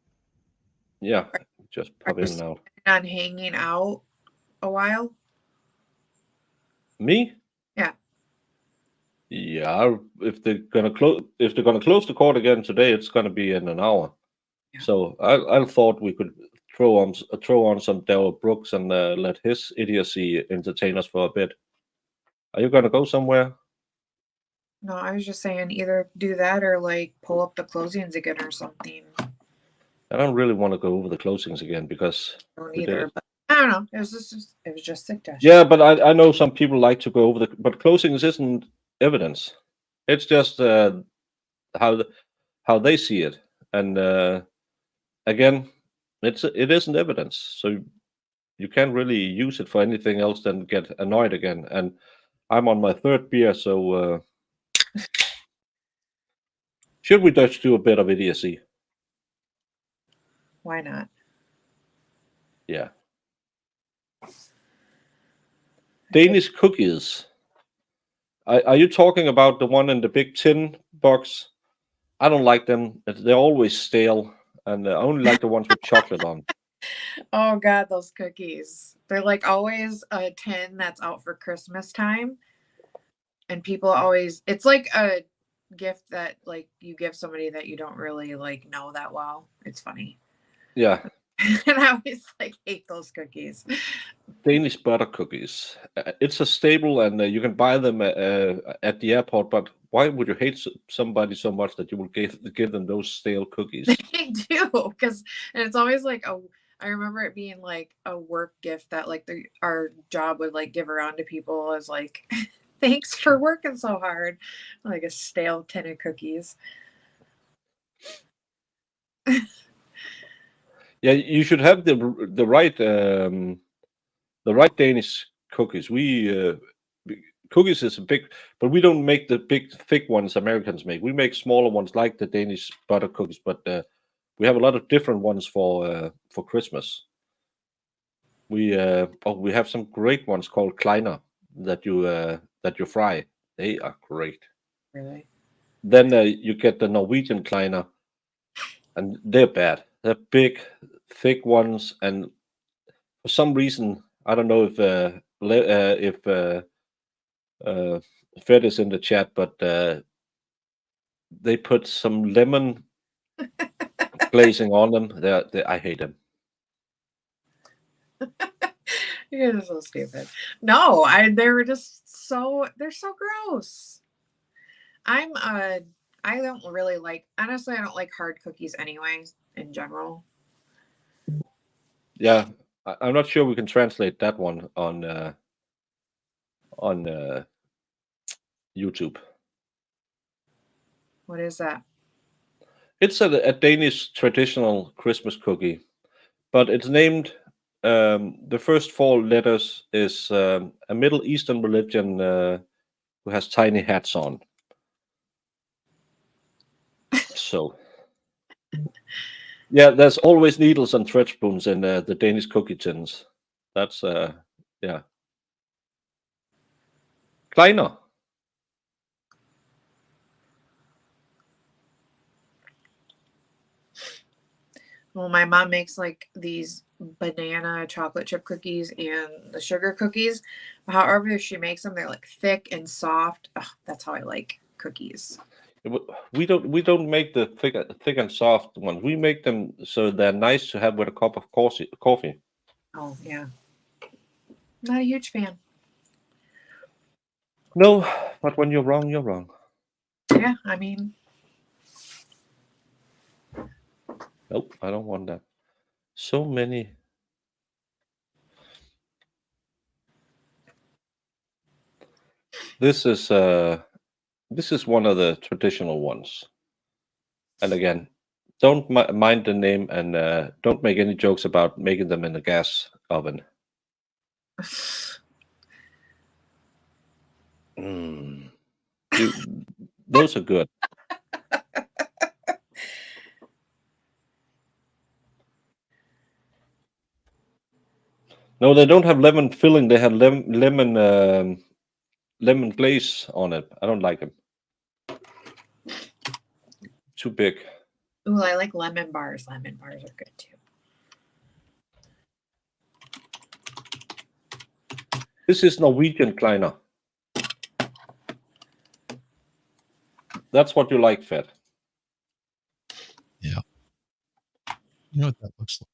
Yeah, just pop Are in you now. on hanging out a while? Me? Yeah. Yeah, if they're gonna close the court again today, it's gonna be in an hour. Yeah. So I thought we could throw on some Daryl Brooks and let his idiocy entertain us for a bit. Are you gonna go somewhere? No, I was just saying either do that or like pull up the closings again or something. I don't really want to go over the closings again because I don't we did either, it. but I don't know. It was just suggestion. Yeah, but I know some people like to go over but closings isn't evidence. It's just how they see it, and again, it isn't evidence, so you can't really use it for anything else than get annoyed again. And I'm on my third beer, so should we just do a bit of idiocy? Why not? Yeah. Danish cookies. Are you talking about the one in the big tin box? I don't like them. They're always stale, and I only like the ones with chocolate on. Oh God, those cookies. They're like always a tin that's out for Christmas time. And people always, it's like a gift that like you give somebody that you don't really like know that well. It's funny. Yeah. And I always like hate those cookies. Danish butter cookies. It's a staple, and you can buy them at the airport. But why would you hate somebody so much that you will give them those stale cookies? They do, because and it's always like I remember it being like a work gift that like our job would like give around to people as like thanks for working so hard, like a stale tin of cookies. Yeah, you should have the right Danish cookies. Cookies is a big, but we don't make the big thick ones Americans make. We make smaller ones like the Danish butter cookies, but we have a lot of different ones for Christmas. We have some great ones called Kleiner that you fry. They are great. Really? Then you get the Norwegian Kleiner, and they're bad. They're big, thick ones, and for some reason, I don't know if Fred is in the chat, but they put some lemon glazing on them. I hate them. You guys are so stupid. No, they're so gross. I don't really like, honestly, I don't like hard cookies anyway, in general. Yeah, I'm not sure we can translate that one on YouTube. What is that? It's a Danish traditional Christmas cookie, but it's named. The first four letters is a Middle Eastern religion who has tiny hats on. so. Yeah, there's always needles and thread spoons in the Danish cookie tins. That's yeah. Kleiner. Well, my mom makes like these banana chocolate chip cookies and the sugar cookies. However she makes them, they're like thick and soft. Ugh, that's how I like cookies. We don't make the thick and soft ones. We make them so they're nice to have with a cup of coffee. Oh yeah. Not a huge fan. No, but when you're wrong, you're wrong. Yeah, I mean. Nope, I don't want that. So many. This is one of the traditional ones. And again, don't mind the name and don't make any jokes about making them in a gas oven. Those are good. No, they don't have lemon filling. They have lemon glaze on it. I don't like them. Too big. Ooh, I like lemon bars. Lemon bars are good too. This is Norwegian Kleiner. That's what you like, Fed. Yeah. You know what that looks like?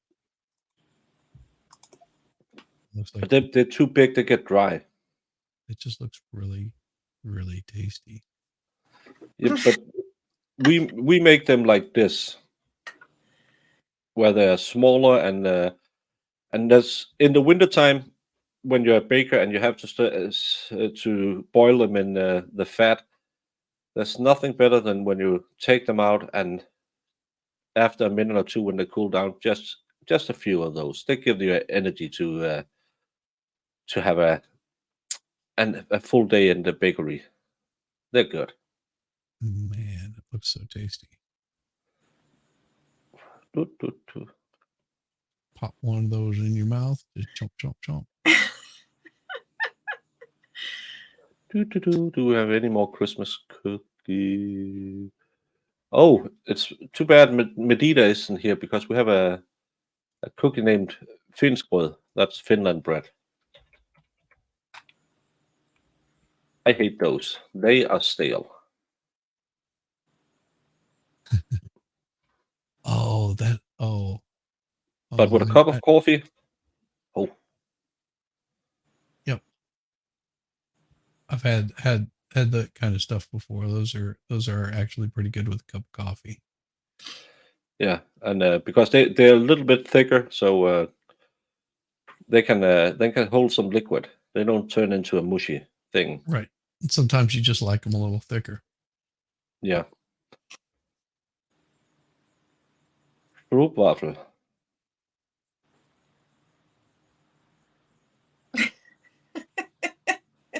Looks like But they're too big to get dry. it just looks really, really tasty. Yeah, but we make them like this, where they're smaller and there's in the wintertime when you're a baker and you have to boil them in the fat. There's nothing better than when you take them out and after a minute or two when they cool down, just a few of those. They give you energy to have a full day in the bakery. They're good. Man, it looks so tasty. Pop one of those in your mouth, just chomp, chomp, chomp. Do we have any more Christmas cookies? Oh, it's too bad Medita isn't here because we have a cookie named Finsbrød. That's Finland bread. I hate those. They are stale. But with a cup of coffee, oh. Yep. I've had that kind of stuff before. Those are actually pretty good with a cup of coffee. Yeah, and because they're a little bit thicker, so they can hold some liquid. They don't turn into a mushy thing. Right. And sometimes you just like them a little thicker. Yeah. Stroopwafel.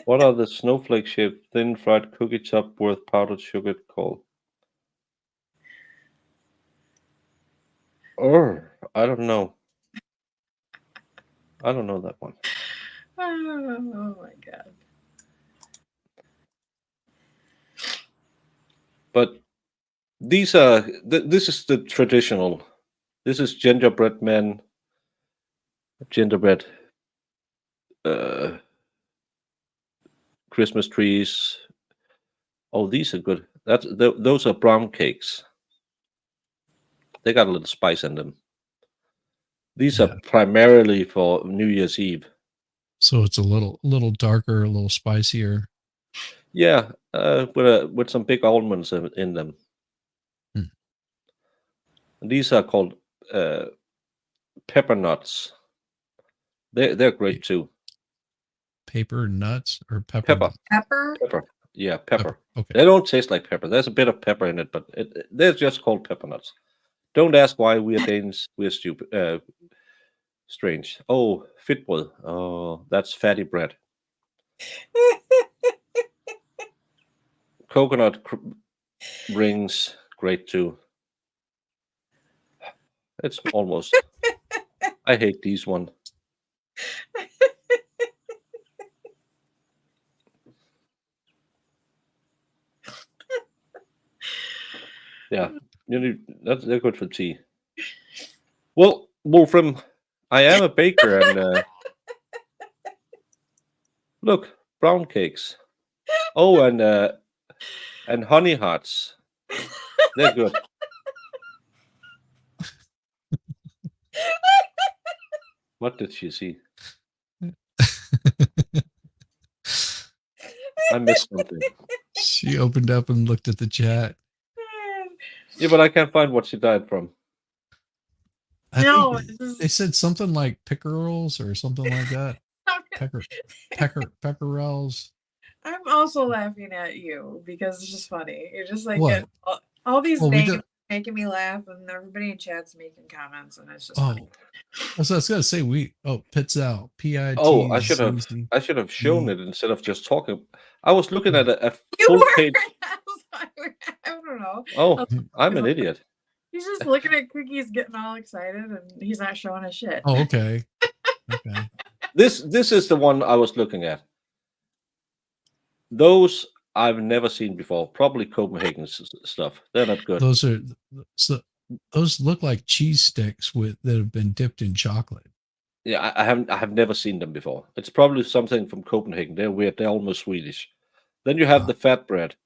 What are the snowflake-shaped thin fried cookie top with powdered sugar called? Oh, I don't know. I don't know that one. Oh my god. But these are this is the traditional. This is gingerbread men. Gingerbread Christmas trees. Oh, these are good. Those are brown cakes. They got a little spice in them. These are primarily for New Year's Eve. So it's a little darker, a little spicier. Yeah, with some big almonds in them. Hmm. These are called pepper nuts. They're great too. Paper nuts or pepper? Pepper? Pepper. Yeah, pepper. Okay. They don't taste like pepper. There's a bit of pepper in it, but they're just called pepper nuts. Don't ask why we are Danes. We're stupid. Strange. Oh, fitbrød. Oh, that's fatty bread. Coconut rings, great too. It's almost. I hate these one. Yeah, they're good for tea. Well, Wolfram, I am a baker, and look, brown cakes. Oh, and honey hearts. They're good. What did she see? I missed something. She opened up and looked at the chat. Yeah, but I can't find what she died from. I No, think they said something like pickerels or something like that. Peckerels. I'm also laughing at you because it's just funny. You're just like What? getting all these Well, we names don't- making me laugh, and everybody in chat's making comments, and it's just Oh, funny. I was gonna say pits out. Oh, I should have shown it instead of just talking. I was looking at a You full were. page. I don't know. Oh, I'm an idiot. He's just looking at cookies, getting all excited, and he's not showing us shit. Oh, okay. Okay. This is the one I was looking at. Those I've never seen before. Probably Copenhagen stuff. They're not good. Those look like cheese sticks that have been dipped in chocolate. Yeah, I have never seen them before. It's probably something from Copenhagen. They're weird. They're almost Swedish. Then you have the fat bread.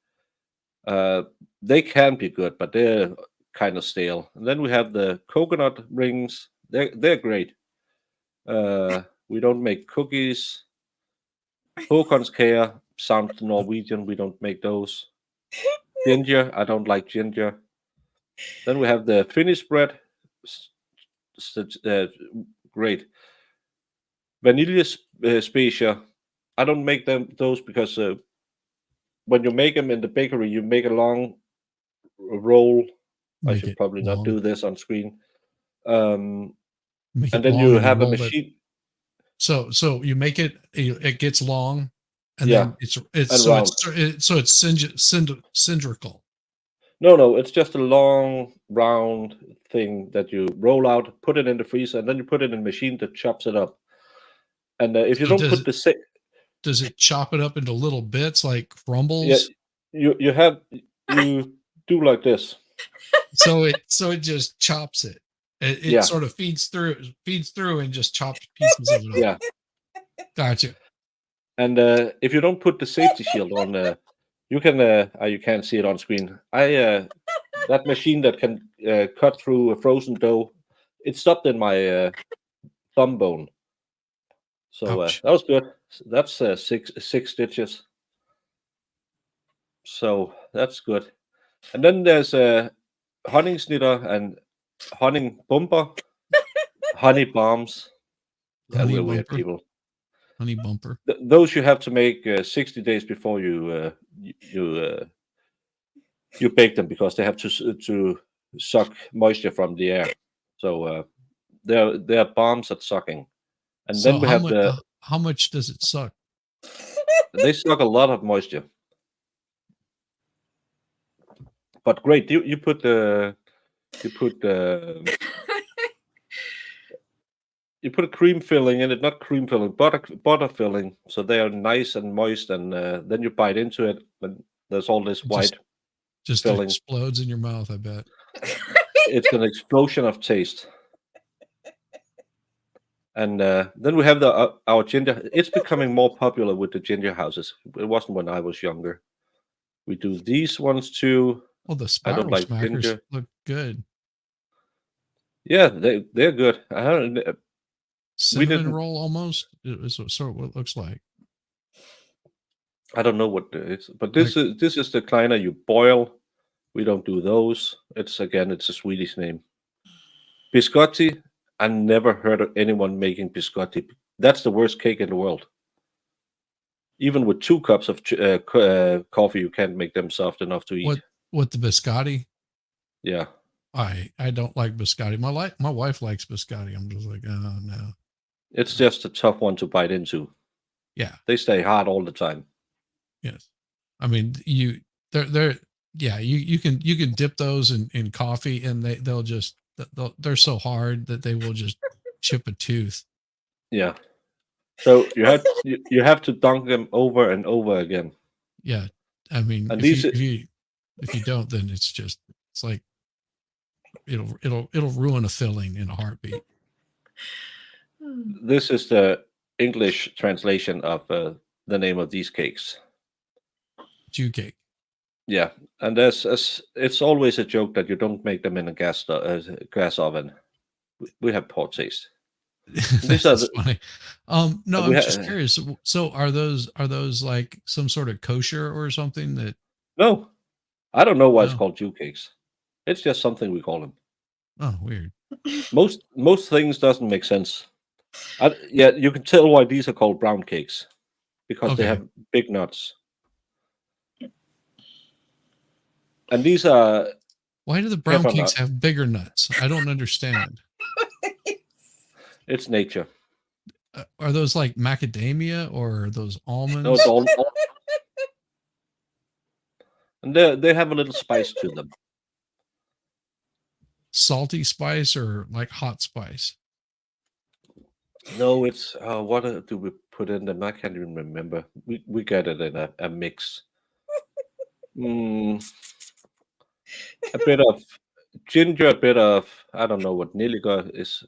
They can be good, but they're kind of stale. And then we have the coconut rings. They're great. We don't make cookies. Håkonskær sound Norwegian. We don't make those. Ginger. I don't like ginger. Then we have the Finnish bread. Great. Vanilla specia. I don't make those because when you make them in the bakery, you make a long roll. I should probably not do this on screen. And then you have a machine. So you make it. It gets long, and Yeah, then it's cylindrical. No, it's just a long round thing that you roll out, put it in the freezer, and then you put it in a machine that chops it up. And if you don't put does it chop it up into little bits like crumbles? Yeah, you do like this. So it just chops it. It sort of feeds through and just chops pieces of it up. Yeah. Gotcha. And if you don't put the safety shield on, you can't see it on screen. That machine that can cut through a frozen dough, it stopped in my thumb bone. So that was good. That's 6 stitches. So that's good. And then there's honningsnitter and honey bumper, honey bombs. Yeah, we're weird people. Honey bumper. Those you have to make 60 days before you bake them because they have to suck moisture from the air. So they're bombs at sucking. And So then we have how much does it suck? They suck a lot of moisture. But great, you put a cream filling in it, not cream filling, butter filling, so they are nice and moist, and then you bite into it, and there's all this white just filling. Explodes in your mouth, I bet. It's an explosion of taste. And then we have our ginger. It's becoming more popular with the ginger houses. It wasn't when I was younger. We do these ones too. Well, the I spiral don't like smackers ginger. look good. Yeah, they're good. I don't. Cinnamon roll almost is sort of what it looks like. I don't know what it is, but this is the kleiner you boil. We don't do those. It's a Swedish name. Biscotti. I never heard of anyone making biscotti. That's the worst cake in the world. Even with 2 cups of coffee, you can't make them soft enough to eat. What the biscotti? Yeah. I don't like biscotti. My wife likes biscotti. I'm just like, oh no. It's just a tough one to bite into. Yeah. They stay hot all the time. Yes. I mean, you can dip those in coffee and they'll just they're so hard that they will just chip a tooth. Yeah. So you have to dunk them over and over again. Yeah, I mean, And if you don't, then it's like it'll ruin a filling in a heartbeat. This is the English translation of the name of these cakes. Jew cake. Yeah, and it's always a joke that you don't make them in a gas oven. We have poor taste. That's funny. No, I'm we just curious. So are those like some sort of kosher or something that? No, I don't know why it's No. called Jew cakes. It's just something we call them. Oh, weird. Most things doesn't make sense. Yeah, you can tell why these are called brown cakes because they Okay. have big nuts. And these are Why do the brown pepper cakes nuts. have bigger nuts? I don't understand. It's nature. Are those like macadamia or are those almonds? No, it's all and they have a little spice to them. Salty spice or like hot spice? No, it's what do we put in them? I can't even remember. We get it in a mix. A bit of ginger, a bit of I don't know what niliga is.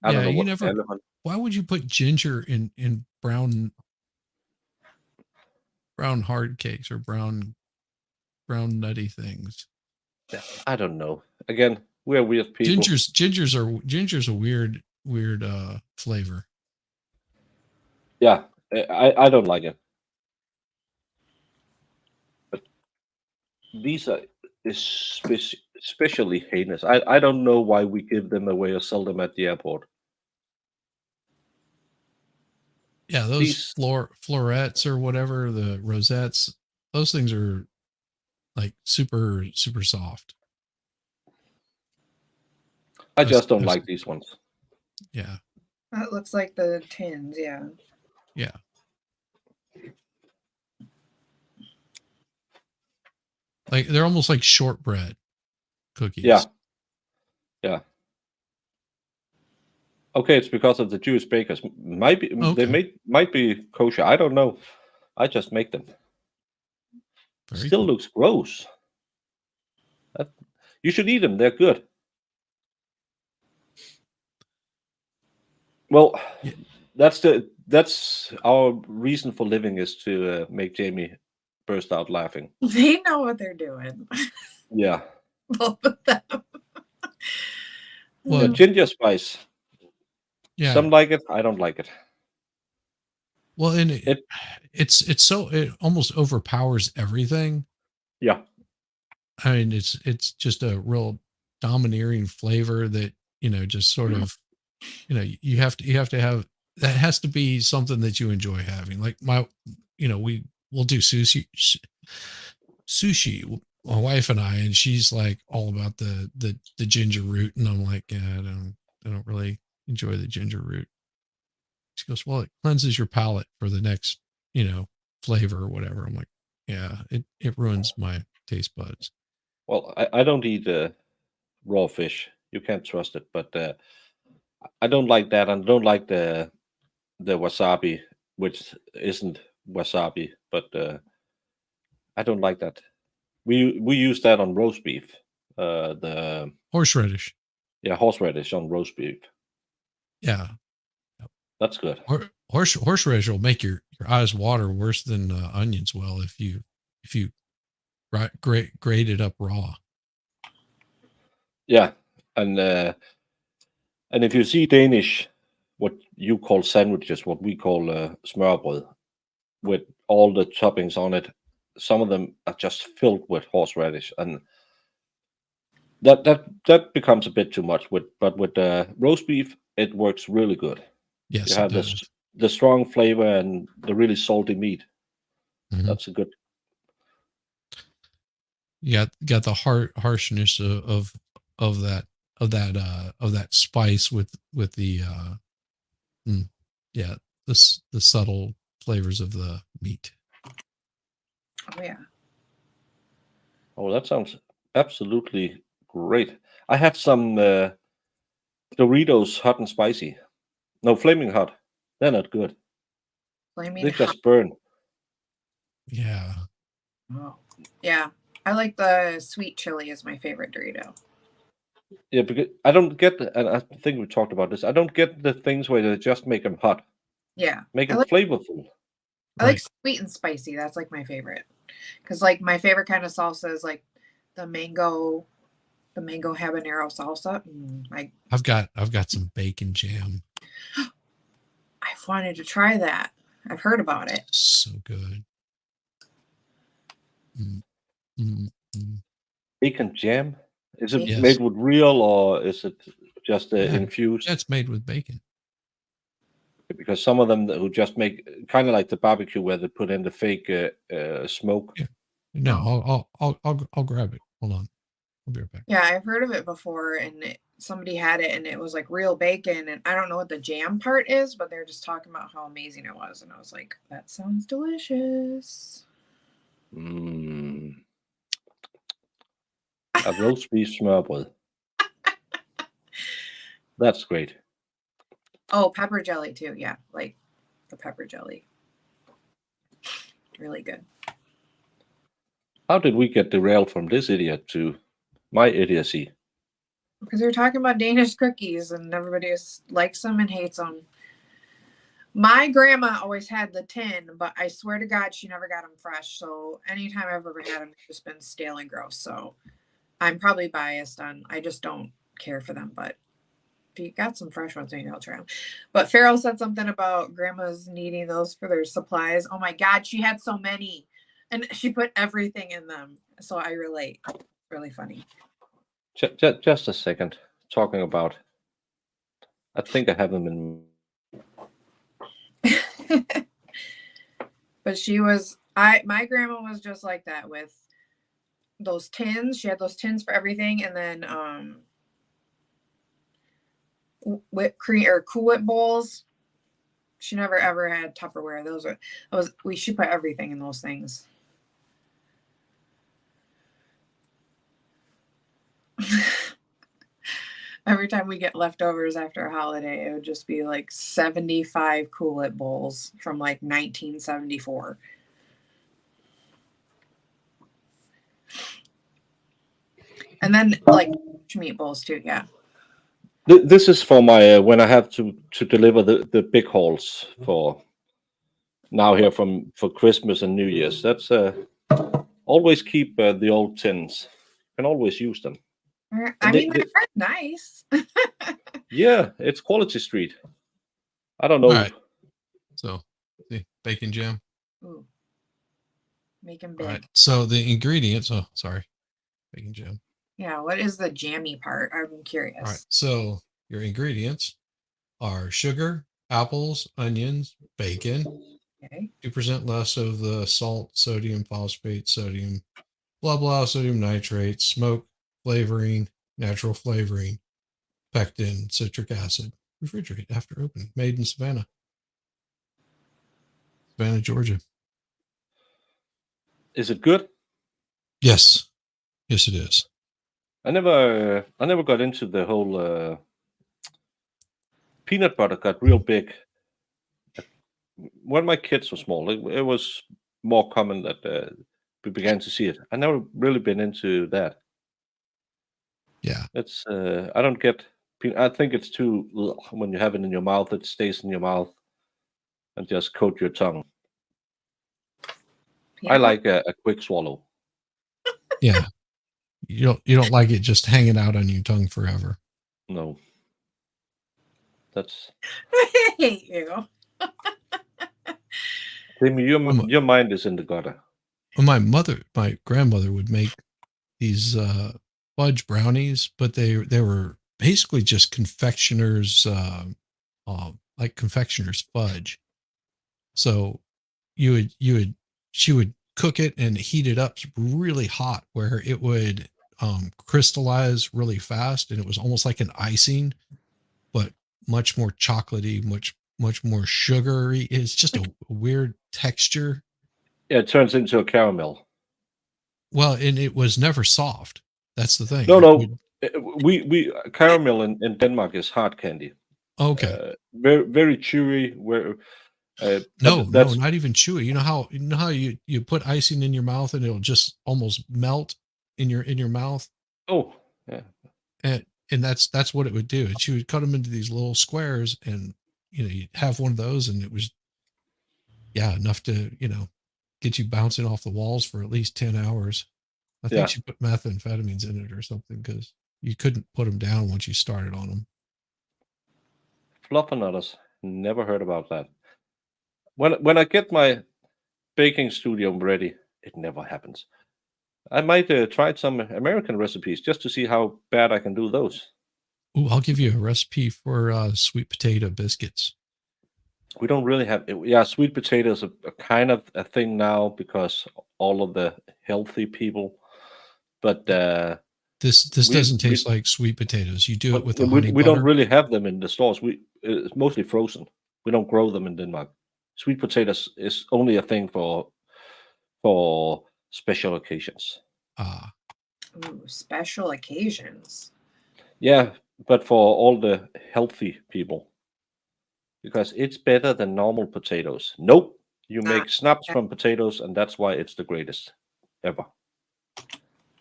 I don't know you what never. element. Why would you put ginger in brown hard cakes or brown nutty things? Yeah, I don't know. Again, we're weird people. Ginger's a weird flavor. Yeah, I don't like it. But these are especially heinous. I don't know why we give them away or sell them at the airport. Yeah, those florets or whatever, the rosettes, those things are like super soft. I just don't like these ones. Yeah. That looks like the tins, yeah. Yeah. Like they're almost like shortbread cookies. Yeah. Yeah. Okay, it's because of the Jewish bakers. Might be Okay. might be kosher. I don't know. I just make them. Very Still cool. looks gross. You should eat them. They're good. Well, Yeah. that's our reason for living is to make Jamie burst out laughing. They know what they're doing. Yeah. Both of them. Well, ginger spice. Yeah. Some like it. I don't like it. Well, and it's so it almost overpowers everything. Yeah. I mean, it's just a real domineering flavor that, just sort of, you have to have, that has to be something that you enjoy having. Like we'll do sushi, my wife and I, and she's like all about the ginger root. And I'm like, yeah, I don't really enjoy the ginger root. She goes, well, it cleanses your palate for the next, flavor or whatever. I'm like, yeah, it ruins my taste buds. Well, I don't eat raw fish. You can't trust it. But I don't like that, and I don't like the wasabi, which isn't wasabi. But I don't like that. We use that on roast beef. The horseradish. Yeah, horseradish on roast beef. Yeah, that's good. Horseradish will make your eyes water worse than onions will if you grate it up raw. Yeah, and if you see Danish, what you call sandwiches, what we call smørrebrød, with all the toppings on it, some of them are just filled with horseradish, and that becomes a bit too much. But with roast beef, it works really good. Yes, you have the strong flavor and the really salty meat. Mm-hmm. That's a good. You got the harshness of that spice with the the subtle flavors of the meat. Oh yeah. Oh, that sounds absolutely great. I had some Doritos hot and spicy. No, flaming hot. They're not good. Flaming They hot. just burn. Yeah. Oh. Yeah, I like the sweet chili is my favorite Dorito. Yeah, because I don't get, and I think we talked about this. I don't get the things where they just make them hot. Yeah, Make I them like flavorful. I like sweet and spicy. That's like my favorite. Because like my favorite kind of salsa is like the mango habanero salsa. I've got some bacon jam. I've wanted to try that. I've heard about it. So good. Bacon jam? Is it Yes. made with real or is it just Yeah. infused? Yeah, it's made with bacon. Because some of them who just make kind of like the barbecue where they put in the fake smoke. Yeah. No, I'll grab it. Hold on. I'll be right back. Yeah, I've heard of it before, and somebody had it, and it was like real bacon, and I don't know what the jam part is, but they're just talking about how amazing it was, and I was like, that sounds delicious. A roast beef smørrebrød. That's great. Oh, pepper jelly too. Yeah, like the pepper jelly. Really good. How did we get derailed from this idiot to my idiocy? Because they're talking about Danish cookies, and everybody likes them and hates them. My grandma always had the tin, but I swear to God, she never got them fresh. So anytime I've ever had them, it's just been stale and gross. So I'm probably biased on, I just don't care for them. But if you got some fresh ones, maybe I'll try them. But Farrell said something about grandmas needing those for their supplies. Oh my God, she had so many. And she put everything in them. So I relate. Really funny. Just a second. Talking about, I think I have them in. But my grandma was just like that with those tins. She had those tins for everything, and then whipped cream or Cool Whip bowls. She never ever had Tupperware. She put everything in those things. Every time we get leftovers after a holiday, it would just be like 75 Cool Whip bowls from like 1974. And then like meatballs too, yeah. This is for my when I have to deliver the big hauls for now here for Christmas and New Year's. That's always keep the old tins. Can always use them. I mean, they're nice. Yeah, it's Quality Street. I don't know. All right. So, see, bacon jam. Ooh. Make them big. All right. So the ingredients. Oh, sorry, bacon jam. Yeah. What is the jammy part? I'm curious. All right. So your ingredients are sugar, apples, onions, bacon. Okay. 2% less of the salt, sodium phosphate, sodium, blah blah, sodium nitrate, smoke, flavoring, natural flavoring, pectin, citric acid. Refrigerate after opening. Made in Savannah, Georgia. Is it good? Yes. Yes, it is. I never got into the whole peanut butter got real big. When my kids were small, it was more common that we began to see it. I never really been into that. Yeah. It's I don't get. I think it's too when you have it in your mouth, it stays in your mouth and just coat your tongue. I like a quick swallow. Yeah. You don't like it just hanging out on your tongue forever. No. That's. I hate you. Timmy, your mind is in the gutter. Well, my grandmother would make these fudge brownies, but they were basically just confectioners, like confectioners fudge. So she would cook it and heat it up really hot, where it would crystallize really fast, and it was almost like an icing, but much more chocolatey, much more sugary. It's just a weird texture. Yeah, it turns into a caramel. Well, and it was never soft. That's the thing. No, We caramel in Denmark is hard candy. Okay. Very very chewy. Where No, that's not even chewy. You know how you put icing in your mouth and it'll just almost melt in your mouth, oh yeah. and that's what it would do. She would cut them into these little squares, and you'd have one of those, and it was enough to get you bouncing off the walls for at least 10 hours. I think Yeah. she put methamphetamines in it or something because you couldn't put them down once you started on them. Fluffernutters. Never heard about that. When I get my baking studio ready, it never happens. I might try some American recipes just to see how bad I can do those. Ooh, I'll give you a recipe for sweet potato biscuits. We don't really have, sweet potatoes are kind of a thing now because all of the healthy people. But This we doesn't we, taste like sweet potatoes. You do it with the we, honey we butter. don't really have them in the stores. It's mostly frozen. We don't grow them in Denmark. Sweet potatoes is only a thing for special occasions. Ah, Ooh, special occasions. Yeah, but for all the healthy people, because it's better than normal potatoes. Nope, you Ah, make snaps from potatoes, and that's why it's the greatest ever.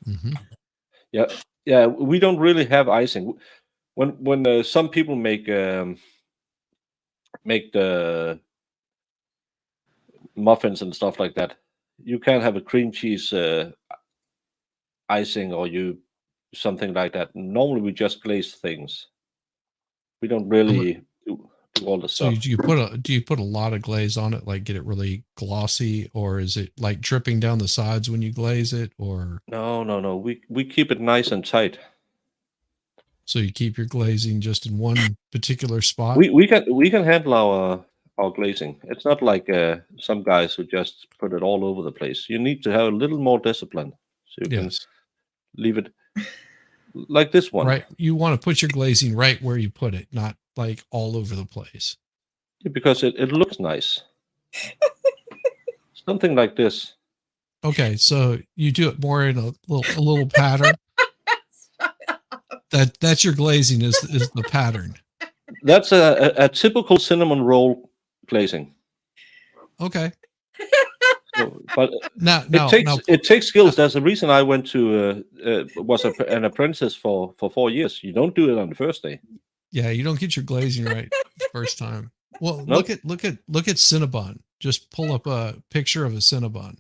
mhm. Yeah, yeah. We don't really have icing. When some people make the muffins and stuff like that, you can have a cream cheese icing or you something like that. Normally, we just glaze things. We don't really do all the So stuff. do you put a lot of glaze on it, like get it really glossy, or is it like dripping down the sides when you glaze it, or No. We keep it nice and tight. so you keep your glazing just in one particular spot? We can handle our glazing. It's not like some guys who just put it all over the place. You need to have a little more discipline so you can Yes. leave it like this one. Right. You want to put your glazing right where you put it, not like all over the place. Because it looks nice. Something like this. Okay, so you do it more in a little pattern. That's your glazing is the pattern. That's a typical cinnamon roll glazing. Okay. So, but Now it takes skills. There's a reason I went to was an apprentice for 4 years. You don't do it on the first day. Yeah, you don't get your glazing right the first time. Well, Nope. look at Cinnabon. Just pull up a picture of a Cinnabon,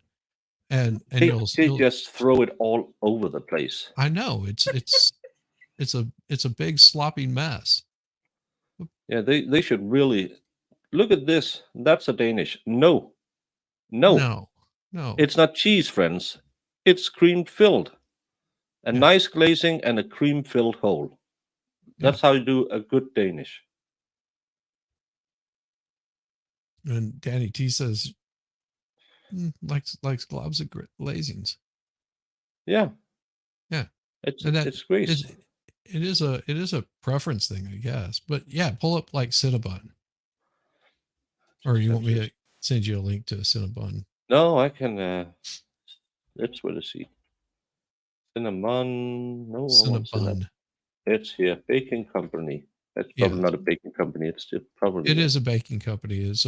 and They you'll just throw it all over the place. I know it's a big sloppy mess. Yeah, they should really look at this. That's a Danish. No. No. It's not cheese, friends. It's cream filled. A Yeah. nice glazing and a cream filled hole. That's how you do a good Danish. And Danny T says likes globs of glazings. Yeah. Yeah. It's great. It is a preference thing, I guess. But yeah, pull up like Cinnabon. Or you want me to send you a link to Cinnabon? No, I can let's wait to see. Cinnamon. No, I want Cinnabon. It's here. Baking company. That's Yeah. probably not a baking company. It's probably It is a baking company. It's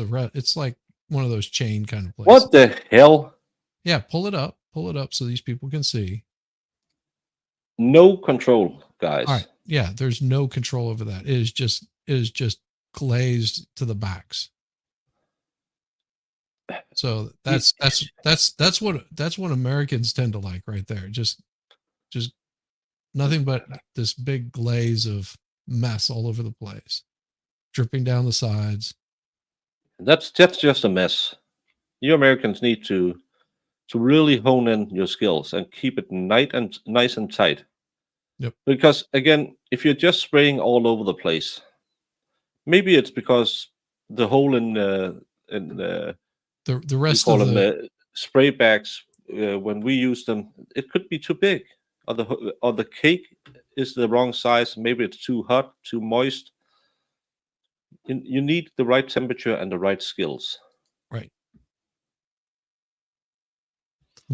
like one of those chain kind of places. What the hell? Yeah, pull it up so these people can see. No control, guys. All right. Yeah, there's no control over that. It is just glazed to the backs. So that's what Americans tend to like right there. Just nothing but this big glaze of mess all over the place, dripping down the sides. That's just a mess. You Americans need to really hone in your skills and keep it nice and tight. Yep. Because again, if you're just spraying all over the place, maybe it's because the hole in the rest call of them spray bags when we use them, it could be too big, or the cake is the wrong size. Maybe it's too hot, too moist. You need the right temperature and the right skills. Right.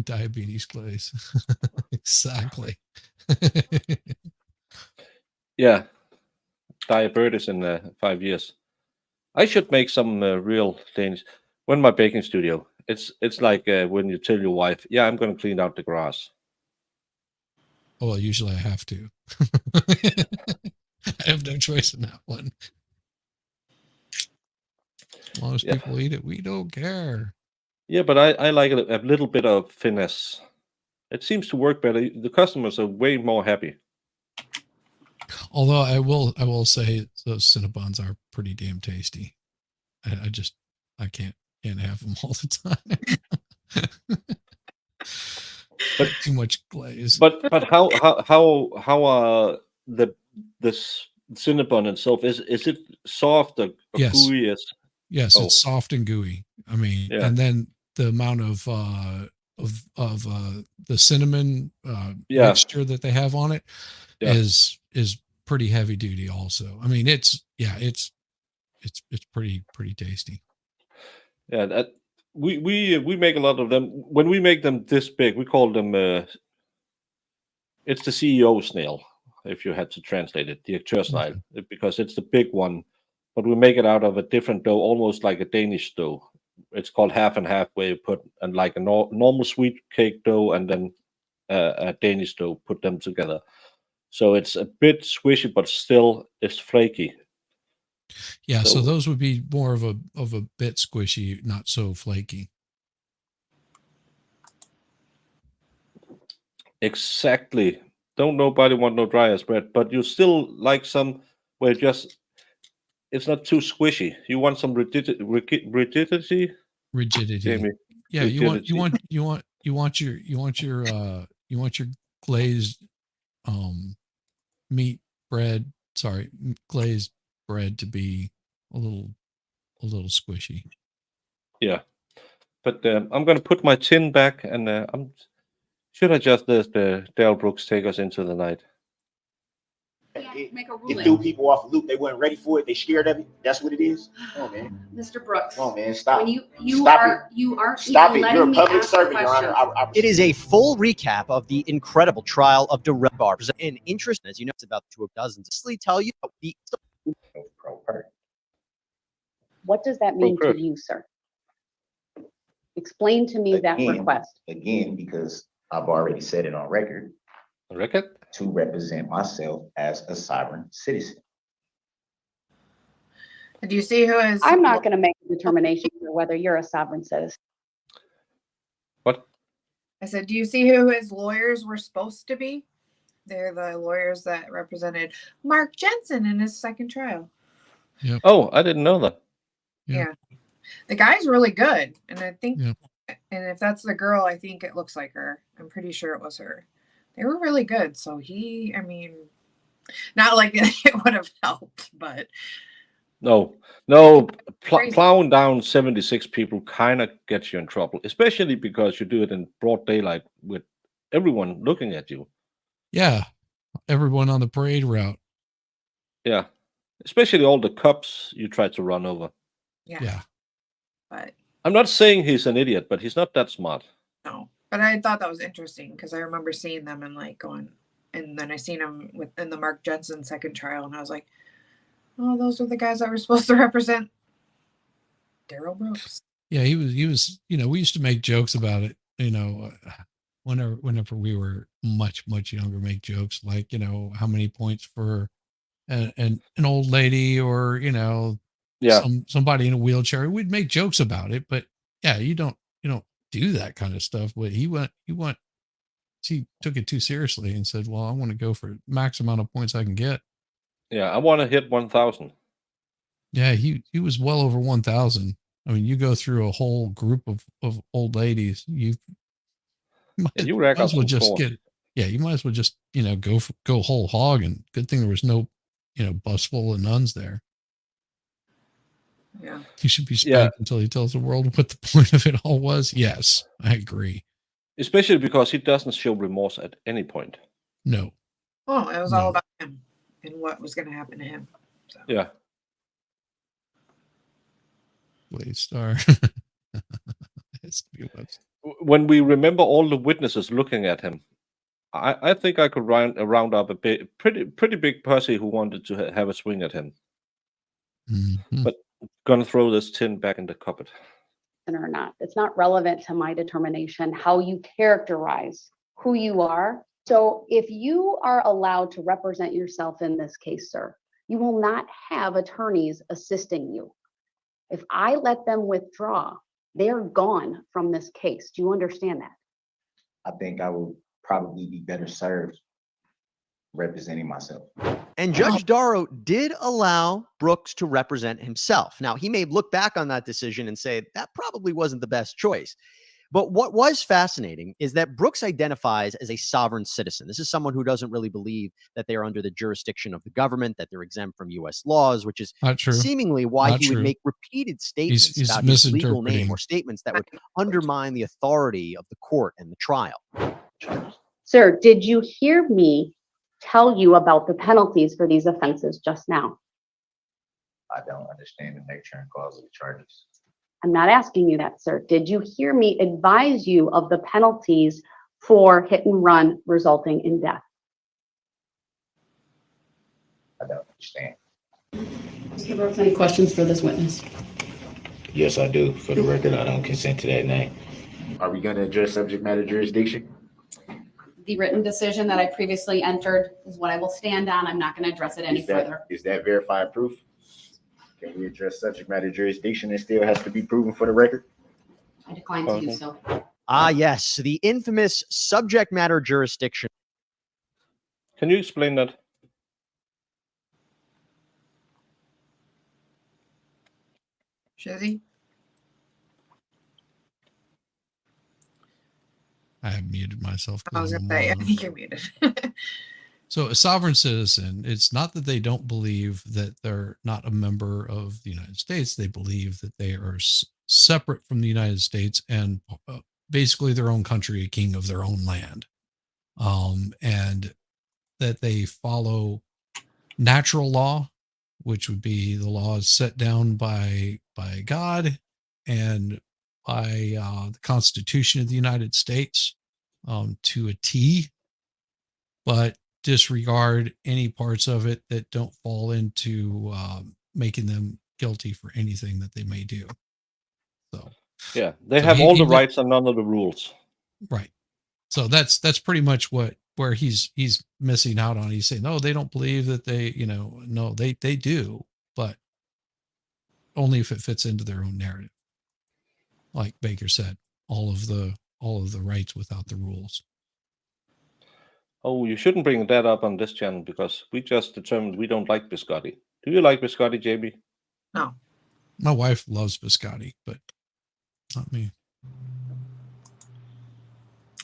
Diabetes glaze. Exactly. Yeah, diabetes in 5 years. I should make some real things. When my baking studio, it's like when you tell your wife, "Yeah, I'm going to clean out the grass." Well, usually I have to. I have no choice in that one. As long as Yeah. people eat it, we don't care. Yeah, but I like a little bit of finesse. It seems to work better. The customers are way more happy. Although I will say those Cinnabons are pretty damn tasty. I can't have them all the time. But too much glaze. But how the this Cinnabon itself is it soft or Yes. gooey? Yes, Oh. it's soft and gooey. I mean, Yeah. and then the amount of the cinnamon Yeah. mixture that they have on it Yeah. is pretty heavy duty also. I mean, it's pretty tasty. Yeah, that we make a lot of them. When we make them this big, we call them it's the CEO snail, if you had to translate it, the snail, because it's the big one. But we make it out of a different dough, almost like a Danish dough. It's called half and half, where you put and like a normal sweet cake dough and then a Danish dough, put them together. So it's a bit squishy, but still it's flaky. Yeah, so those would be more of a bit squishy, not so flaky. Exactly. Don't nobody want no dry as bread, but you still like some where it's not too squishy. You want some rigidity. Rigidity. Yeah, rigidity. you want your glazed meat bread. Sorry, glazed bread to be a little squishy. Yeah, but I'm gonna put my tin back, and should I just let Dale Brooks take us into the night? It threw people off a loop. They weren't ready for it. They scared of it. That's what it is. Come on, man. Mr. Brooks. Come on, man. Stop. When you Stop aren't Stop even it. You're a letting me public ask a servant, Your question. Honor. It is a full recap of the incredible trial of Bar. An interest, as you know, it's about 2 dozens. Tell you the What does that mean to you, sir? Explain to me that request. Again, because I've already said it on record. Record? To represent myself as a sovereign citizen. Do you see who is? I'm not going to make a determination for whether you're a sovereign citizen. What? I said, do you see who his lawyers were supposed to be? They're the lawyers that represented Mark Jensen in his second trial. Yep. Oh, I didn't know that. Yeah. The guy's really good. And I think, and if that's the girl, I think it looks like her. I'm pretty sure it was her. They were really good. So I mean, not like it would have helped, but. No, plowing down 76 people kind of gets you in trouble, especially because you do it in broad daylight with everyone looking at you. Yeah, everyone on the parade route. Yeah, especially all the cops you try to run over. Yeah. But I'm not saying he's an idiot, but he's not that smart. No, but I thought that was interesting because I remember seeing them and like going, and then I seen him in the Mark Jensen second trial, and I was like, oh, those are the guys that were supposed to represent Daryl Brooks. Yeah, he was. You know, we used to make jokes about it. You know, whenever we were much younger, make jokes like, you know, how many points for an old lady, or, you know, somebody in a wheelchair. We'd make jokes about it, but yeah, you don't do that kind of stuff. But he took it too seriously and said, well, I want to go for max amount of points I can get. Yeah, I want to hit 1,000. Yeah, he was well over 1,000. I mean, you go through a whole group of old ladies, you might as well just you might as well just, you know, go whole hog. And good thing there was no, you know, bus full of nuns there. Yeah. He should be spanked until he tells the world what the point of it all was. Yes, I agree. Especially because he doesn't show remorse at any point. No. Oh, it was all about him and what was going to happen to him. So. Yeah. Blade Star. When we remember all the witnesses looking at him, I think I could round up a pretty big posse who wanted to have a swing at him. Mhm. But gonna throw this tin back in the cupboard. Or not. It's not relevant to my determination how you characterize who you are. So if you are allowed to represent yourself in this case, sir, you will not have attorneys assisting you. If I let them withdraw, they are gone from this case. Do you understand that? I think I will probably be better served representing myself. And Judge Darrow did allow Brooks to represent himself. Now, he may look back on that decision and say that probably wasn't the best choice. But what was fascinating is that Brooks identifies as a sovereign citizen. This is someone who doesn't really believe that they are under the jurisdiction of the government, that they're exempt from U.S. laws, which is Not true. seemingly why Not he would true. make repeated statements He's about his legal misinterpreting. name or statements that would undermine the authority of the court and the trial. Sir, did you hear me tell you about the penalties for these offenses just now? I don't understand the nature and cause of the charges. I'm not asking you that, sir. Did you hear me advise you of the penalties for hit and run resulting in death? I don't understand. Mr. Brooks, any questions for this witness? Yes, I do. For the record, I don't consent to that name. Are we going to address subject matter jurisdiction? The written decision that I previously entered is what I will stand on. I'm not going to address it any further. Is that verified proof? Can we address subject matter jurisdiction? It still has to be proven for the record? I decline to do so. Ah, yes, the infamous subject matter jurisdiction. Can you explain that? Shizzy? I have muted myself. I was because gonna I'm say, I on. think you're muted. So a sovereign citizen, it's not that they don't believe that they're not a member of the United States. They believe that they are separate from the United States and basically their own country, a king of their own land. And that they follow natural law, which would be the laws set down by God and by the Constitution of the United States to a T, but disregard any parts of it that don't fall into making them guilty for anything that they may do. So yeah, they so have he- all he the ma- rights and none of the rules. Right. So that's pretty much where he's missing out on. He's saying, no, they don't believe that they, no, they do, but only if it fits into their own narrative. Like Baker said, all of the rights without the rules. Oh, you shouldn't bring that up on this channel because we just determined we don't like biscotti. Do you like biscotti, JB? No. My wife loves biscotti, but not me.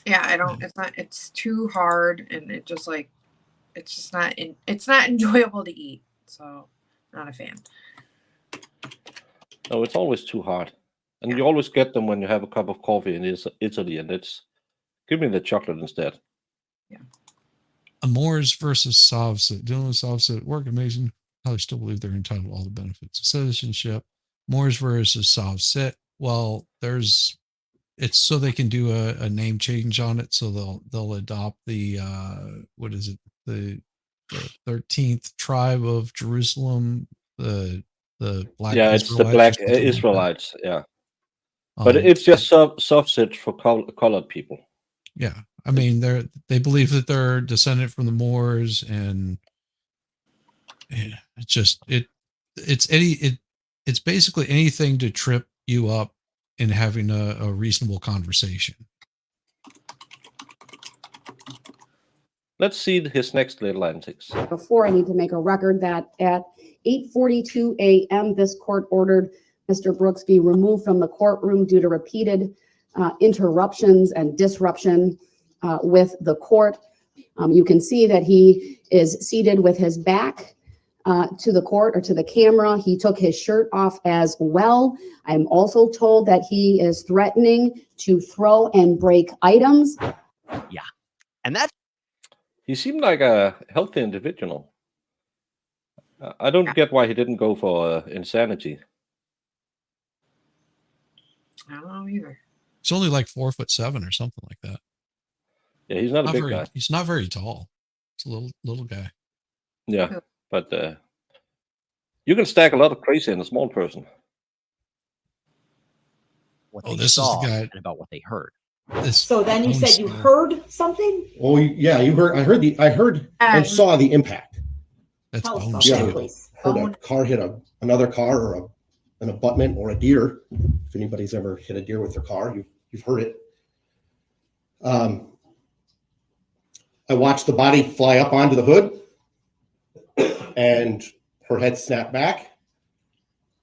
Yeah, I don't. It's too hard, and it just like, it's just not. It's not enjoyable to eat. So, not a fan. No, it's always too hard. And you always get them when you have a cup of coffee in Italy, and it's give me the chocolate instead. Amores versus Sovset. Dealing with Sovset work amazing. I still believe they're entitled to all the benefits of citizenship. Amores versus Sovset. Well, it's so they can do a name change on it, so they'll adopt the what is it, the 13th tribe of Jerusalem, the black Yeah, it's the black or something like that. Israelites. Yeah, but it's just subset for colored people. Yeah, I mean they believe that they're descendant from the Moors, and it's just it's basically anything to trip you up in having a reasonable conversation. Let's see his next little antics. Before, I need to make a record that at 8:42 a.m., this court ordered Mr. Brooks be removed from the courtroom due to repeated interruptions and disruption with the court. You can see that he is seated with his back to the court or to the camera. He took his shirt off as well. I'm also told that he is threatening to throw and break items. Yeah. And that he seemed like a healthy individual. I don't get why he didn't go for insanity. I don't know either. It's only like 4'7" or something like that. Yeah, he's not a big guy. He's not very tall. It's a little guy. Yeah, but you can stack a lot of crazy in a small person. What Oh, they this is the saw guy- and about what they heard. So then you said you heard something? Oh yeah, you heard. I heard and saw the impact. That's Tell us bone about Yeah, that, please. heard a car hit another car or an abutment or a deer. If anybody's ever hit a deer with their car, you've heard it. I watched the body fly up onto the hood, and her head snapped back,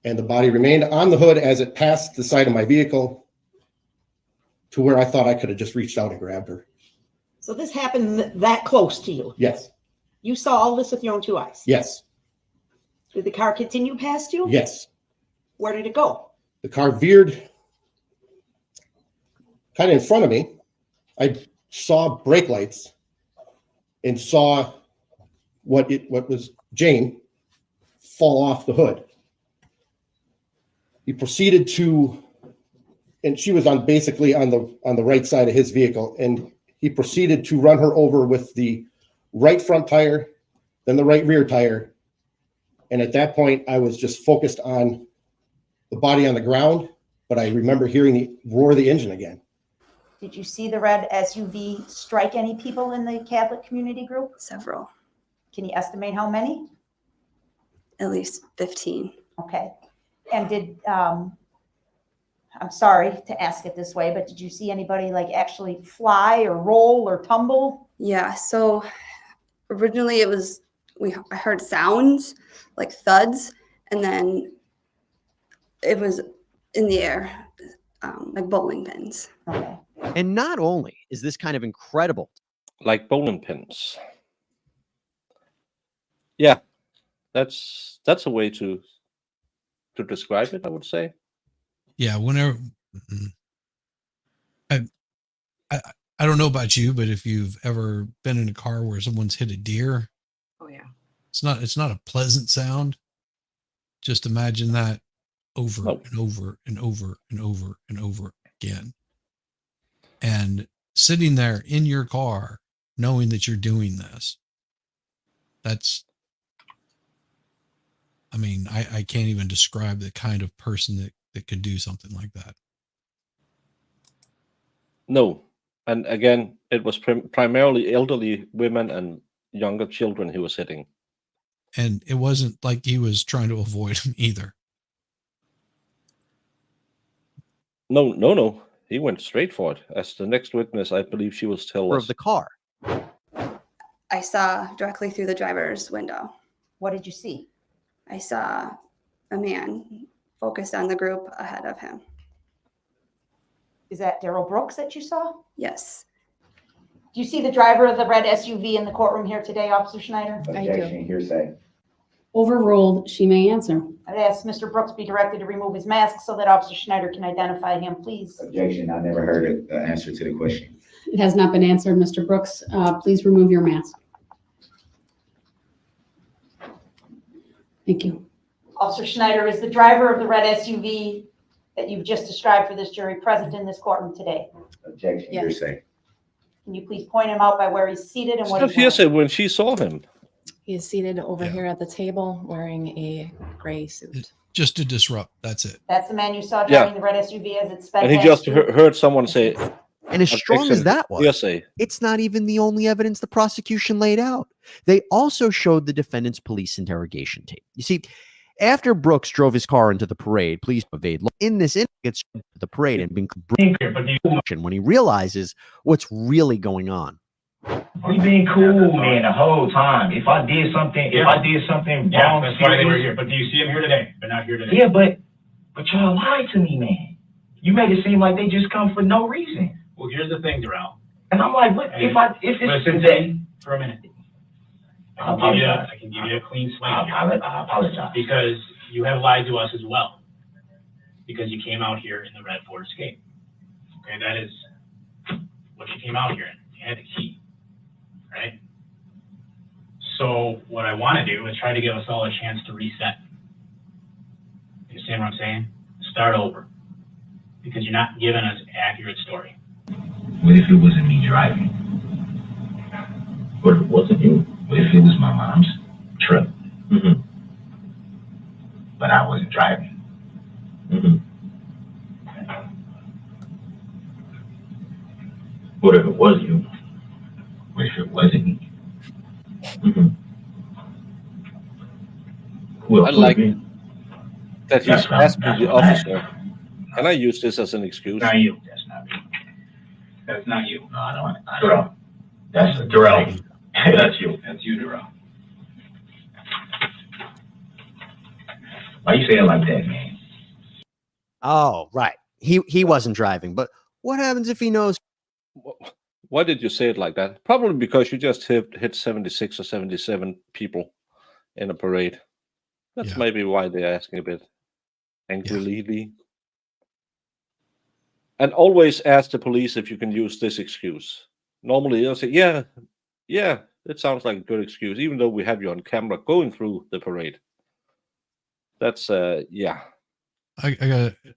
and the body remained on the hood as it passed the side of my vehicle to where I thought I could have just reached out and grabbed her. So this happened that close to you? Yes. You saw all this with your own two eyes? Yes. Did the car continue past you? Yes. Where did it go? The car veered kind of in front of me. I saw brake lights and saw what was Jane fall off the hood. He proceeded to, and she was basically on the right side of his vehicle, and he proceeded to run her over with the right front tire, then the right rear tire. And at that point, I was just focused on the body on the ground, but I remember hearing the roar of the engine again. Did you see the red SUV strike any people in the Catholic community group? Several. Can you estimate how many? At least 15. Okay. And did, I'm sorry to ask it this way, but did you see anybody like actually fly or roll or tumble? Yeah, so originally it was, I heard sounds like thuds, and then it was in the air, like bowling pins. Okay. And not only is this kind of incredible, like bowling pins. Yeah, that's a way to describe it, I would say. Yeah, whenever I don't know about you, but if you've ever been in a car where someone's hit a deer, Oh yeah. it's not a pleasant sound. Just imagine that over and over and over and over and over again. And sitting there in your car knowing that you're doing this. I can't even describe the kind of person that could do something like that. No. And again, it was primarily elderly women and younger children he was hitting. And it wasn't like he was trying to avoid him either. No. He went straight for it. As the next witness, I believe she will tell us. of the car. I saw directly through the driver's window. What did you see? I saw a man focused on the group ahead of him. Is that Daryl Brooks that you saw? Yes. Do you see the driver of the red SUV in the courtroom here today, Officer Schneider? Objection, hearsay. Overruled. She may answer. I'd ask Mr. Brooks be directed to remove his mask so that Officer Schneider can identify him, please. Objection, I never heard an answer to the question. It has not been answered. Mr. Brooks, please remove your mask. Thank you. Officer Schneider, is the driver of the red SUV that you've just described for this jury present in this courtroom today? Objection, hearsay. Can you please point him out by where he's seated and what Not he's wearing? hearsay when she saw him. He is seated over here at the table wearing a gray suit. Just to disrupt. That's it. That's the man you saw Yeah. driving the red SUV as it sped And he past just you? heard someone say, And as strong as that was, hearsay. it's not even the only evidence the prosecution laid out. They also showed the defendant's police interrogation tape. You see, after Brooks drove his car into the parade, police evade law. In this instance, the parade and been when he realizes what's really going on. We been cool, man, the whole time. If I did something wrong, that's why they were here. But do you see them here today? They're not here today. Yeah, but y'all lied to me, man. You made it seem like they just come for no reason. Well, here's the thing, Darrell. And I'm like, what if it's listen today? for a minute. I I can give you a clean slate. I apologize. Because you have lied to us as well. Because you came out here in the red Ford Escape. Okay, that is what you came out here in. You had the key, right? So what I want to do is try to give us all a chance to reset. You understand what I'm saying? Start over. Because you're not giving us an accurate story. What if it wasn't me driving? What if it wasn't you? What if it was my mom's truck? Mm-hmm. But I wasn't driving. Mm-hmm. What if it was you? What if it wasn't me? Mm-hmm. Who I else would it like be? that he's asking the officer, can I use this as an excuse? Not you. That's not me. That's not you. No, I don't know. That's Darrell. That's you. That's you, Darrell. Why you say it like that, man? Oh, right. He wasn't driving, but what happens if he knows? Why did you say it like that? Probably because you just hit 76 or 77 people in a parade. That's maybe why they're asking a bit angrily. And always ask the police if you can use this excuse. Normally they'll say, yeah, it sounds like a good excuse, even though we have you on camera going through the parade. That's yeah. I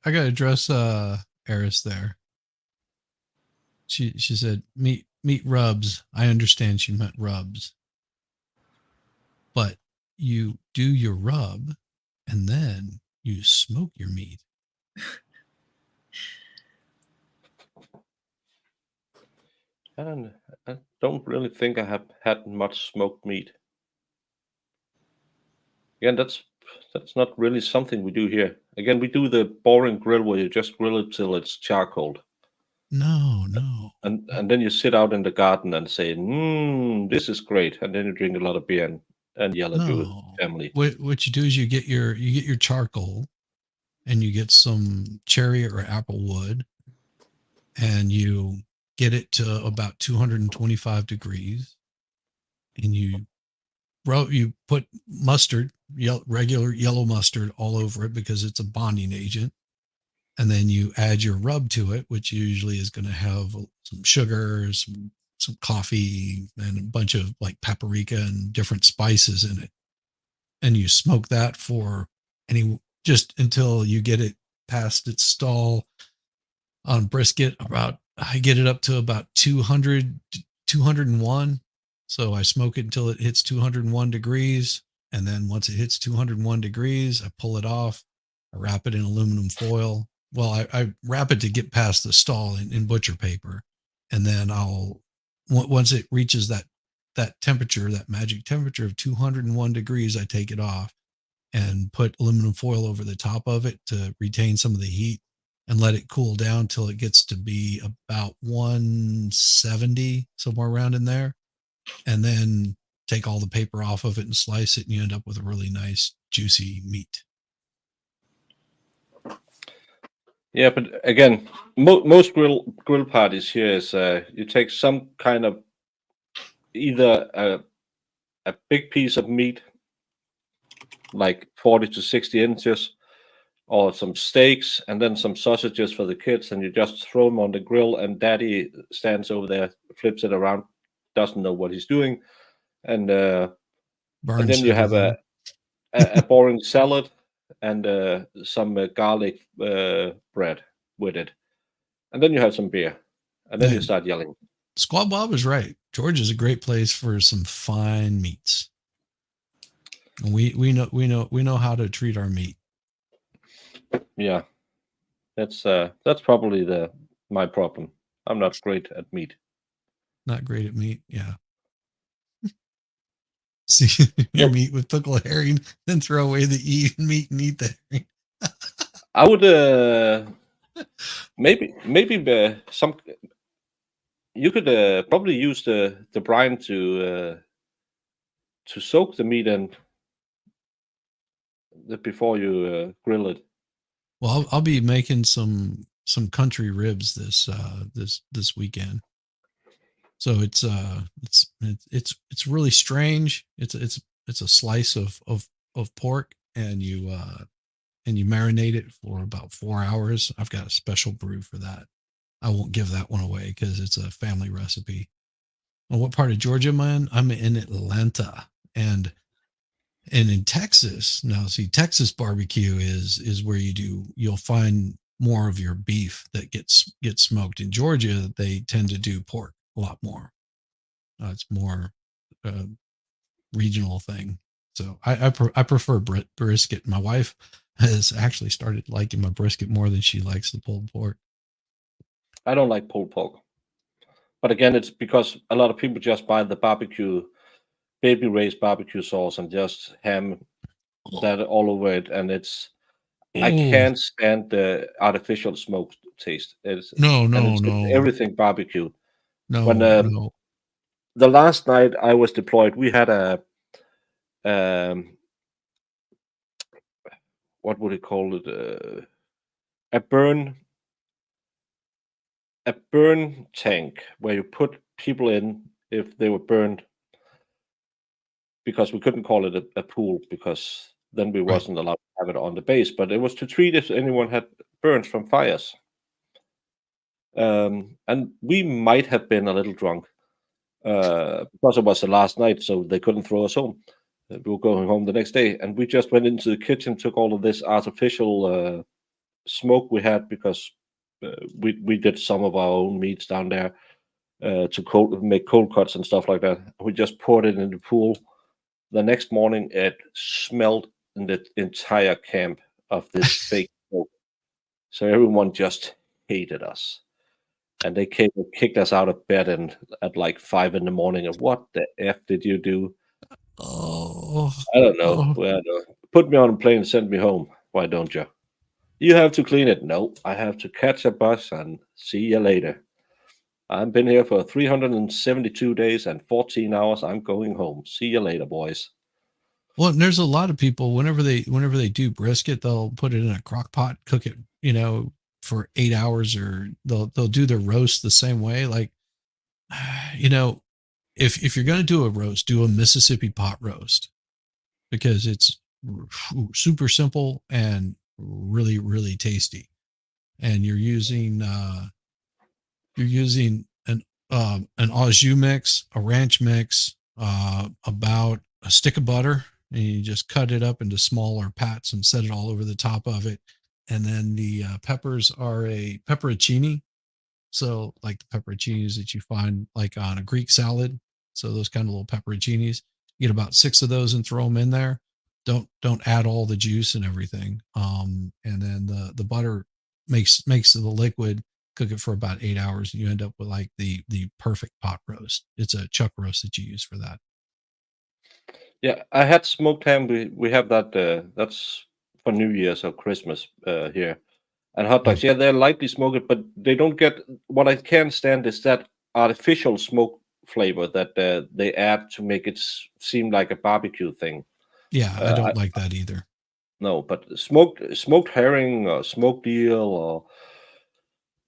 gotta address Eris there. She said meat rubs. I understand she meant rubs. But you do your rub and then you smoke your meat. I don't really think I have had much smoked meat. Again, that's not really something we do here. Again, we do the boring grill where you just grill it till it's charcoal. No. And then you sit out in the garden and say, this is great. And then you drink a lot of beer and yell at your family. What you do is you get your charcoal and you get some cherry or apple wood and you get it to about 225 degrees and you put mustard, regular yellow mustard all over it because it's a bonding agent. And then you add your rub to it, which usually is going to have some sugar, some coffee, and a bunch of like paprika and different spices in it. And you smoke that for just until you get it past its stall on brisket. I get it up to about 200, 201. So I smoke it until it hits 201 degrees. And then once it hits 201 degrees, I pull it off. I wrap it in aluminum foil. Well, I wrap it to get past the stall in butcher paper. And then once it reaches that temperature, that magic temperature of 201 degrees, I take it off and put aluminum foil over the top of it to retain some of the heat and let it cool down till it gets to be about 170, somewhere around in there. And then take all the paper off of it and slice it, and you end up with a really nice, juicy meat. Yeah, but again, most grill parties here is you take some kind of either a big piece of meat, like 40 to 60 inches, or some steaks, and then some sausages for the kids, and you just throw them on the grill, and Daddy stands over there, flips it around, doesn't know what he's doing, and then you have a boring salad and some garlic bread with it, and then you have some beer, and then you start yelling. Squad Bob is right. Georgia is a great place for some fine meats. And we know how to treat our meat. Yeah, that's probably my problem. I'm not great at meat. Not great at meat, yeah. See your meat with pickle herring, then throw away the meat and eat the herring. I would maybe some. You could probably use the brine to soak the meat in before you grill it. Well, I'll be making some country ribs this weekend. So it's really strange. It's a slice of pork, and you marinate it for about 4 hours. I've got a special brew for that. I won't give that one away because it's a family recipe. Well, what part of Georgia am I in? I'm in Atlanta, and in Texas. Now, see, Texas barbecue is where you'll find more of your beef that gets smoked. In Georgia, they tend to do pork a lot more. It's more regional thing. So I prefer brisket. My wife has actually started liking my brisket more than she likes the pulled pork. I don't like pulled pork. But again, it's because a lot of people just buy the barbecue, baby raised barbecue sauce and just ham that all over it. And I can't stand the artificial smoke taste. It's everything barbecue. When No. the last night I was deployed, we had what would you call it? A burn tank where you put people in if they were burned, because we couldn't call it a pool because then we wasn't allowed to have it on the base, but it was to treat if anyone had burns from fires. And we might have been a little drunk because it was the last night, so they couldn't throw us home. We were going home the next day, and we just went into the kitchen, took all of this artificial smoke we had because we did some of our own meats down there to make cold cuts and stuff like that. We just poured it in the pool. The next morning, it smelled in the entire camp of this fake smoke. So everyone just hated us. And they kicked us out of bed and at like 5 in the morning. And what the F did you do? Oh, I don't know. Well, put me on a plane and send me home. Why don't you? You have to clean it. No, I have to catch a bus and see you later. I've been here for 372 days and 14 hours. I'm going home. See you later, boys. Well, and there's a lot of people whenever they do brisket, they'll put it in a crock pot, cook it, for 8 hours, or they'll do their roast the same way. Like, if you're going to do a roast, do a Mississippi pot roast, because it's super simple and really, really tasty. And you're using an au jus mix, a ranch mix, about a stick of butter, and you just cut it up into smaller pats and set it all over the top of it. And then the peppers are a pepperoncini. So like the pepperoncinis that you find like on a Greek salad. So those kind of little pepperoncinis, you get about 6 of those and throw them in there. Don't add all the juice and everything. And then the butter makes the liquid. Cook it for about 8 hours, and you end up with like the perfect pot roast. It's a chuck roast that you use for that. Yeah, I had smoked ham. We have that. That's for New Year's or Christmas here. And hot dogs, yeah, they're lightly smoked, but they don't get. What I can't stand is that artificial smoke flavor that they add to make it seem like a barbecue thing. Yeah, I don't like that either. No, but smoked herring or smoked eel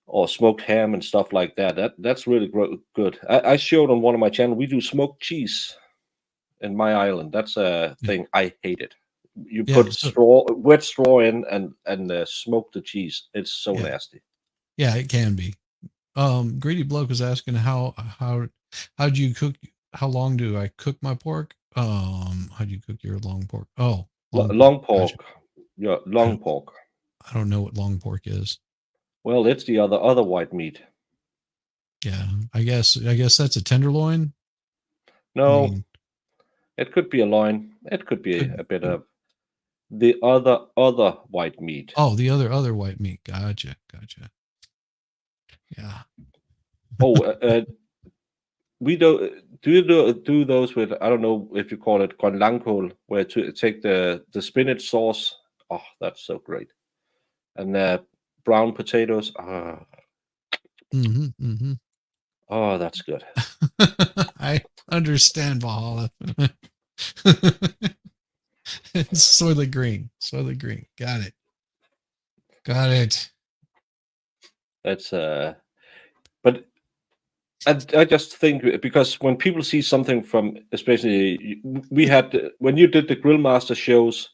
or smoked ham and stuff like that's really good. I showed on one of my channels, we do smoked cheese in my island. That's a thing. I hate it. You put wet straw in and smoke the cheese. It's so nasty. Yeah, it can be. Greedy Bloke was asking how do you cook? How long do I cook my pork? How do you cook your long pork? Oh, long pork. Gotcha. Yeah, long pork. I don't know what long pork is. Well, it's the other white meat. Yeah, I guess that's a tenderloin. No, it could be a loin. It could be a bit of the other white meat. Oh, the other white meat. Gotcha. Yeah. Oh, we do you those with, I don't know if you call it grønlangkål, where to take the spinach sauce. Oh, that's so great. And brown potatoes. Oh, that's good. I understand, Valhalla. Soylent Green. Got it. That's but I just think, because when people see something from, especially we had when you did the Grill Master shows,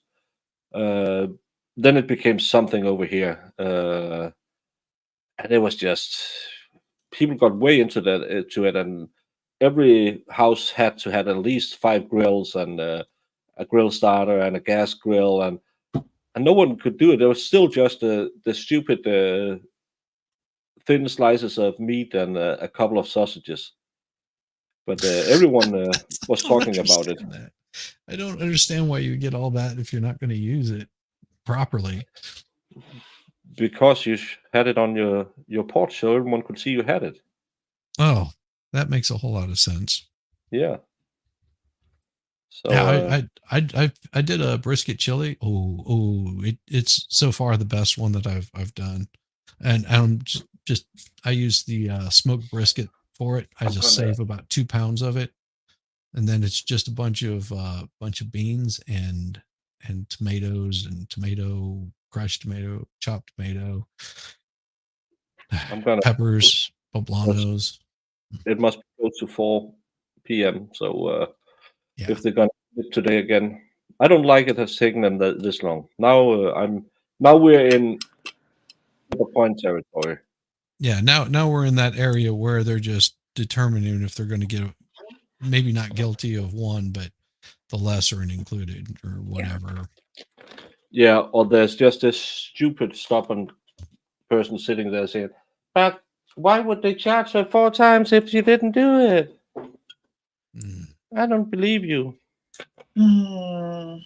then it became something over here, and it was just, people got way into it, and every house had to have at least 5 grills and a grill starter and a gas grill, and no one could do it. There was still just the stupid thin slices of meat and a couple of sausages. but everyone was I don't talking about it. understand that. I don't understand why you get all that if you're not going to use it properly. Because you had it on your porch, so everyone could see you had it. Oh, that makes a whole lot of sense. Yeah. So Yeah, I did a brisket chili. It's so far the best one that I've done, and I'm I use the smoked brisket for it. I just save about 2 pounds of it, and then it's just a bunch of beans and tomatoes and crushed tomato, chopped tomato, I'm gonna. peppers, poblanos. It must be close to 4 p.m. So Yeah. if they're gonna do it today again, I don't like it has taken them this long. Now we're in the point territory. Yeah, now we're in that area where they're just determining if they're going to get maybe not guilty of one, but the lesser and included or whatever. Yeah, or there's just this stupid stubborn person sitting there saying, "But why would they charge her 4 times if she didn't do it? I don't believe you." I'm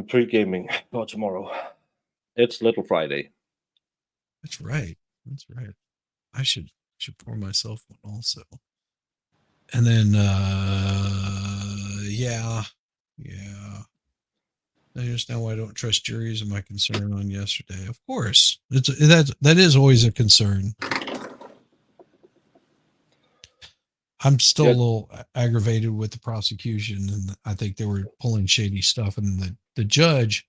pre-gaming for tomorrow. It's Little Friday. That's right. That's right. I should pour myself one also. And then yeah. I understand why I don't trust juries and my concern on yesterday. Of course. That is always a concern. I'm still a little aggravated with the prosecution, and I think they were pulling shady stuff. And the judge,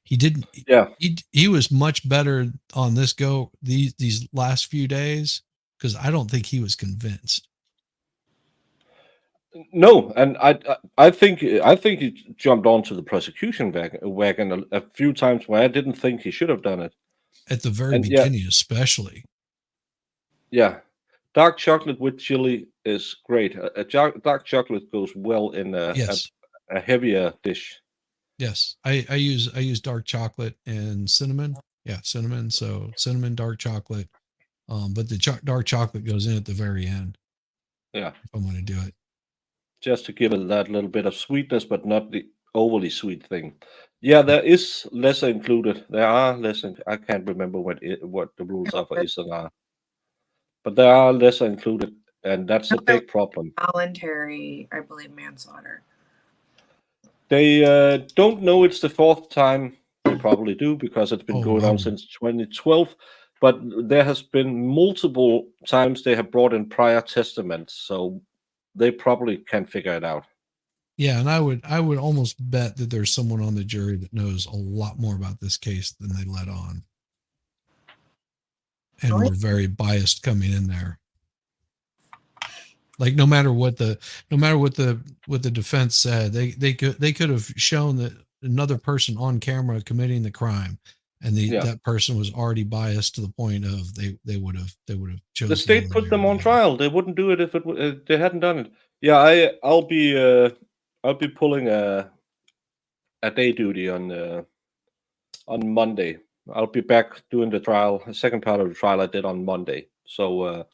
he didn't. Yeah, he was much better on this these last few days because I don't think he was convinced. No, and I think he jumped onto the prosecution wagon a few times where I didn't think he should have done it. At the very beginning, especially. Yeah, dark chocolate with chili is great. Dark chocolate goes well in a heavier dish. Yes, I use dark chocolate and cinnamon. Yeah, cinnamon. So cinnamon, dark chocolate. But the dark chocolate goes in at the very end. Yeah, if I'm going to do it, just to give it that little bit of sweetness, but not the overly sweet thing. Yeah, there is lesser included. There are lesser. I can't remember what the rules are for SNR, but there are lesser included, and that's a big problem. Voluntary, I believe, manslaughter. They don't know it's the 4th time. They probably do because it's been going on since 2012. But there has been multiple times they have brought in prior testaments, so they probably can figure it out. Yeah, and I would almost bet that there's someone on the jury that knows a lot more about this case than they let on, and were very biased coming in there. Like no matter what the defense said, they could have shown that another person on camera committing the crime, and that person was already biased to the point of they would have chosen. The state put them on trial. They wouldn't do it if they hadn't done it. Yeah, I'll be pulling a day duty on Monday. I'll be back doing the trial, the second part of the trial I did on Monday. So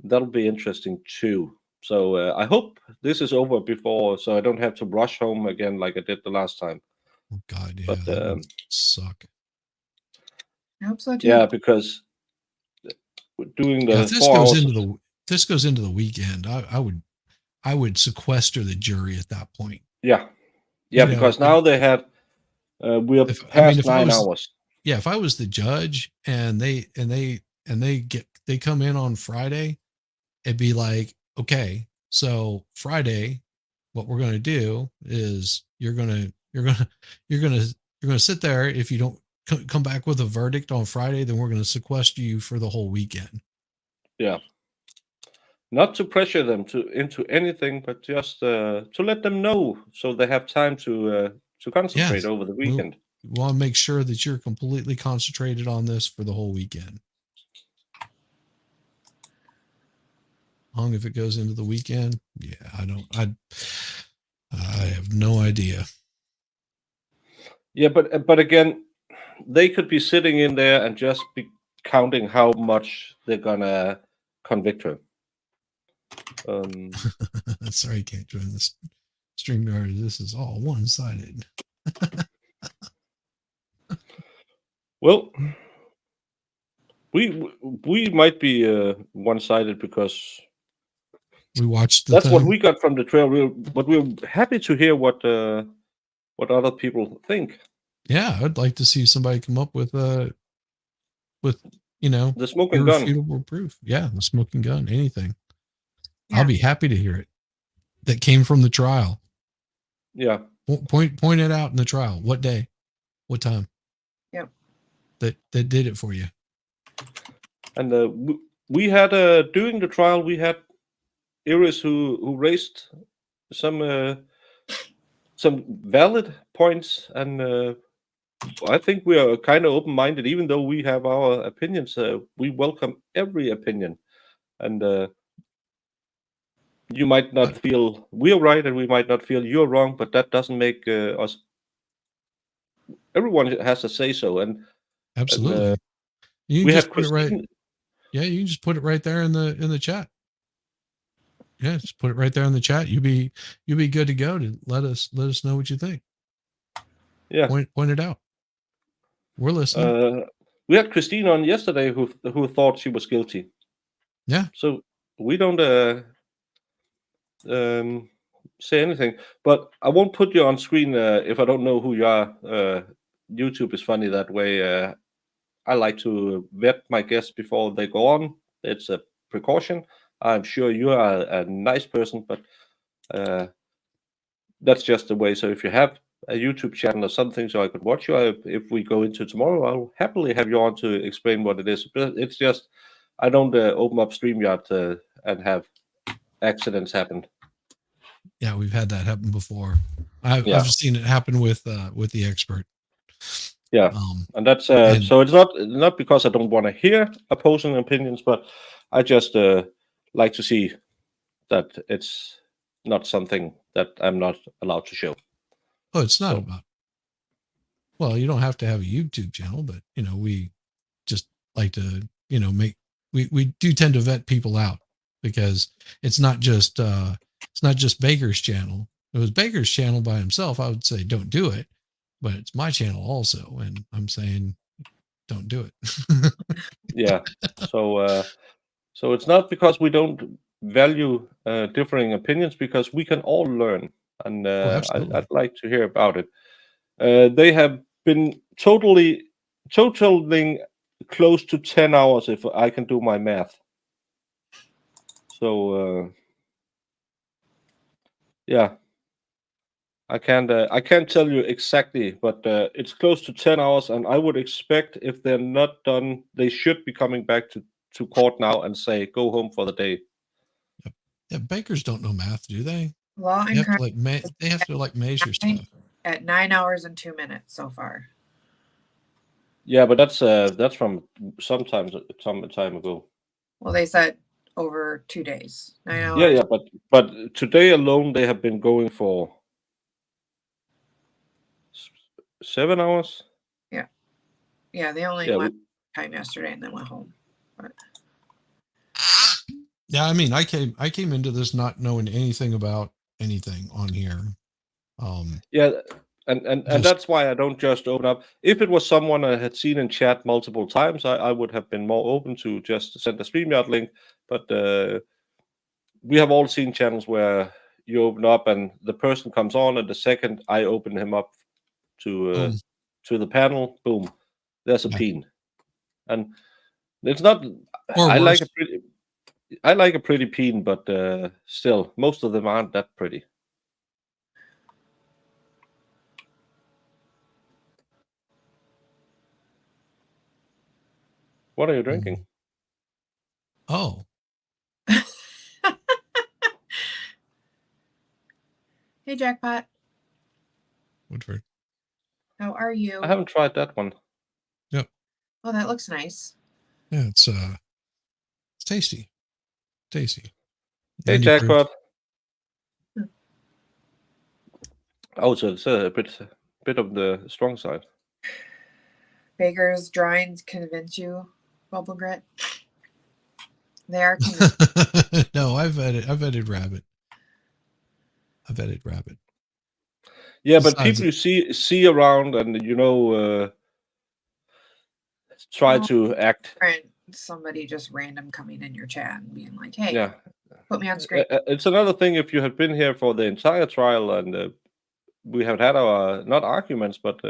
that'll be interesting too. So I hope this is over before, so I don't have to rush home again like I did the last time. Oh God, yeah, but that would suck. I hope so too. Yeah, because doing the if this goes into the weekend, I would sequester the jury at that point. Yeah, because now they have we're past 9 hours. Yeah, if I was the judge and they come in on Friday, it'd be like, okay, so Friday, what we're going to do is you're going to sit there. If you don't come back with a verdict on Friday, then we're going to sequester you for the whole weekend. Yeah. Not to pressure them into anything, but just to let them know so they have time to concentrate over the weekend. We want to make sure that you're completely concentrated on this for the whole weekend. Long if it goes into the weekend, I have no idea. Yeah, but again, they could be sitting in there and just be counting how much they're gonna convict her. Sorry, can't join this StreamYard. This is all one-sided. Well, we might be one-sided because we watched. That's what we got from the trail. But we're happy to hear what other people think. Yeah, I'd like to see somebody come up with the smoking gun. irrefutable proof. Yeah, the smoking gun. Anything. Yeah. I'll be happy to hear it. That came from the trial. Yeah. Point it out in the trial. What day? What time? Yep. That did it for you. And we had during the trial we had Iris who raised some valid points, and I think we are kind of open-minded, even though we have our opinions. We welcome every opinion, and you might not feel we're right, and we might not feel you're wrong, but that doesn't make us. Everyone has to say so, and absolutely. And, you can we just had put it right. Yeah, you can just put it right there in the chat. Yeah, just put it right there in the chat. You'll be good to go to let us know what you think. Yeah, point it out. We're listening. We had Christine on yesterday who thought she was guilty. Yeah. So we don't say anything, but I won't put you on screen if I don't know who you are. YouTube is funny that way. I like to vet my guests before they go on. It's a precaution. I'm sure you are a nice person, but that's just the way. So if you have a YouTube channel or something so I could watch you, if we go into tomorrow, I'll happily have you on to explain what it is. But it's just, I don't open up StreamYard and have accidents happen. Yeah, we've had that happen before. I've seen it happen with the expert. Yeah, and that's so it's not because I don't want to hear opposing opinions, but I just like to see that it's not something that I'm not allowed to show. Oh, it's not about. Well, you don't have to have a YouTube channel, but we just like to we do tend to vet people out, because it's not just Baker's channel. If it was Baker's channel by himself, I would say don't do it, but it's my channel also, and I'm saying don't do it. Yeah. So it's not because we don't value differing opinions, because we can all learn, and I'd like to hear about it. They have been totaling close to 10 hours if I can do my math. So yeah, I can't tell you exactly, but it's close to 10 hours, and I would expect if they're not done, they should be coming back to court now and say go home for the day. Yeah, bakers don't know math, do they? Law They and have to they have to measure stuff. At 9 hours and 2 minutes so far. Yeah, but that's from some time ago. Well, they said over 2 days. 9 hours. Yeah, but today alone they have been going for 7 hours. Yeah, they only went time yesterday and then went home. But. Yeah, I mean, I came into this not knowing anything about anything on here. Yeah, and that's why I don't just open up. If it was someone I had seen in chat multiple times, I would have been more open to just send a StreamYard link. But we have all seen channels where you open up and the person comes on, and the second I open him up to the panel, boom, there's a peen, and it's not. I like a pretty peen, but still, most of them aren't that pretty. What are you drinking? Oh. Hey, Jackpot. Woodford. How are you? I haven't tried that one. Yep. Oh, that looks nice. Yeah, it's tasty. Tasty. Hey, Jackpot. Oh, so it's a bit of the strong side. Baker's drawings convince you, Bubble Grit? They are. No, I've edited Rabbit. I've edited Rabbit. Yeah, but Besides people you see around, and try to act. Somebody just random coming in your chat and being like, "Hey, Yeah, put me on screen." it's another thing if you had been here for the entire trial and we have had our not arguments, but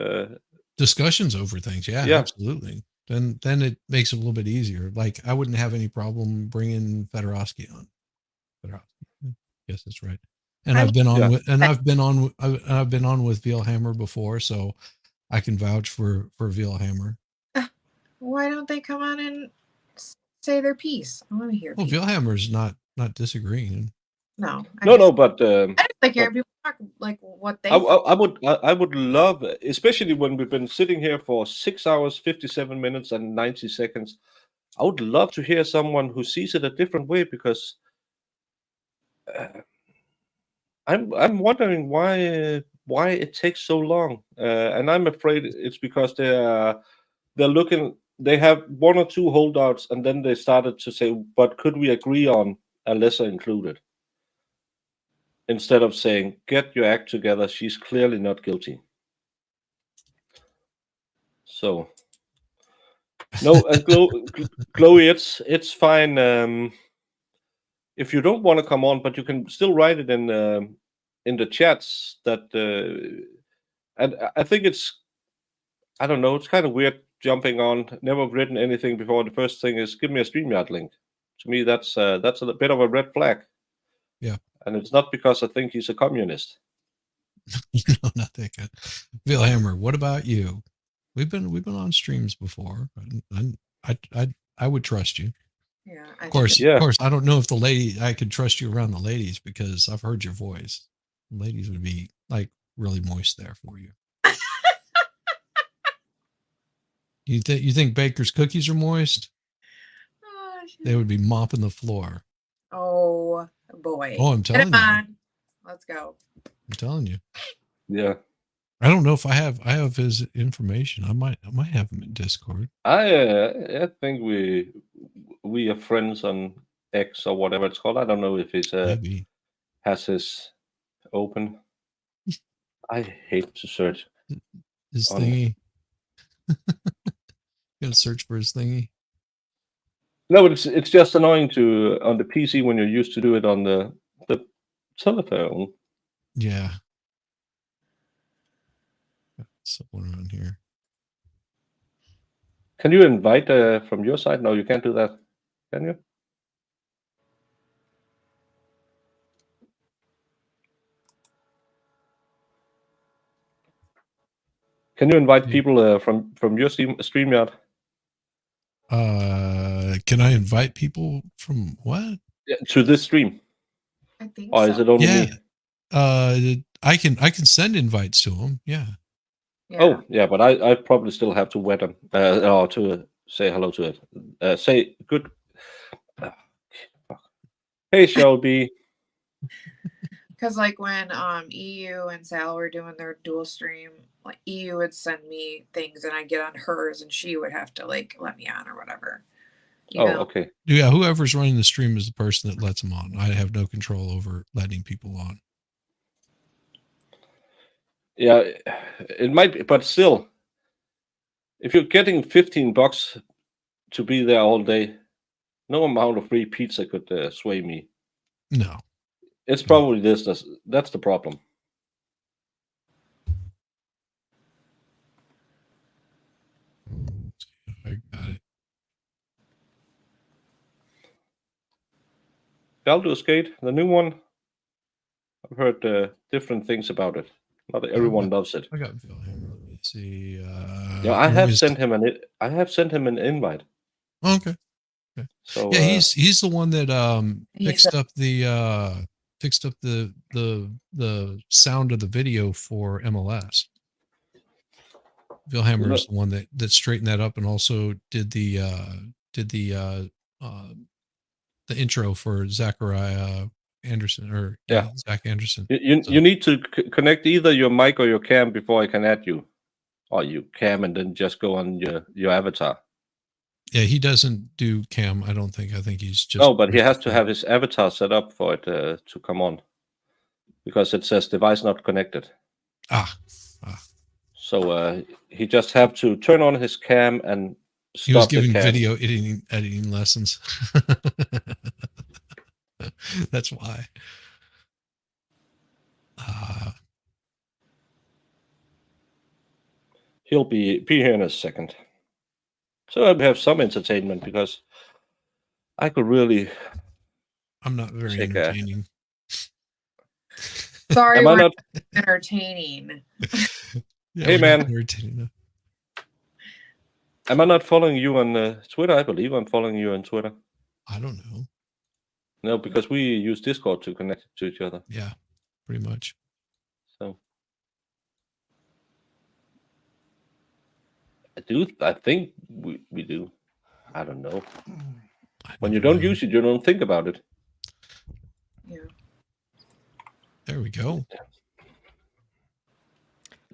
discussions over things. Yeah, Yeah. absolutely. Then it makes it a little bit easier. Like I wouldn't have any problem bringing Fedorowski on. Fedorowski. Yes, that's right. And I've been on with, and I've been on with Vielhammer before, so I can vouch for Vielhammer. Why don't they come on and say their piece? I want to hear. Well, Vielhammer's not disagreeing. No, but I just like hearing people talk like what they. I would love, especially when we've been sitting here for 6 hours, 57 minutes, and 90 seconds. I would love to hear someone who sees it a different way, because I'm wondering why it takes so long, and I'm afraid it's because they're looking. They have one or two holdouts, and then they started to say, "But could we agree on a lesser included?" Instead of saying, "Get your act together. She's clearly not guilty." So, no, Chloe, it's fine. If you don't want to come on, but you can still write it in the chats. That and I think I don't know. It's kind of weird jumping on. Never written anything before. The first thing is give me a StreamYard link. To me, that's a bit of a red flag. Yeah, and it's not because I think he's a communist. No, not that guy. Vielhammer, what about you? We've been on streams before. I would trust you. Yeah. Of course, I don't know if I could trust you around the ladies, because I've heard your voice. Ladies would be like really moist there for you. You think Baker's cookies are moist? Oh, they would be mopping the floor. Oh boy. Oh, I'm telling you. Let's go. I'm telling you. Yeah. I don't know if I have his information. I might have him in Discord. I think we are friends on X or whatever it's called. I don't know if he's has his open. I hate to search his thingy. Gotta search for his thingy. No, but it's just annoying to on the PC when you're used to do it on the telephone. Yeah. Someone around here. Can you invite from your side? No, you can't do that. Can you? Can you invite people from your StreamYard? Can I invite people from what? Yeah, to this stream. I think or so. Is it only me? I can send invites to them. Yeah. Oh, yeah, but I probably still have to wet them or to say hello to it. Say good. Hey, Shelby. Because like when EU and Sal were doing their dual stream, like EU would send me things and I'd get on hers and she would have to like let me on or whatever. You know? Okay. Yeah, whoever's running the stream is the person that lets them on. I have no control over letting people on. Yeah, it might be, but still, if you're getting $15 to be there all day, no amount of free pizza could sway me. No. It's probably that's the problem. I got it. Baldur's Gate, the new one. I've heard different things about it. Not everyone loves it. I got Vielhammer. Let me see. Yeah, I have sent him an invite. Oh, okay. So yeah, he's the one that fixed up the sound of the video for MLS. Vielhammer is the one that straightened that up and also did the intro for Zachariah Anderson Zach Anderson. You need to connect either your mic or your cam before I can add you, or you cam and then just go on your avatar. Yeah, he doesn't do cam. I don't think. I think he's just. No, but he has to have his avatar set up for it to come on, because it says device not connected. So he just have to turn on his cam and stop He was the giving cam. video editing lessons. That's why. He'll be here in a second. So I have some entertainment, because I could really. I'm not very take entertaining. Sorry, Am I we're not? entertaining. Yeah, Hey, we're not man. entertaining. Am I not following you on Twitter? I believe I'm following you on Twitter. I don't know. No, because we use Discord to connect to each other. Yeah, pretty much. So I think we do. I don't know. When you don't use it, you don't think about it. Yeah. There we go. I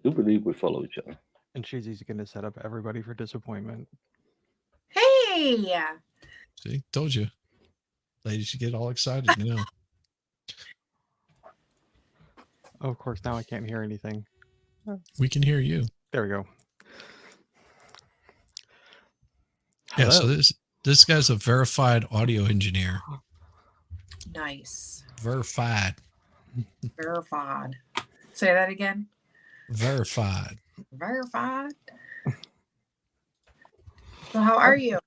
do believe we follow each other. And Cheesy's going to set up everybody for disappointment. Hey. See, told you. Ladies should get all excited now. Oh, of course, now I can't hear anything. We can hear you. There we go. Yeah, so Hello. this guy's a verified audio engineer. Nice. Verified. Verified. Say that again. Verified. Verified. So how are you?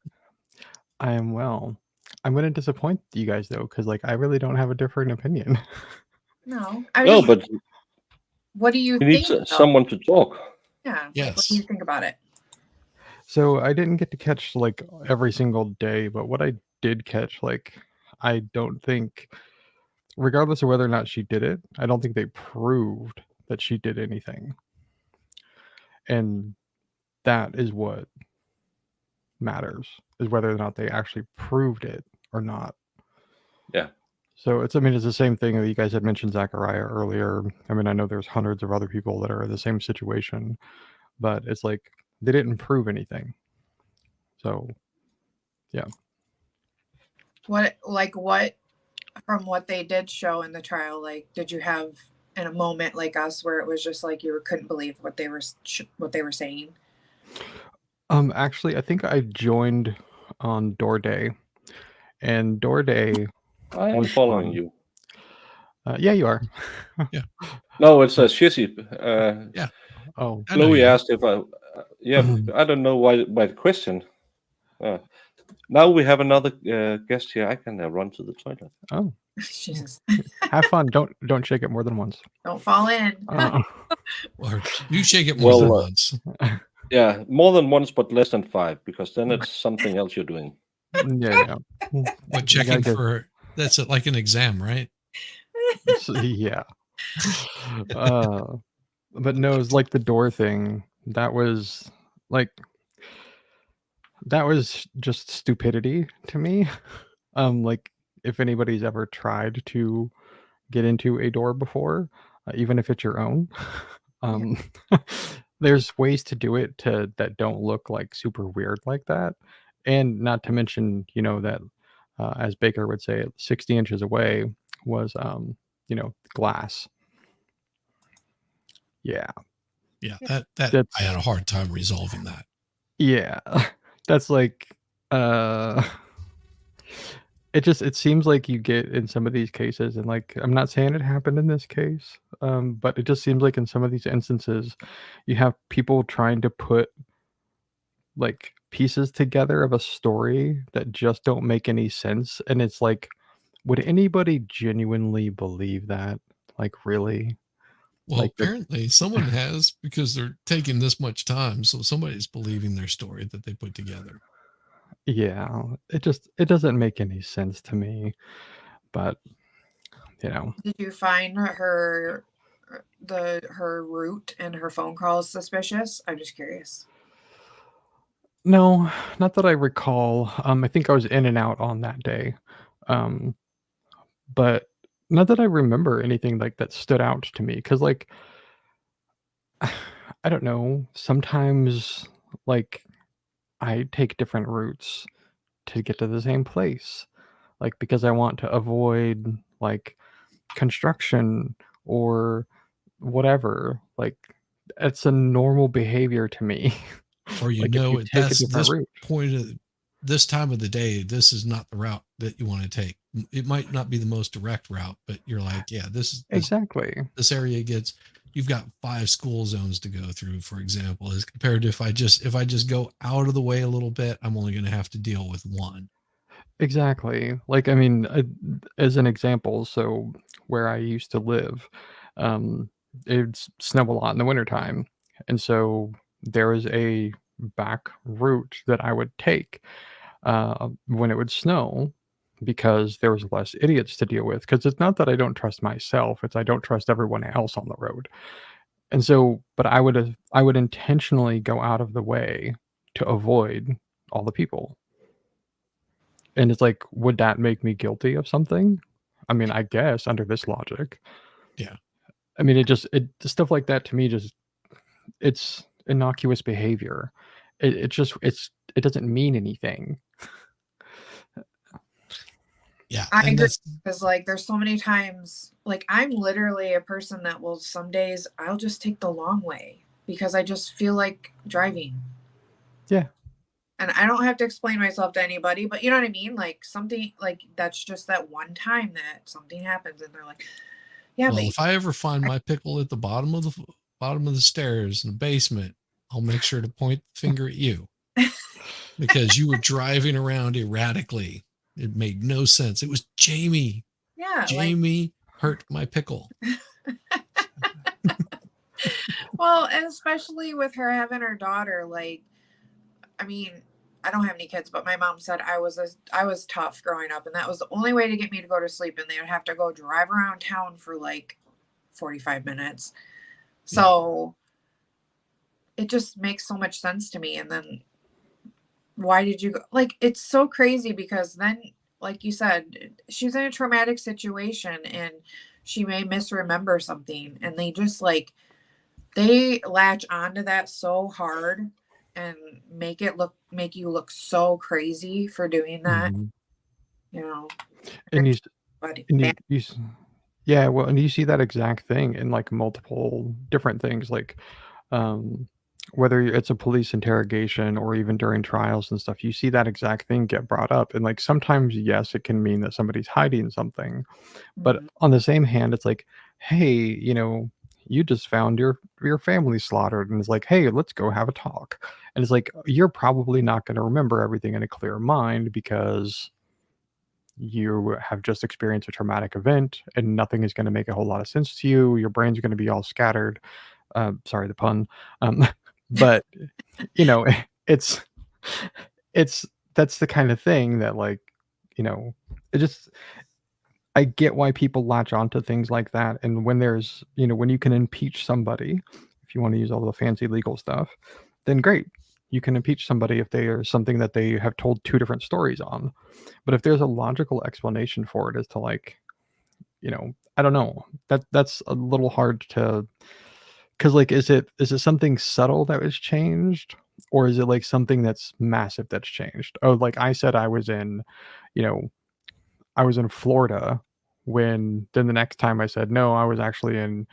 I am well. I'm going to disappoint you guys, though, because I really don't have a different opinion. No. But what do you he needs think? someone to talk. Yeah. Yes. What do you think about it? So I didn't get to catch every single day, but what I did catch, I don't think, regardless of whether or not she did it, I don't think they proved that she did anything. And that is what matters, is whether or not they actually proved it or not. Yeah. So it's the same thing that you guys had mentioned Zachariah earlier. I know there's hundreds of other people that are in the same situation, but it's they didn't prove anything. So, yeah. What from what they did show in the trial, did you have in a moment like us where it was just you couldn't believe what they were saying? Actually, I think I joined on Door Day, and Door Day. I am following you. Yeah, you are. Yeah. No, it's a shizzy. Yeah. Oh. Chloe asked if I. I don't know why the question. Now we have another guest here. I can run to the toilet. Oh. Jesus. Have fun. Don't shake it more than once. Don't fall in. Or you shake it more than once. Yeah, more than once, but less than 5, because then it's something else you're doing. Yeah. What, checking for? That's like an exam, right? Yeah. But no, it's the door thing. That was just stupidity to me. If anybody's ever tried to get into a door before, even if it's your own, there's ways to do it that don't look super weird like that. And not to mention, that as Baker would say, 60 inches away was glass. Yeah. Yeah, that I had a hard time resolving that. Yeah. That's it seems like you get in some of these cases, and I'm not saying it happened in this case, but it just seems like in some of these instances you have people trying to put pieces together of a story that just don't make any sense, and it's would anybody genuinely believe that? Really? Well, apparently someone has, because they're taking this much time, so somebody's believing their story that they put together. Yeah, it doesn't make any sense to me, but Did you find her route and her phone calls suspicious? I'm just curious. No, not that I recall. I think I was in and out on that day, but not that I remember anything that stood out to me. Because I don't know. Sometimes I take different routes to get to the same place, like because I want to avoid like construction or whatever. Like it's a normal behavior to me. Or Like if you take a that's different this route. point of this time of the day, this is not the route that you want to take. It might not be the most direct route, but you're like, yeah, this Exactly. this area gets, you've got 5 school zones to go through, for example, as compared to if I just go out of the way a little bit, I'm only going to have to deal with one. Exactly. Like, I mean, as an example, so where I used to live, it'd snow a lot in the wintertime. And so there was a back route that I would take when it would snow because there was less idiots to deal with. Because it's not that I don't trust myself, it's I don't trust everyone else on the road. And so, but I would intentionally go out of the way to avoid all the people. And it's like, would that make me guilty of something? I mean, I guess under this logic. Yeah. I mean, stuff like that to me it's innocuous behavior. It it doesn't mean anything. Yeah. I agree because like there's so many times like I'm literally a person that will some days I'll just take the long way because I just feel like driving. Yeah. And I don't have to explain myself to anybody, but you know what I mean? Like something like that's just that one time that something happens and they're like, yeah, Well, but if I ever find my pickle at the bottom of the stairs in the basement, I'll make sure to point the finger at you because you were driving around erratically. It made no sense. It was Jamie. Yeah. Jamie hurt my pickle. Well, and especially with her having her daughter, like, I mean, I don't have any kids, but my mom said I was tough growing up, and that was the only way to get me to go to sleep. And they would have to go drive around town for like 45 minutes. So it just makes so much sense to me. And then why did you go? Like, it's so crazy because then, like you said, she's in a traumatic situation and she may misremember something, and they just like they latch onto that so hard and make you look so crazy for doing that. Mhm. You know. And But yeah, well, and you see that exact thing in like multiple different things, like whether it's a police interrogation or even during trials and stuff, you see that exact thing get brought up. And like sometimes, yes, it can mean that somebody's hiding something, but on the same hand, it's like, hey, you just found your family slaughtered, and it's like, hey, let's go have a talk. And it's like you're probably not going to remember everything in a clear mind because you have just experienced a traumatic event and nothing is going to make a whole lot of sense to you. Your brain's going to be all scattered. Sorry, the pun. But it's that's the kind of thing that like, it just, I get why people latch onto things like that. And when there's, when you can impeach somebody, if you want to use all the fancy legal stuff, then great. You can impeach somebody if they are something that they have told 2 different stories on. But if there's a logical explanation for it as to like, I don't know, that's a little hard to, because like, is it something subtle that was changed? Or is it like something that's massive that's changed? Oh, like I said, I was in Florida when then the next time I said, no, I was actually in,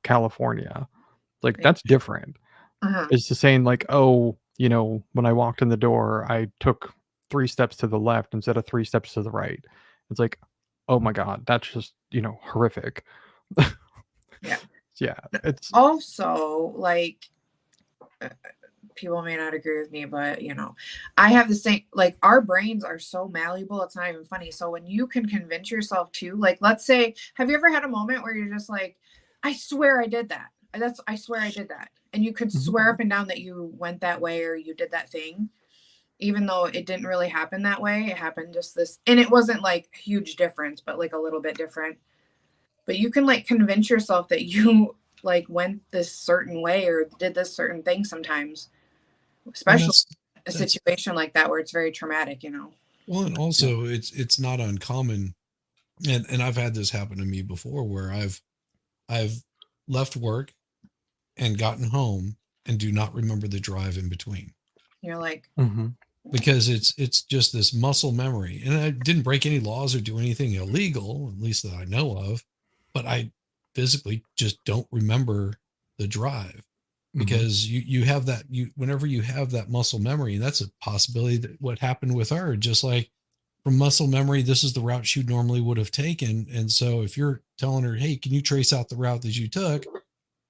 California. Like that's different. It's the saying like, oh, when I walked in the door, I took 3 steps to the left instead of 3 steps to the right. It's like, oh my God, that's just, horrific. Yeah. Yeah. It's also like people may not agree with me, but I have the same, like our brains are so malleable. It's not even funny. So when you can convince yourself to, like, let's say, have you ever had a moment where you're just like, I swear I did that. I swear I did that. And you could swear up and down that you went that way or you did that thing, even though it didn't really happen that way. It happened just this, and it wasn't like huge difference, but like a little bit different. But you can like convince yourself that you like went this certain way or did this certain thing sometimes, especially a situation like that where it's very traumatic, Well, and also it's not uncommon, and I've had this happen to me before where I've left work and gotten home and do not remember the drive in between. You're like, because it's just this muscle memory. And I didn't break any laws or do anything illegal, at least that I know of, but I physically just don't remember the drive because you have that, whenever you have that muscle memory, and that's a possibility that what happened with her, just like from muscle memory, this is the route she normally would have taken. And so if you're telling her, hey, can you trace out the route that you took?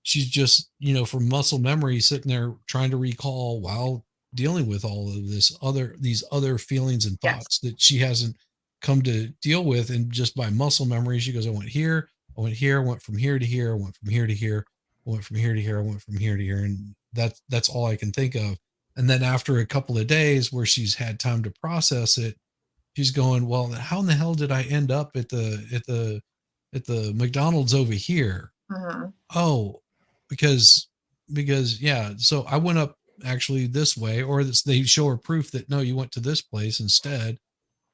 She's just, from muscle memory, sitting there trying to recall while dealing with all of these other feelings and thoughts that she hasn't come to deal with. And just by muscle memory, she goes, I went here, I went here, I went from here to here, I went from here to here, I went from here to here, I went from here to here. And that's all I can think of. And then after a couple of days where she's had time to process it, she's going, well, how in the hell did I end up at the McDonald's over here? Oh, because yeah. So I went up actually this way, or they show her proof that no, you went to this place instead.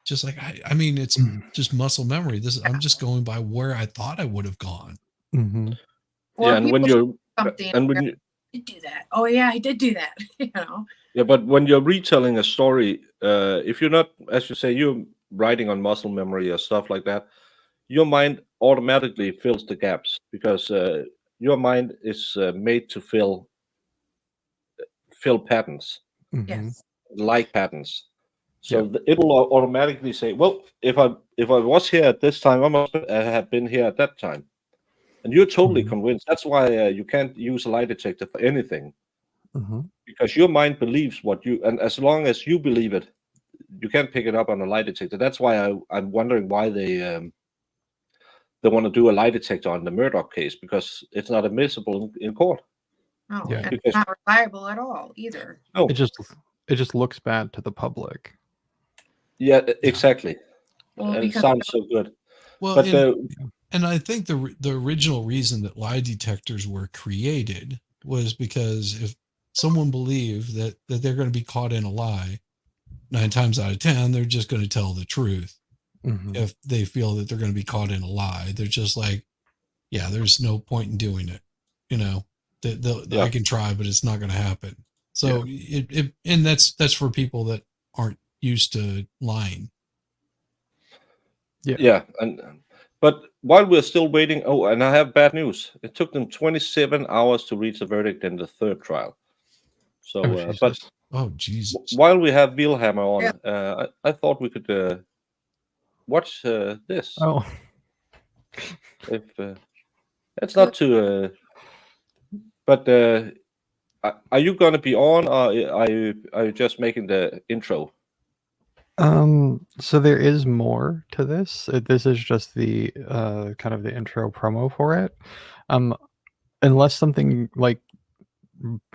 Just like, I mean, it's just muscle memory. I'm just going by where I thought I would have gone. or and when people you're something, and when you I did do that. Oh yeah, I did do that. yeah, but when you're retelling a story, if you're not, as you say, you're writing on muscle memory or stuff like that, your mind automatically fills the gaps because your mind is made to fill patterns, Yes. like patterns. So it will automatically say, well, if I was here at this time, I must have been here at that time. And you're totally convinced. That's why you can't use a lie detector for anything, because your mind believes and as long as you believe it, you can't pick it up on a lie detector. That's why I'm wondering why they want to do a lie detector on the Murdoch case, because it's not admissible in court. No, and Because it's not reliable at all either. no, It just looks bad to the public. yeah, exactly. Well, And it because sounds so good. Well, But and I think the original reason that lie detectors were created was because if someone believed that they're going to be caught in a lie, 9 times out of 10, they're just going to tell the truth. If they feel that they're going to be caught in a lie, they're just like, yeah, there's no point in doing it. I can try, but it's not going to happen. So and that's for people that aren't used to lying. But while we're still waiting, and I have bad news. It took them 27 hours to reach a verdict in the third trial. So, but Jesus! While we have Wilhammer on, I thought we could watch this. Oh, if it's not too. But are you going to be on, or are you just making the intro? So there is more to this. This is just the kind of the intro promo for it. Unless something like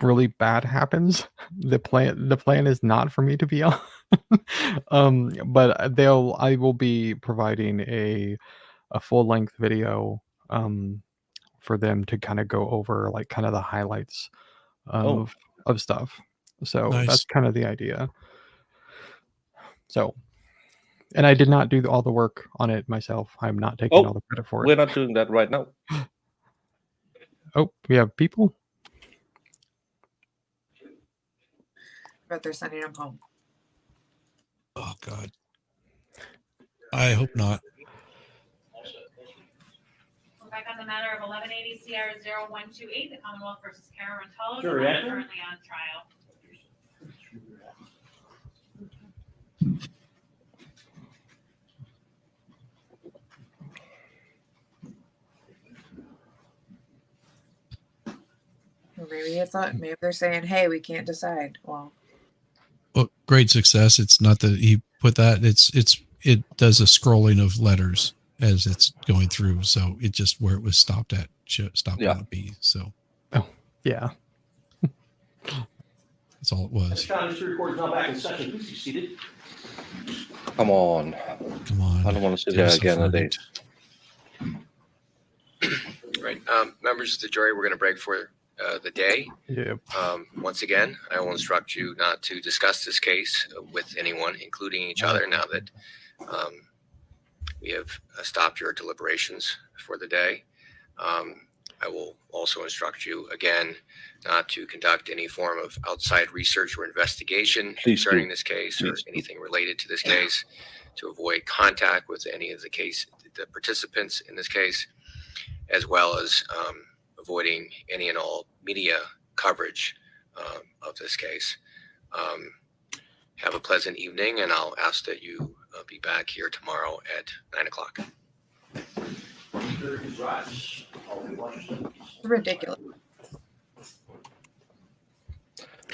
really bad happens, the plan is not for me to be on. But I will be providing a full length video for them to kind of go over like kind of the highlights of stuff. So that's kind of the idea. So, and I did not do all the work on it myself. I'm not taking all the credit for it. We're not doing that right now. Oh, we have people. But they're sending them home. Oh God. I hope not. We're back on the matter of 1180 CR 0128, the Commonwealth versus Cara Rintala, Sure, currently on trial. Maybe they're saying, hey, we can't decide. Well, Great success. It's not that he put that. It does a scrolling of letters as it's going through. So it just where it was stopped at stopped on a B. So yeah, that's all it was. District Court is now back in session. Please be seated. Come on. I don't want to sit there again today. Right. Members of the jury, we're going to break for the day. Yep. Once again, I will instruct you not to discuss this case with anyone, including each other, now that we have stopped your deliberations for the day. I will also instruct you again not to conduct any form of outside research or investigation Please concerning do. this case or Please do. anything related to this case, to avoid contact with any of the participants in this case, as well as avoiding any and all media coverage of this case. Have a pleasant evening, and I'll ask that you be back here tomorrow at 9 o'clock. Ridiculous.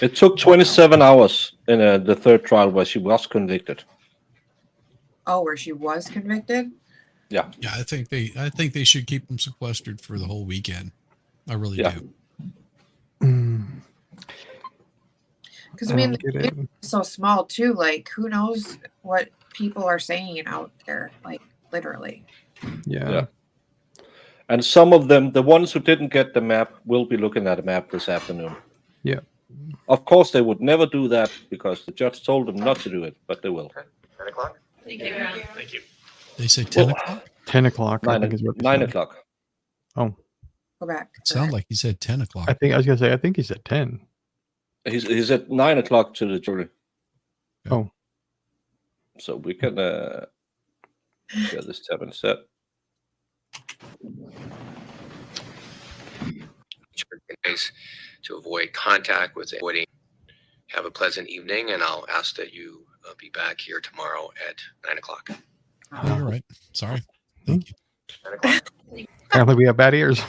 It took 27 hours in the third trial where she was convicted. Oh, where she was convicted? Yeah. Yeah, I think they should keep them sequestered for the whole weekend. I really do. Because I mean, the community is so small too. Like, who knows what people are saying out there? Like, literally. Yeah. And some of them, the ones who didn't get the map, will be looking at the map this afternoon. Yeah. Of course, they would never do that because the judge told them not to do it, but they will. 9 o'clock? Thank you. Thank you. They say 10 o'clock? 10 o'clock, I 9, think is what they 9 said. o'clock. Oh. Go back. Sound like he said 10 o'clock. I was gonna say, I think he said 10. He's at 9 o'clock to the jury. Oh. So we can get this tab and set. To avoid contact with avoiding. Have a pleasant evening, and I'll ask that you be back here tomorrow at 9 o'clock. Oh, you're right. Sorry. Thank you. 9 o'clock? Apparently we have bad ears.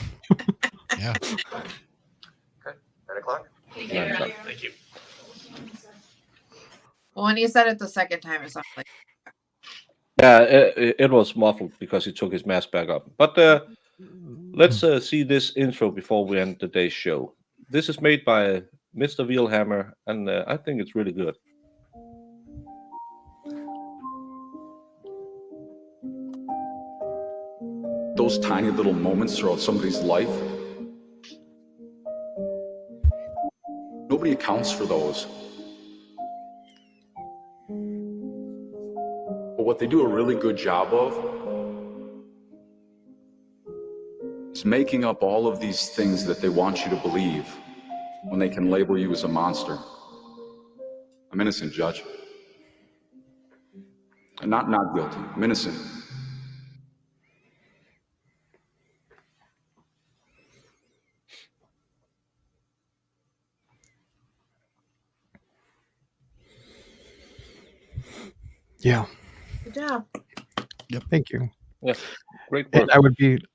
Yeah. Okay. 9 o'clock? Thank 9 o'clock. Thank you. Well, when he said it the second time, it sounded like. Yeah, it was muffled because he took his mask back up. But let's see this intro before we end the day's show. This is made by Mr. Wheelhammer, and I think it's really good. Those tiny little moments throughout somebody's life, nobody accounts for those. But what they do a really good job of is making up all of these things that they want you to believe when they can label you as a monster. I'm innocent, Judge. I'm not guilty. I'm innocent. Yeah. Good job. Yep. Thank you. Yeah. Great work. And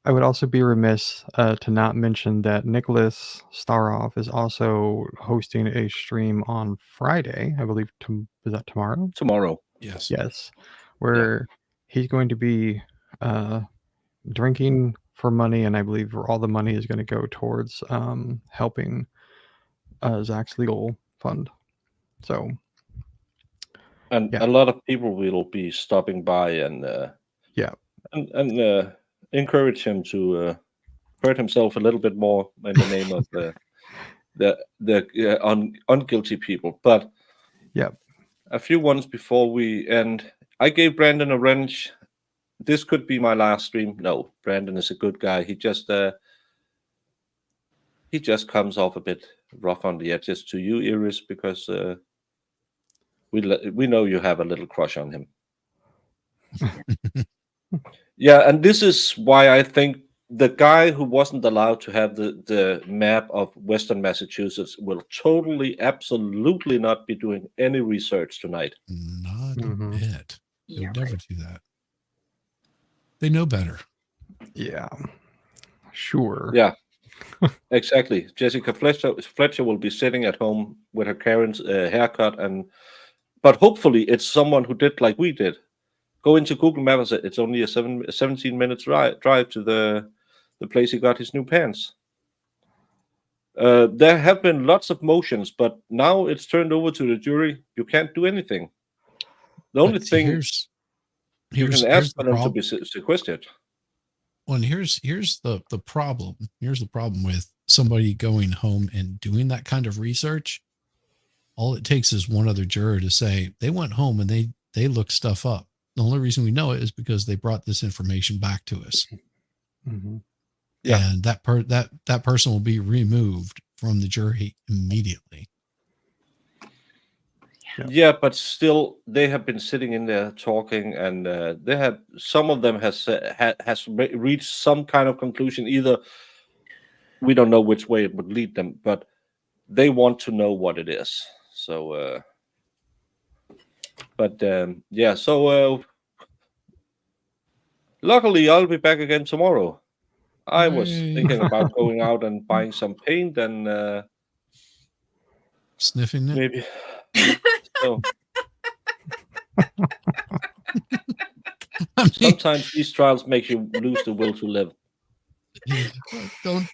I would also be remiss to not mention that Nicholas Staroff is also hosting a stream on Friday. I believe is that tomorrow? Tomorrow. Yes. Yes. Where he's going to be drinking for money, and I believe all the money is going to go towards helping Zach's legal fund. So And a lot of people will be stopping by and and encourage him to hurt himself a little bit more in the name of the unguilty people. But a few ones before we end. I gave Brandon a wrench. This could be my last stream. No, Brandon is a good guy. He just comes off a bit rough on the edges to you, Iris, because we know you have a little crush on him. Yeah, and this is why I think the guy who wasn't allowed to have the map of Western Massachusetts will totally, absolutely not be doing any research tonight. Not a bit. They would never do that. They know better. Yeah. Sure. Yeah. Exactly. Jessica Fletcher will be sitting at home with her Karen's haircut, but hopefully it's someone who did like we did. Go into Google Maps and say it's only a 17 minutes drive to the place he got his new pants. There have been lots of motions, but now it's turned over to the jury. You can't do anything. The only thing you can ask for them to be sequestered. Well, and here's the problem. Here's the problem with somebody going home and doing that kind of research. All it takes is one other juror to say they went home and they looked stuff up. The only reason we know it is because they brought this information back to us. Mm-hmm. and that person will be removed from the jury immediately. Yeah, but still, they have been sitting in there talking, and they have some of them has reached some kind of conclusion. Either we don't know which way it would lead them, but they want to know what it is. So, yeah. So, luckily, I'll be back again tomorrow. I was thinking about going out and buying some paint and sniffing it. Maybe. So. Sometimes these trials make you lose the will to live.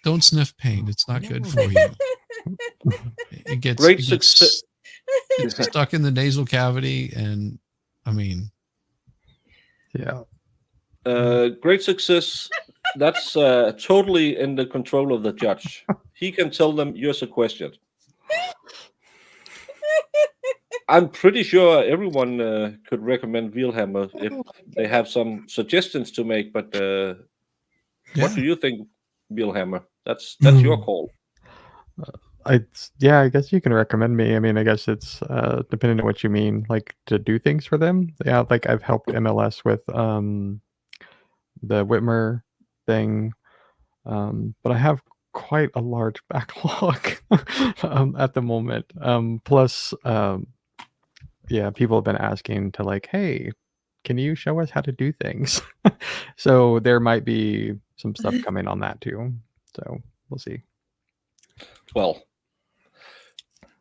Don't sniff paint. It's not good for you. It gets stuck in the nasal cavity, and I mean, yeah. Great success. That's totally in the control of the judge. He can tell them you're sequestered. I'm pretty sure everyone could recommend Wheelhammer if they have some suggestions to make. But what do you think, Wheelhammer? That's your call. I guess you can recommend me. I mean, I guess it's depending on what you mean, like to do things for them. Yeah, like I've helped MLS with the Whitmer thing, but I have quite a large backlog at the moment. Plus, yeah, people have been asking to like, hey, can you show us how to do things? So there might be some stuff coming on that too. So we'll see. Well,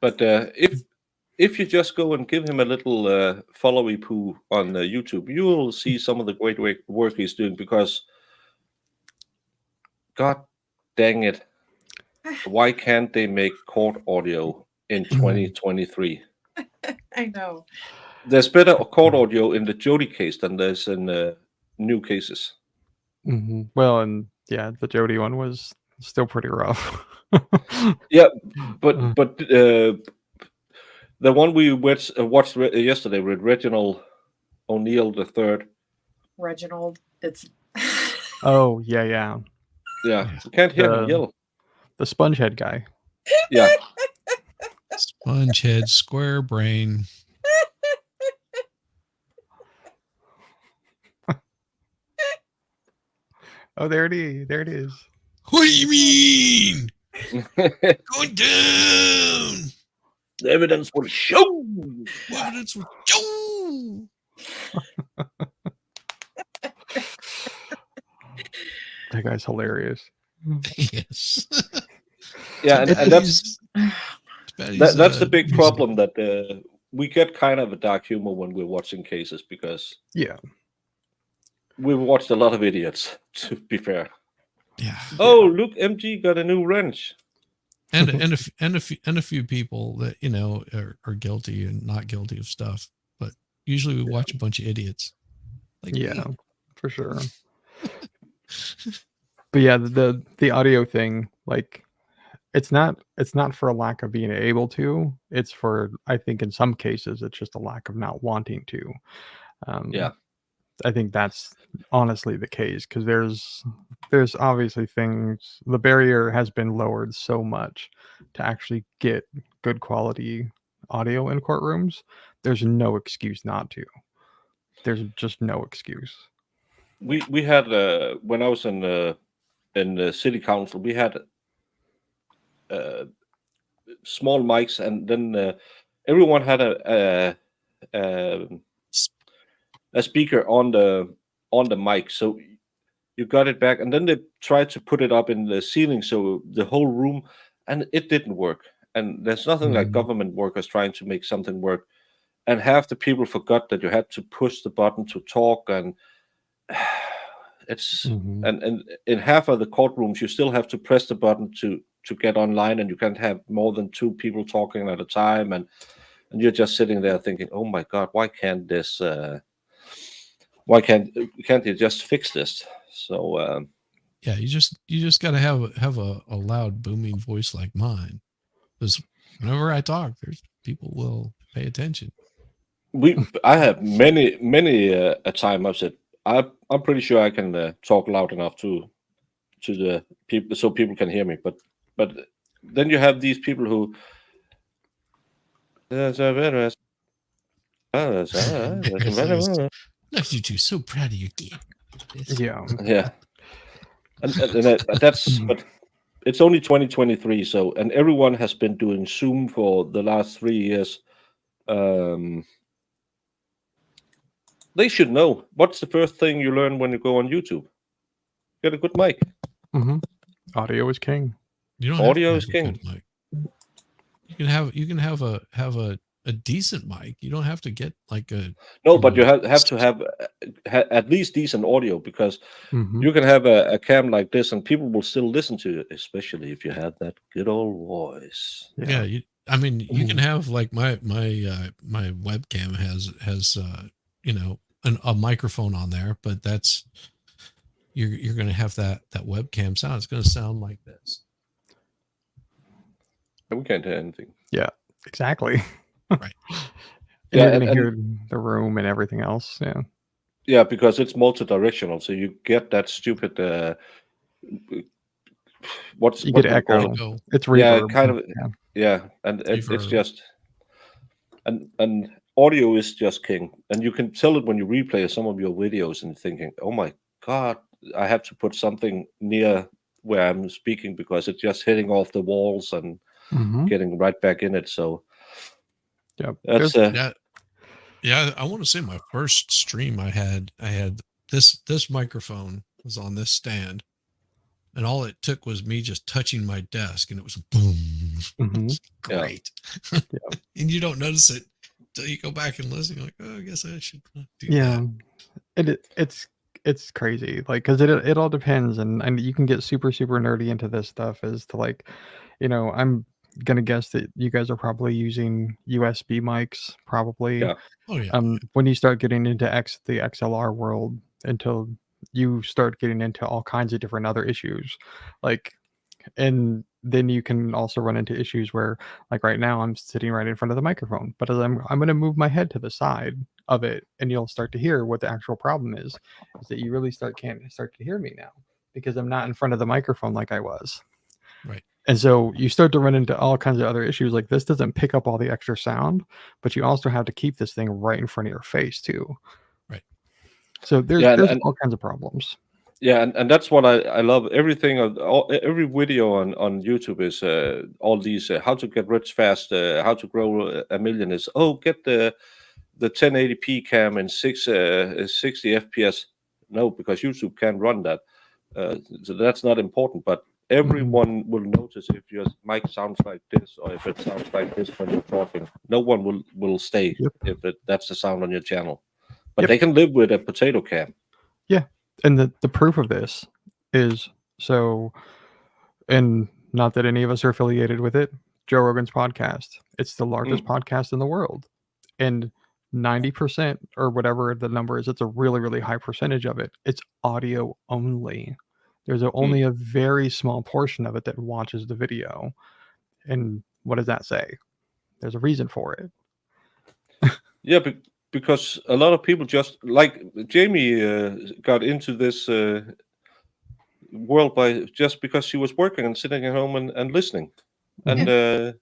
but if you just go and give him a little followy poo on YouTube, you will see some of the great work he's doing. Because, God dang it, why can't they make court audio in 2023? I know. There's better court audio in the Jody case than there's in new cases. Mm-hmm. Well, and yeah, the Jody one was still pretty rough. Yeah, but the one we watched yesterday with Reginald O'Neill III. Reginald, it's. Oh yeah. You can't hear him yell. The spongehead guy. Yeah. Spongehead, square brain. Oh, there it is. What do you mean? Go down. The evidence will show. The evidence will show. That guy's hilarious. Yes. Yeah, and that's the big problem, that we get kind of a dark humor when we're watching cases, because we've watched a lot of idiots, to be fair. Yeah. Oh, look, MG got a new wrench. And a few people that are guilty and not guilty of stuff, but usually we watch a bunch of idiots. Like for sure. But yeah, the audio thing, like it's not for a lack of being able to. It's for, I think in some cases it's just a lack of not wanting to. I think that's honestly the case, because there's obviously things, the barrier has been lowered so much to actually get good quality audio in courtrooms. There's no excuse not to. There's just no excuse. We had when I was in the city council, we had small mics, and then everyone had a speaker on the mic, so you got it back, and then they tried to put it up in the ceiling, so the whole room, and it didn't work. And there's nothing like government workers trying to make something work, and half the people forgot that you had to push the button to talk, and it's and in half of the courtrooms you still have to press the button to get online, and you can't have more than 2 people talking at a time, and you're just sitting there thinking, oh my God, why can't this why can't you just fix this? So yeah, you just got to have a loud booming voice like mine, because whenever I talk, there's people will pay attention. I have many a time I've said I'm pretty sure I can talk loud enough to to the people so people can hear me. But then you have these people who. Look at you, so proud of your kid. Yeah. Yeah. And that's but it's only 2023, so and everyone has been doing Zoom for the last 3 years. They should know. What's the first thing you learn when you go on YouTube? Get a good mic. Audio is king. You don't Audio have is to have a king. good mic. You can have a decent mic. You don't have to get like a No, but you have to have at least decent audio, because you can have a cam like this and people will still listen to it, especially if you have that good old voice. Yeah, I mean, you can have like my webcam has you know, a microphone on there, but that's you're going to have that webcam sound. It's going to sound like this. We can't hear anything. Yeah, exactly. Right. And you're going to hear the room and everything else. Yeah. Yeah, because it's multi-directional, so you get that stupid you get echo. It's reverb. Yeah, kind of. Yeah, and it's just and audio is just king, and you can tell it when you replay some of your videos and thinking, oh my god, I have to put something near where I'm speaking because it's just hitting off the walls and getting right back in it. So that's yeah. I want to say my first stream I had this microphone was on this stand, and all it took was me just touching my desk, and it was boom. It's great. And you don't notice it until you go back and listen. You're like, oh, I guess I should do that. It's crazy, like, because it all depends, and you can get super nerdy into this stuff as to, like, you know, I'm gonna guess that you guys are probably using USB mics, probably. Yeah. Oh yeah. When you start getting into the XLR world, until you start getting into all kinds of different other issues, like, and then you can also run into issues where, like, right now I'm sitting right in front of the microphone, but as I'm going to move my head to the side of it, and you'll start to hear what the actual problem is that you really can't start to hear me now because I'm not in front of the microphone like I was. Right. And so you start to run into all kinds of other issues, like this doesn't pick up all the extra sound, but you also have to keep this thing right in front of your face too. Right. So there's all kinds of problems. Yeah, and that's what I love. Everything every video on YouTube is all these how to get rich fast, how to grow a million is get the 1080p cam in 60 FPS. No, because YouTube can't run that. So that's not important. But everyone will notice if your mic sounds like this or if it sounds like this when you're talking. No one will stay if that's the sound on your channel. But they can live with a potato cam. Yeah. And the proof of this is, so, and not that any of us are affiliated with it, Joe Rogan's podcast. It's the largest podcast in the world. And 90% or whatever the number is, it's a really, really high percentage of it. It's audio only. There's only a very small portion of it that watches the video. And what does that say? There's a reason for it. Yeah, because a lot of people just, like Jamie got into this world just because she was working and sitting at home and listening. And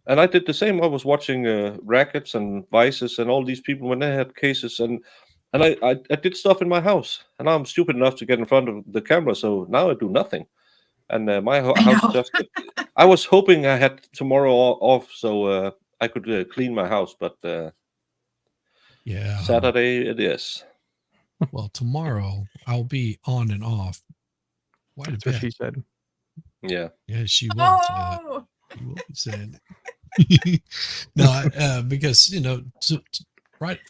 I did the same. I was watching Rackets and Vices and all these people when they had cases, and I did stuff in my house, and I'm stupid enough to get in front of the camera, so now I do nothing. And my house just I was hoping I had tomorrow off so I could clean my house, but yeah, Saturday it is. Well, tomorrow I'll be on and off. That's what she said. Yeah. Yeah, she will. She will be saying. No, because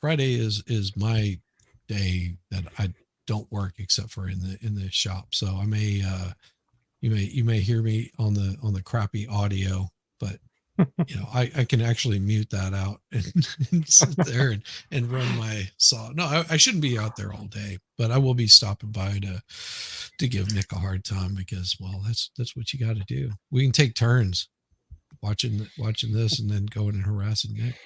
Friday is my day that I don't work except for in the shop. So I may you may hear me on the crappy audio, but I can actually mute that out and sit there and run my saw. No, I shouldn't be out there all day, but I will be stopping by to give Nick a hard time because, well, that's what you got to do. We can take turns watching this and then going and harassing Nick.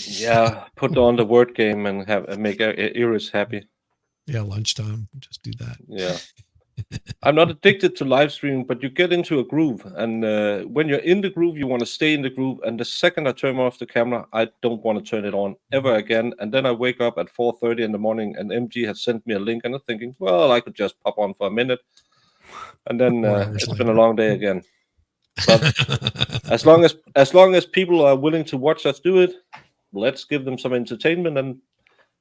Yeah, put on the word game and make Iris happy. Yeah, lunchtime, just do that. Yeah. I'm not addicted to live streaming, but you get into a groove, and when you're in the groove, you want to stay in the groove. And the second I turn off the camera, I don't want to turn it on ever again. And then I wake up at 4:30 in the morning, and MG has sent me a link, and I'm thinking, well, I could just pop on for a minute, and then it's been a long day again. But as long as people are willing to watch us do it, let's give them some entertainment. And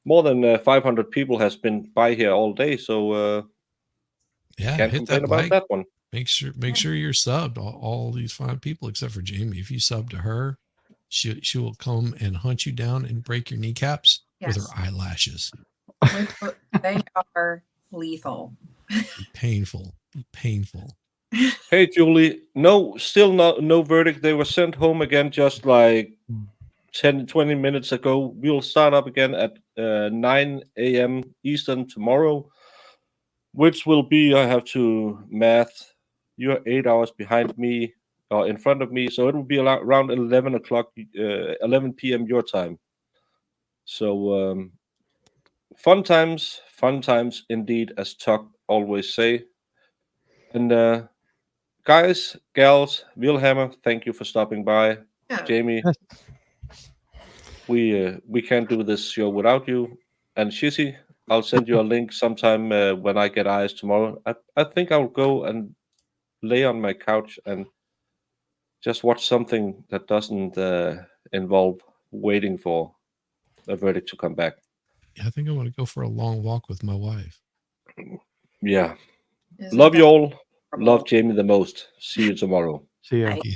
more than 500 people has been by here all day, so Yeah, can't hit complain that about like. that one. Make sure you're subbed. All these fine people, except for Jamie. If you sub to her, she will come and hunt you down and break your kneecaps with her Yes. eyelashes. They are lethal. Painful. Hey, Julie. Still no verdict. They were sent home again just like 10, 20 minutes ago. We'll start up again at 9 a.m. Eastern tomorrow, which will be, I have to math, you're 8 hours behind me or in front of me. So it will be around 11 o'clock, 11 p.m. your time. So fun times indeed, as Tuck always say. And guys, gals, Wilhelmer, thank you for stopping by. Yeah. Jamie, we can't do this show without you. And Shizzy, I'll send you a link sometime when I get eyes tomorrow. I think I'll go and lay on my couch and just watch something that doesn't involve waiting for a verdict to come back. Yeah, I think I want to go for a long walk with my wife. Yeah. Isn't Love you that all. horrible? Love Jamie the most. See you tomorrow. See ya. Thank you.